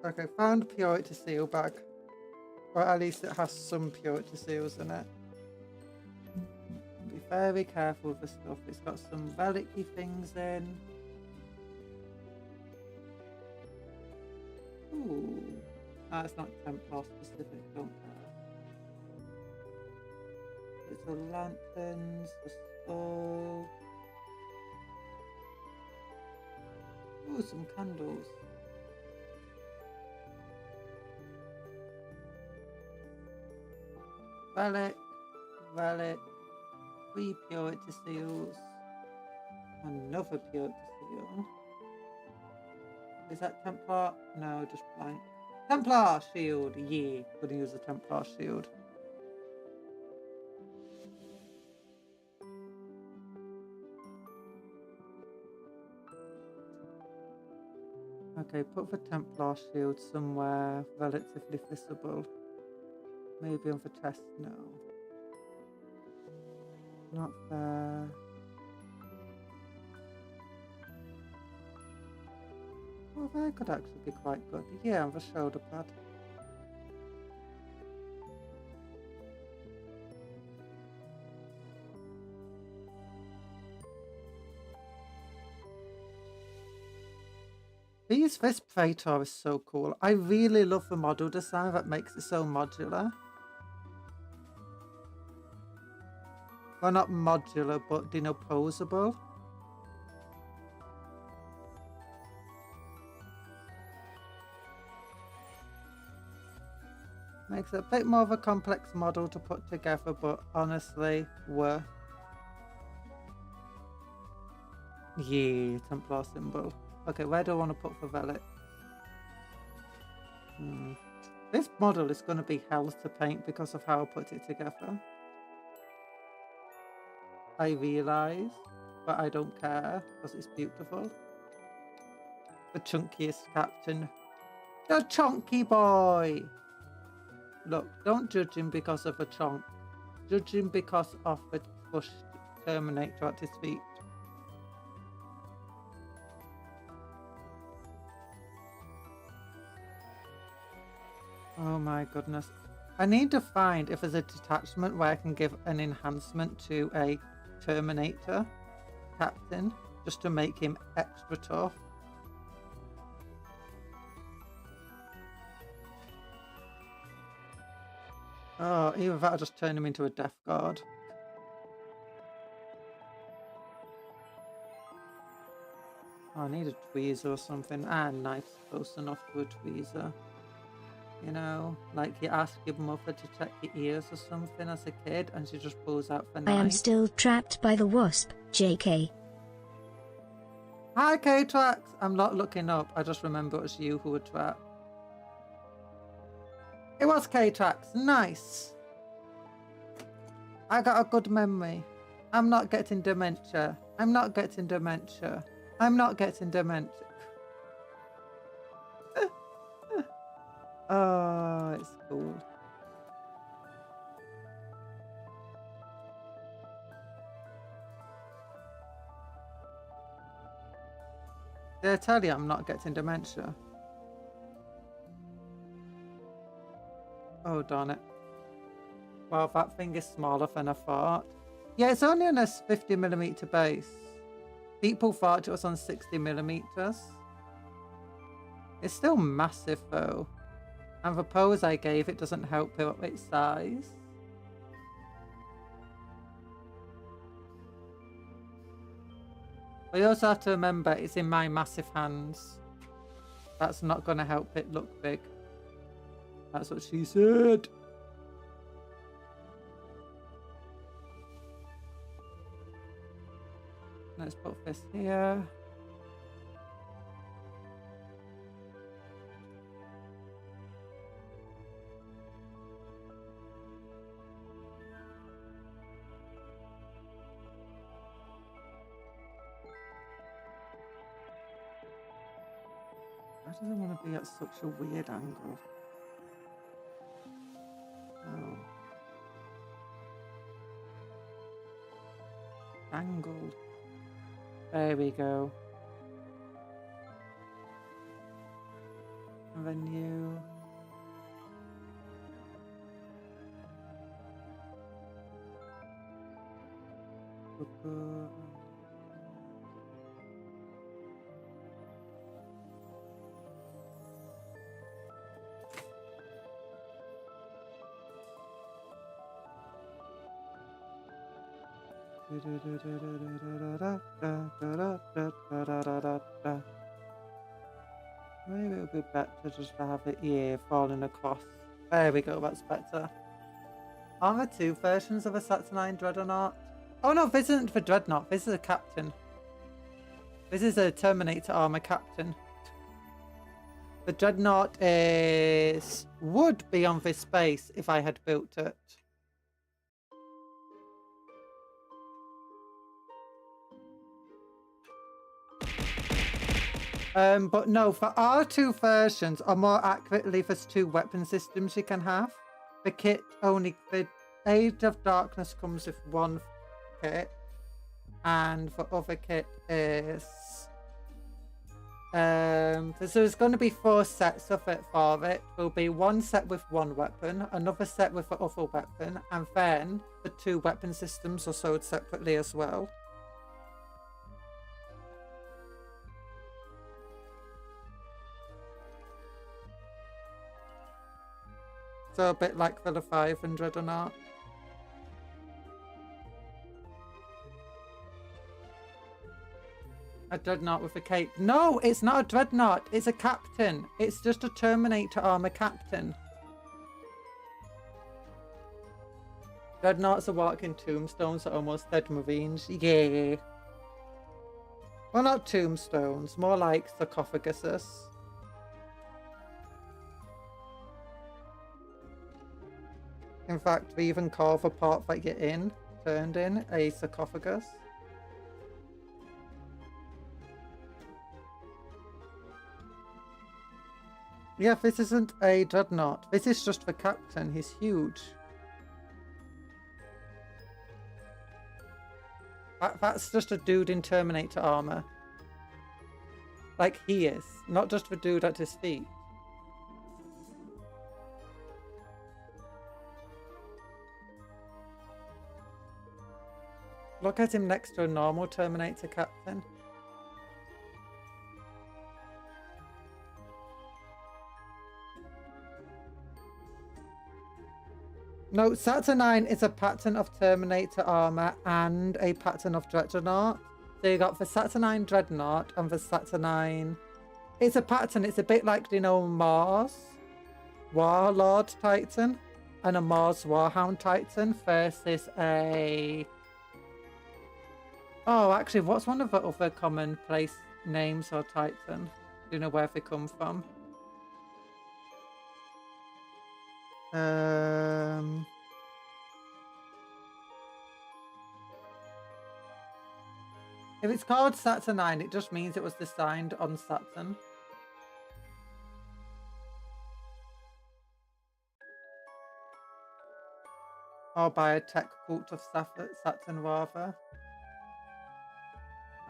Okay, found Purity Seal bag. Or at least it has some Purity Seals in it. Be very careful with the stuff. It's got some relic-y things in. Ooh. It's not Templar specific, don't care. Little lanterns, the skull. Ooh, some candles. Relic, 3 Purity Seals, another Purity Seal. Is that Templar? No, just blank. Templar shield, yeah. Gonna use the Templar shield. Okay, put the Templar shield somewhere relatively visible. Maybe on the chest, no. Not there. Well, that could actually be quite good. Yeah, on the shoulder pad. This Praetor is so cool. I really love the model design that makes it so modular. Well, not modular, but posable. Makes it a bit more of a complex model to put together, but honestly, worth. Yeah, Templar symbol. Okay, where do I want to put the relic? This model is going to be hell to paint because of how I put it together. I realise, but I don't care because it's beautiful. The chunkiest captain. The chunky boy! Look, don't judge him because of a chonk. Judge him because of the crushed Terminator at his feet. Oh my goodness. I need to find if there's a detachment where I can give an enhancement to a Terminator captain just to make him extra tough. Oh, either that or just turn him into a Death Guard. Oh, I need a tweezer or something. Ah, knife's close enough to a tweezer. You know, like you ask your mother to check your ears or something as a kid and she just pulls out the knife. I am still trapped by the wasp, JK. Hi, K-Trax! I'm not looking up. I just remember it was you who were trapped. It was K-Trax. Nice. I got a good memory. I'm not getting dementia. I'm not getting dementia. I'm not getting dementia. Oh, it's cool. Did I tell you I'm not getting dementia? Oh, darn it. Well, that thing is smaller than I thought. Yeah, it's only on a 50mm base. People thought it was on 60mm. It's still massive, though. And the pose I gave it doesn't help it up its size. But you also have to remember it's in my massive hands. That's not going to help it look big. That's what she said. Let's put this here. Why does it want to be at such a weird angle? Oh. Angled. There we go. And then you... Maybe it would be better just to have it here falling across. There we go, that's better. Are there two versions of a Saturnine Dreadnought? Oh no, this isn't the Dreadnought, this is a Captain. This is a Terminator armor Captain. The dreadnought would be on this base if I had built it. But no, for R2 versions, or more accurately, there's 2 weapon systems you can have. The kit only, the Age of Darkness comes with 1 kit, and the other kit is, so there's going to be 4 sets of it for it. There'll be 1 set with 1 weapon, another set with the other weapon, and then the 2 weapon systems are sold separately as well. So a bit like the Leviathan Dreadnought. A dreadnought with a cape. No, it's not a dreadnought. It's a captain. It's just a Terminator armor captain. Dreadnoughts are walking tombstones, are almost dead marines. Yeah. Well, not tombstones. More like sarcophaguses. In fact, we even call the part that you're in, turned in, a sarcophagus. Yeah, this isn't a dreadnought. This is just the captain. He's huge. That's just a dude in Terminator armor. Like he is. Not just the dude at his feet. Look at him next to a normal Terminator captain. No, Saturnine is a pattern of Terminator armor and a pattern of Dreadnought. So you got the Saturnine Dreadnought and the Saturnine. It's a pattern. It's a bit like, you know, Mars Warlord Titan and a Mars Warhound Titan versus a... Oh, actually, what's one of the other common place names or Titan? Do you know where they come from? If it's called Saturnine, it just means it was designed on Saturn. Or by a tech cult of Saturn, rather.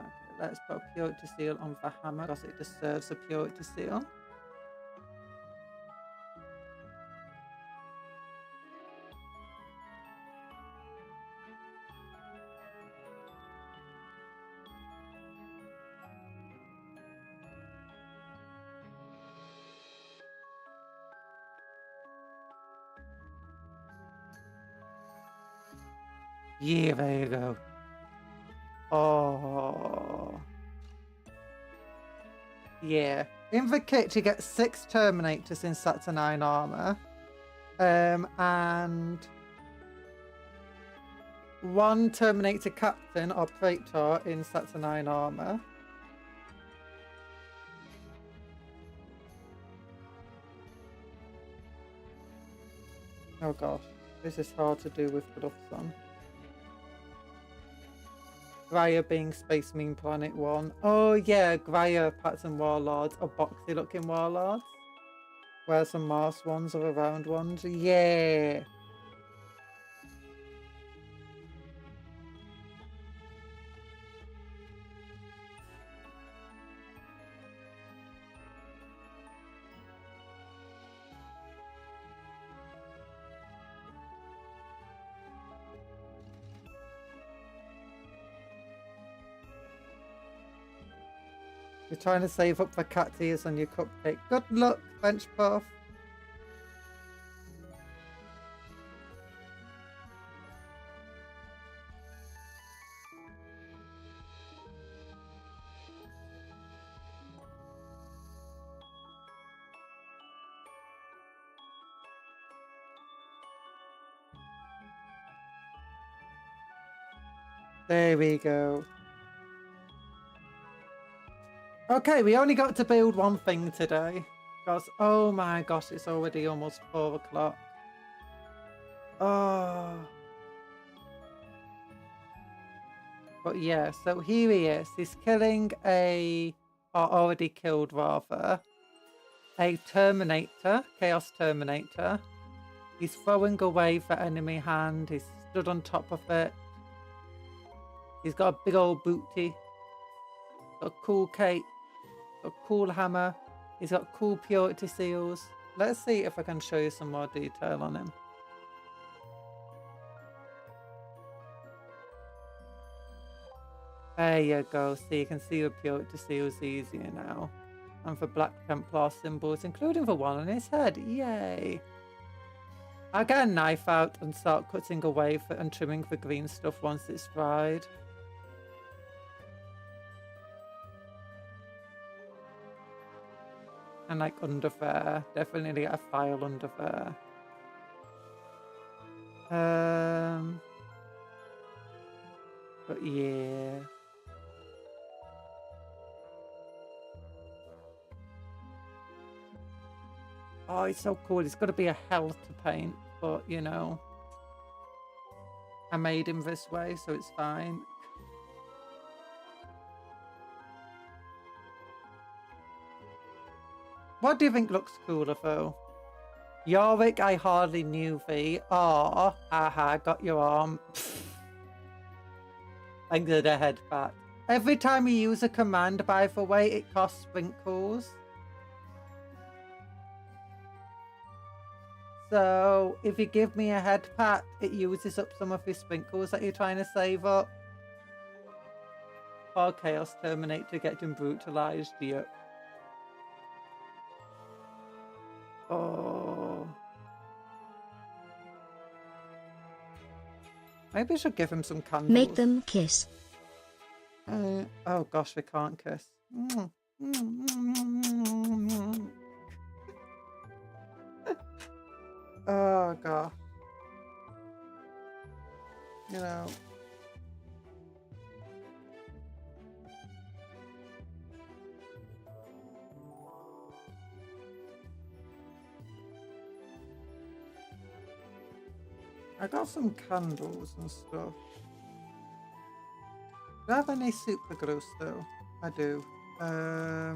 Okay, let's put a purity seal on the hammer because it deserves a purity seal. Yeah, there you go. Oh. Yeah. In the kit, you get 6 Terminators in Saturnine armor. And 1 Terminator Captain or Praetor in Saturnine armor. Oh gosh, this is hard to do with gloves on. Graia being Space Marine Planet 1. Oh yeah, Graia pattern warlords or boxy looking warlords. Where some Mars ones or round ones. Yeah. You're trying to save up for cat ears on your cupcake. Good luck, bench puff. There we go. Okay, we only got to build one thing today. Because, oh my gosh, it's already almost 4 o'clock. Oh. But yeah, so here he is. He's killing or already killed rather, a Terminator, Chaos Terminator. He's throwing away the enemy hand. He's stood on top of it. He's got a big old booty. Got a cool cape. Got a cool hammer. He's got cool purity seals. Let's see if I can show you some more detail on him. There you go. See, you can see the purity seals easier now. And for Black Templar symbols, including the one on his head. Yay! I'll get a knife out and start cutting away and trimming the green stuff once it's dried. And like under there. Definitely get a file under there. But yeah. Oh, it's so cool. It's got to be a hell to paint, but you know, I made him this way, so it's fine. What do you think looks cooler, though? Yorick, I hardly knew thee. Oh, haha, got your arm. Thanks for the head back. Every time you use a command, by the way, it costs sprinkles. So, if you give me a head pat, it uses up some of your sprinkles that you're trying to save up. Poor Chaos Terminator getting brutalized, yep. Oh. Maybe I should give him some candles. Make them kiss. Oh gosh, we can't kiss. Oh god. You know. I got some candles and stuff. Do I have any super glue still? I do. I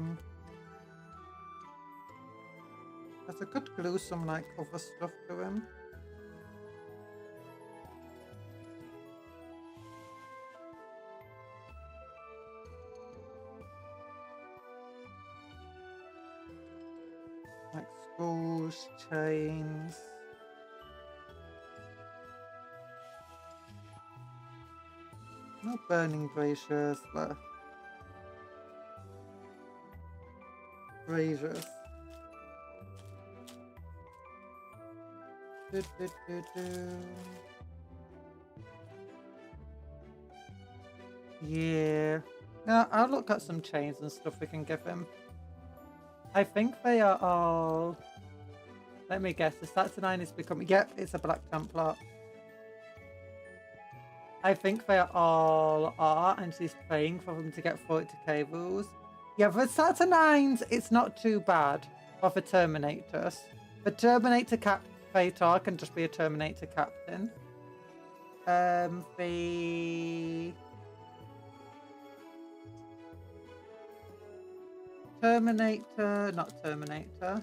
could glue some like other stuff to him. Like screws, chains. No burning braziers left. Braziers. Yeah. Now I'll look at some chains and stuff we can give him. I think they are all. Let me guess. The Saturnine is becoming. Yep, it's a Black Templar. I think they all are, and she's praying for them to get 40k rules. Yeah, for Saturnines, it's not too bad. Or for Terminators. The Terminator Captator can just be a Terminator Captain. The Terminator, not Terminator.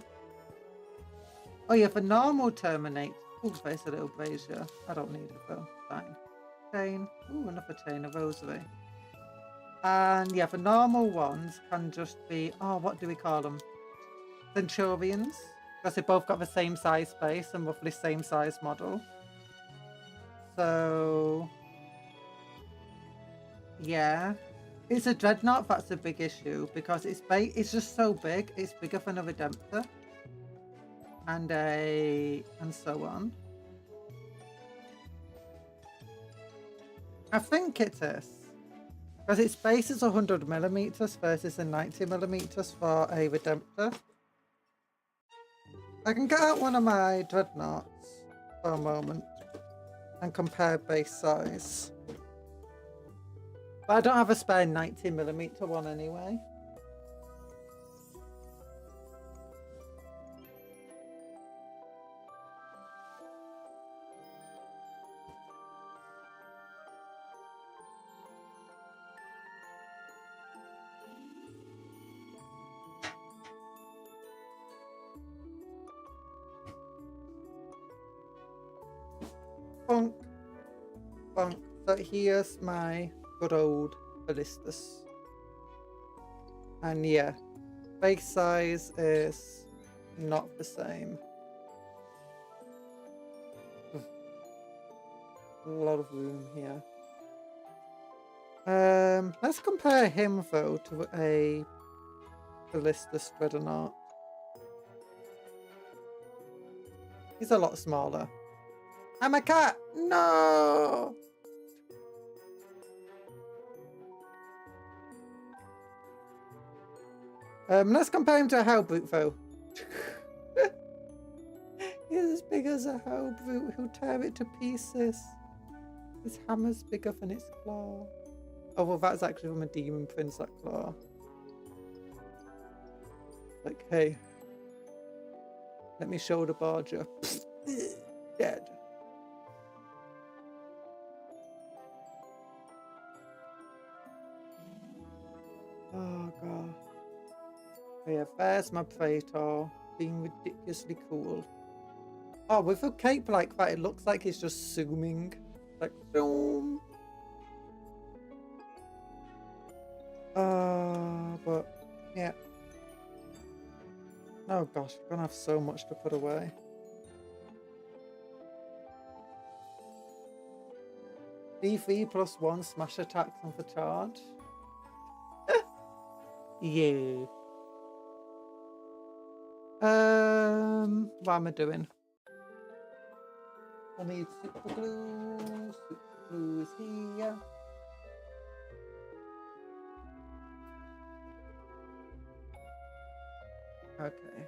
Oh yeah, for normal Terminator. Oh, there's a little brazier. I don't need it though. Fine. Chain. Ooh, another chain, a rosary. And yeah, for normal ones can just be, oh, what do we call them? Centurions. Because they both got the same size base and roughly same size model. So, yeah. It's a Dreadnought that's a big issue because it's just so big. It's bigger than a Redemptor. And so on. I think it is. Because its base is 100mm versus a 90mm for a Redemptor. I can get out one of my Dreadnoughts for a moment and compare base size. But I don't have a spare 90mm one anyway. bonk. So here's my good old ballistas. And yeah, base size is not the same. A lot of room here. Let's compare him though to a ballistas dreadnought. He's a lot smaller. I'm a cat! No! Let's compare him to a Hellbrute though. He's as big as a Hellbrute. He'll tear it to pieces. His hammer's bigger than its claw. Oh, well, that's actually from a demon prince, that claw. Like, hey. Let me shoulder barge you. Dead. Oh, God. Yeah, there's my Praetor. Being ridiculously cool. Oh, with a cape like that, it looks like he's just zooming. Like, boom. But, yeah. Oh gosh, we're gonna have so much to put away. D3 plus 1 smash attacks on the charge. Yeah. What am I doing? I need super glue. Super glue is here. Okay.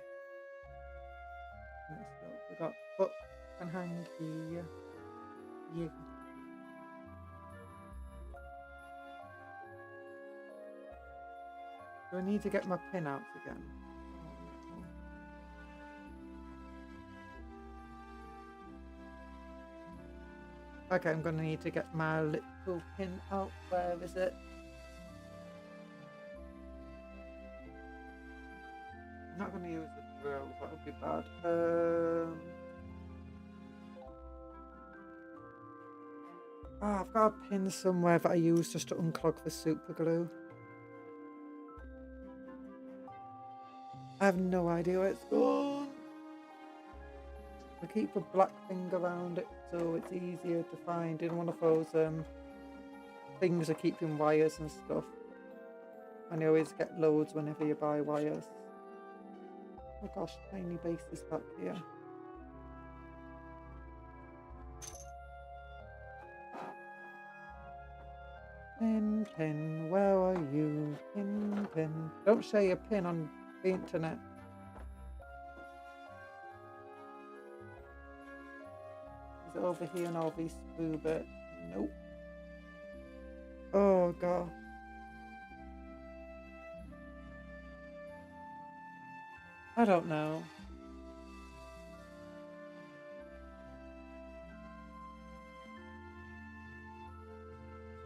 Next up, we got hook and hang here. Yeah. Do I need to get my pin out again? Okay, I'm gonna need to get my little pin out. Where is it? I'm not gonna use the drill, that would be bad. I've got a pin somewhere that I use just to unclog the super glue. I have no idea where it's gone. I keep a black thing around it so it's easier to find in one of those things that keep in wires and stuff. And you always get loads whenever you buy wires. Oh gosh, tiny bases back here. Pin, where are you? Pin. Don't share your pin on the internet. Is it over here in all these blue bits? Nope. Oh god. I don't know.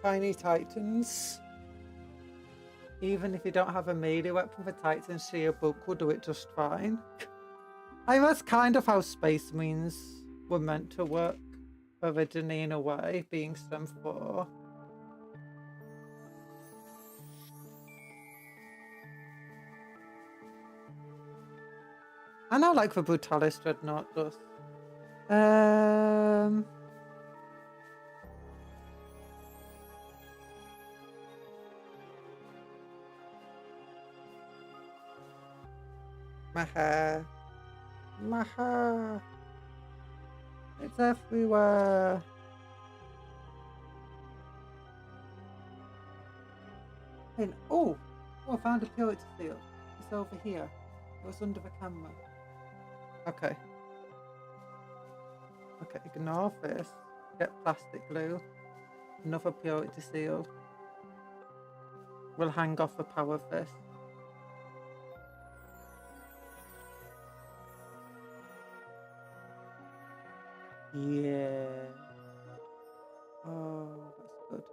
Tiny Titans. Even if you don't have a melee weapon for Titans, sheer bulk will do it just fine. I mean, that's kind of how Space Marines were meant to work originally in a way, being strength 4. I know, like the Brutalis Dreadnought does. My hair. My hair. It's everywhere. And oh, I found a purity seal. It's over here. It was under the camera. Okay. Okay, ignore this. Get plastic glue. Another purity seal. We'll hang off the power of this. Yeah. Oh, that's good.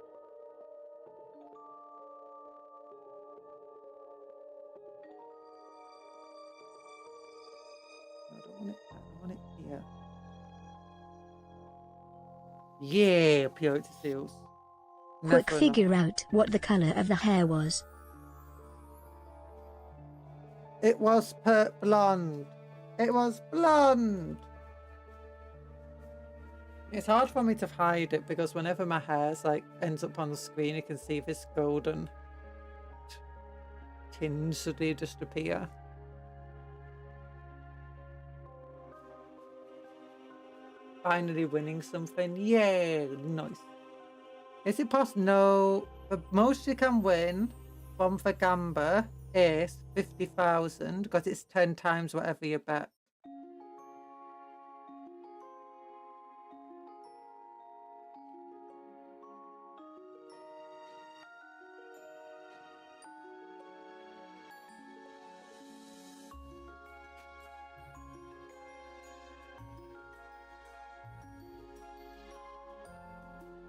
I don't want it there. I want it here. Yeah, purity seals. Quick Never enough. figure out what the color of the hair was. It was blonde. It was blonde. It's hard for me to hide it because whenever my hair's like ends up on the screen, you can see this golden tinge suddenly just appear. Finally winning something. Yeah, nice. Is it possible? No. The most you can win from the gamba is 50,000 because it's 10 times whatever you bet.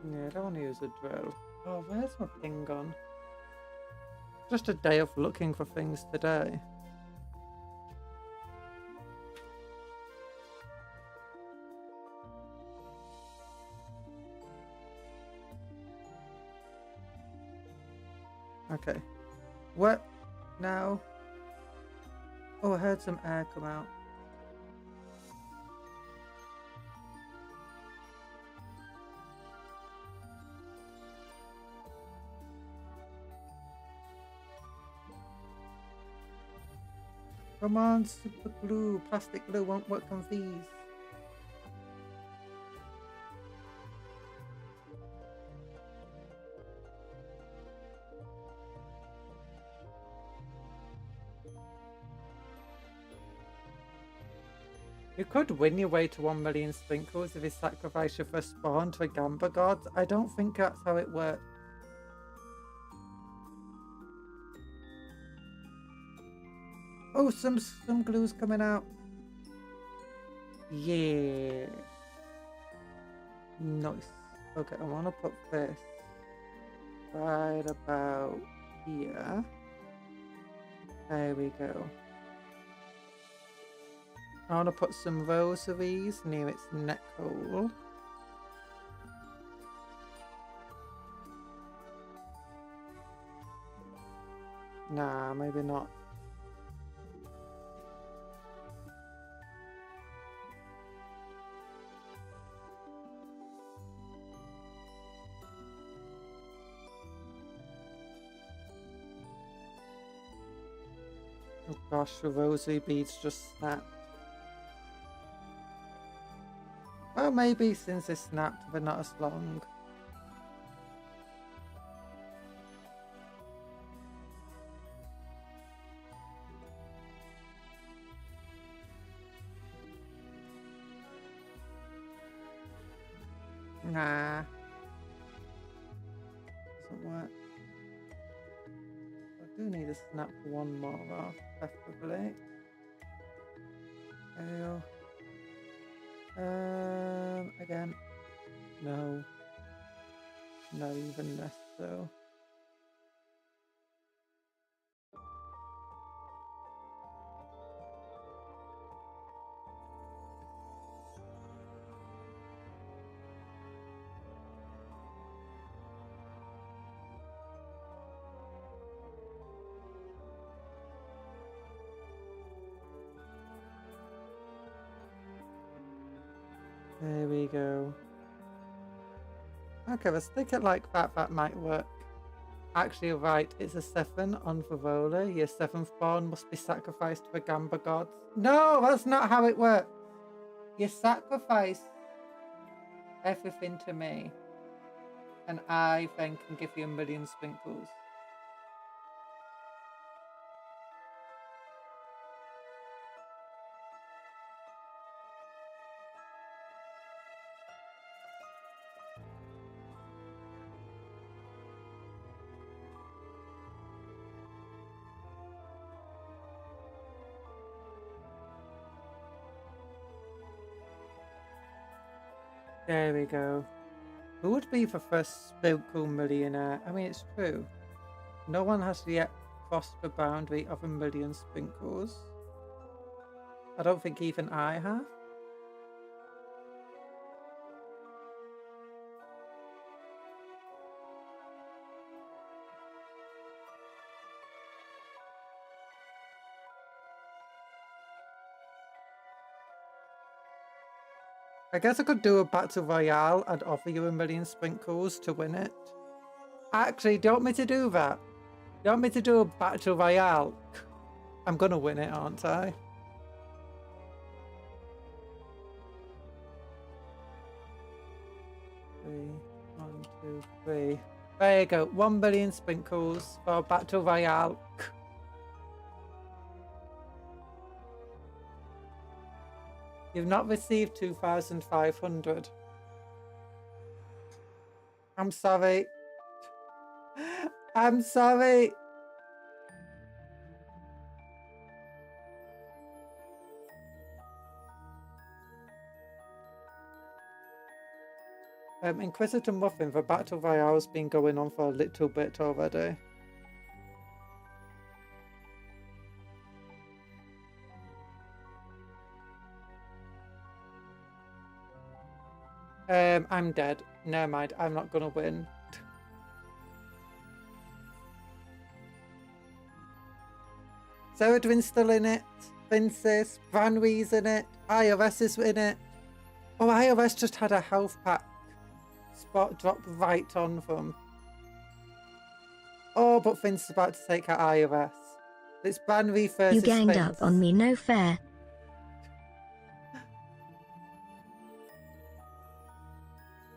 Yeah, I don't want to use a drill. Oh, where's my ping gone? Just a day of looking for things today. Okay. What now? Oh, I heard some air come out. Come on, super glue. Plastic glue won't work on these. You could win your way to 1 million sprinkles if you sacrifice your first spawn to a gamba god. I don't think that's how it works. Oh, some glue's coming out. Yeah. Nice. Okay, I want to put this right about here. There we go. I want to put some rosaries near its neck hole. Nah, maybe not. Oh gosh, the rosary beads just snapped. Well, maybe since they snapped, they're not as long. Nah. Doesn't work. I do need to snap one more off, preferably. Ew. Again. No. Not even this, though. There we go. Okay, let's take it like that. That might work. Actually, right, it's a 7 on the roller. Your 7th spawn must be sacrificed to the gamba gods. No, that's not how it works. You sacrifice everything to me, and I then can give you 1 million sprinkles. There we go. Who would be the first sprinkle millionaire? I mean, it's true. No one has yet crossed the boundary of 1 million sprinkles. I don't think even I have. I guess I could do a battle royale and offer you 1,000,000 sprinkles to win it. Actually, do you want me to do that? Do you want me to do a battle royale? I'm gonna win it, aren't I? Three, 1, 2, 3. There you go. 1,000,000,000 sprinkles for a battle royale. You've not received 2,500. I'm sorry. I'm sorry. Inquisitor Muffin, the Battle Royale's been going on for a little bit already. I'm dead. Never mind, I'm not gonna win. Saturnine still in it. Princess, Branwee's in it. IRS is in it. Oh, IRS just had a health pack spot drop right on them. Oh, but Finn's about to take her IRS. It's Branwee versus You ganged Finns. up on me, no fair.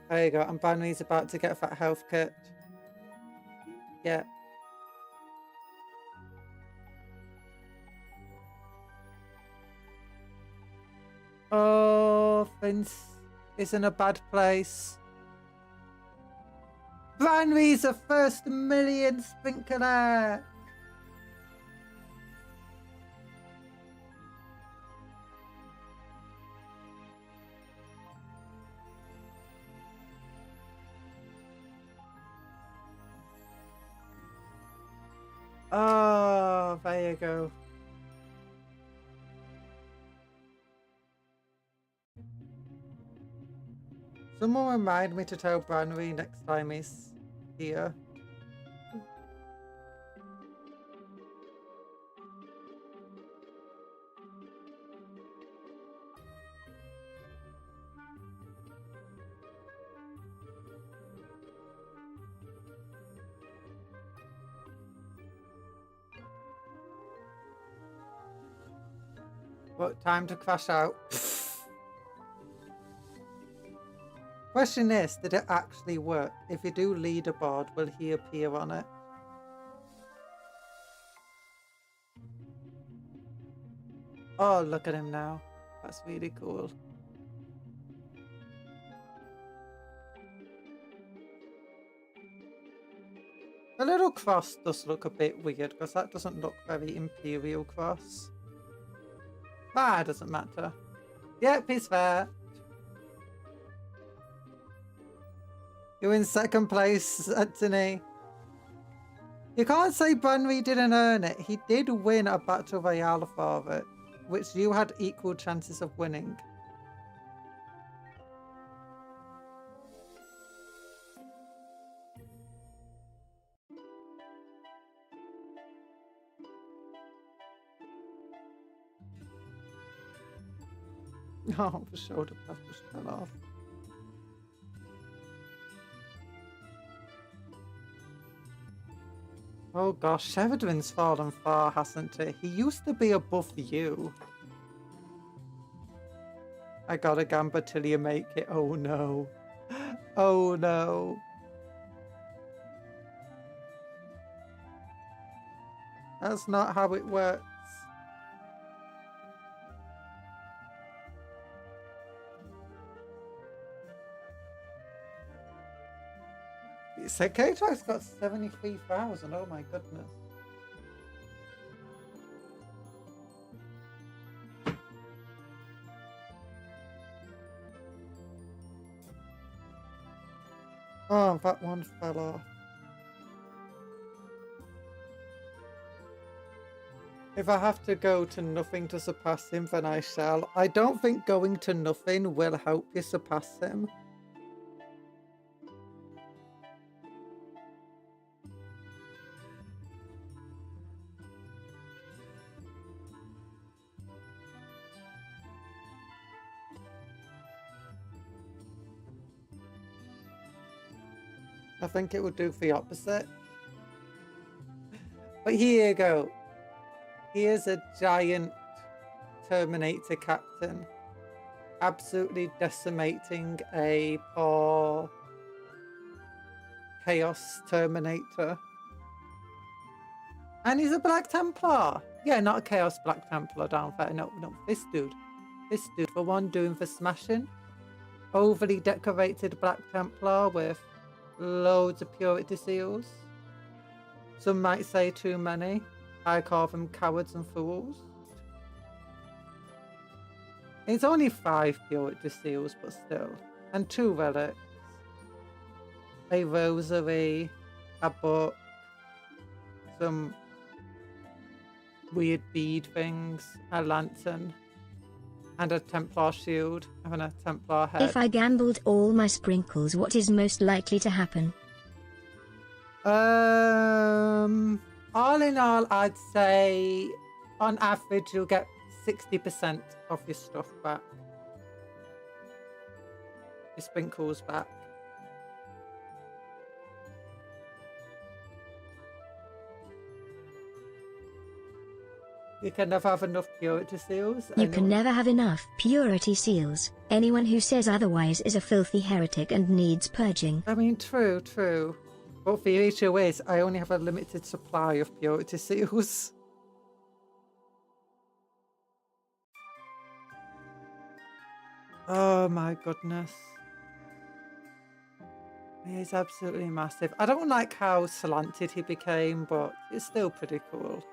There you go, and Branwee's about to get that health kit. Yeah. Oh, Vince is in a bad place. Branwee's a first 1,000,000 sprinkler. Oh, there you go. Someone remind me to tell Branwee next time he's here. What time to crash out? Question is, did it actually work? If you do leaderboard, will he appear on it? Oh, look at him now. That's really cool. The little cross does look a bit weird because that doesn't look very Imperial cross. Ah, it doesn't matter. Yep, he's there. You're in second place, Anthony. You can't say Branwee didn't earn it. He did win a Battle Royale for it, which you had equal chances of winning. Oh, the shoulder pad just fell off. Oh gosh, Sheridan's fallen far, hasn't he? He used to be above you. I gotta gamble till you make it. Oh no. Oh no. That's not how it works. So K-Track's got 73,000. Oh my goodness. Oh, that one fell off. If I have to go to nothing to surpass him, then I shall. I don't think going to nothing will help you surpass him. I think it would do the opposite. But here you go. Here's a giant Terminator captain. Absolutely decimating a poor Chaos Terminator. And he's a Black Templar. Yeah, not a Chaos Black Templar down there. No, this dude. This dude, the one doing the smashing. Overly decorated Black Templar with loads of purity seals. Some might say too many. I call them cowards and fools. It's only 5 purity seals, but still. And 2 relics. A rosary, a book, some weird bead things, a lantern, and a Templar shield, and a Templar head. If I gambled all my sprinkles, what is most likely to happen? All in all, I'd say on average you'll get 60% of your stuff back. Your sprinkles back. You can never have enough purity seals. You can never have enough purity seals. Anyone who says otherwise is a filthy heretic and needs purging. I mean, true. But the issue is, I only have a limited supply of purity seals. Oh my goodness. He is absolutely massive. I don't like how slanted he became, but it's still pretty cool.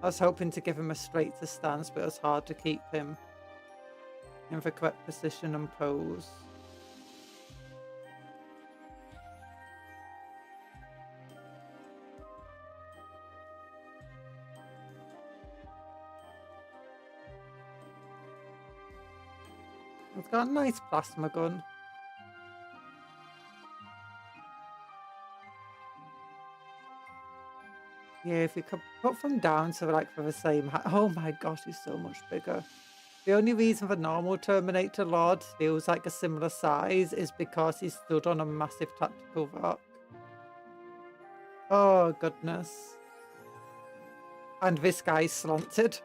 I was hoping to give him a straighter stance, but it was hard to keep him in the correct position and pose. It's got a nice plasma gun. Yeah, if you could put them down to like for the same height. Oh my gosh, he's so much bigger. The only reason the normal Terminator Lord feels like a similar size is because he stood on a massive tactical rock. Oh goodness. And this guy's slanted.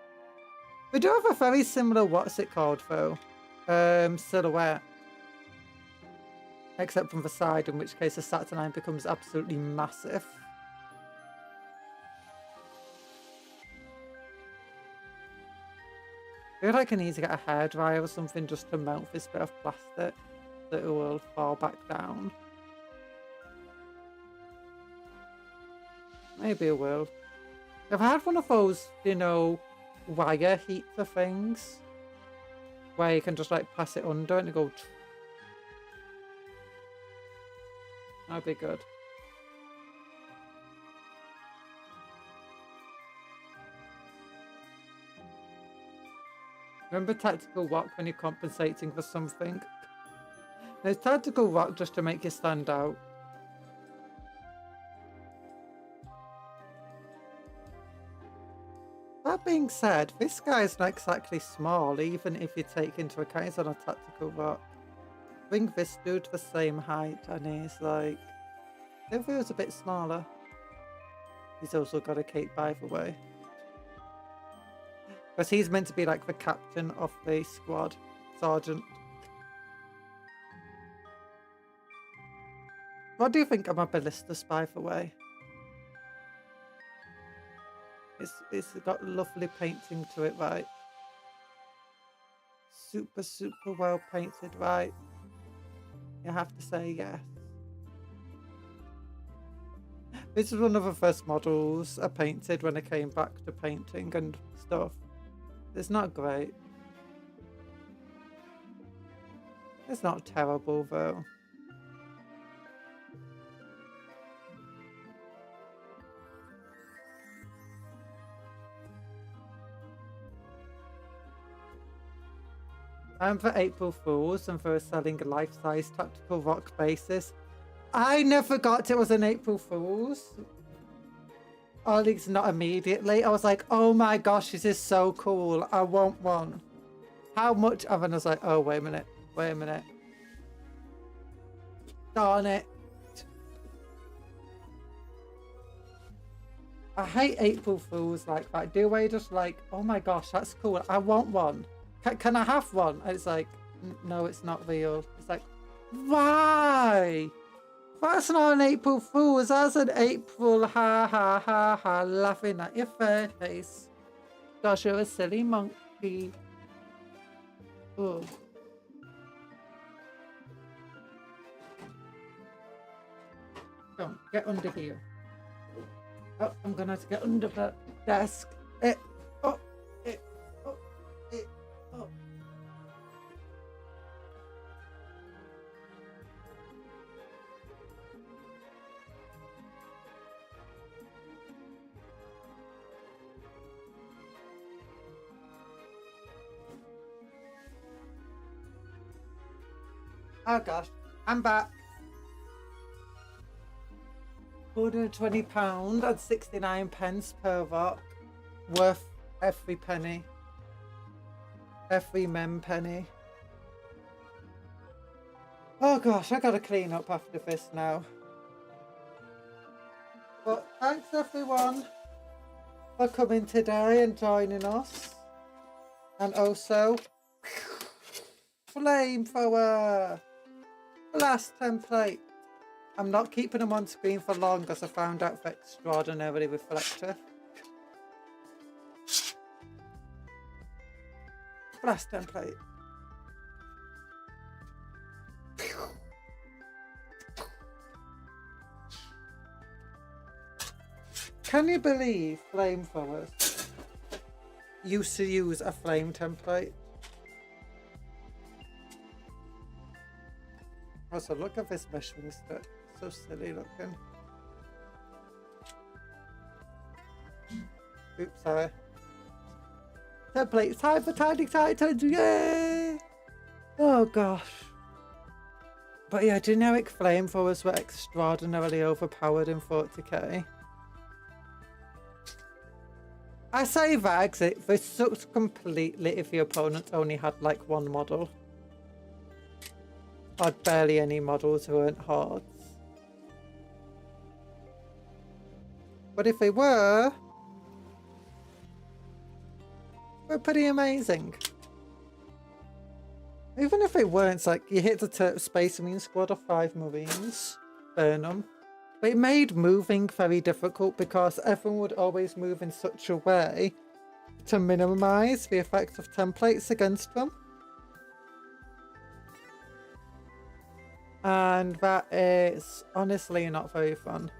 We do have a very similar, what's it called though? Silhouette. Except from the side, in which case the Saturnine becomes absolutely massive. I feel like I need to get a hairdryer or something just to melt this bit of plastic so it will fall back down. Maybe I will. I've had one of those, you know, wire heater things where you can just like pass it under and it go. That'd be good. Remember tactical rock when you're compensating for something? There's tactical rock just to make you stand out. That being said, this guy's not exactly small, even if you take into account he's on a tactical rock. Bring this dude the same height and he's like... If he was a bit smaller. He's also got a cape, by the way. Because he's meant to be like the captain of the squad. Sergeant. What do you think of my ballistas, by the way? It's got lovely painting to it, right? Super well painted, right? You have to say yes. This is one of the first models I painted when I came back to painting and stuff. It's not great. It's not terrible though. I'm for April Fools and for selling a life-size tactical rock bases. I never got it was an April Fool's. Or at least not immediately. I was like, oh my gosh, this is so cool. I want one. how much of it? I was like, oh, wait a minute. Darn it. I hate April Fools like that. Do I just like, oh my gosh, that's cool. I want one. Can I have one? And it's like, no, it's not real. It's like, why? That's not an April Fool's. That's an April ha ha ha ha laughing at your face. Gosh, you're a silly monkey. Oh. Come, get under here. Oh, I'm gonna have to get under the desk. Oh. Oh gosh, I'm back. £120 and 69 pence per rock. Worth every penny. Every mem penny. Oh gosh, I gotta clean up after this now. But thanks everyone for coming today and joining us. And also, flamethrower! Last template. I'm not keeping them on screen for long because I found out they're extraordinarily reflective. Last template. Can you believe flamethrowers used to use a flame template? Also, look at this measuring stick. So silly looking. Oops, sorry. Template time for Tiny Titans, yay! Oh gosh. But yeah, generic flamethrowers were extraordinarily overpowered in 40k. I say that because this sucks completely if the opponent only had like one model. Or barely any models who weren't hordes. But if they were pretty amazing. Even if they weren't, it's like you hit the Space Marine squad of 5 Marines, burn them. But it made moving very difficult because everyone would always move in such a way to minimize the effect of templates against them. And that is honestly not very fun.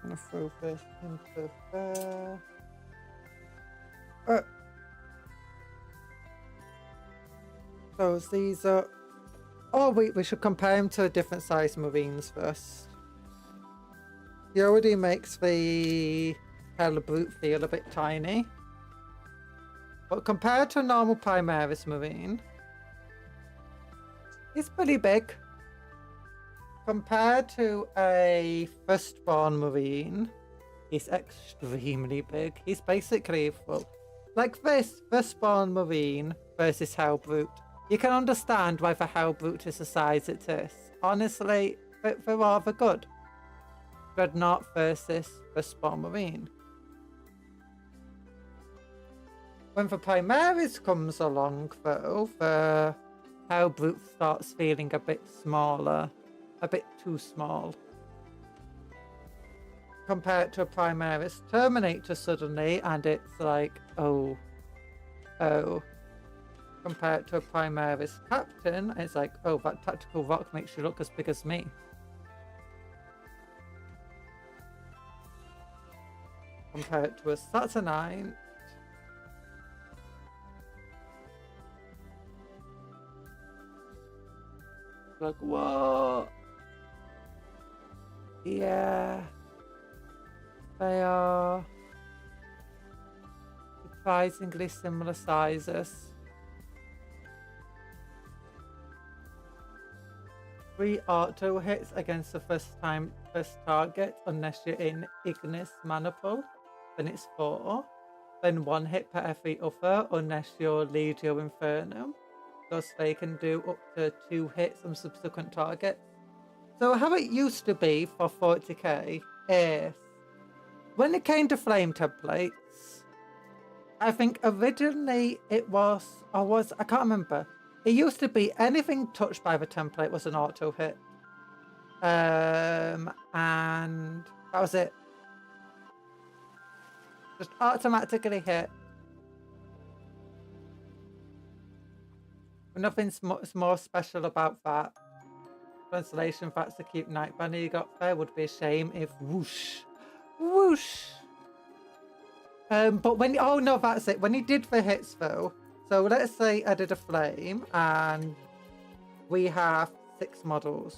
I'm gonna throw this into there. So these are... Oh wait, we should compare them to different size Marines first. He already makes the Hell Brute feel a bit tiny. But compared to a normal Primaris Marine, he's pretty big. Compared to a Firstborn Marine, he's extremely big. He's basically full. Like this Firstborn Marine versus Hell Brute. You can understand why the Hell Brute is the size it is. Honestly, they're rather good. Dreadnought versus Firstborn Marine. When the Primaris comes along though, the Hell Brute starts feeling a bit smaller. A bit too small. Compared to a Primaris Terminator suddenly, and it's like, oh. Compared to a Primaris Captain, it's like, oh, that tactical rock makes you look as big as me. Compared to a Saturnine, like, whoa. Yeah. They are surprisingly similar sizes. 3 auto hits against the first target unless you're in Ignis Maniple, then it's 4. Then 1 hit per every other unless you're Legio Inferno, because they can do up to 2 hits on subsequent targets. So how it used to be for 40k is, when it came to flame templates, I think originally it was, I can't remember. It used to be anything touched by the template was an auto hit. And that was it. Just automatically hit. Nothing's more special about that. Translation, that's the cute night bunny you got there. Would be a shame if whoosh. Whoosh. But when, oh no, that's it. When he did the hits though, so let's say I did a flame and we have 6 models.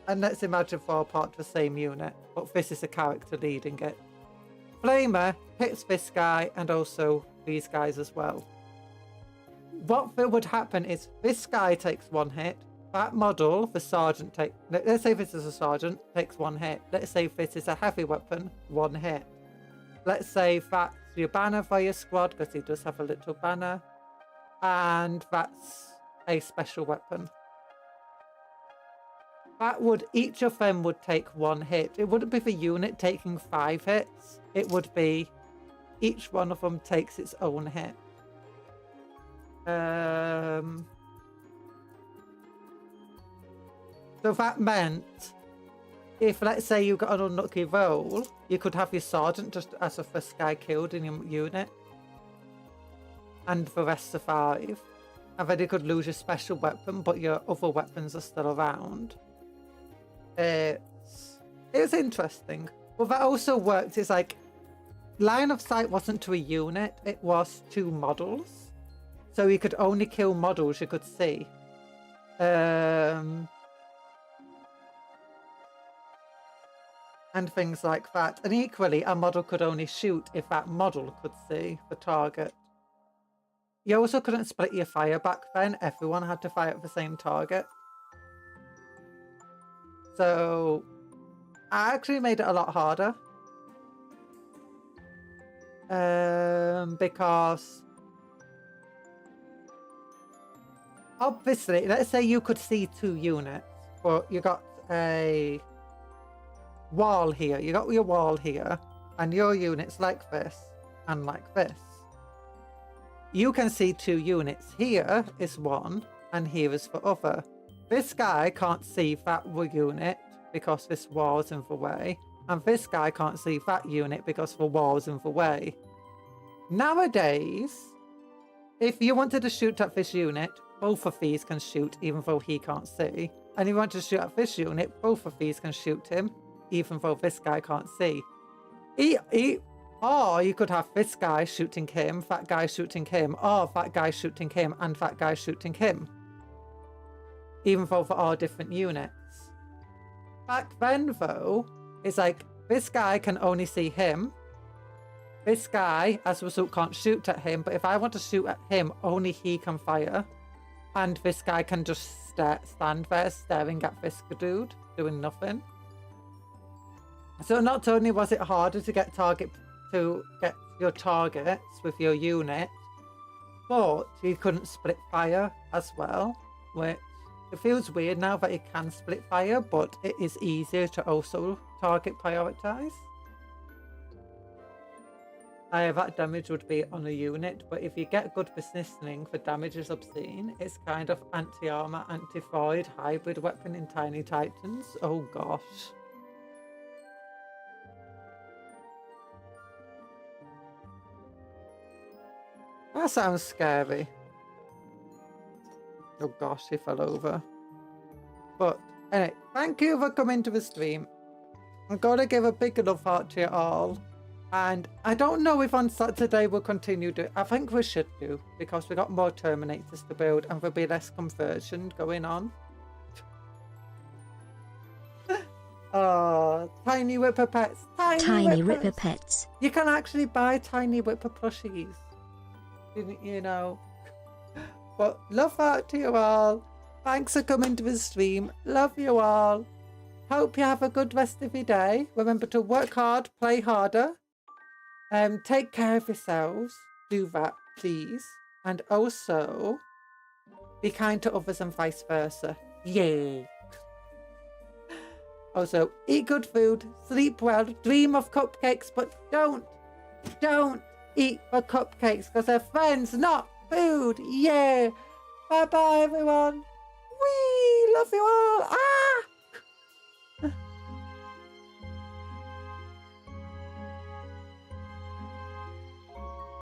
And let's imagine 4 part of the same unit, but this is a character leading it. Flamer hits this guy and also these guys as well. What would happen is this guy takes 1 hit. That model, the sergeant let's say this is a sergeant, takes 1 hit. Let's say this is a heavy weapon, 1 hit. Let's say that's your banner for your squad, because he does have a little banner. And that's a special weapon. Each of them would take 1 hit. It wouldn't be the unit taking 5 hits. It would be each one of them takes its own hit. So that meant, if let's say you got an unlucky roll, you could have your sergeant just as the first guy killed in your unit. And the rest survive. And then you could lose your special weapon, but your other weapons are still around. It's interesting. But that also worked. It's like, line of sight wasn't to a unit, it was to models. So you could only kill models you could see. And things like that. And equally, a model could only shoot if that model could see the target. You also couldn't split your fire back then. Everyone had to fire at the same target. So I actually made it a lot harder. Because obviously, let's say you could see 2 units, but you got a wall here. You got your wall here, and your unit's like this and like this. You can see 2 units. Here is 1, and here is the other. This guy can't see that unit because this wall's in the way, and this guy can't see that unit because the wall's in the way. Nowadays, if you wanted to shoot at this unit, both of these can shoot even though he can't see. And you want to shoot at this unit, both of these can shoot him even though this guy can't see. Or you could have this guy shooting him, that guy shooting him, or that guy shooting him, and that guy shooting him. Even though they're all different units. Back then, though, it's like, this guy can only see him. This guy, as a result, can't shoot at him, but if I want to shoot at him, only he can fire. And this guy can just stand there staring at this dude, doing nothing. So not only was it harder to get your targets with your unit, but you couldn't split fire as well, which it feels weird now that it can split fire, but it is easier to also target prioritize. That damage would be on a unit, but if you get good positioning, the damage is obscene. It's kind of anti-armor, anti-void hybrid weapon in Tiny Titans. Oh gosh. That sounds scary. Oh gosh, he fell over. But anyway, thank you for coming to the stream. I'm gonna give a big love heart to you all. And I don't know if on Saturday we'll continue to. I think we should do, because we got more Terminators to build and there'll be less conversion going on. Oh, Tiny Whipper Pets. Tiny Whipper Pets. You can actually buy Tiny Whipper plushies. You know. But love heart to you all. Thanks for coming to the stream. Love you all. Hope you have a good rest of your day. Remember to work hard, play harder. Take care of yourselves. Do that, please. And also, be kind to others and vice versa. Yay. Also, eat good food, sleep well, dream of cupcakes, but don't eat the cupcakes because they're friends, not food. Yeah. Bye-bye, everyone. We love you all. Ah!